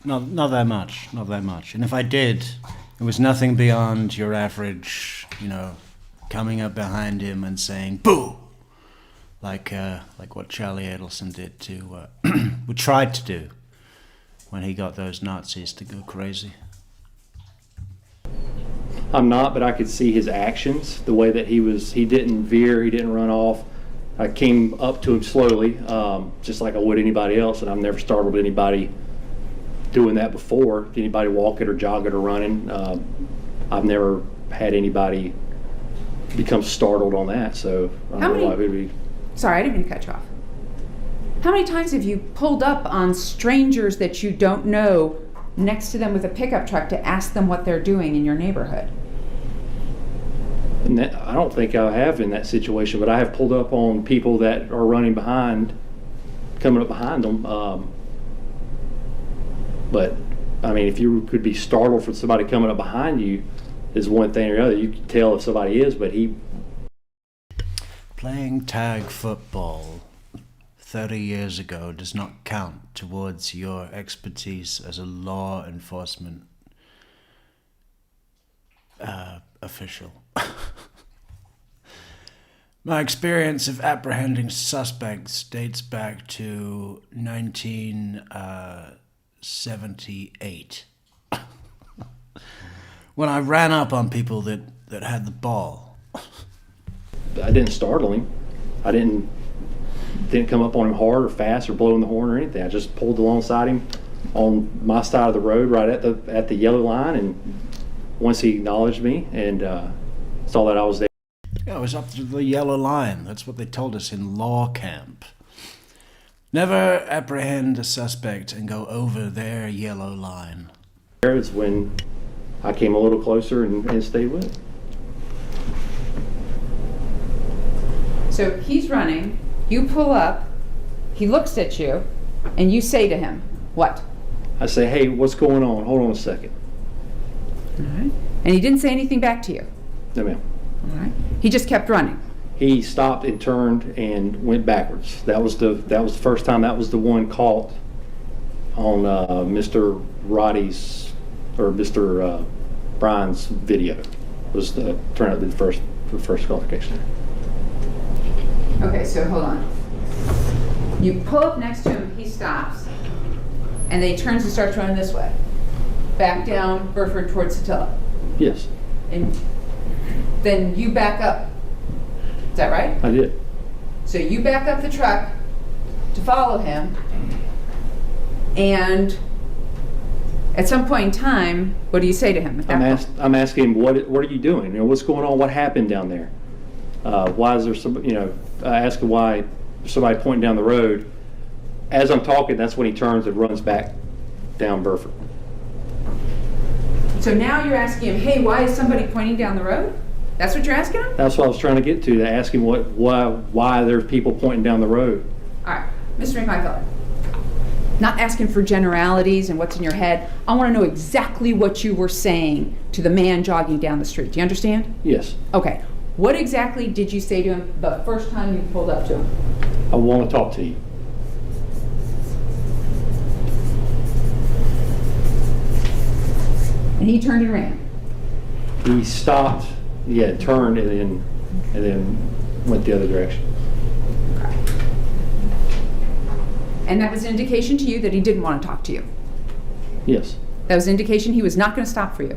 Not that much. Not that much. And if I did, it was nothing beyond your average, coming up behind him and saying "boo," like what Charlie Adelson did to, we tried to do when he got those Nazis to go crazy? I'm not, but I could see his actions, the way that he didn't veer, he didn't run off. I came up to him slowly, just like I would anybody else, and I've never startled anybody doing that before, anybody walking or jogging or running. I've never had anybody become startled on that, so I don't know why it would be. Sorry, I didn't mean to cut you off. How many times have you pulled up on strangers that you don't know next to them with a pickup truck to ask them what they're doing in your neighborhood? And that, I don't think I have in that situation, but I have pulled up on people that are running behind, coming up behind them. But I mean, if you could be startled for somebody coming up behind you, is one thing or the other. You can tell if somebody is, but he. Playing tag football 30 years ago does not count towards your expertise as a law enforcement official. My experience of apprehending suspects dates back to 1978, when I ran up on people that had the ball. I didn't startle him. I didn't come up on him hard or fast or blowing the horn or anything. I just pulled alongside him on my side of the road, right at the yellow line, and once he acknowledged me and saw that I was there. Yeah, I was up to the yellow line. That's what they told us in law camp. Never apprehend a suspect and go over their yellow line. It's when I came a little closer and stayed with him. So he's running, you pull up, he looks at you, and you say to him, what? I say, hey, what's going on? Hold on a second. All right. And he didn't say anything back to you? No, ma'am. All right. He just kept running? He stopped and turned and went backwards. That was the first time. That was the one caught on Mr. Roddy's or Mr. Brian's video. Was turned out to be the first qualification. Okay, so hold on. You pull up next to him, he stops, and then he turns and starts running this way. Back down Burford towards Satilla. Yes. And then you back up. Is that right? I did. So you back up the truck to follow him, and at some point in time, what do you say to him at that point? I'm asking him, what are you doing? You know, what's going on? What happened down there? Why is there some, I ask him why there's somebody pointing down the road. As I'm talking, that's when he turns and runs back down Burford. So now you're asking him, hey, why is somebody pointing down the road? That's what you're asking him? That's what I was trying to get to ask him why there's people pointing down the road. All right, Mr. McMichael, not asking for generalities and what's in your head. I want to know exactly what you were saying to the man jogging down the street. Do you understand? Yes. Okay. What exactly did you say to him the first time you pulled up to him? I want to talk to you. And he turned and ran. He stopped, turned and then went the other direction. Okay. And that was an indication to you that he didn't want to talk to you? Yes. That was an indication he was not going to stop for you?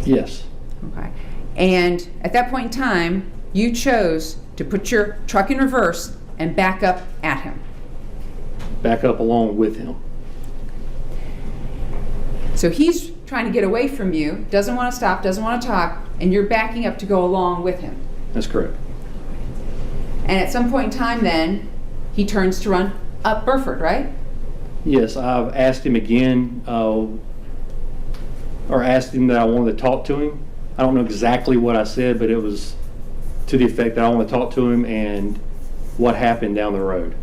Yes. Okay. And at that point in time, you chose to put your truck in reverse and back up at him. Back up along with him. So he's trying to get away from you, doesn't want to stop, doesn't want to talk, and you're backing up to go along with him. That's correct. And at some point in time then, he turns to run up Burford, right? Yes, I've asked him again, or asked him that I wanted to talk to him. I don't know exactly what I said, but it was to the effect that I want to talk to him and what happened down the road.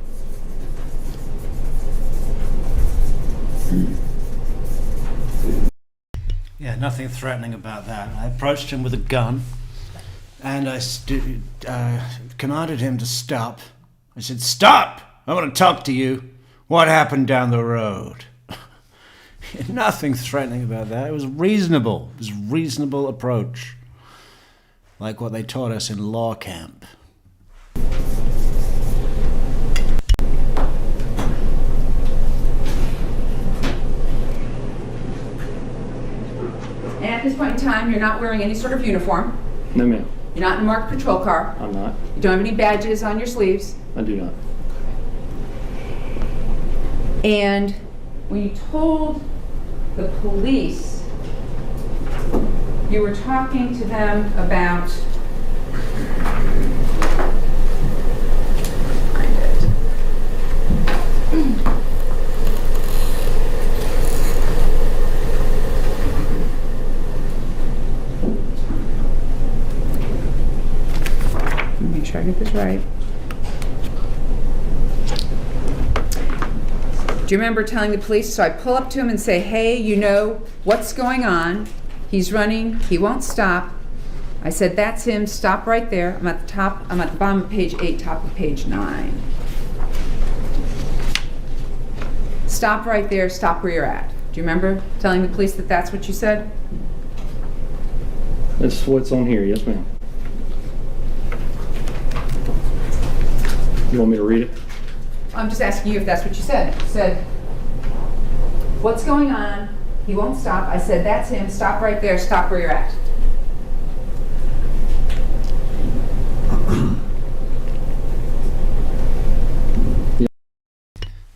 Yeah, nothing threatening about that. I approached him with a gun, and I commanded him to stop. I said, "Stop! I want to talk to you. What happened down the road?" Nothing threatening about that. It was reasonable. It was a reasonable approach, like what they taught us in law camp. So, 1 And at this point in time, you're not wearing any sort of uniform. No, ma'am. You're not in a marked patrol car. I'm not. You don't have any badges on your sleeves. I do not. And when you told the police, you were talking to them about make sure I get this right. Do you remember telling the police? So I pull up to him and say, hey, you know what's going on. He's running. He won't stop. I said, that's him. Stop right there. I'm at the bottom of page 8, top of page 9. Stop right there. Stop where you're at. Do you remember telling the police that that's what you said? That's what's on here. Yes, ma'am. You want me to read it? I'm just asking you if that's what you said. You said, what's going on? He won't stop. I said, that's him. Stop right there. Stop where you're at.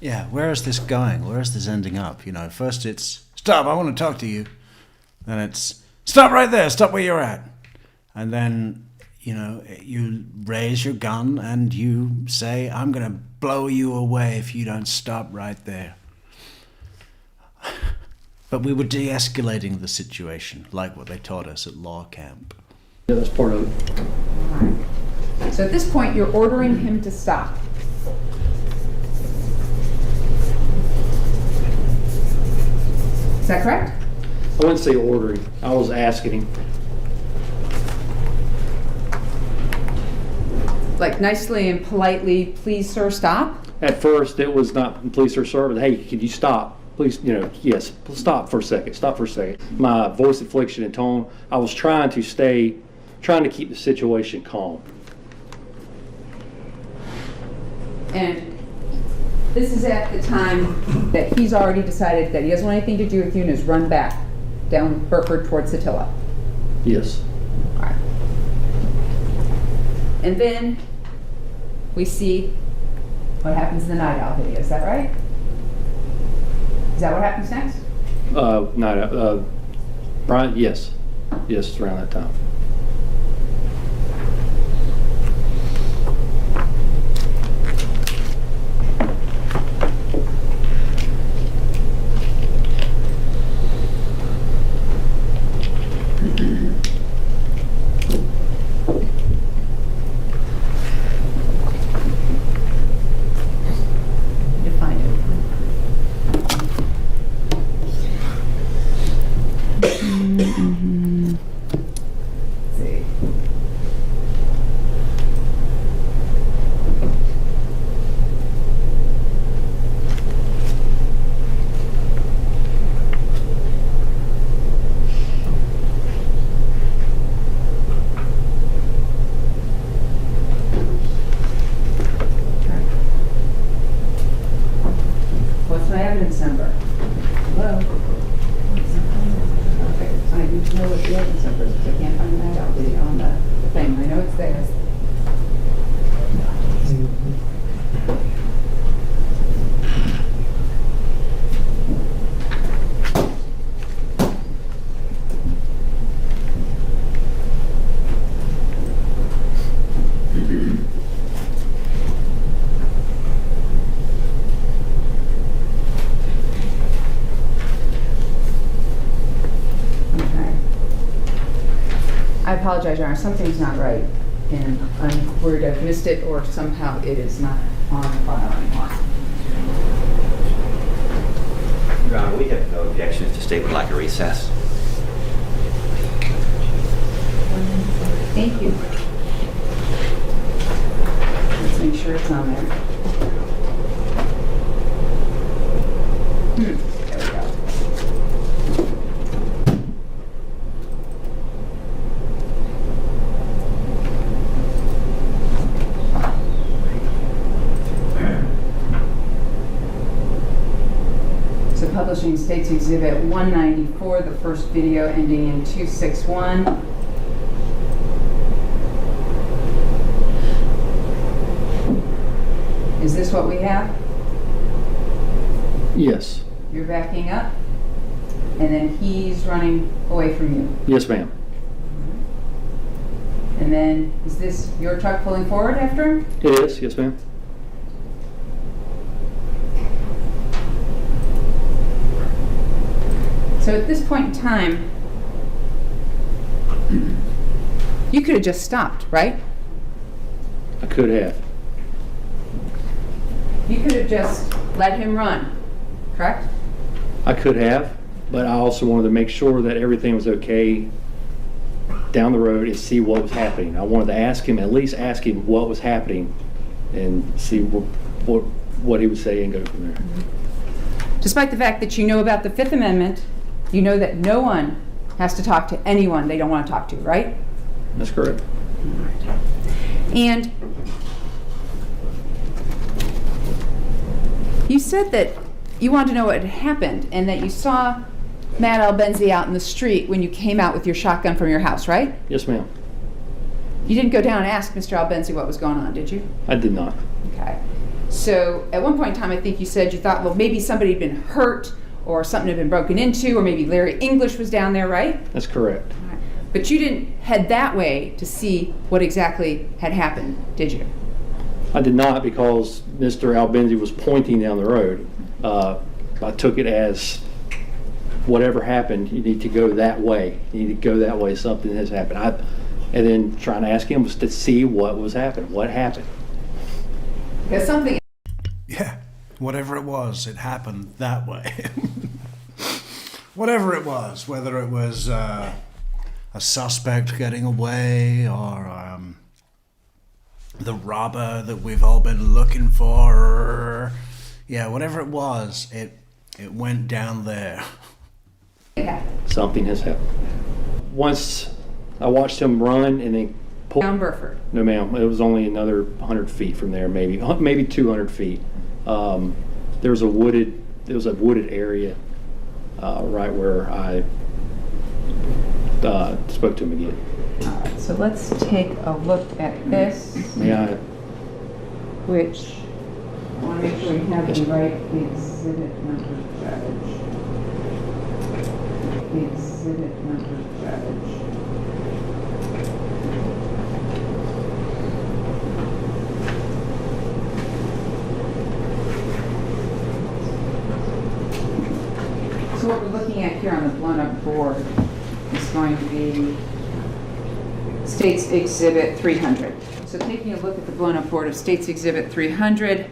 Yeah, where is this going? Where is this ending up? You know, first it's, stop, I want to talk to you. Then it's, stop right there, stop where you're at. And then, you know, you raise your gun and you say, I'm going to blow you away if you don't stop right there. But we were de-escalating the situation, like what they taught us at law camp. Yeah, that's part of it. Right. So at this point, you're ordering him to stop. Is that correct? I wouldn't say ordering. I was asking him. Like nicely and politely, please, sir, stop? At first, it was not police or sir, but hey, can you stop? Please, you know, yes, stop for a second. Stop for a second. My voice inflection and tone, I was trying to keep the situation calm. And this is at the time that he's already decided that he doesn't want anything to do with you and has run back down Burford towards Satilla. Yes. All right. And then we see what happens in the Night Owl video. Is that right? Is that what happens next? Brian, yes. Yes, it's around that time. What's my evidence number? Hello? Okay, I need to know what the evidence number is because I can't find the Night Owl video on the thing. I know it's there. I apologize, Your Honor. Something's not right, and I'm worried I've missed it, or somehow it is not on the file anymore. Your Honor, we have no objections to state would like a recess. Thank you. Let's make sure it's on there. There we go. publishing State's Exhibit 194, the first video ending in 261. Is this what we have? Yes. You're backing up, and then he's running away from you. Yes, ma'am. And then, is this your truck pulling forward after him? It is. Yes, ma'am. So at this point in time, you could have just stopped, right? I could have. You could have just let him run, correct? I could have, but I also wanted to make sure that everything was okay down the road and see what was happening. I wanted to ask him, at least ask him what was happening and see what he would say and go from there. Despite the fact that you know about the Fifth Amendment, you know that no one has to talk to anyone they don't want to talk to, right? That's correct. And you said that you wanted to know what had happened and that you saw Matt Albenzi out in the street when you came out with your shotgun from your house, right? Yes, ma'am. You didn't go down and ask Mr. Albenzi what was going on, did you? I did not. Okay. So at one point in time, I think you said you thought, well, maybe somebody had been hurt or something had been broken into, or maybe Larry English was down there, right? That's correct. But you didn't head that way to see what exactly had happened, did you? I did not, because Mr. Albenzi was pointing down the road. I took it as whatever happened, you need to go that way. You need to go that way, something has happened. And then trying to ask him was to see what was happening, what happened. Because something... Yeah, whatever it was, it happened that way. Whatever it was, whether it was a suspect getting away or the robber that we've all been looking for. Yeah, whatever it was, it went down there. Something has happened. Once I watched him run and then pull down Burford. No, ma'am. It was only another 100 feet from there, maybe 200 feet. There was a wooded area right where I spoke to him again. All right, so let's take a look at this. May I? Which I want to make sure we have the right exhibit number, Judge. Exhibit number, Judge. So what we're looking at here on the blown up board is going to be State's Exhibit 300. So taking a look at the blown up board of State's Exhibit 300.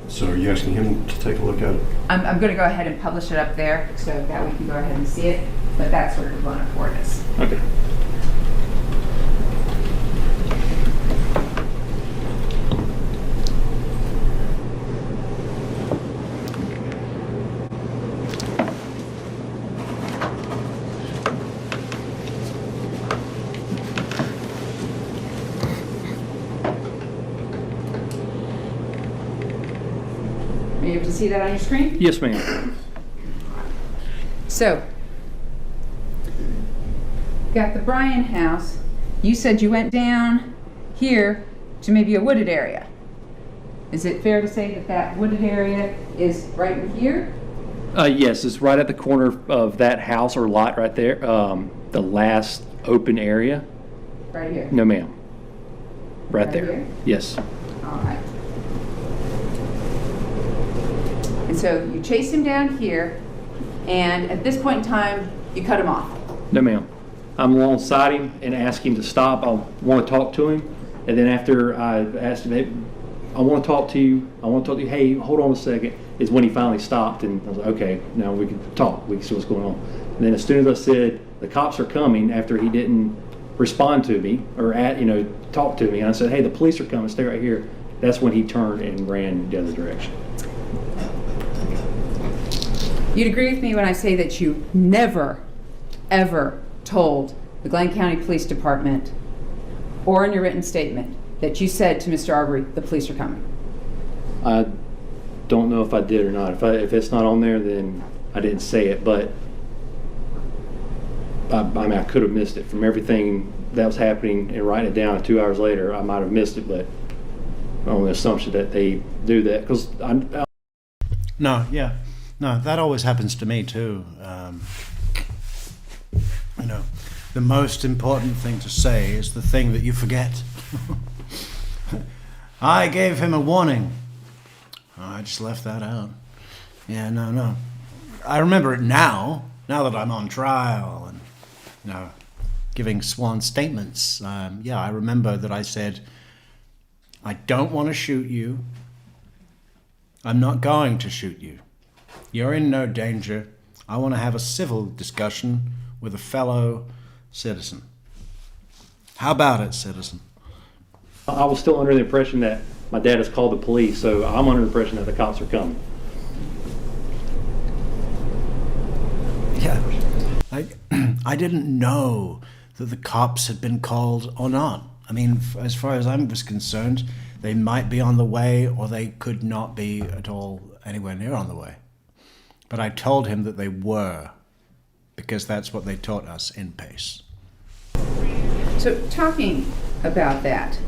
So are you asking him to take a look at it? I'm going to go ahead and publish it up there so that we can go ahead and see it. But that's where the blown up board is. Okay. Are you able to see that on your screen? Yes, ma'am. So, got the Bryan house. You said you went down here to maybe a wooded area. Is it fair to say that that wooded area is right in here? Yes, it's right at the corner of that house or lot right there. The last open area. Right here? No, ma'am. Right there. Here? Yes. All right. And so you chase him down here, and at this point in time, you cut him off. No, ma'am. I'm alongside him and ask him to stop. I want to talk to him. And then after I asked him, hey, I want to talk to you. I want to talk to you. Hey, hold on a second. Is when he finally stopped, and I was like, okay, now we can talk. We can see what's going on. And then as soon as I said, the cops are coming, after he didn't respond to me or talk to me, and I said, hey, the police are coming. Stay right here. That's when he turned and ran the other direction. You'd agree with me when I say that you never, ever told the Glenn County Police Department or in your written statement that you said to Mr. Arbery, the police are coming. don't know if I did or not. If it's not on there, then I didn't say it, but I mean, I could have missed it from everything that was happening and writing it down. 2 hours later, I might have missed it, but on the assumption that they do that, because No, that always happens to me too. You know, the most important thing to say is the thing that you forget. I gave him a warning. Oh, I just left that out. Yeah, no. I remember it now that I'm on trial and, you know, giving sworn statements. I remember that I said, I don't want to shoot you. I'm not going to shoot you. You're in no danger. I want to have a civil discussion with a fellow citizen. How about it, citizen? I was still under the impression that my dad has called the police, so I'm under the impression that the cops are coming. Yeah. I didn't know that the cops had been called or not. I mean, as far as I was concerned, they might be on the way or they could not be at all anywhere near on the way. But I told him that they were, because that's what they taught us in PACE. So talking about that,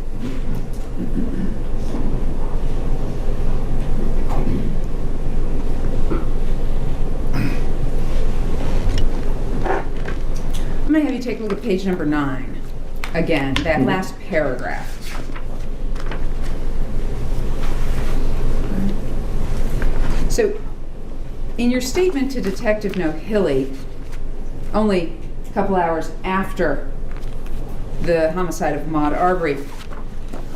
I'm going to have you take a look at page number 9. Again, that last paragraph. So, in your statement to Detective Nohilly, only a couple hours after the homicide of Ahmaud Arbery,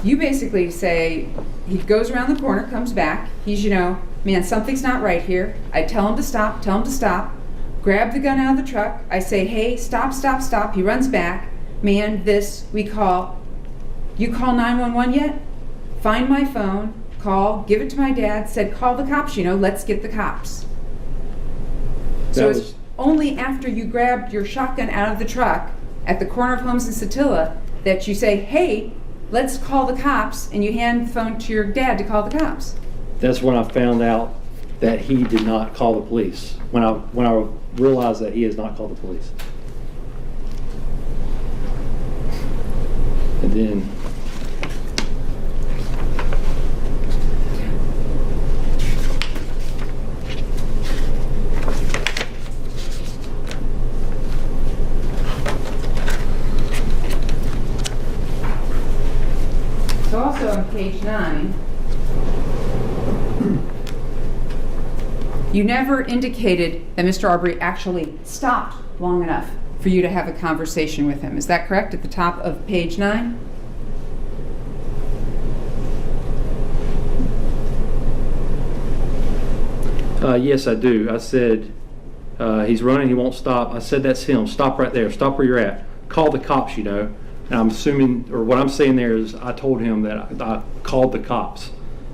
you basically say he goes around the corner, comes back, he's, man, something's not right here. I tell him to stop, grab the gun out of the truck. I say, hey, stop. He runs back. Man, you call 911 yet? Find my phone, call, give it to my dad, said, call the cops, let's get the cops. So it's only after you grabbed your shotgun out of the truck at the corner of Holmes and Satilla that you say, hey, let's call the cops, and you hand the phone to your dad to call the cops. That's when I found out that he did not call the police. When I realized that he has not called the police. And then So also on page 9, you never indicated that Mr. Arbery actually stopped long enough for you to have a conversation with him. Is that correct at the top of page 9? Yes, I do. I said, he's running, he won't stop. I said, that's him. Stop right there. Stop where you're at. Call the cops, And I'm assuming, or what I'm saying there is, I told him that I called the cops.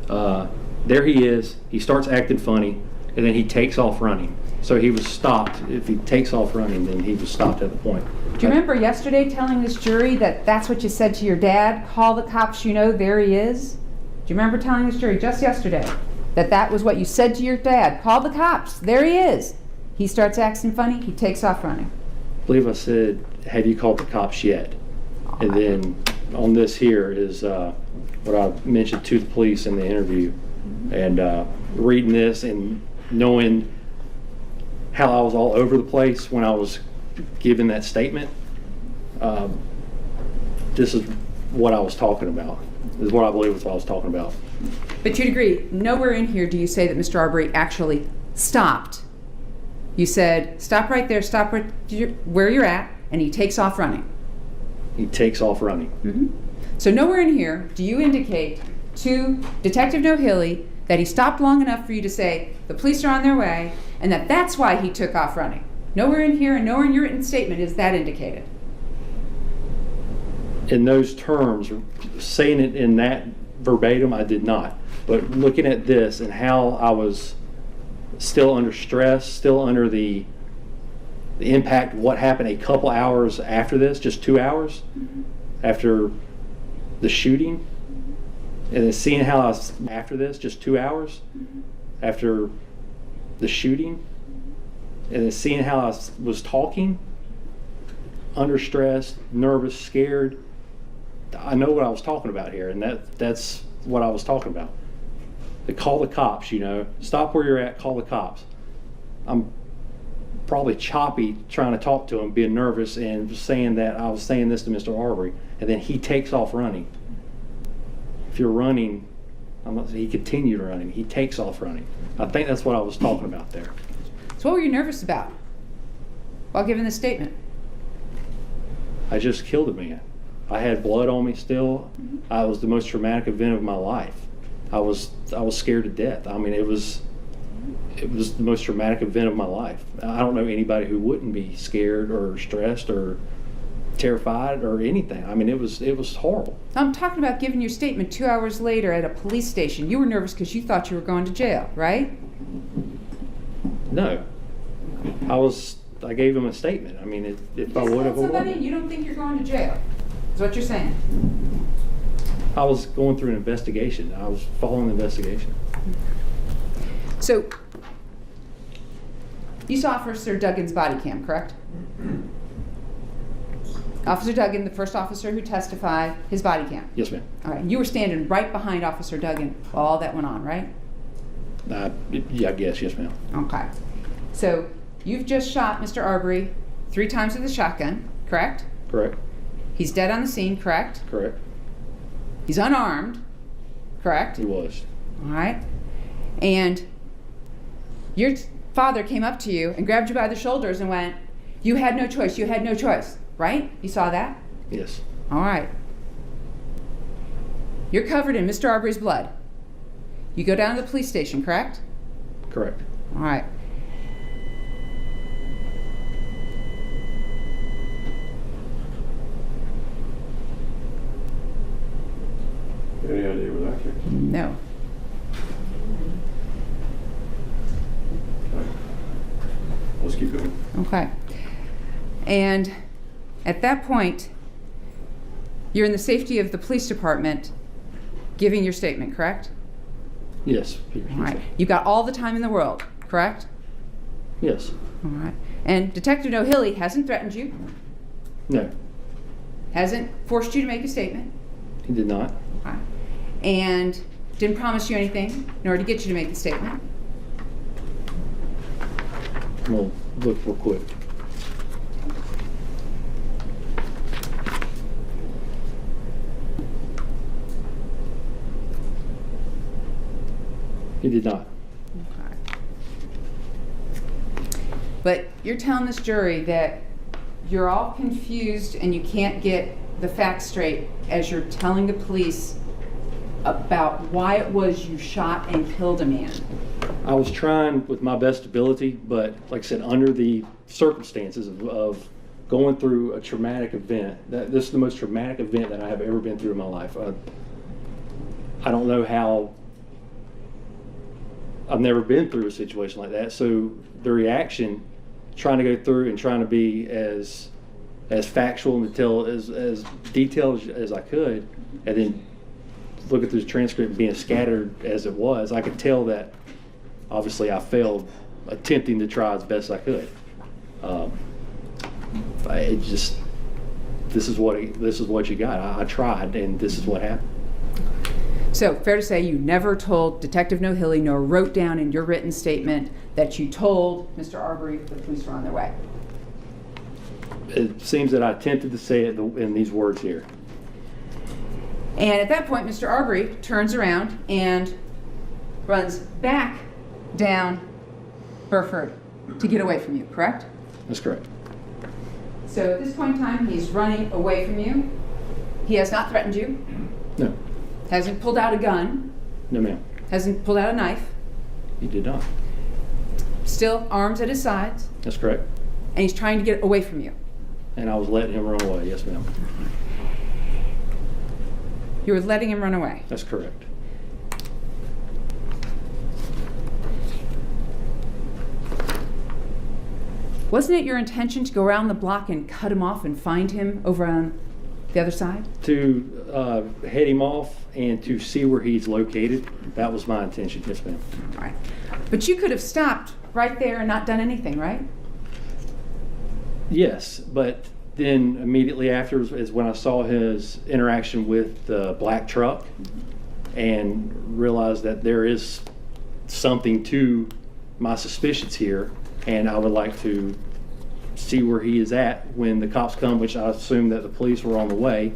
There he is. He starts acting funny, and then he takes off running. So he was stopped. If he takes off running, then he was stopped at the point. Do you remember yesterday telling this jury that that's what you said to your dad? Call the cops, there he is? Do you remember telling this jury just yesterday that was what you said to your dad? Call the cops, there he is. He starts acting funny, he takes off running. I believe I said, have you called the cops yet? And then on this here is what I mentioned to the police in the interview. And reading this and knowing how I was all over the place when I was giving that statement, this is what I was talking about. This is what I believe was what I was talking about. But you'd agree, nowhere in here do you say that Mr. Arbery actually stopped. You said, stop right there, stop right where you're at, and he takes off running. He takes off running. Mm-hmm. So nowhere in here do you indicate to Detective Nohilly that he stopped long enough for you to say, the police are on their way, and that's why he took off running. Nowhere in here and nowhere in your written statement is that indicated. In those terms, saying it in that verbatim, I did not. But looking at this and how I was still under stress, still under the impact of what happened a couple hours after this, just 2 hours after the shooting, and then seeing how I was after this, just 2 hours, after the shooting, and then seeing how I was talking, under stress, nervous, scared, I know what I was talking about here, and that's what I was talking about. They call the cops, you know, stop where you're at, call the cops. I'm probably choppy trying to talk to him, being nervous, and saying that I was saying this to Mr. Arbery, and then he takes off running. If you're running, he continued running. He takes off running. I think that's what I was talking about there. So what were you nervous about while giving this statement? I just killed a man. I had blood on me still. It was the most traumatic event of my life. I was scared to death. I mean, it was the most traumatic event of my life. I don't know anybody who wouldn't be scared or stressed or terrified or anything. I mean, it was horrible. I'm talking about giving your statement 2 hours later at a police station. You were nervous because you thought you were going to jail, right? No. I gave him a statement. I mean, if I would have... Somebody, you don't think you're going to jail, is what you're saying. I was going through an investigation. I was following the investigation. So, you saw Officer Duggan's body cam, correct? Officer Duggan, the first officer who testified, his body cam. Yes, ma'am. All right. You were standing right behind Officer Duggan while all that went on, right? Yeah, I guess. Yes, ma'am. Okay. So, you've just shot Mr. Arbery 3 times with a shotgun, correct? Correct. He's dead on the scene, correct? Correct. He's unarmed, correct? He was. All right. And your father came up to you and grabbed you by the shoulders and went, "You had no choice, you had no choice," right? You saw that? Yes. All right. You're covered in Mr. Arbery's blood. You go down to the police station, correct? Correct. All right. Any idea where that came from? No. Let's keep going. Okay. And at that point, you're in the safety of the police department giving your statement, correct? Yes. All right. You've got all the time in the world, correct? Yes. All right. And Detective O'Hilly hasn't threatened you, No, hasn't forced you to make a statement, he did not. okay, and didn't promise you anything in order to get you to make the statement. I'm going to look real quick. He did not. But you're telling this jury that you're all confused and you can't get the facts straight as you're telling the police about why it was you shot and killed a man. I was trying with my best ability, but like I said, under the circumstances of going through a traumatic event, this is the most traumatic event that I have ever been through in my life. I don't know how. I've never been through a situation like that, so the reaction, trying to go through and trying to be as factual and tell as detailed as I could, and then looking through the transcript being scattered as it was, I could tell that obviously I failed attempting to try as best I could. This is what you got. I tried, and this is what happened. So, fair to say you never told Detective O'Hilly nor wrote down in your written statement that you told Mr. Arbery the police were on their way. It seems that I attempted to say it in these words here. And at that point, Mr. Arbery turns around and runs back down Burford to get away from you, correct? That's correct. So at this point in time, he's running away from you. He has not threatened you. No. Hasn't pulled out a gun. No, ma'am. Hasn't pulled out a knife. He did not. Still arms at his sides. That's correct. And he's trying to get away from you. And I was letting him run away. Yes, ma'am. You were letting him run away. That's correct. Wasn't it your intention to go around the block and cut him off and find him over on The other side? To head him off and to see where he's located. That was my intention, yes, ma'am. All right. But you could have stopped right there and not done anything, right? Yes, but then immediately after is when I saw his interaction with the black truck and realized that there is something to my suspicions here, and I would like to see where he is at when the cops come, which I assume that the police were on the way,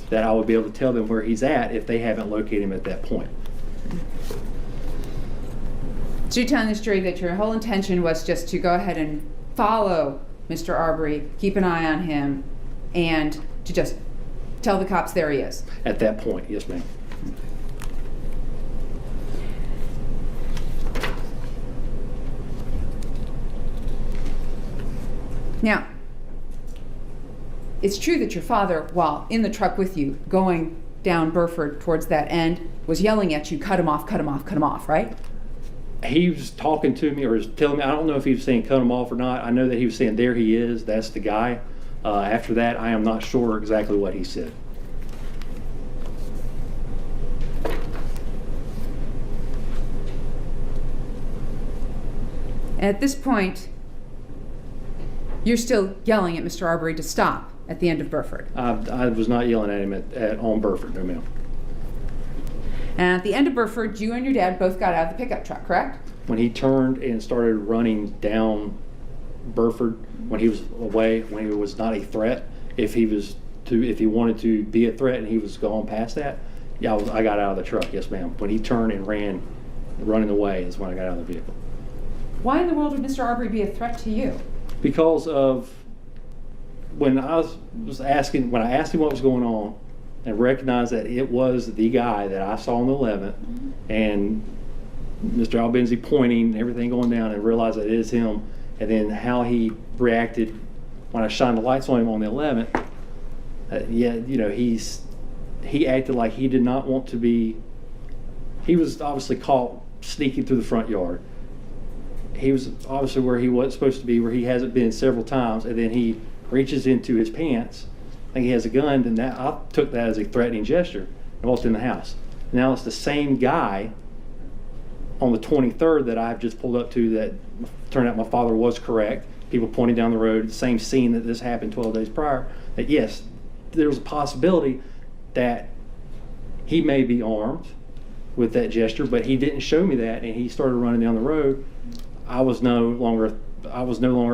that I would be able to tell them where he's at if they haven't located him at that point. So you're telling this jury that your whole intention was just to go ahead and follow Mr. Arbery, keep an eye on him, and to just tell the cops there he is? At that point, yes, ma'am. Now, it's true that your father, while in the truck with you, going down Burford towards that end, was yelling at you, cut him off, cut him off, cut him off, right? He was talking to me or was telling me, I don't know if he was saying cut him off or not. I know that he was saying there he is, that's the guy. After that, I am not sure exactly what he said. At this point, you're still yelling at Mr. Arbery to stop at the end of Burford. I was not yelling at him on Burford, no ma'am. And at the end of Burford, you and your dad both got out of the pickup truck, correct? When he turned and started running down Burford, when he was away, when he was not a threat, if he wanted to be a threat and he was going past that, yeah, I got out of the truck, yes ma'am. When he turned and running away is when I got out of the vehicle. Why in the world would Mr. Arbery be a threat to you? Because of when I asked him what was going on and recognized that it was the guy that I saw on the 11th and Mr. Albenzi pointing and everything going down, and realized that it is him, and then how he reacted when I shined the lights on him on the 11th. He acted like he did not want to be. He was obviously caught sneaking through the front yard. He was obviously where he wasn't supposed to be, where he hasn't been several times, and then he reaches into his pants, like he has a gun, and that, I took that as a threatening gesture and walked in the house. Now it's the same guy on the 23rd that I've just pulled up to that turned out my father was correct. People pointing down the road, the same scene that this happened 12 days prior, that yes, there was a possibility that he may be armed with that gesture, but he didn't show me that, and he started running down the road. I was no longer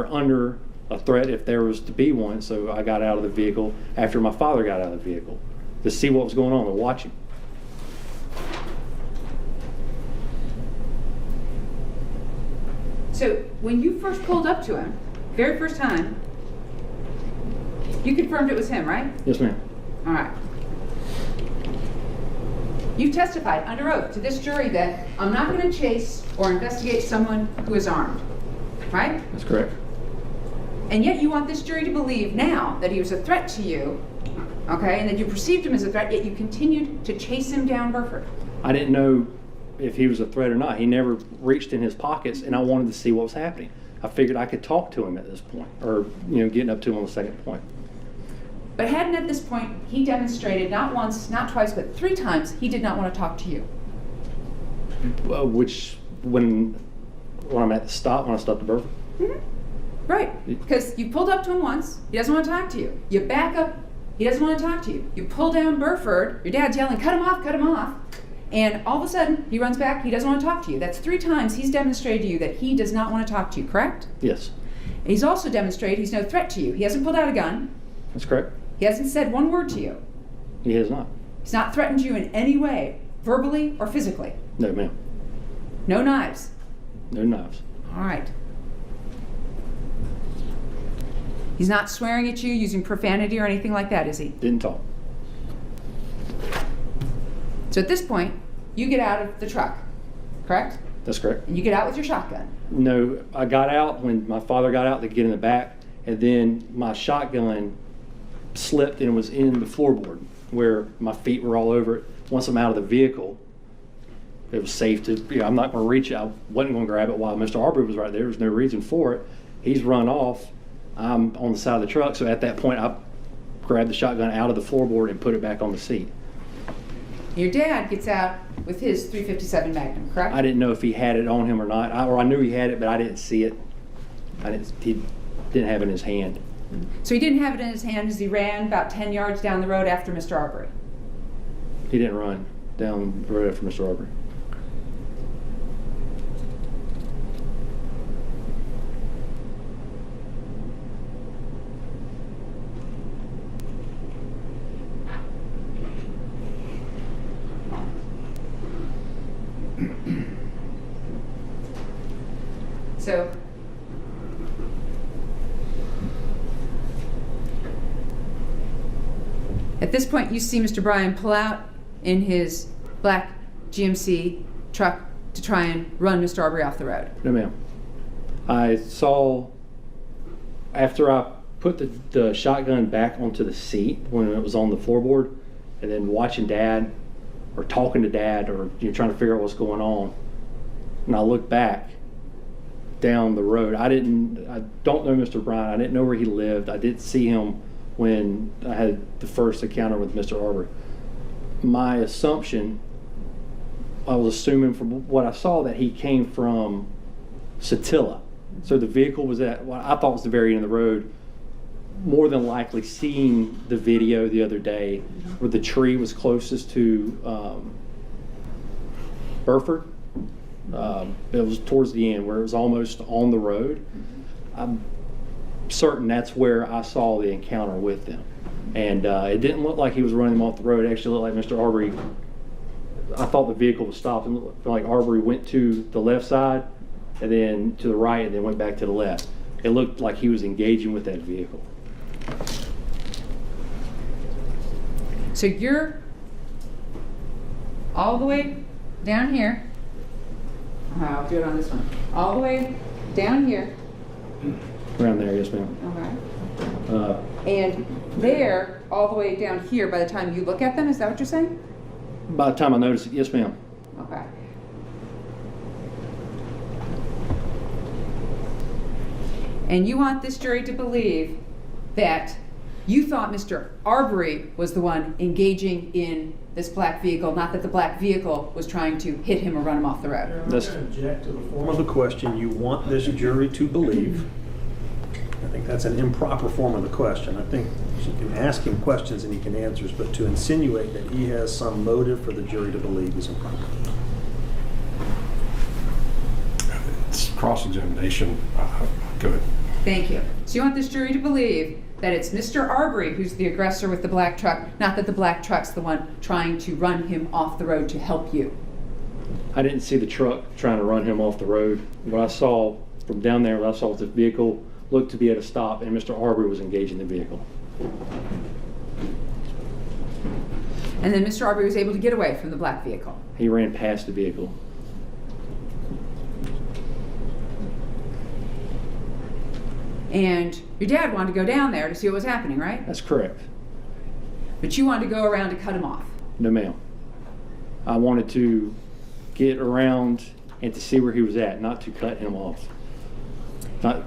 under a threat if there was to be one, so I got out of the vehicle after my father got out of the vehicle to see what was going on and watch him. So when you first pulled up to him, very first time, you confirmed it was him, right? Yes, ma'am. All right. You testified under oath to this jury that I'm not going to chase or investigate someone who is armed, right? That's correct. And yet you want this jury to believe now that he was a threat to you, okay, and that you perceived him as a threat, yet you continued to chase him down Burford. I didn't know if he was a threat or not. He never reached in his pockets, and I wanted to see what was happening. I figured I could talk to him at this point, or getting up to him on the second point. But hadn't at this point he demonstrated not once, not twice, but 3 times he did not want to talk to you? Which when I'm at the stop, when I stopped at Burford? Mm-hmm. Right, because you pulled up to him once, he doesn't want to talk to you. You back up, he doesn't want to talk to you. You pull down Burford, your dad's yelling, cut him off, and all of a sudden he runs back, he doesn't want to talk to you. That's 3 times he's demonstrated to you that he does not want to talk to you, correct? Yes. And he's also demonstrated he's no threat to you. He hasn't pulled out a gun. That's correct. He hasn't said one word to you. He has not. He's not threatened you in any way, verbally or physically. No, ma'am. No knives. No knives. All right. He's not swearing at you, using profanity or anything like that, is he? Didn't talk. So at this point, you get out of the truck, correct? That's correct. And you get out with your shotgun. No, I got out when my father got out to get in the back, and then my shotgun slipped and was in the floorboard where my feet were all over it. Once I'm out of the vehicle, it was safe to, I'm not going to reach it. I wasn't going to grab it while Mr. Arbery was right there. There was no reason for it. He's run off. I'm on the side of the truck, so at that point I grabbed the shotgun out of the floorboard and put it back on the seat. Your dad gets out with his .357 Magnum, correct? I didn't know if he had it on him or not. I knew he had it, but I didn't see it. He didn't have it in his hand. So he didn't have it in his hand as he ran about 10 yards down the road after Mr. Arbery. He didn't run down the road after Mr. Arbery. So at this point, you see Mr. Bryan pull out in his black GMC truck to try and run Mr. Arbery off the road. No, ma'am. I saw, after I put the shotgun back onto the seat when it was on the floorboard, and then watching Dad, or talking to Dad, or trying to figure out what's going on, and I looked back down the road. I don't know Mr. Bryan. I didn't know where he lived. I didn't see him when I had the first encounter with Mr. Arbery. My assumption, I was assuming from what I saw, that he came from Satilla. So the vehicle was at what I thought was the very end of the road. More than likely seeing the video the other day where the tree was closest to Burford. It was towards the end where it was almost on the road. I'm certain that's where I saw the encounter with them. And it didn't look like he was running them off the road. It actually looked like Mr. Arbery, I thought the vehicle was stopped, and looked like Arbery went to the left side and then to the right and then went back to the left. It looked like he was engaging with that vehicle. So you're all the way down here. I'll do it on this one. All the way down here. Around there, yes, ma'am. Okay. And they're all the way down here by the time you look at them, is that what you're saying? By the time I noticed it, yes, ma'am. Okay. And you want this jury to believe that you thought Mr. Arbery was the one engaging in this black vehicle, not that the black vehicle was trying to hit him or run him off the road. I'm going to object to the form of the question you want this jury to believe. I think that's an improper form of the question. I think you can ask him questions and he can answer, but to insinuate that he has some motive for the jury to believe is improper. It's cross-examination. Go ahead. Thank you. So you want this jury to believe that it's Mr. Arbery who's the aggressor with the black truck, not that the black truck's the one trying to run him off the road to help you. I didn't see the truck trying to run him off the road. What I saw from down there, what I saw was the vehicle looked to be at a stop, and Mr. Arbery was engaging the vehicle. And then Mr. Arbery was able to get away from the black vehicle. He ran past the vehicle. And your dad wanted to go down there to see what was happening, right? That's correct. But you wanted to go around to cut him off. No, ma'am. I wanted to get around and to see where he was at, not to cut him off. Not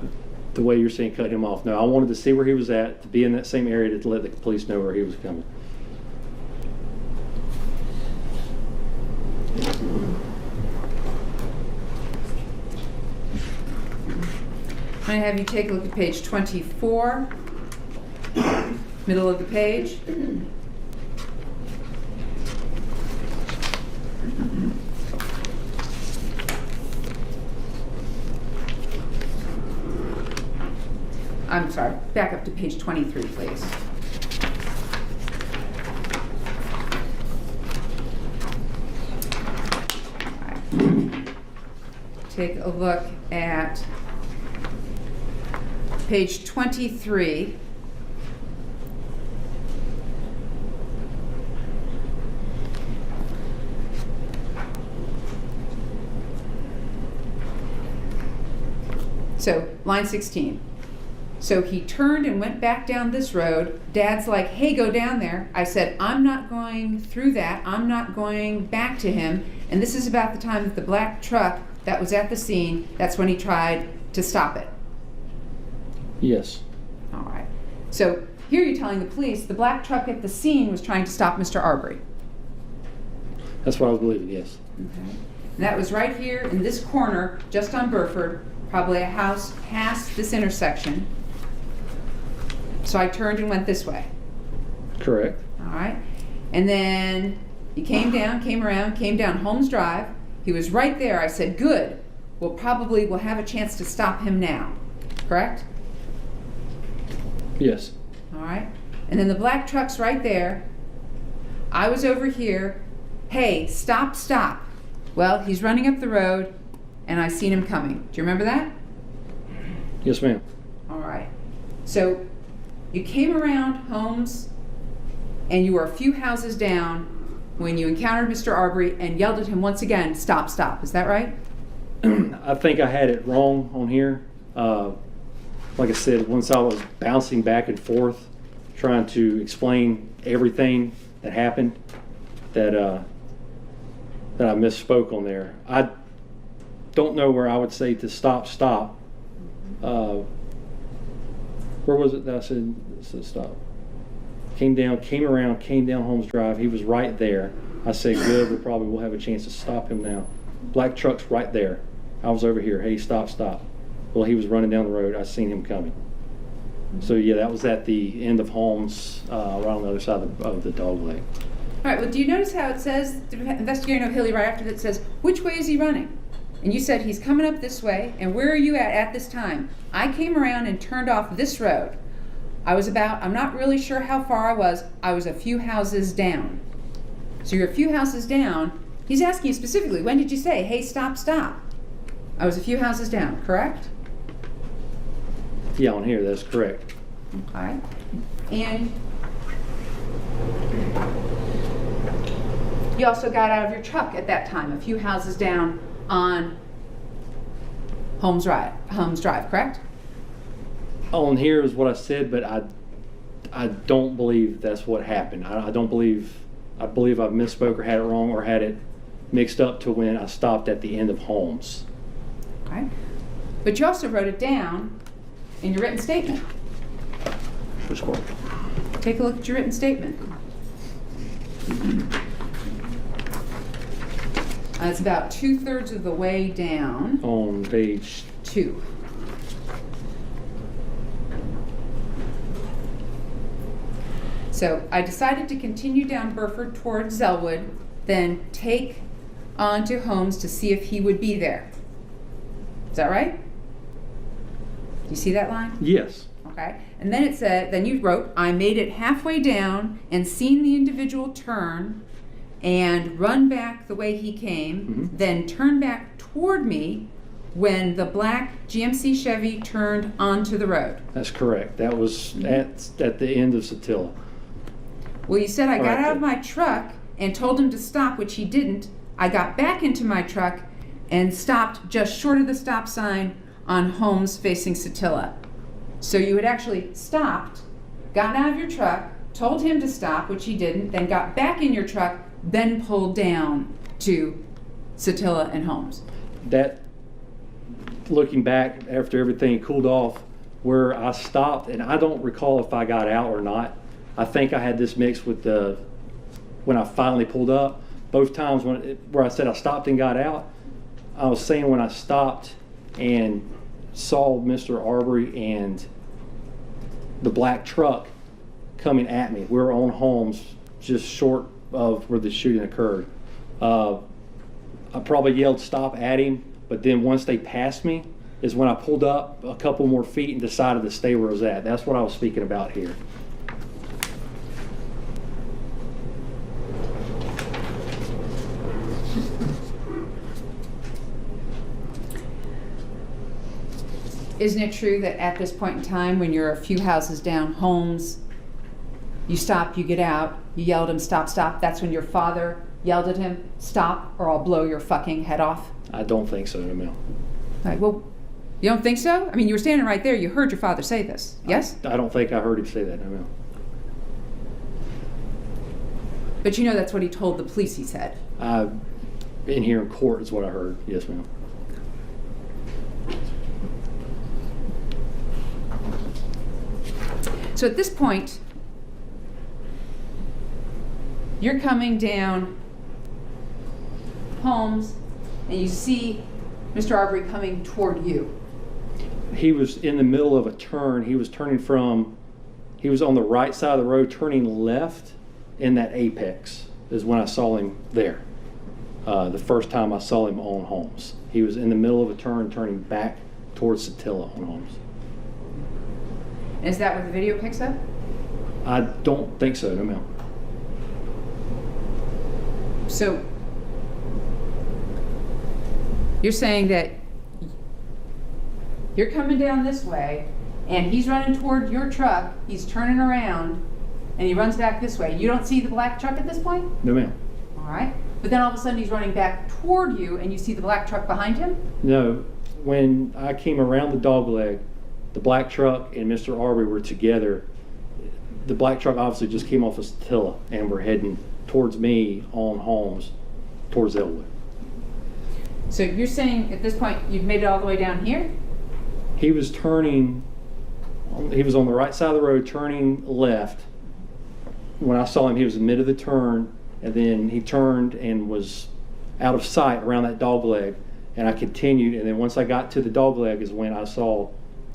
the way you're saying cut him off. No, I wanted to see where he was at, to be in that same area to let the police know where he was coming. I'm going to have you take a look at page 24, middle of the page. I'm sorry, back up to page 23, please. Take a look at page 23. So, line 16. So he turned and went back down this road. Dad's like, hey, go down there. I said, I'm not going through that. I'm not going back to him. And this is about the time that the black truck that was at the scene, that's when he tried to stop it. Yes. All right. So here you're telling the police the black truck at the scene was trying to stop Mr. Arbery. That's what I was believing, yes. Okay. And that was right here in this corner, just on Burford, probably a house past this intersection. So I turned and went this way. Correct. All right. And then he came down, came around, came down Holmes Drive. He was right there. I said, good. We'll have a chance to stop him now. Correct? Yes. All right. And then the black truck's right there. I was over here. Hey, stop, stop. Well, he's running up the road, and I seen him coming. Do you remember that? Yes, ma'am. All right. So you came around Holmes, and you were a few houses down when you encountered Mr. Arbery and yelled at him once again, stop, stop. Is that right? I think I had it wrong on here. Like I said, once I was bouncing back and forth, trying to explain everything that happened, that I misspoke on there. I don't know where I would say to stop, stop. Where was it that I said stop? Came around, came down Holmes Drive. He was right there. I said, good, we probably will have a chance to stop him now. Black truck's right there. I was over here. Hey, stop, stop. Well, he was running down the road. I seen him coming. So yeah, that was at the end of Holmes, right on the other side of the dog leg. All right, well, do you notice how it says, Investigator O'Hilly right after that says, which way is he running? And you said he's coming up this way, and where are you at this time? I came around and turned off this road. I'm not really sure how far I was a few houses down. So you're a few houses down. He's asking you specifically, when did you say, hey, stop, stop? I was a few houses down, correct? Yeah, on here, that's correct. Okay. And you also got out of your truck at that time, a few houses down on Holmes Drive, correct? On here is what I said, but I don't believe that's what happened. I believe I misspoke or had it wrong or had it mixed up to when I stopped at the end of Holmes. Okay. But you also wrote it down in your written statement. Which part? Take a look at your written statement. It's about 2/3 of the way down. On page 2. So I decided to continue down Burford towards Zellwood, then take on to Holmes to see if he would be there. Is that right? Do you see that line? Yes. Okay. And then it said, then you wrote, I made it halfway down and seen the individual turn and run back the way he came, then turn back toward me when the black GMC Chevy turned onto the road. That's correct. That was at the end of Satilla. Well, you said I got out of my truck and told him to stop, which he didn't. I got back into my truck and stopped just short of the stop sign on Holmes facing Satilla. So you had actually stopped, gotten out of your truck, told him to stop, which he didn't, then got back in your truck, then pulled down to Satilla and Holmes. That, looking back after everything cooled off, where I stopped, and I don't recall if I got out or not. I think I had this mixed with when I finally pulled up. Both times where I said I stopped and got out, I was saying when I stopped and saw Mr. Arbery and the black truck coming at me. We were on Holmes, just short of where the shooting occurred. I probably yelled stop at him, but then once they passed me is when I pulled up a couple more feet and decided to stay where I was at. That's what I was speaking about here. Isn't it true that at this point in time, when you're a few houses down Holmes, you stop, you get out, you yelled at him, stop, stop. That's when your father yelled at him, stop, or I'll blow your fucking head off? I don't think so, no, ma'am. All right, well, you don't think so? I mean, you were standing right there. You heard your father say this, yes? I don't think I heard him say that, no, ma'am. But you know that's what he told the police he said. In here in court is what I heard, yes, ma'am. So at this point, you're coming down Holmes, and you see Mr. Arbery coming toward you. He was in the middle of a turn. He was on the right side of the road, turning left in that apex is when I saw him there. The first time I saw him on Holmes. He was in the middle of a turn, turning back towards Satilla on Holmes. Is that what the video picks up? I don't think so, no ma'am. So you're saying that you're coming down this way and he's running toward your truck, he's turning around, and he runs back this way. You don't see the black truck at this point? No ma'am. All right. But then all of a sudden he's running back toward you and you see the black truck behind him? No, when I came around the dogleg, the black truck and Mr. Arbery were together. The black truck obviously just came off of Satilla and were heading towards me on Holmes, towards Elwood. So you're saying at this point you've made it all the way down here? He was turning, he was on the right side of the road turning left. When I saw him, he was in the mid of the turn, and then he turned and was out of sight around that dogleg, and I continued, and then once I got to the dogleg is when I saw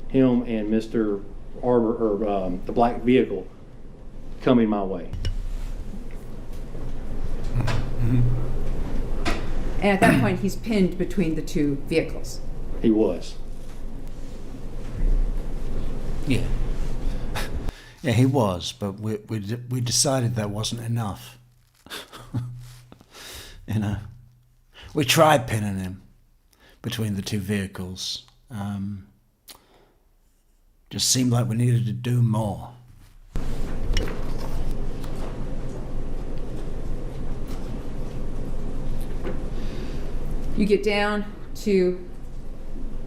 him and Mr. Arbor, or the black vehicle, coming my way. And at that point he's pinned between the two vehicles. He was. Yeah. Yeah, he was, but we decided that wasn't enough. You know, we tried pinning him between the two vehicles. Just seemed like we needed to do more. You get down to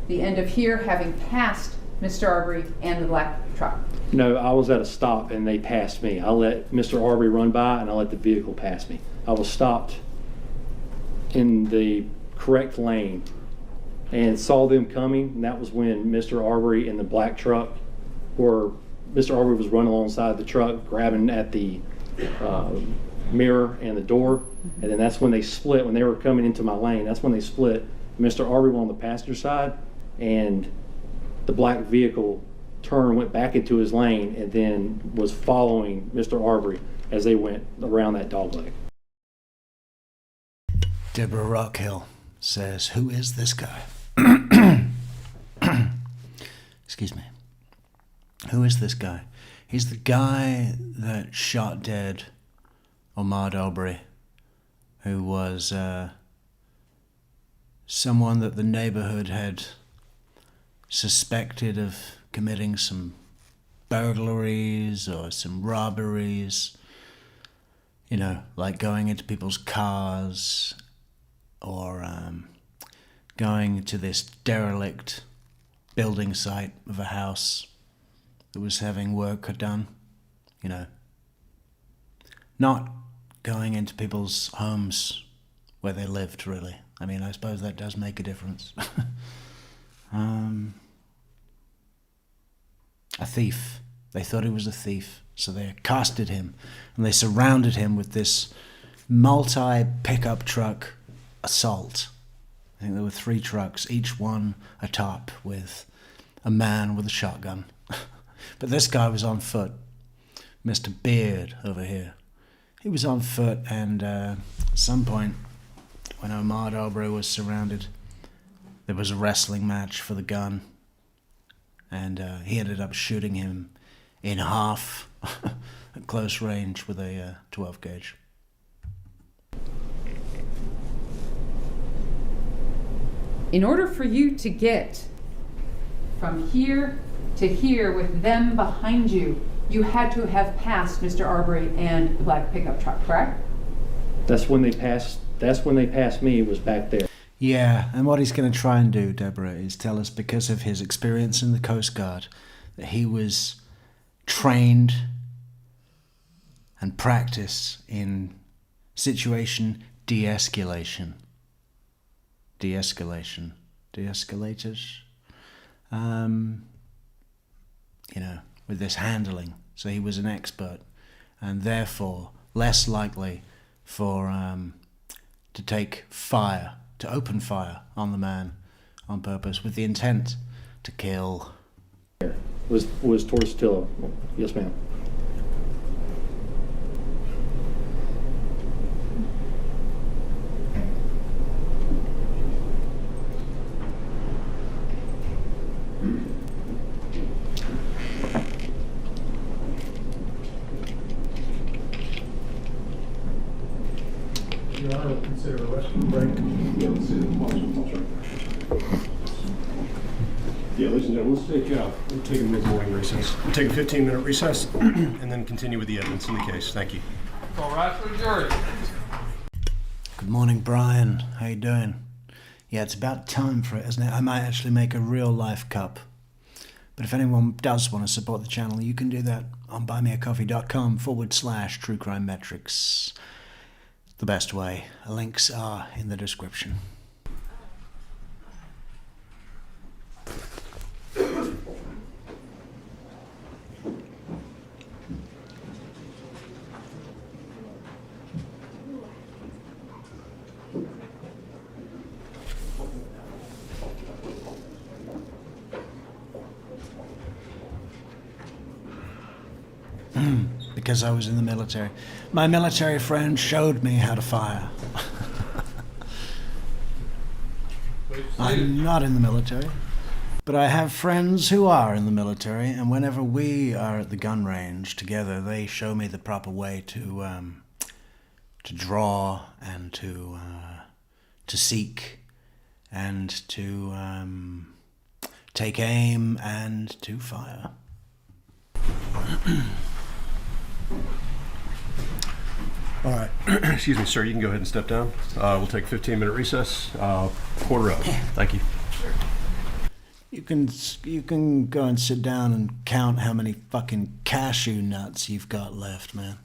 the end of here, having passed Mr. Arbery and the black truck. No, I was at a stop and they passed me. I let Mr. Arbery run by and I let the vehicle pass me. I was stopped in the correct lane and saw them coming, and that was when Mr. Arbery and the black truck, or Mr. Arbery was running alongside the truck, grabbing at the mirror and the door, and then that's when they split. When they were coming into my lane, that's when they split. Mr. Arbery went on the passenger side, and the black vehicle went back into his lane, and then was following Mr. Arbery as they went around that dogleg. Deborah Rockhill says, "Who is this guy?" Excuse me. Who is this guy? He's the guy that shot dead Ahmaud Arbery, who was someone that the neighborhood had suspected of committing some burglaries or some robberies, you know, like going into people's cars or going to this derelict building site of a house that was having work done, you know. Not going into people's homes where they lived, really. I mean, I suppose that does make a difference. A thief. They thought he was a thief, so they accosted him, and they surrounded him with this multi-pickup truck assault. I think there were 3 trucks, each one atop with a man with a shotgun. But this guy was on foot. Mr. Beard over here. He was on foot, and at some point, when Ahmaud Arbery was surrounded, there was a wrestling match for the gun, and he ended up shooting him in half at close range with a 12 gauge. In order for you to get from here to here with them behind you, you had to have passed Mr. Arbery and the black pickup truck, correct? That's when they passed me, it was back there. Yeah, and what he's going to try and do, Deborah, is tell us, because of his experience in the Coast Guard, that he was trained and practiced in situation de-escalation. De-escalation. De-escalators. You know, with this handling so he was an expert, and therefore less likely for to open fire on the man on purpose with the intent to kill. Was Tortilla? Yes, ma'am. Your Honor, will consider a restroom break. Yeah, let's do it. Yeah, ladies and gentlemen, we'll take a mid-morning recess. We'll take a 15-minute recess and then continue with the evidence in the case. Thank you. All right for the jury. Good morning, Brian. How you doing? Yeah, it's about time for it, isn't it? I might actually make a real-life cup. But if anyone does want to support the channel, you can do that on buymeacoffee.com/True Crime Metrix. The best way. Links are in the description. Because I was in the military. My military friend showed me how to fire. I'm not in the military, but I have friends who are in the military, and whenever we are at the gun range together, they show me the proper way to draw and to seek and to take aim and to fire. All right. Excuse me, sir. You can go ahead and step down. We'll take a 15-minute recess. Quarter up. Thank you. You can go and sit down and count how many fucking cashew nuts you've got left, man.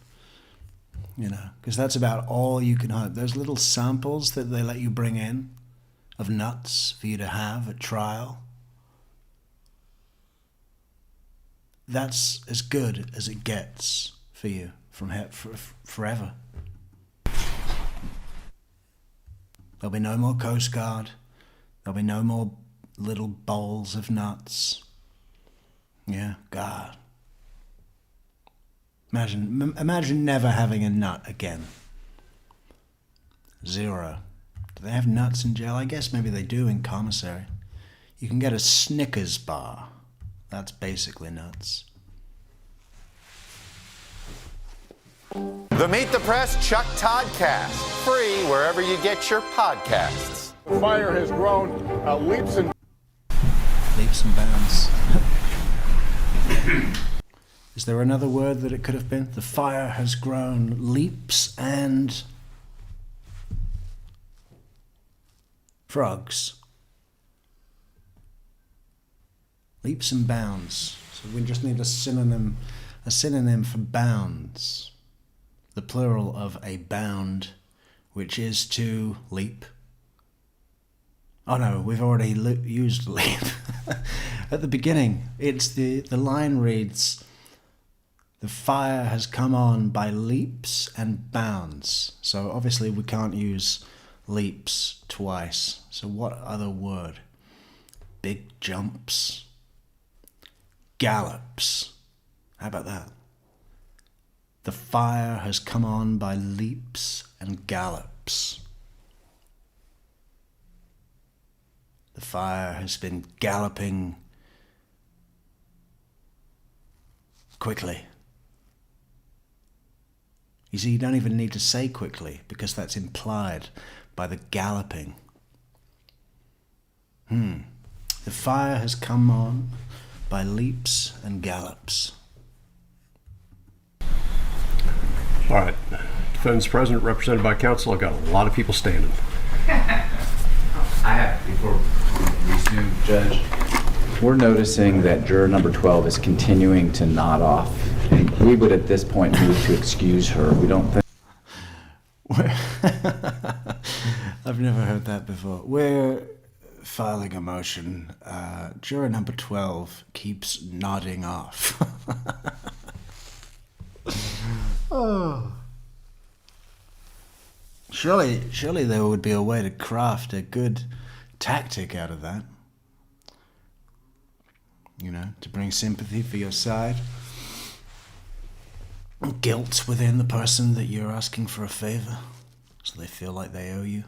You know, because that's about all you can hope. Those little samples that they let you bring in of nuts for you to have at trial, that's as good as it gets for you from forever. There'll be no more Coast Guard. There'll be no more little bowls of nuts. Yeah, God. Imagine never having a nut again. Zero. Do they have nuts in jail? I guess maybe they do in commissary. You can get a Snickers bar. That's basically nuts. The Meet the Press Chuck Toddcast, free wherever you get your podcasts. The fire has grown leaps and bounds. Is there another word that it could have been? The fire has grown leaps and frogs. Leaps and bounds. So we just need a synonym for bounds. The plural of a bound, which is to leap. Oh no, we've already used leap. At the beginning, it's the line reads, the fire has come on by leaps and bounds. So obviously we can't use leaps twice. So what other word? Big jumps. Gallops. How about that? The fire has come on by leaps and gallops. The fire has been galloping quickly. You see, you don't even need to say quickly because that's implied by the galloping. The fire has come on by leaps and gallops. All right. Defendant's present, represented by counsel. I've got a lot of people standing. I have, before we resume, Judge, we're noticing that juror number 12 is continuing to nod off. And we would at this point move to excuse her. We don't think... I've never heard that before. We're filing a motion. Juror number 12 keeps nodding off. Oh. Surely there would be a way to craft a good tactic out of that. You know, to bring sympathy for your side. Guilt within the person that you're asking for a favor, so they feel like they owe you.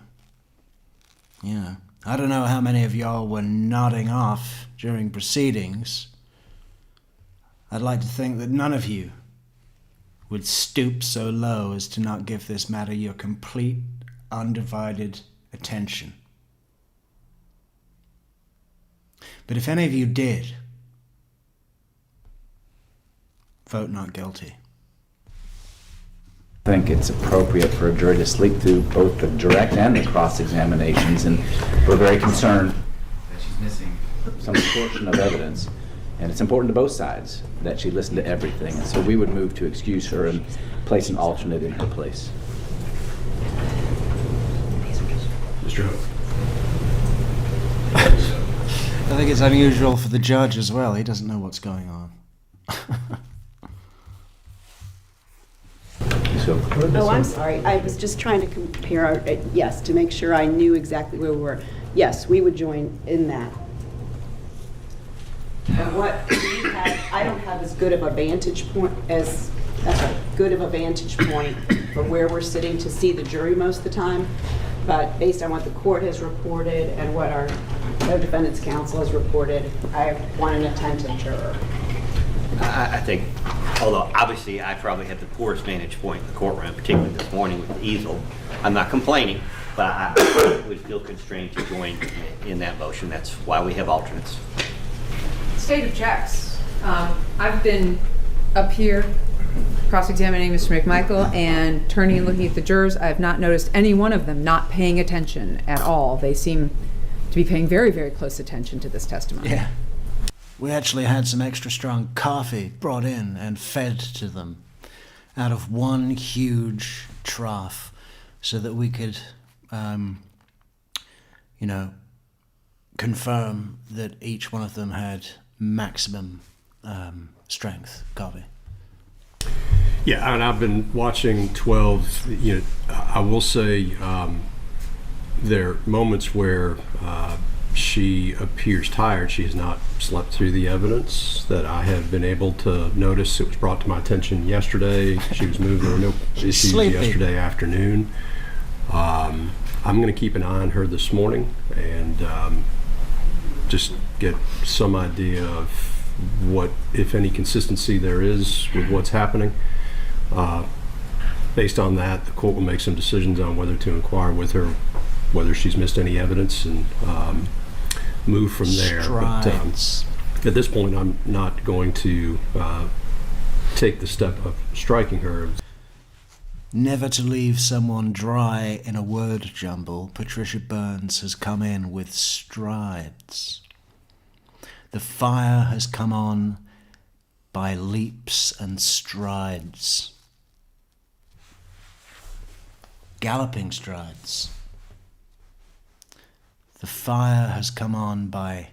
Yeah. I don't know how many of y'all were nodding off during proceedings. I'd like to think that none of you would stoop so low as to not give this matter your complete, undivided attention. But if any of you did, vote not guilty. I think it's appropriate for a jury to sleep through both the direct and the cross-examinations, and we're very concerned that she's missing some portion of evidence. And it's important to both sides that she listened to everything. And so we would move to excuse her and place an alternate in her place. Mr. Hook. I think it's unusual for the judge as well. He doesn't know what's going on. Oh, I'm sorry. I was just trying to compare, yes, to make sure I knew exactly where we were. Yes, we would join in that. And what we have, I don't have as good of a vantage point as, that's right, good of a vantage point from where we're sitting to see the jury most of the time. But based on what the court has reported and what our defendant's counsel has reported, I want an attentive juror. I think, although obviously I probably have the poorest vantage point in the courtroom, particularly this morning with the easel. I'm not complaining, but I would feel constrained to join in that motion. That's why we have alternates. State objects. I've been up here cross-examining Mr. McMichael and turning and looking at the jurors. I have not noticed any one of them not paying attention at all. They seem to be paying very, very close attention to this testimony. Yeah. We actually had some extra strong coffee brought in and fed to them out of one huge trough so that we could, confirm that each one of them had maximum strength coffee. Yeah, and I've been watching 12. I will say there are moments where she appears tired. She has not slept through the evidence that I have been able to notice. It was brought to my attention yesterday. She was moving. There were no issues yesterday afternoon. I'm going to keep an eye on her this morning and just get some idea of what, if any, consistency there is with what's happening. Based on that, the court will make some decisions on whether to inquire with her, whether she's missed any evidence, and move from there. But at this point, I'm not going to take the step of striking her. Never to leave someone dry in a word jumble, Patricia Burns has come in with strides. The fire has come on by leaps and strides. Galloping strides. The fire has come on by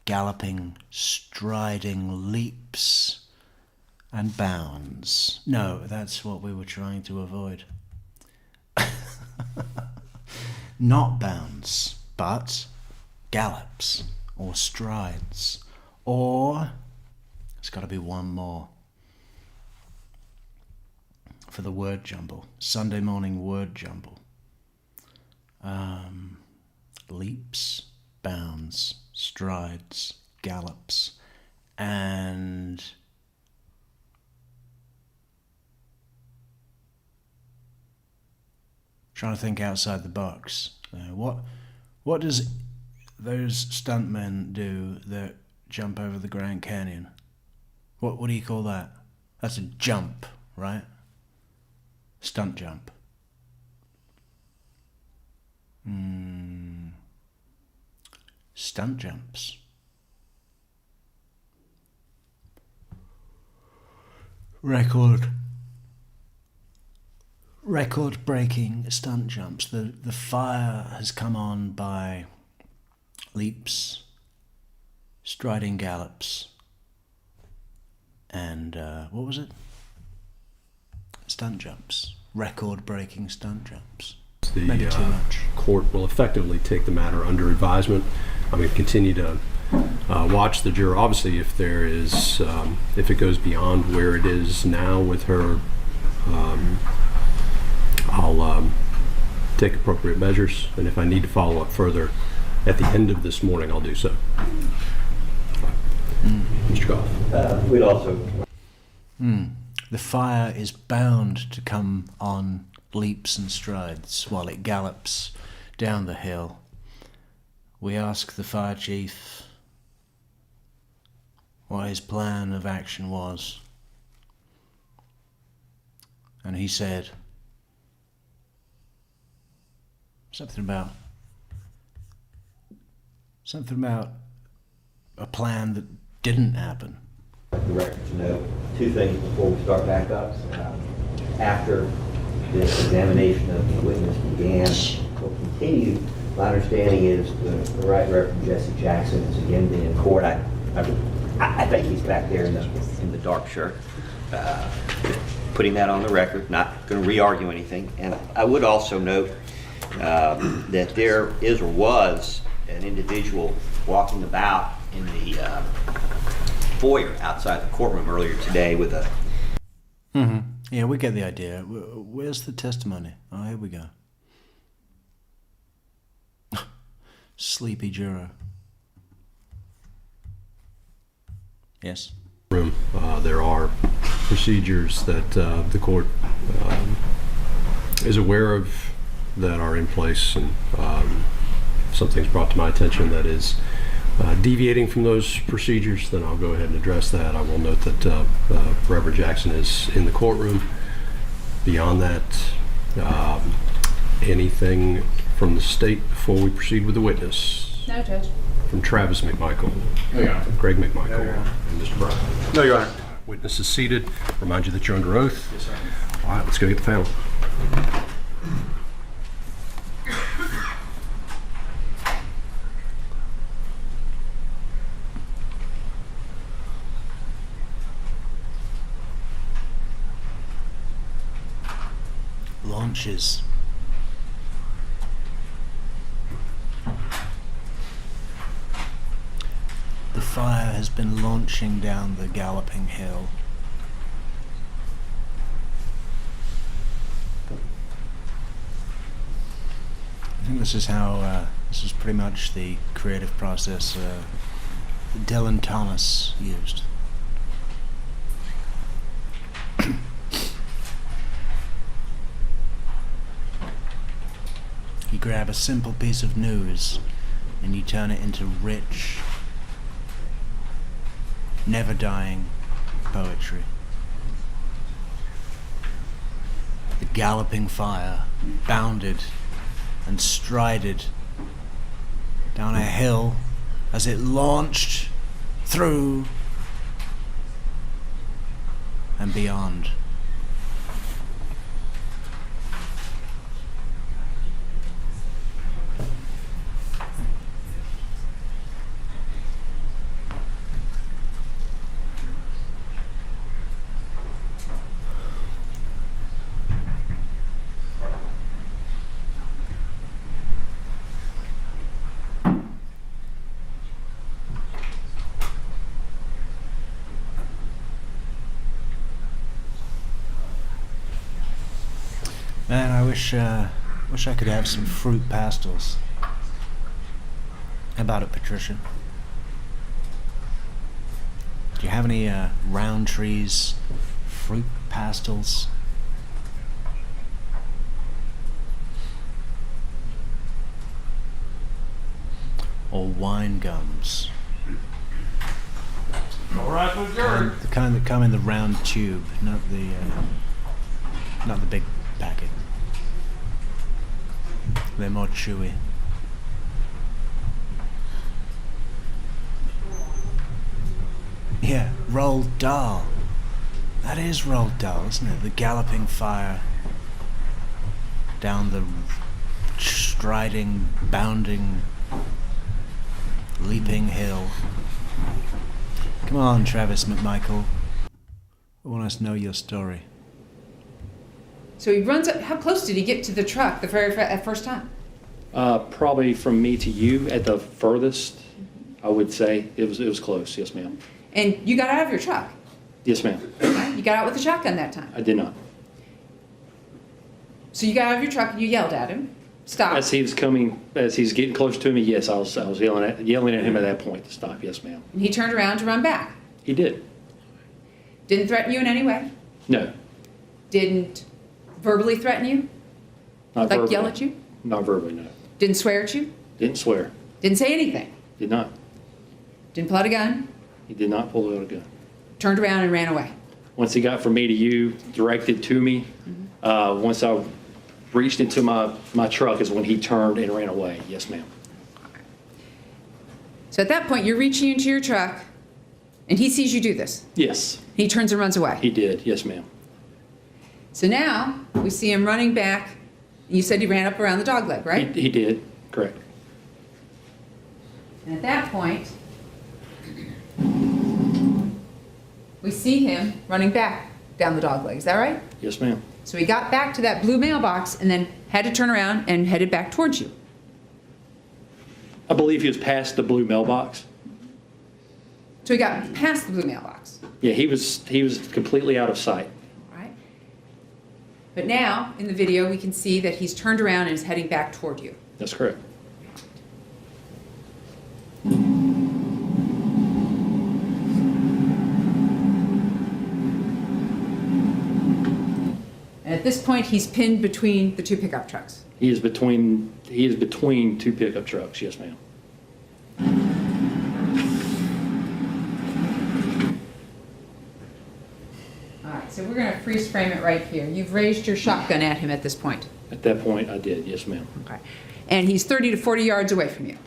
galloping, striding leaps and bounds. No, that's what we were trying to avoid. Not bounds, but gallops or strides. Or, it's got to be one more for the word jumble. Sunday morning word jumble. Leaps, bounds, strides, gallops, and trying to think outside the box. What does those stuntmen do that jump over the Grand Canyon? What do you call that? That's a jump, right? Stunt jump. Stunt jumps. Record-breaking stunt jumps. The fire has come on by leaps, striding gallops, and what was it? stunt jumps, record-breaking stunt jumps. The Maybe too much. court will effectively take the matter under advisement. I'm going to continue to watch the juror. Obviously, if there is, if it goes beyond where it is now with her, I'll take appropriate measures, and if I need to follow up further at the end of this morning, I'll do so. Mr. Goff. We'd also... The fire is bound to come on leaps and strides while it gallops down the hill. We ask the fire chief what his plan of action was. And he said something about a plan that didn't happen. The record to know two things before we start back up. After this examination of the witness began, will continue. My understanding is the Right Reverend Jesse Jackson is again being in court. I think he's back there in the dark shirt. Just putting that on the record, not going to re-argue anything. And I would also note that there is or was an individual walking about in the foyer outside the courtroom earlier today with a... Yeah, we get the idea. Where's the testimony? Oh, here we go. Sleepy juror. Yes? Room. There are procedures that the court is aware of that are in place, and something's brought to my attention that is deviating from those procedures, then I'll go ahead and address that. I will note that Reverend Jackson is in the courtroom. Beyond that, anything from the state before we proceed with the witness? No, Judge. From Travis McMichael, No, Your Honor. Greg McMichael, No, Your Honor. and Mr. Brown. No, Your Honor. Witness is seated. Remind you that you're under oath. Yes, sir. All right, let's go get the panel. Launches. The fire has been launching down the galloping hill. I think this is how, this is pretty much the creative process Dylan Thomas used. You grab a simple piece of news and you turn it into rich, never-dying poetry. The galloping fire bounded and strided down a hill as it launched through and beyond. Man, I wish I could have some fruit pastels. How about it, Patricia? Do you have any Roundtree's fruit pastels? Or wine gums? All right, with your... The kind that come in the round tube, not the big packet. They're more chewy. Yeah, Roald Dahl. That is Roald Dahl, isn't it? The galloping fire down the striding, bounding, leaping hill. Come on, Travis McMichael. I want us to know your story. So he runs up. How close did he get to the truck the very first time? Probably from me to you at the furthest, I would say. It was close, yes, ma'am. And you got out of your truck. Yes, ma'am. You got out with a shotgun that time. I did not. So you got out of your truck and you yelled at him. Stop. As he was getting close to me, yes, I was yelling at him at that point to stop. Yes, ma'am. And he turned around to run back. He did. Didn't threaten you in any way? No. Didn't verbally threaten you? Not Like verbally. yell at you? Not verbally, no. Didn't swear at you? Didn't swear. Didn't say anything? Did not. Didn't pull out a gun? He did not pull out a gun. Turned around and ran away? Once he got from me to you, directed to me, once I reached into my truck is when he turned and ran away. Yes, ma'am. So at that point, you're reaching into your truck, and he sees you do this. Yes. He turns and runs away. He did. Yes, ma'am. So now we see him running back. You said he ran up around the dog leg, right? He did. Correct. And at that point, we see him running back down the dog leg. Is that right? Yes, ma'am. So he got back to that blue mailbox and then had to turn around and headed back towards you. I believe he was past the blue mailbox. So he got past the blue mailbox. Yeah, he was completely out of sight. Right. But now, in the video, we can see that he's turned around and is heading back toward you. That's correct. And at this point, he's pinned between the two pickup trucks. He is between two pickup trucks. Yes, ma'am. All right, so we're going to freeze frame it right here. You've raised your shotgun at him at this point. At that point, I did. Yes, ma'am. Okay. And he's 30 to 40 yards away from you.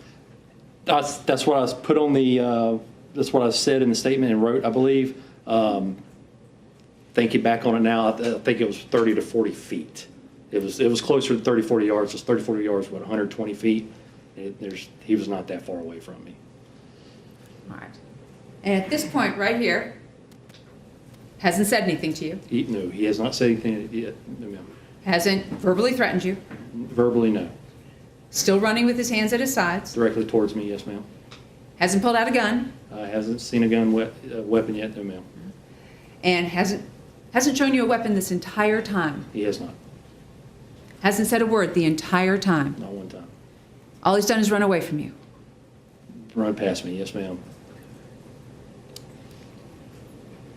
That's what I was put on the. That's what I said in the statement and wrote, I believe. Thinking back on it now, I think it was 30 to 40 feet. It was closer to 30, 40 yards. It was 30, 40 yards, 120 feet. He was not that far away from me. All right. And at this point right here, hasn't said anything to you. No, he has not said anything yet. No, ma'am. Hasn't verbally threatened you. Verbally, no. Still running with his hands at his sides. Directly towards me, yes, ma'am. Hasn't pulled out a gun. Hasn't seen a weapon yet, no, ma'am. And hasn't shown you a weapon this entire time. He has not. Hasn't said a word the entire time. Not one time. All he's done is run away from you. Run past me, yes, ma'am.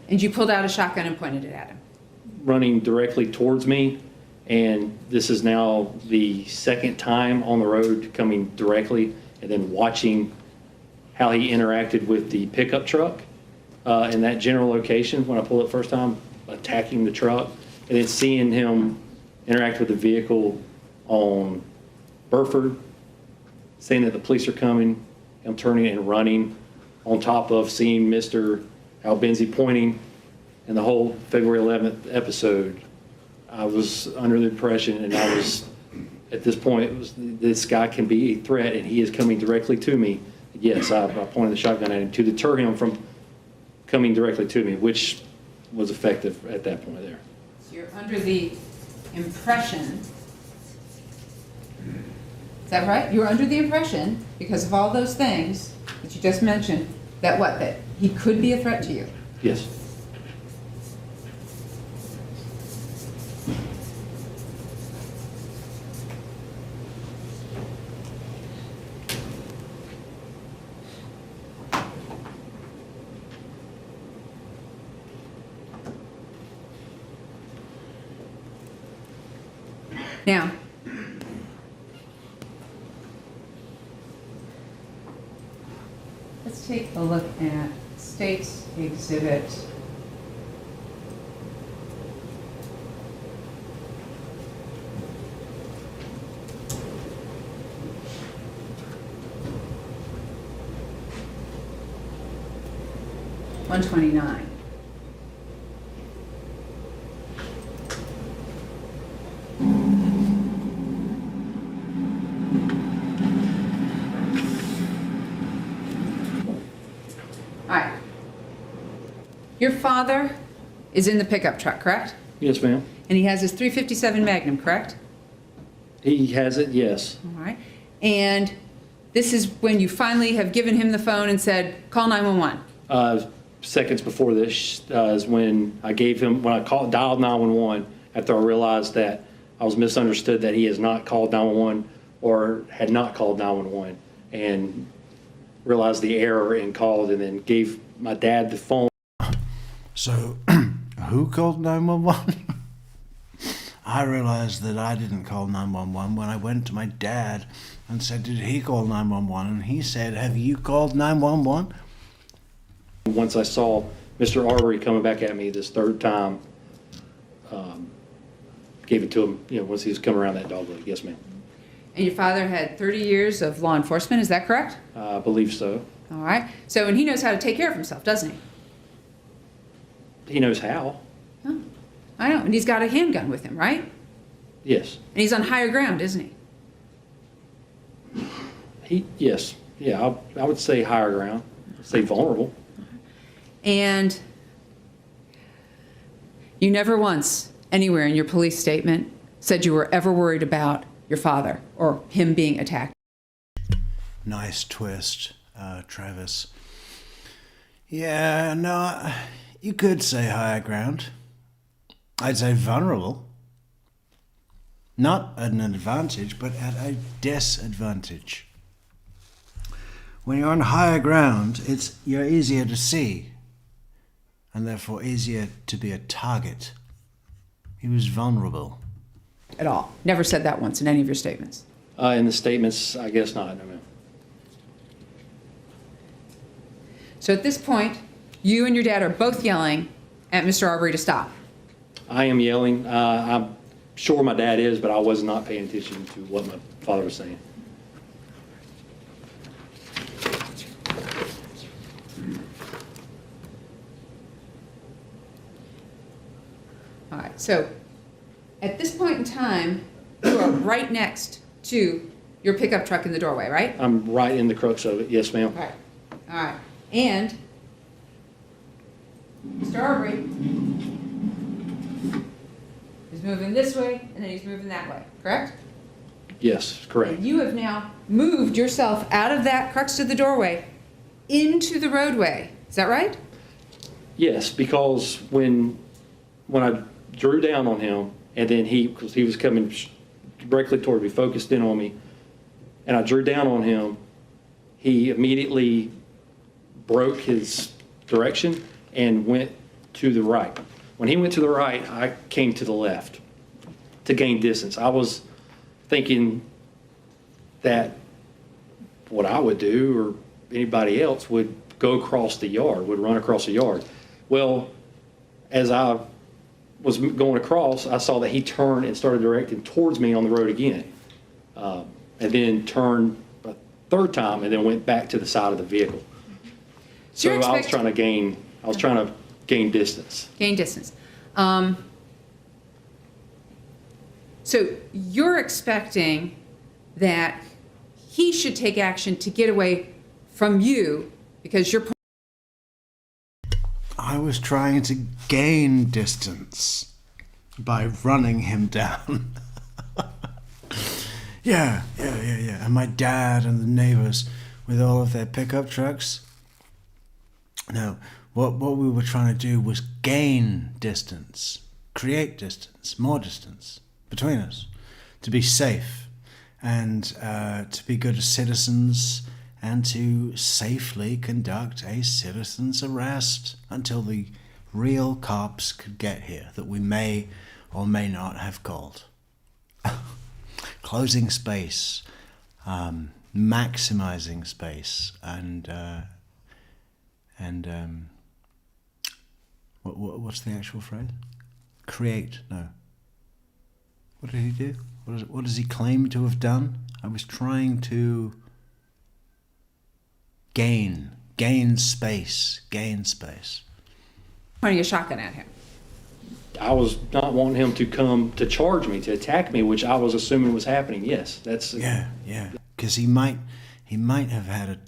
And you pulled out a shotgun and pointed it at him. Running directly towards me, and this is now the second time on the road coming directly, and then watching how he interacted with the pickup truck in that general location when I pulled it first time, attacking the truck, and then seeing him interact with the vehicle on Burford, saying that the police are coming, him turning and running, on top of seeing Mr. Albenzi pointing, and the whole February 11th episode. I was under the impression, and I was, at this point, this guy can be a threat, and he is coming directly to me. Yes, I pointed the shotgun at him to deter him from coming directly to me, which was effective at that point there. So you're under the impression, is that right? You're under the impression, because of all those things that you just mentioned, that what? That he could be a threat to you? Yes. Now, let's take a look at State's Exhibit 129. All right. Your father is in the pickup truck, correct? Yes, ma'am. And he has his .357 Magnum, correct? He has it, yes. All right. And this is when you finally have given him the phone and said, call 911. Seconds before this is when I dialed 911 after I realized that I was misunderstood, that he has not called 911 or had not called 911, and realized the error and called, and then gave my dad the phone. So, who called 911? I realized that I didn't call 911 when I went to my dad and said, did he call 911? And he said, have you called 911? Once I saw Mr. Arbery coming back at me this third time, gave it to him, once he was coming around that dog leg. Yes, ma'am. And your father had 30 years of law enforcement, is that correct? I believe so. All right. So, and he knows how to take care of himself, doesn't he? He knows how. Oh, I know. And he's got a handgun with him, right? Yes. And he's on higher ground, isn't he? Yes. Yeah, I would say higher ground. I'd say vulnerable. And you never once, anywhere in your police statement, said you were ever worried about your father or him being attacked. Nice twist, Travis. Yeah, no, you could say higher ground. I'd say vulnerable. Not at an advantage, but at a disadvantage. When you're on higher ground, you're easier to see, and therefore easier to be a target. He was vulnerable. At all. Never said that once in any of your statements. In the statements, I guess not. No, ma'am. So at this point, you and your dad are both yelling at Mr. Arbery to stop. I am yelling. I'm sure my dad is, but I was not paying attention to what my father was saying. All right, so at this point in time, you are right next to your pickup truck in the doorway, right? I'm right in the crux of it. Yes, ma'am. All right. All right. And Mr. Arbery is moving this way, and then he's moving that way, correct? Yes, correct. And you have now moved yourself out of that crux of the doorway into the roadway. Is that right? Yes, because when I drew down on him, and then because he was coming directly toward me, focused in on me, and I drew down on him, he immediately broke his direction and went to the right. When he went to the right, I came to the left to gain distance. I was thinking that what I would do, or anybody else, would go across the yard, would run across the yard. Well, as I was going across, I saw that he turned and started directing towards me on the road again, and then turned a third time and then went back to the side of the vehicle. So I was trying to gain distance. Gain distance. So you're expecting that he should take action to get away from you because you're... I was trying to gain distance by running him down. Yeah. And my dad and the neighbors with all of their pickup trucks. No, what we were trying to do was gain distance, create distance, more distance between us, to be safe and to be good citizens and to safely conduct a citizen's arrest until the real cops could get here that we may or may not have called. Closing space, maximizing space, and what's the actual phrase? Create, no. What did he do? What does he claim to have done? I was trying to gain space. Pointing a shotgun at him. I was not wanting him to come to charge me, to attack me, which I was assuming was happening. Yes, that's... Yeah. Because he might have had a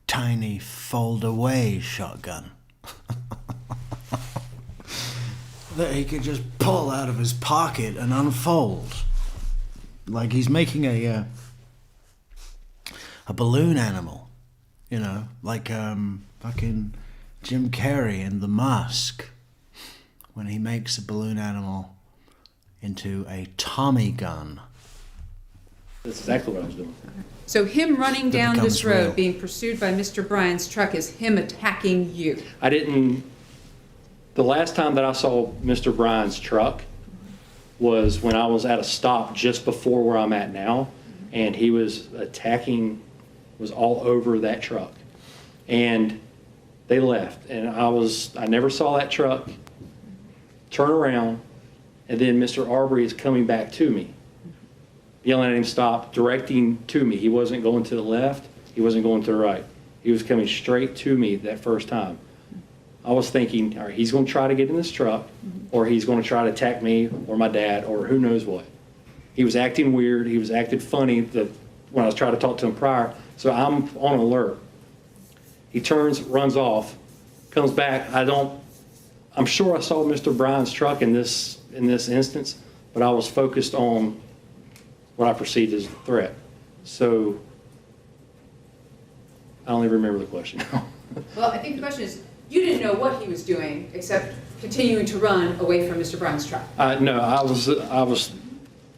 tiny fold-away shotgun. that he could just pull out of his pocket and unfold. Like he's making a balloon animal, you know, like fucking Jim Carrey in The Mask, when he makes a balloon animal into a Tommy gun. That's exactly what I was doing. So him running That down this becomes road, real. being pursued by Mr. Bryan's truck, is him attacking you. I didn't, the last time that I saw Mr. Bryan's truck was when I was at a stop just before where I'm at now, and he was attacking, was all over that truck. And they left, and I never saw that truck turn around, and then Mr. Arbery is coming back to me, yelling at him, stop, directing to me. He wasn't going to the left, he wasn't going to the right. He was coming straight to me that first time. I was thinking, all right, he's going to try to get in this truck, or he's going to try to attack me or my dad, or who knows what. He was acting weird. He was acting funny when I was trying to talk to him prior. So I'm on alert. He turns, runs off, comes back. I'm sure I saw Mr. Bryan's truck in this instance, but I was focused on what I perceived as a threat. So I don't even remember the question now. Well, I think the question is, you didn't know what he was doing except continuing to run away from Mr. Bryan's truck. No,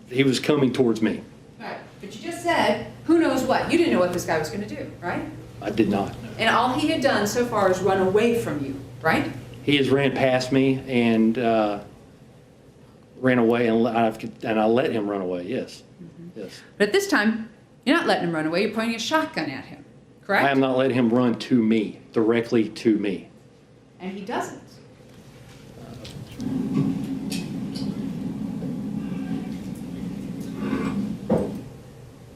he was coming towards me. All right, but you just said, who knows what? You didn't know what this guy was going to do, right? I did not know. And all he had done so far is run away from you, right? He has ran past me and ran away, and I let him run away, yes. Yes. But at this time, you're not letting him run away. You're pointing a shotgun at him, correct? I am not letting him run to me, directly to me. And he doesn't.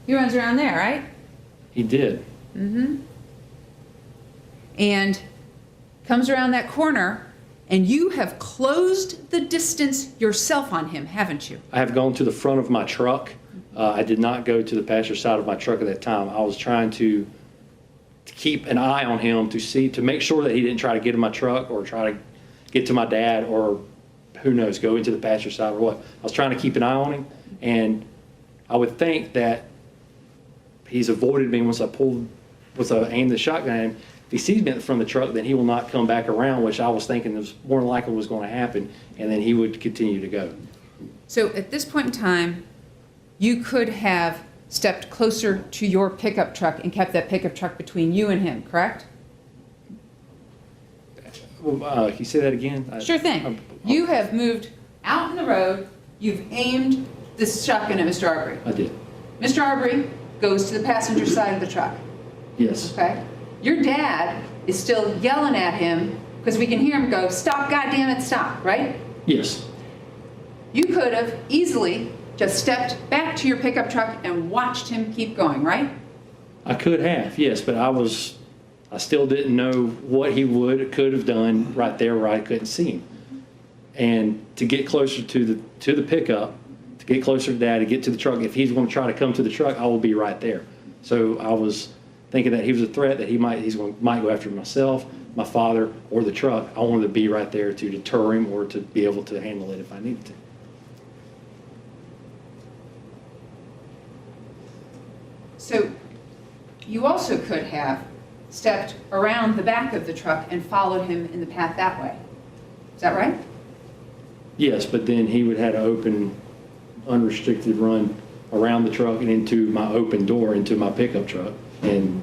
He runs around there, right? He did. Mm-hmm. And comes around that corner, and you have closed the distance yourself on him, haven't you? I have gone to the front of my truck. I did not go to the passenger side of my truck at that time. I was trying to keep an eye on him to make sure that he didn't try to get in my truck or try to get to my dad or who knows, go into the passenger side or what. I was trying to keep an eye on him, and I would think that he's avoided me once I aimed the shotgun at him. If he sees me at the front of the truck, then he will not come back around, which I was thinking was more than likely was going to happen, and then he would continue to go. So at this point in time, you could have stepped closer to your pickup truck and kept that pickup truck between you and him, correct? Can you say that again? Sure thing. You have moved out in the road. You've aimed this shotgun at Mr. Arbery. I did. Mr. Arbery goes to the passenger side of the truck. Yes. Okay. Your dad is still yelling at him because we can hear him go, "Stop, goddammit, stop!" Right? Yes. You could have easily just stepped back to your pickup truck and watched him keep going, right? I could have, yes, but I still didn't know what he could have done right there where I couldn't see him. And to get closer to the pickup, to get closer to Dad, to get to the truck, if he's going to try to come to the truck, I will be right there. So I was thinking that he was a threat, that he might go after myself, my father, or the truck. I wanted to be right there to deter him or to be able to handle it if I needed to. So you also could have stepped around the back of the truck and followed him in the path that way. Is that right? Yes, but then he would have to open unrestricted run around the truck and into my open door into my pickup truck and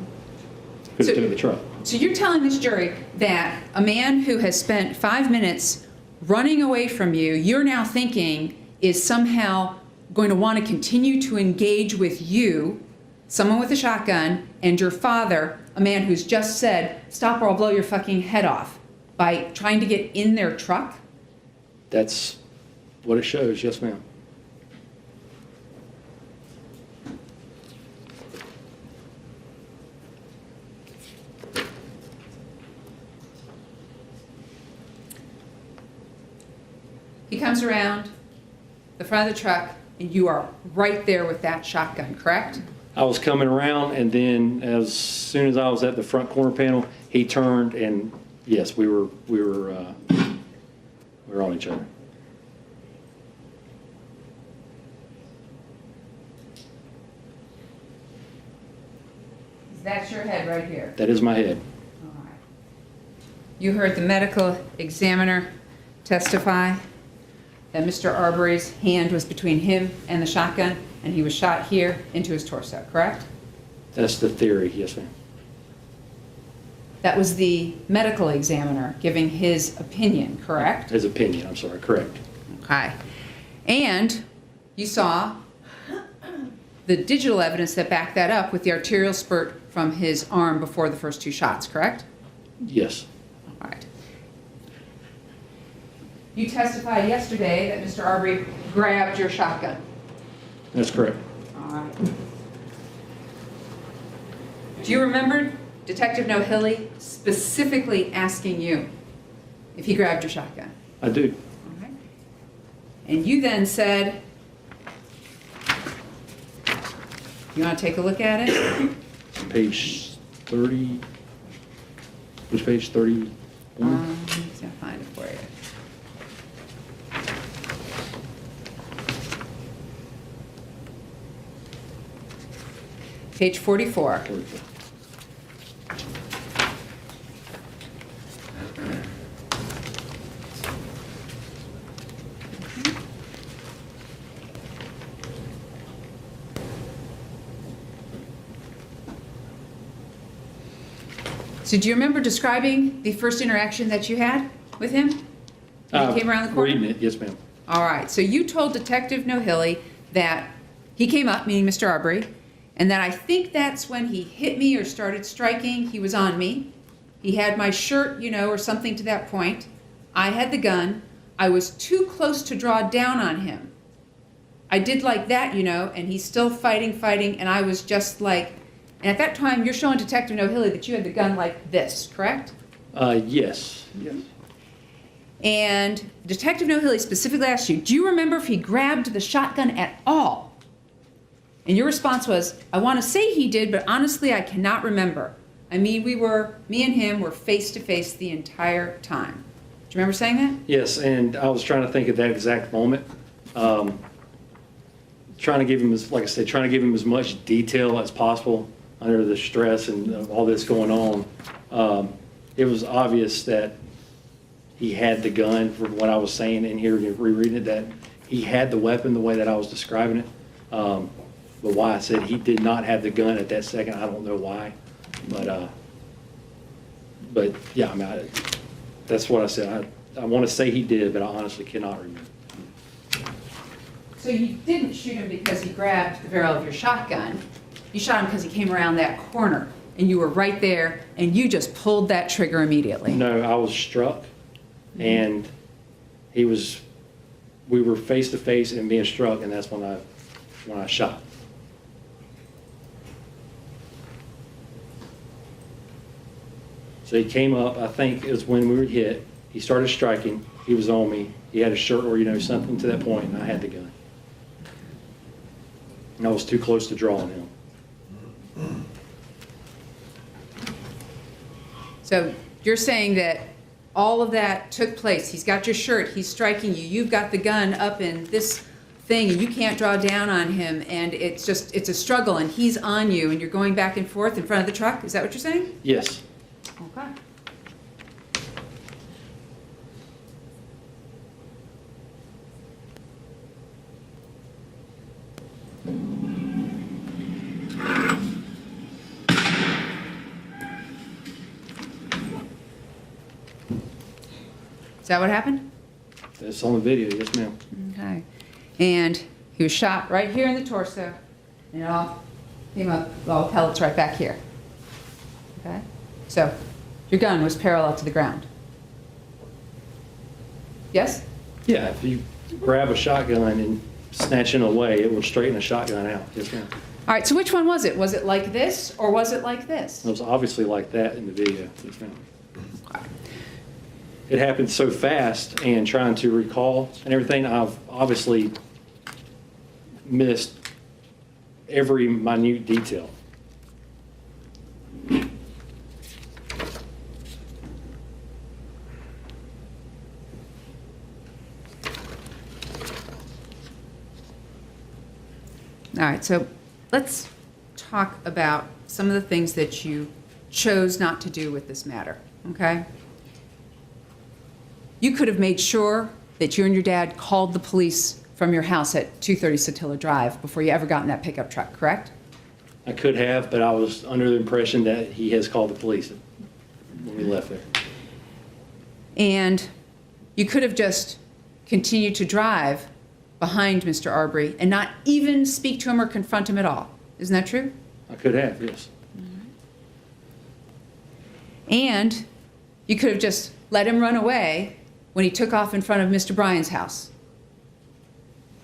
could have took the truck. So you're telling this jury that a man who has spent 5 minutes running away from you, you're now thinking is somehow going to want to continue to engage with you, someone with a shotgun, and your father, a man who's just said, "Stop or I'll blow your fucking head off," by trying to get in their truck? That's what it shows, yes, ma'am. He comes around the front of the truck, and you are right there with that shotgun, correct? I was coming around, and then as soon as I was at the front corner panel, he turned, and yes, we were on each other. That's your head right here. That is my head. All right. You heard the medical examiner testify that Mr. Arbery's hand was between him and the shotgun, and he was shot here into his torso, correct? That's the theory, yes, ma'am. That was the medical examiner giving his opinion, correct? His opinion, I'm sorry, correct. Okay. And you saw the digital evidence that backed that up with the arterial spurt from his arm before the first two shots, correct? Yes. All right. You testified yesterday that Mr. Arbery grabbed your shotgun. That's correct. All right. Do you remember Detective Nohilly specifically asking you if he grabbed your shotgun? I do. All right. And you then said, you want to take a look at it? Page 30. Which page? 31? Let's find it for you. Page 44. So do you remember describing the first interaction that you had with him when he came around the corner? Reading it, yes, ma'am. All right, so you told Detective Nohilly that he came up, meaning Mr. Arbery, and that I think that's when he hit me or started striking. He was on me. He had my shirt, you know, or something to that point. I had the gun. I was too close to draw down on him. I did like that, you know, and he's still fighting, and I was just like, and at that time, you're showing Detective Nohilly that you had the gun like this, correct? Yes. Yes. And Detective Nohilly specifically asked you, do you remember if he grabbed the shotgun at all? And your response was, I want to say he did, but honestly, I cannot remember. I mean, me and him were face to face the entire time. Do you remember saying that? Yes, and I was trying to think of that exact moment. Trying to give him, like I said, trying to give him as much detail as possible under the stress and all this going on. It was obvious that he had the gun from what I was saying in here, rereading it, that he had the weapon the way that I was describing it. But why I said he did not have the gun at that second, I don't know why. But yeah, I mean, that's what I said. I want to say he did, but I honestly cannot remember. So you didn't shoot him because he grabbed the barrel of your shotgun. You shot him because he came around that corner, and you were right there, and you just pulled that trigger immediately. No, I was struck, and we were face to face and being struck, and that's when I shot. So he came up, I think it was when we were hit. He started striking. He was on me. He had a shirt or, you know, something to that point, and I had the gun. And I was too close to draw on him. So you're saying that all of that took place. He's got your shirt, he's striking you, you've got the gun up in this thing, and you can't draw down on him, and it's a struggle, and he's on you, and you're going back and forth in front of the truck? Is that what you're saying? Yes. Okay. Is that what happened? That's on the video, yes, ma'am. Okay. And he was shot right here in the torso, and it all came up, all pellets right back here. Okay? So, your gun was parallel to the ground. Yes? Yeah, if you grab a shotgun and snatch it away, it will straighten a shotgun out. Yes, ma'am. All right, so which one was it? Was it like this, or was it like this? It was obviously like that in the video. Yes, ma'am. It happened so fast, and trying to recall and everything, I've obviously missed every minute detail. All right, so let's talk about some of the things that you chose not to do with this matter, okay? You could have made sure that you and your dad called the police from your house at 230 Satilla Drive before you ever got in that pickup truck, correct? I could have, but I was under the impression that he has called the police when we left there. And you could have just continued to drive behind Mr. Arbery and not even speak to him or confront him at all. Isn't that true? I could have, yes. And you could have just let him run away when he took off in front of Mr. Bryan's house.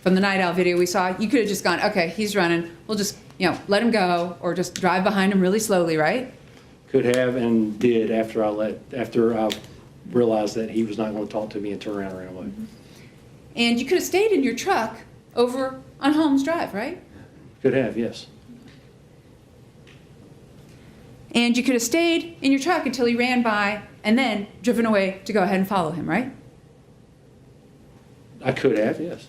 From the Night Owl video we saw, you could have just gone, okay, he's running. We'll just, let him go, or just drive behind him really slowly, right? Could have and did after I realized that he was not going to talk to me and turn around and ran away. And you could have stayed in your truck over on Holmes Drive, right? Could have, yes. And you could have stayed in your truck until he ran by and then driven away to go ahead and follow him, right? I could have, yes.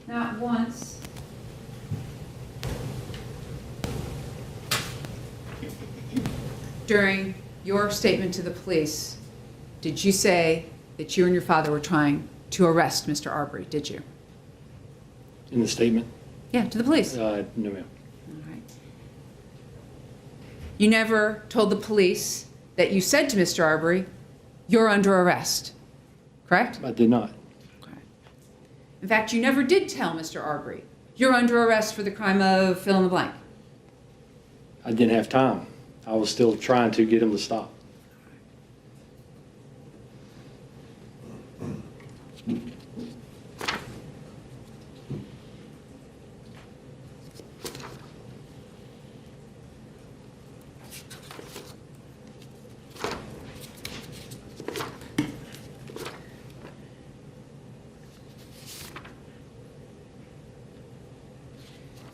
Not once. During your statement to the police, did you say that you and your father were trying to arrest Mr. Arbery, did you? In the statement? Yeah, to the police. No, ma'am. All right. You never told the police that you said to Mr. Arbery, you're under arrest, correct? I did not. In fact, you never did tell Mr. Arbery, you're under arrest for the crime of fill in the blank. I didn't have time. I was still trying to get him to stop.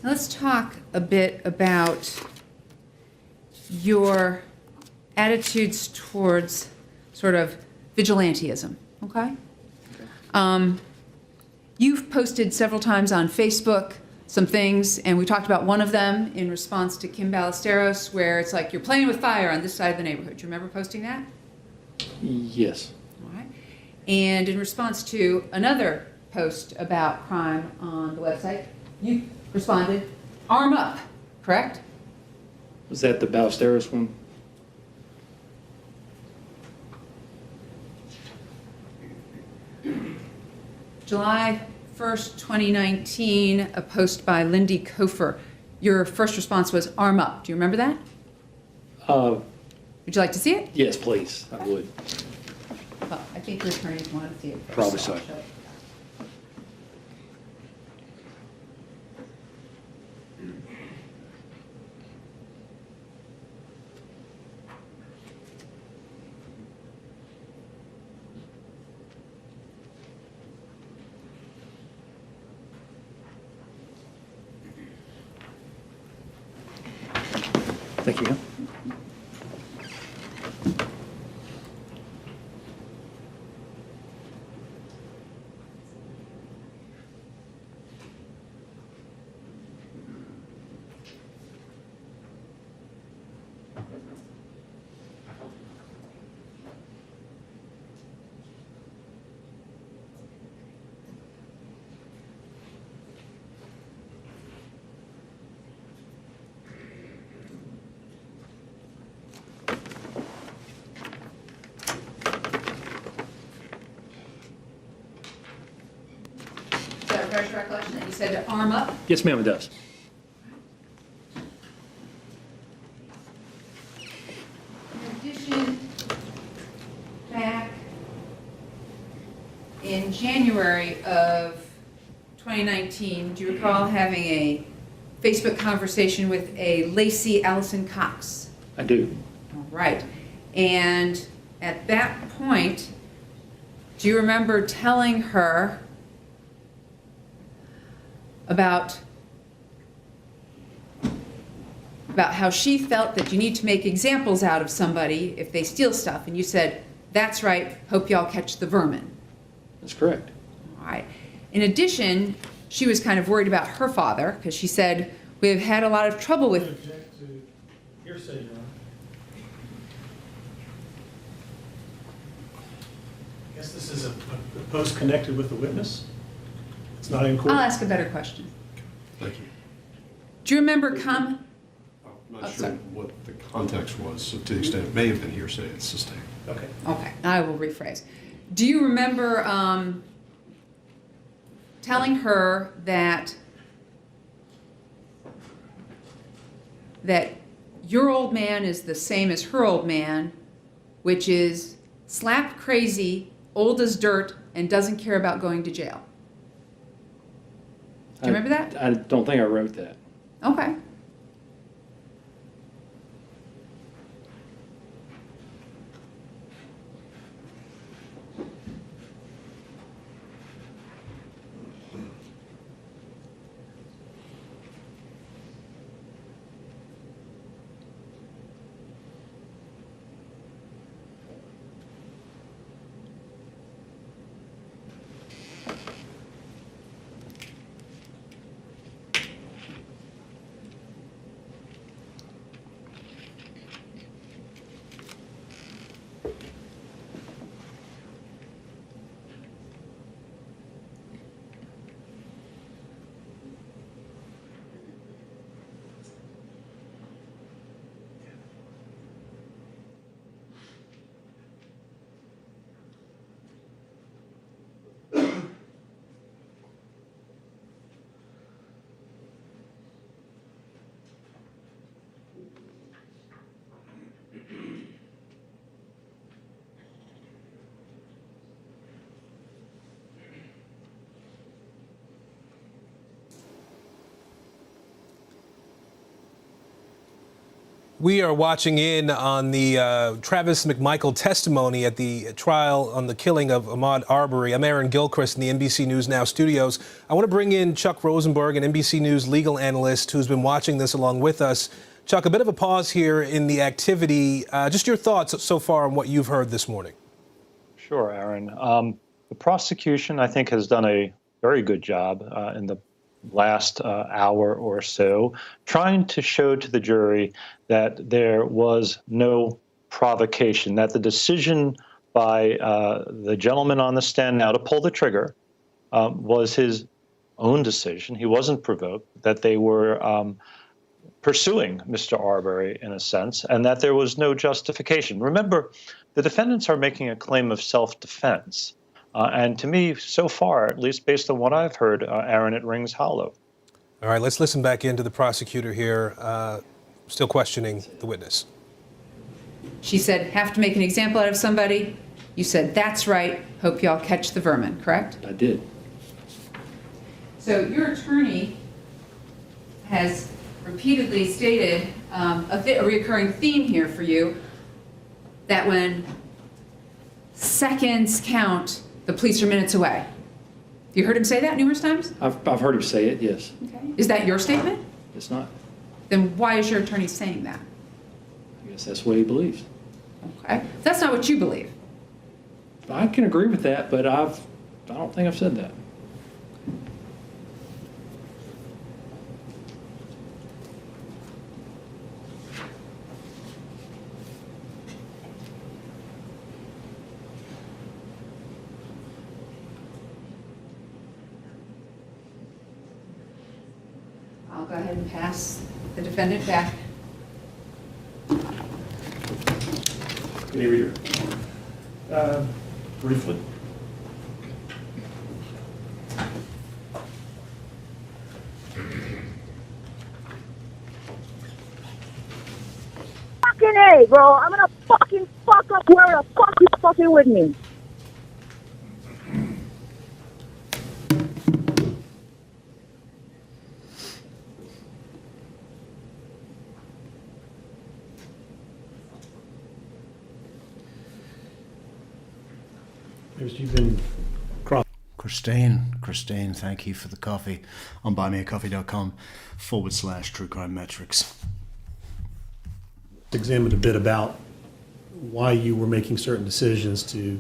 Let's talk a bit about your attitudes towards sort of vigilantism, okay? You've posted several times on Facebook some things, and we talked about one of them in response to Kim Ballesteros, where it's like you're playing with fire on this side of the neighborhood. Do you remember posting that? Yes. All right. And in response to another post about crime on the website, you responded, arm up, correct? Was that the Ballesteros one? July 1st, 2019, a post by Lindy Kofer. Your first response was arm up. Do you remember that? Would you like to see it? Yes, please. I would. Well, I think your attorneys want to see it first. Probably so. I'll show it. Thank you. Is that a fresh recollection that you said to arm up? Yes, ma'am, it does. in January of 2019, do you recall having a Facebook conversation with a Lacey Allison Cox? I do. All right. And at that point, do you remember telling her about how she felt that you need to make examples out of somebody if they steal stuff? And you said, "That's right, hope y'all catch the vermin." That's correct. All right. In addition, she was kind of worried about her father because she said, "We have had a lot of trouble with..." Object to hearsay, Your Honor. I guess this is a post connected with the witness? It's not in court? I'll ask a better question. Thank you. Do you remember I'm not sure what the context was, so to the extent it may have been hearsay, it's sustained. Okay. Okay, I will rephrase. Do you remember telling her that your old man is the same as her old man, which is slap crazy, old as dirt, and doesn't care about going to jail? Do you remember that? I don't think I wrote that. Okay. We are watching in on the Travis McMichael testimony at the trial on the killing of Ahmaud Arbery. I'm Aaron Gilchrist in the NBC News Now studios. I want to bring in Chuck Rosenberg, an NBC News legal analyst who's been watching this along with us. Chuck, a bit of a pause here in the activity. Just your thoughts so far on what you've heard this morning. Sure, Aaron. The prosecution, I think, has done a very good job in the last hour or so, trying to show to the jury that there was no provocation, that the decision by the gentleman on the stand now to pull the trigger was his own decision. He wasn't provoked, that they were pursuing Mr. Arbery in a sense, and that there was no justification. Remember, the defendants are making a claim of self-defense. And to me, so far, at least based on what I've heard, Aaron, it rings hollow. All right, let's listen back into the prosecutor here, still questioning the witness. She said, "Have to make an example out of somebody." You said, "That's right, hope y'all catch the vermin," correct? I did. So your attorney has repeatedly stated a recurring theme here for you, that when seconds count, the police are minutes away. You heard him say that numerous times? I've heard him say it, yes. Okay. Is that your statement? It's not. Then why is your attorney saying that? I guess that's what he believes. Okay. That's not what you believe. I can agree with that, but I don't think I've said that. I'll go ahead and pass the defendant back. Can you read her? Briefly. Fucking A, bro. I'm gonna fucking fuck up whoever the fuck is fucking with me. You've been Christine, thank you for the coffee on buymeacoffee.com/True Crime Metrix. examined a bit about why you were making certain decisions to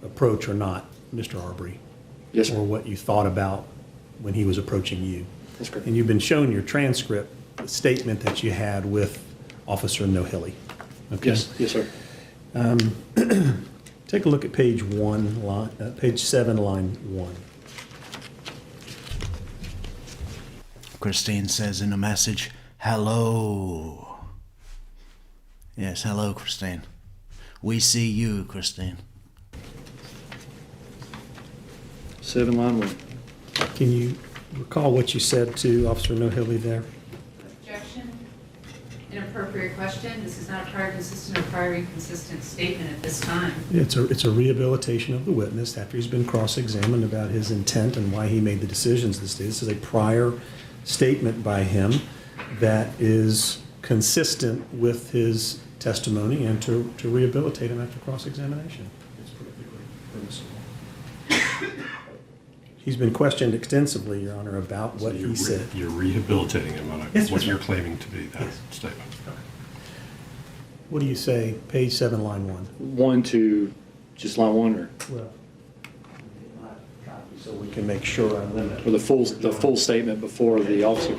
approach or not Mr. Arbery. Yes, sir. Or what you thought about when he was approaching you. That's correct. And you've been shown your transcript, the statement that you had with Officer Nohilly. Okay? Yes, sir. Take a look at page 7, line 1. Christine says in a message, hello. Yes, hello, Christine. We see you, Christine. 7, line 1. Can you recall what you said to Officer Nohilly there? Objection. Inappropriate question. This is not a prior consistent or prior inconsistent statement at this time. It's a rehabilitation of the witness after he's been cross-examined about his intent and why he made the decisions this day. This is a prior statement by him that is consistent with his testimony and to rehabilitate him after cross-examination. It's perfectly permissible. He's been questioned extensively, Your Honor, about what he said. You're rehabilitating him on Yes, what sir. you're claiming to be that statement. What do you say, page 7, line 1? 1 to just line 1, or Well, so we can make sure I limit. or the full statement before the officer?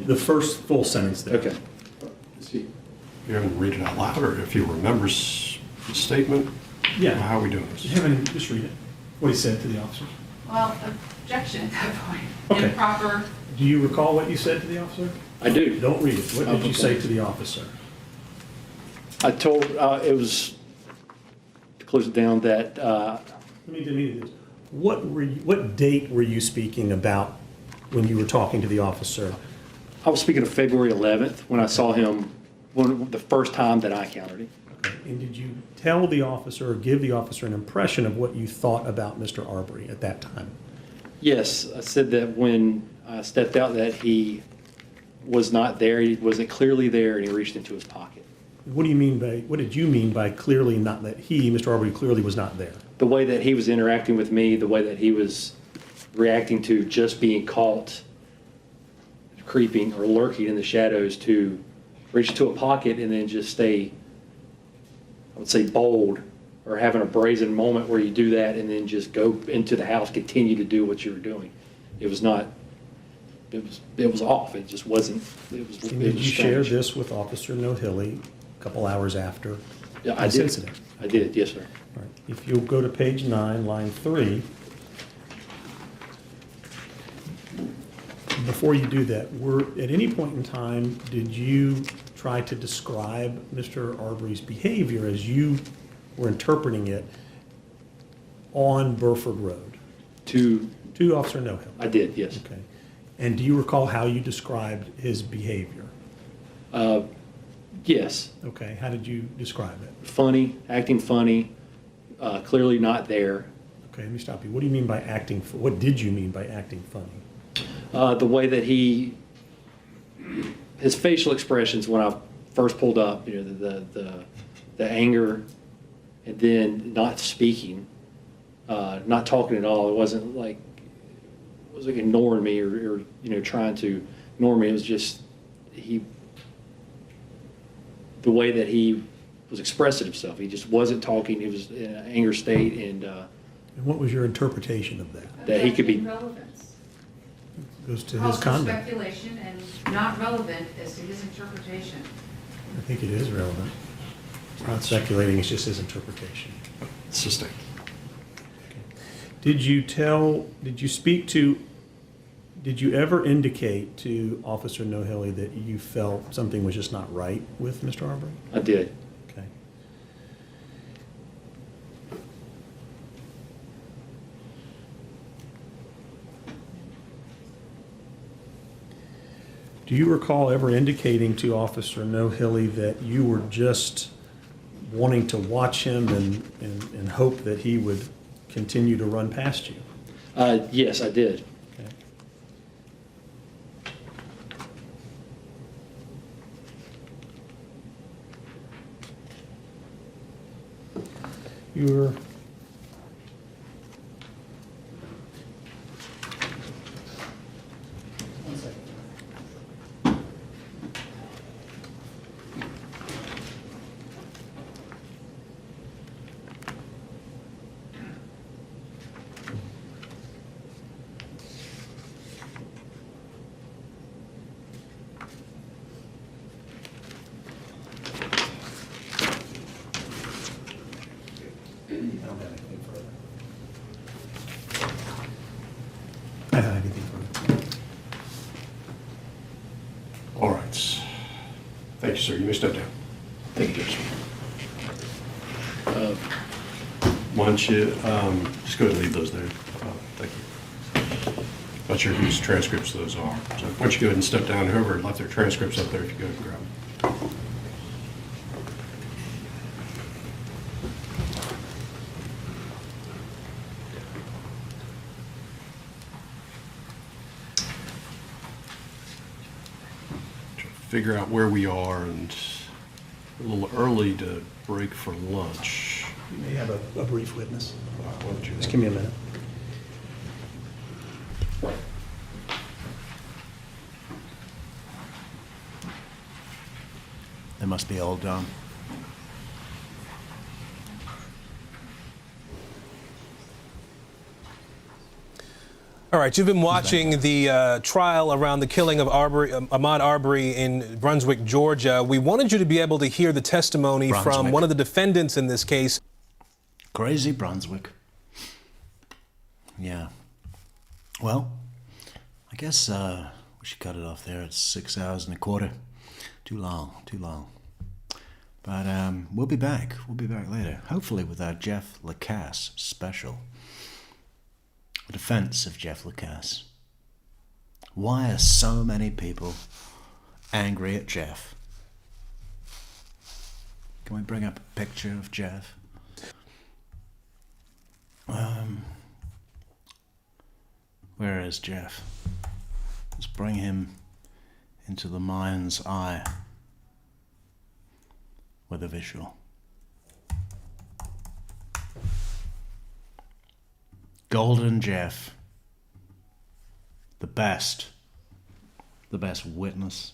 The first full sentence there. Okay. You haven't read it out loud, or if he remembers the statement? Yeah. How are we doing this? You haven't, just read it. What he said to the officer. Well, objection at that point. Okay. Improper. Do you recall what you said to the officer? I do. Don't read it. What did you say to the officer? I told, it was, to close it down, that, Let me do this. What date were you speaking about when you were talking to the officer? I was speaking of February 11th, when I saw him, the first time that I encountered him. Okay. And did you tell the officer or give the officer an impression of what you thought about Mr. Arbery at that time? Yes, I said that when I stepped out that he was not there, he wasn't clearly there, and he reached into his pocket. What did you mean by clearly not that Mr. Arbery clearly was not there? The way that he was interacting with me, the way that he was reacting to just being caught creeping or lurking in the shadows, to reach into a pocket and then just stay, I would say, bold, or having a brazen moment where you do that and then just go into the house, continue to do what you were doing. It was not, it was off. It just wasn't, it was And did was you share strange. this with Officer Nohilly a couple hours after Yeah, I this did. incident? I did, yes, sir. All right. If you'll go to page 9, line 3. Before you do that, at any point in time, did you try to describe Mr. Arbery's behavior as you were interpreting it on Burford Road? To Officer Nohill? I did, yes. Okay. And do you recall how you described his behavior? Yes. Okay. How did you describe it? Funny, acting funny, clearly not there. Okay, let me stop you. What do you mean by acting? What did you mean by acting funny? The way that his facial expressions when I first pulled up, the anger, and then not speaking, not talking at all. It wasn't like ignoring me or trying to ignore me. It was just the way that he was expressing himself. He just wasn't talking. He was in an anger state, and what was your interpretation of that? That he could be. Relevance. Goes to Calls his for conduct. speculation and not relevant as to his interpretation. I think it is relevant. It's not speculating, it's just his interpretation. Sustained. Did you ever indicate to Officer Nohilly that you felt something was just not right with Mr. Arbery? I did. Okay. Do you recall ever indicating to Officer Nohilly that you were just wanting to watch him and hope that he would continue to run past you? Yes, I did. Okay. You're I don't have anything further. All right. Thank you, sir. You may step down. Thank you, Judge. Why don't you just go ahead and leave those there. Thank you. Not sure whose transcripts those are. So why don't you go ahead and step down. Whoever left their transcripts up there, if you go ahead and grab them. Figure out where we are, and a little early to break for lunch. You may have a brief witness. Why don't you Just give me a minute. They must be all done. All right, you've been watching the trial around the killing of Ahmaud Arbery in Brunswick, Georgia. We wanted you to be able to hear the testimony from one of the defendants in this case. Crazy Brunswick. Yeah. Well, I guess we should cut it off there. It's 6 hours and a quarter. Too long, too long. But we'll be back. We'll be back later. Hopefully with our Jeff Lacasse special. The defense of Jeff Lacasse. Why are so many people angry at Jeff? Can we bring up a picture of Jeff? Where is Jeff? Let's bring him into the mind's eye with a visual. Golden Jeff, the best witness.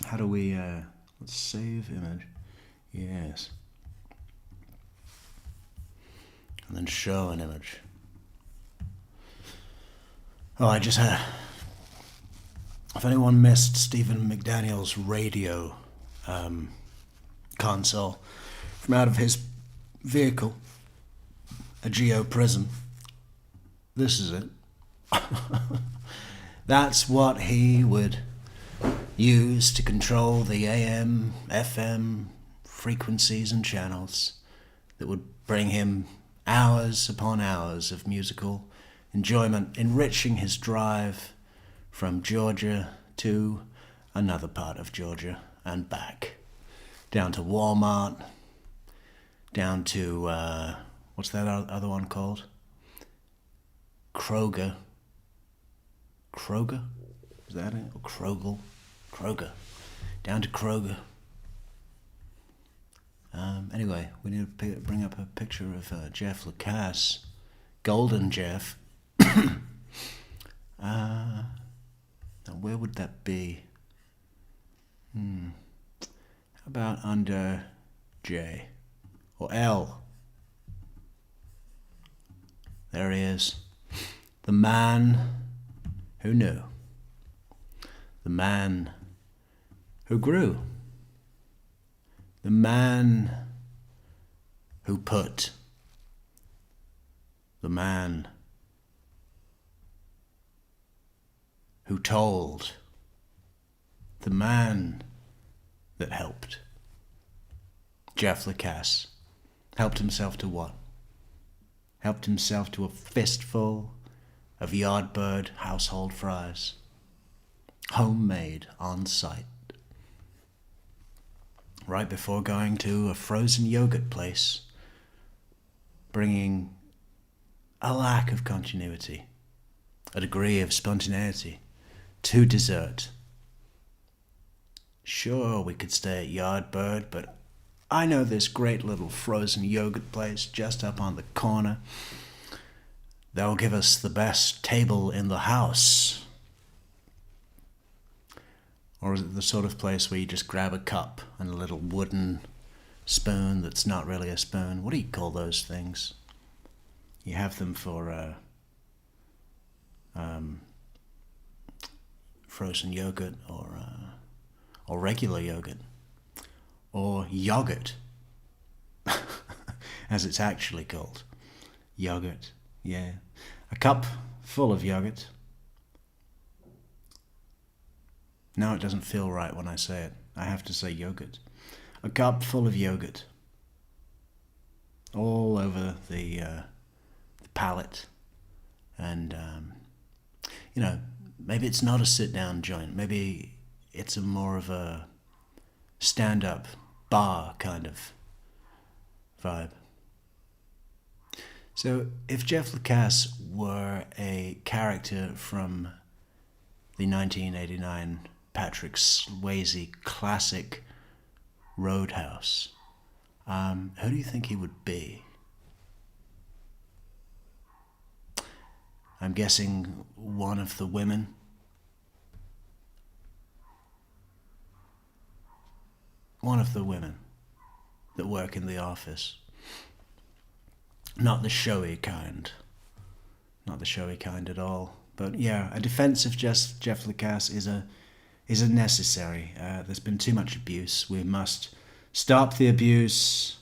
How do we, let's save image, yes. And then show an image. Oh, I just had, if anyone missed Stephen McDaniel's radio console, from out of his vehicle, a Geo Prism. This is it. That's what he would use to control the AM, FM frequencies and channels that would bring him hours upon hours of musical enjoyment, enriching his drive from Georgia to another part of Georgia and back, down to Walmart, down to, what's that other one called? Kroger. Kroger? Is that it? Or Krogel? Kroger. Down to Kroger. Anyway, we need to bring up a picture of Jeff Lacasse. Golden Jeff. Now where would that be? How about under J? Or L. There he is. The man who knew. The man who grew. The man who put. The man who told. The man that helped. Jeff Lacasse. Helped himself to what? Helped himself to a fistful of Yardbird household fries. Homemade on site. Right before going to a frozen yogurt place, bringing a lack of continuity, a degree of spontaneity to dessert. Sure, we could stay at Yardbird, but I know this great little frozen yogurt place just up on the corner. They'll give us the best table in the house. Or is it the sort of place where you just grab a cup and a little wooden spoon that's not really a spoon? What do you call those things? You have them for frozen yogurt or regular yogurt or yogurt, as it's actually called. Yogurt, yeah. A cup full of yogurt. Now it doesn't feel right when I say it. I have to say yogurt. A cup full of yogurt. All over the palate. And, maybe it's not a sit-down joint. Maybe it's a more of a stand-up bar kind of vibe. So if Jeff Lacasse were a character from the 1989 Patrick Swayze classic Roadhouse, who do you think he would be? I'm guessing one of the women. One of the women that work in the office. Not the showy kind. Not the showy kind at all. But yeah, a defense of Jeff Lacasse is a necessary. There's been too much abuse. We must stop the abuse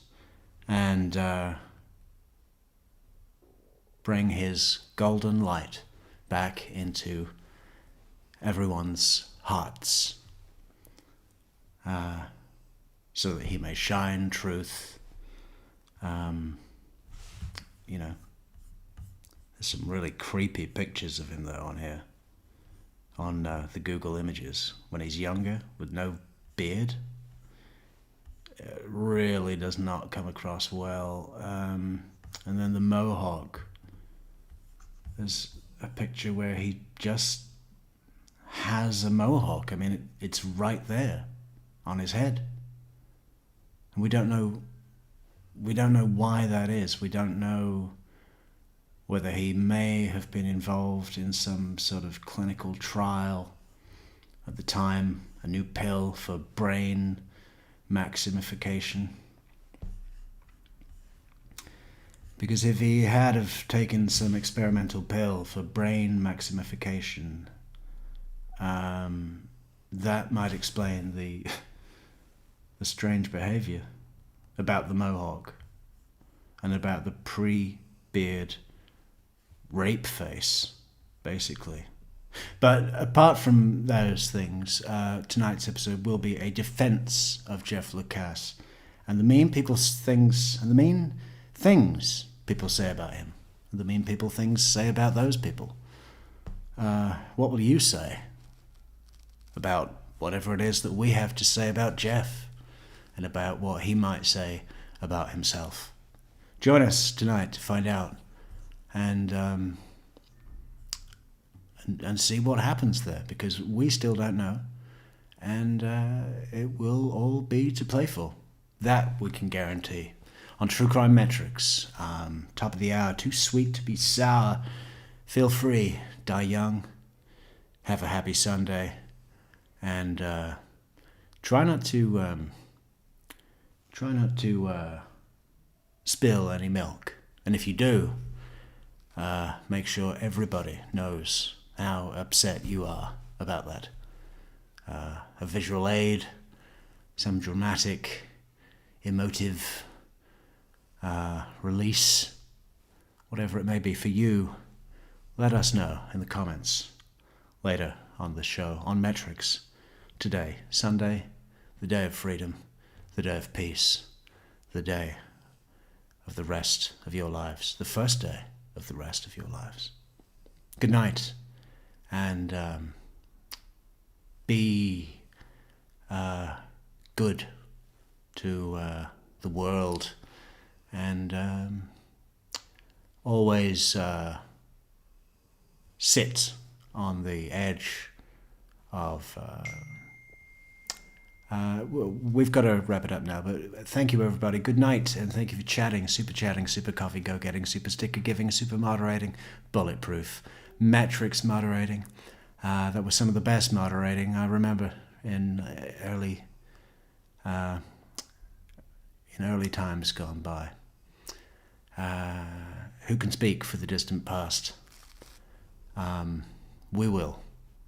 and bring his golden light back into everyone's hearts, so that he may shine truth. There's some really creepy pictures of him though on here, on the Google images, when he's younger with no beard. It really does not come across well. And then the mohawk. There's a picture where he just has a mohawk. I mean, it's right there on his head. And we don't know why that is. We don't know whether he may have been involved in some sort of clinical trial at the time, a new pill for brain maximification. Because if he had have taken some experimental pill for brain maximification, that might explain the strange behavior about the mohawk and about the pre-beard rape face, basically. But apart from those things, tonight's episode will be a defense of Jeff Lacasse and the mean things people say about him, the mean things say about those people. What will you say about whatever it is that we have to say about Jeff and about what he might say about himself? Join us tonight to find out and see what happens there, because we still don't know, and it will all be to play for. That we can guarantee. On True Crime Metrix, top of the hour, too sweet to be sour. Feel free, die young, have a happy Sunday, and try not to spill any milk. And if you do, make sure everybody knows how upset you are about that. A visual aid, some dramatic, emotive release, whatever it may be for you, let us know in the comments later on the show on Metrix. Today, Sunday, the day of freedom, the day of peace, the day of the rest of your lives, the first day of the rest of your lives. Good night, and be good to the world, and always sit on the edge of We've got to wrap it up now, but thank you, everybody. Good night, and thank you for chatting, super coffee, go-getting, super sticker giving, super moderating, bulletproof, Metrix moderating. That was some of the best moderating I remember in early times gone by. Who can speak for the distant past? We will,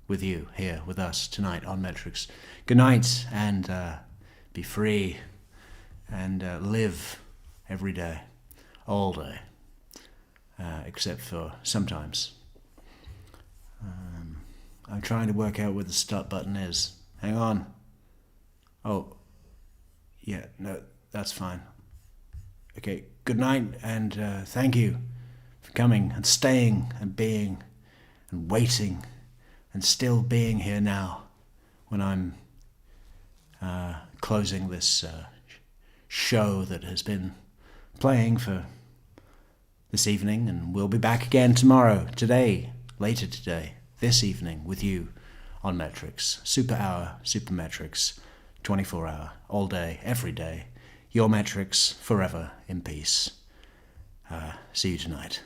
with you here with us tonight on Metrix. Good night, and be free, and live every day, all day, except for sometimes. I'm trying to work out where the stop button is. Hang on. Oh, yeah, no, that's fine. Okay, good night, and thank you for coming and staying and being and waiting and still being here now when I'm closing this show that has been playing for this evening, and we'll be back again tomorrow, today, later today, this evening with you on Metrix. Super Hour, Super Metrix, 24 hour, all day, every day. Your Metrix, forever in peace. See you tonight.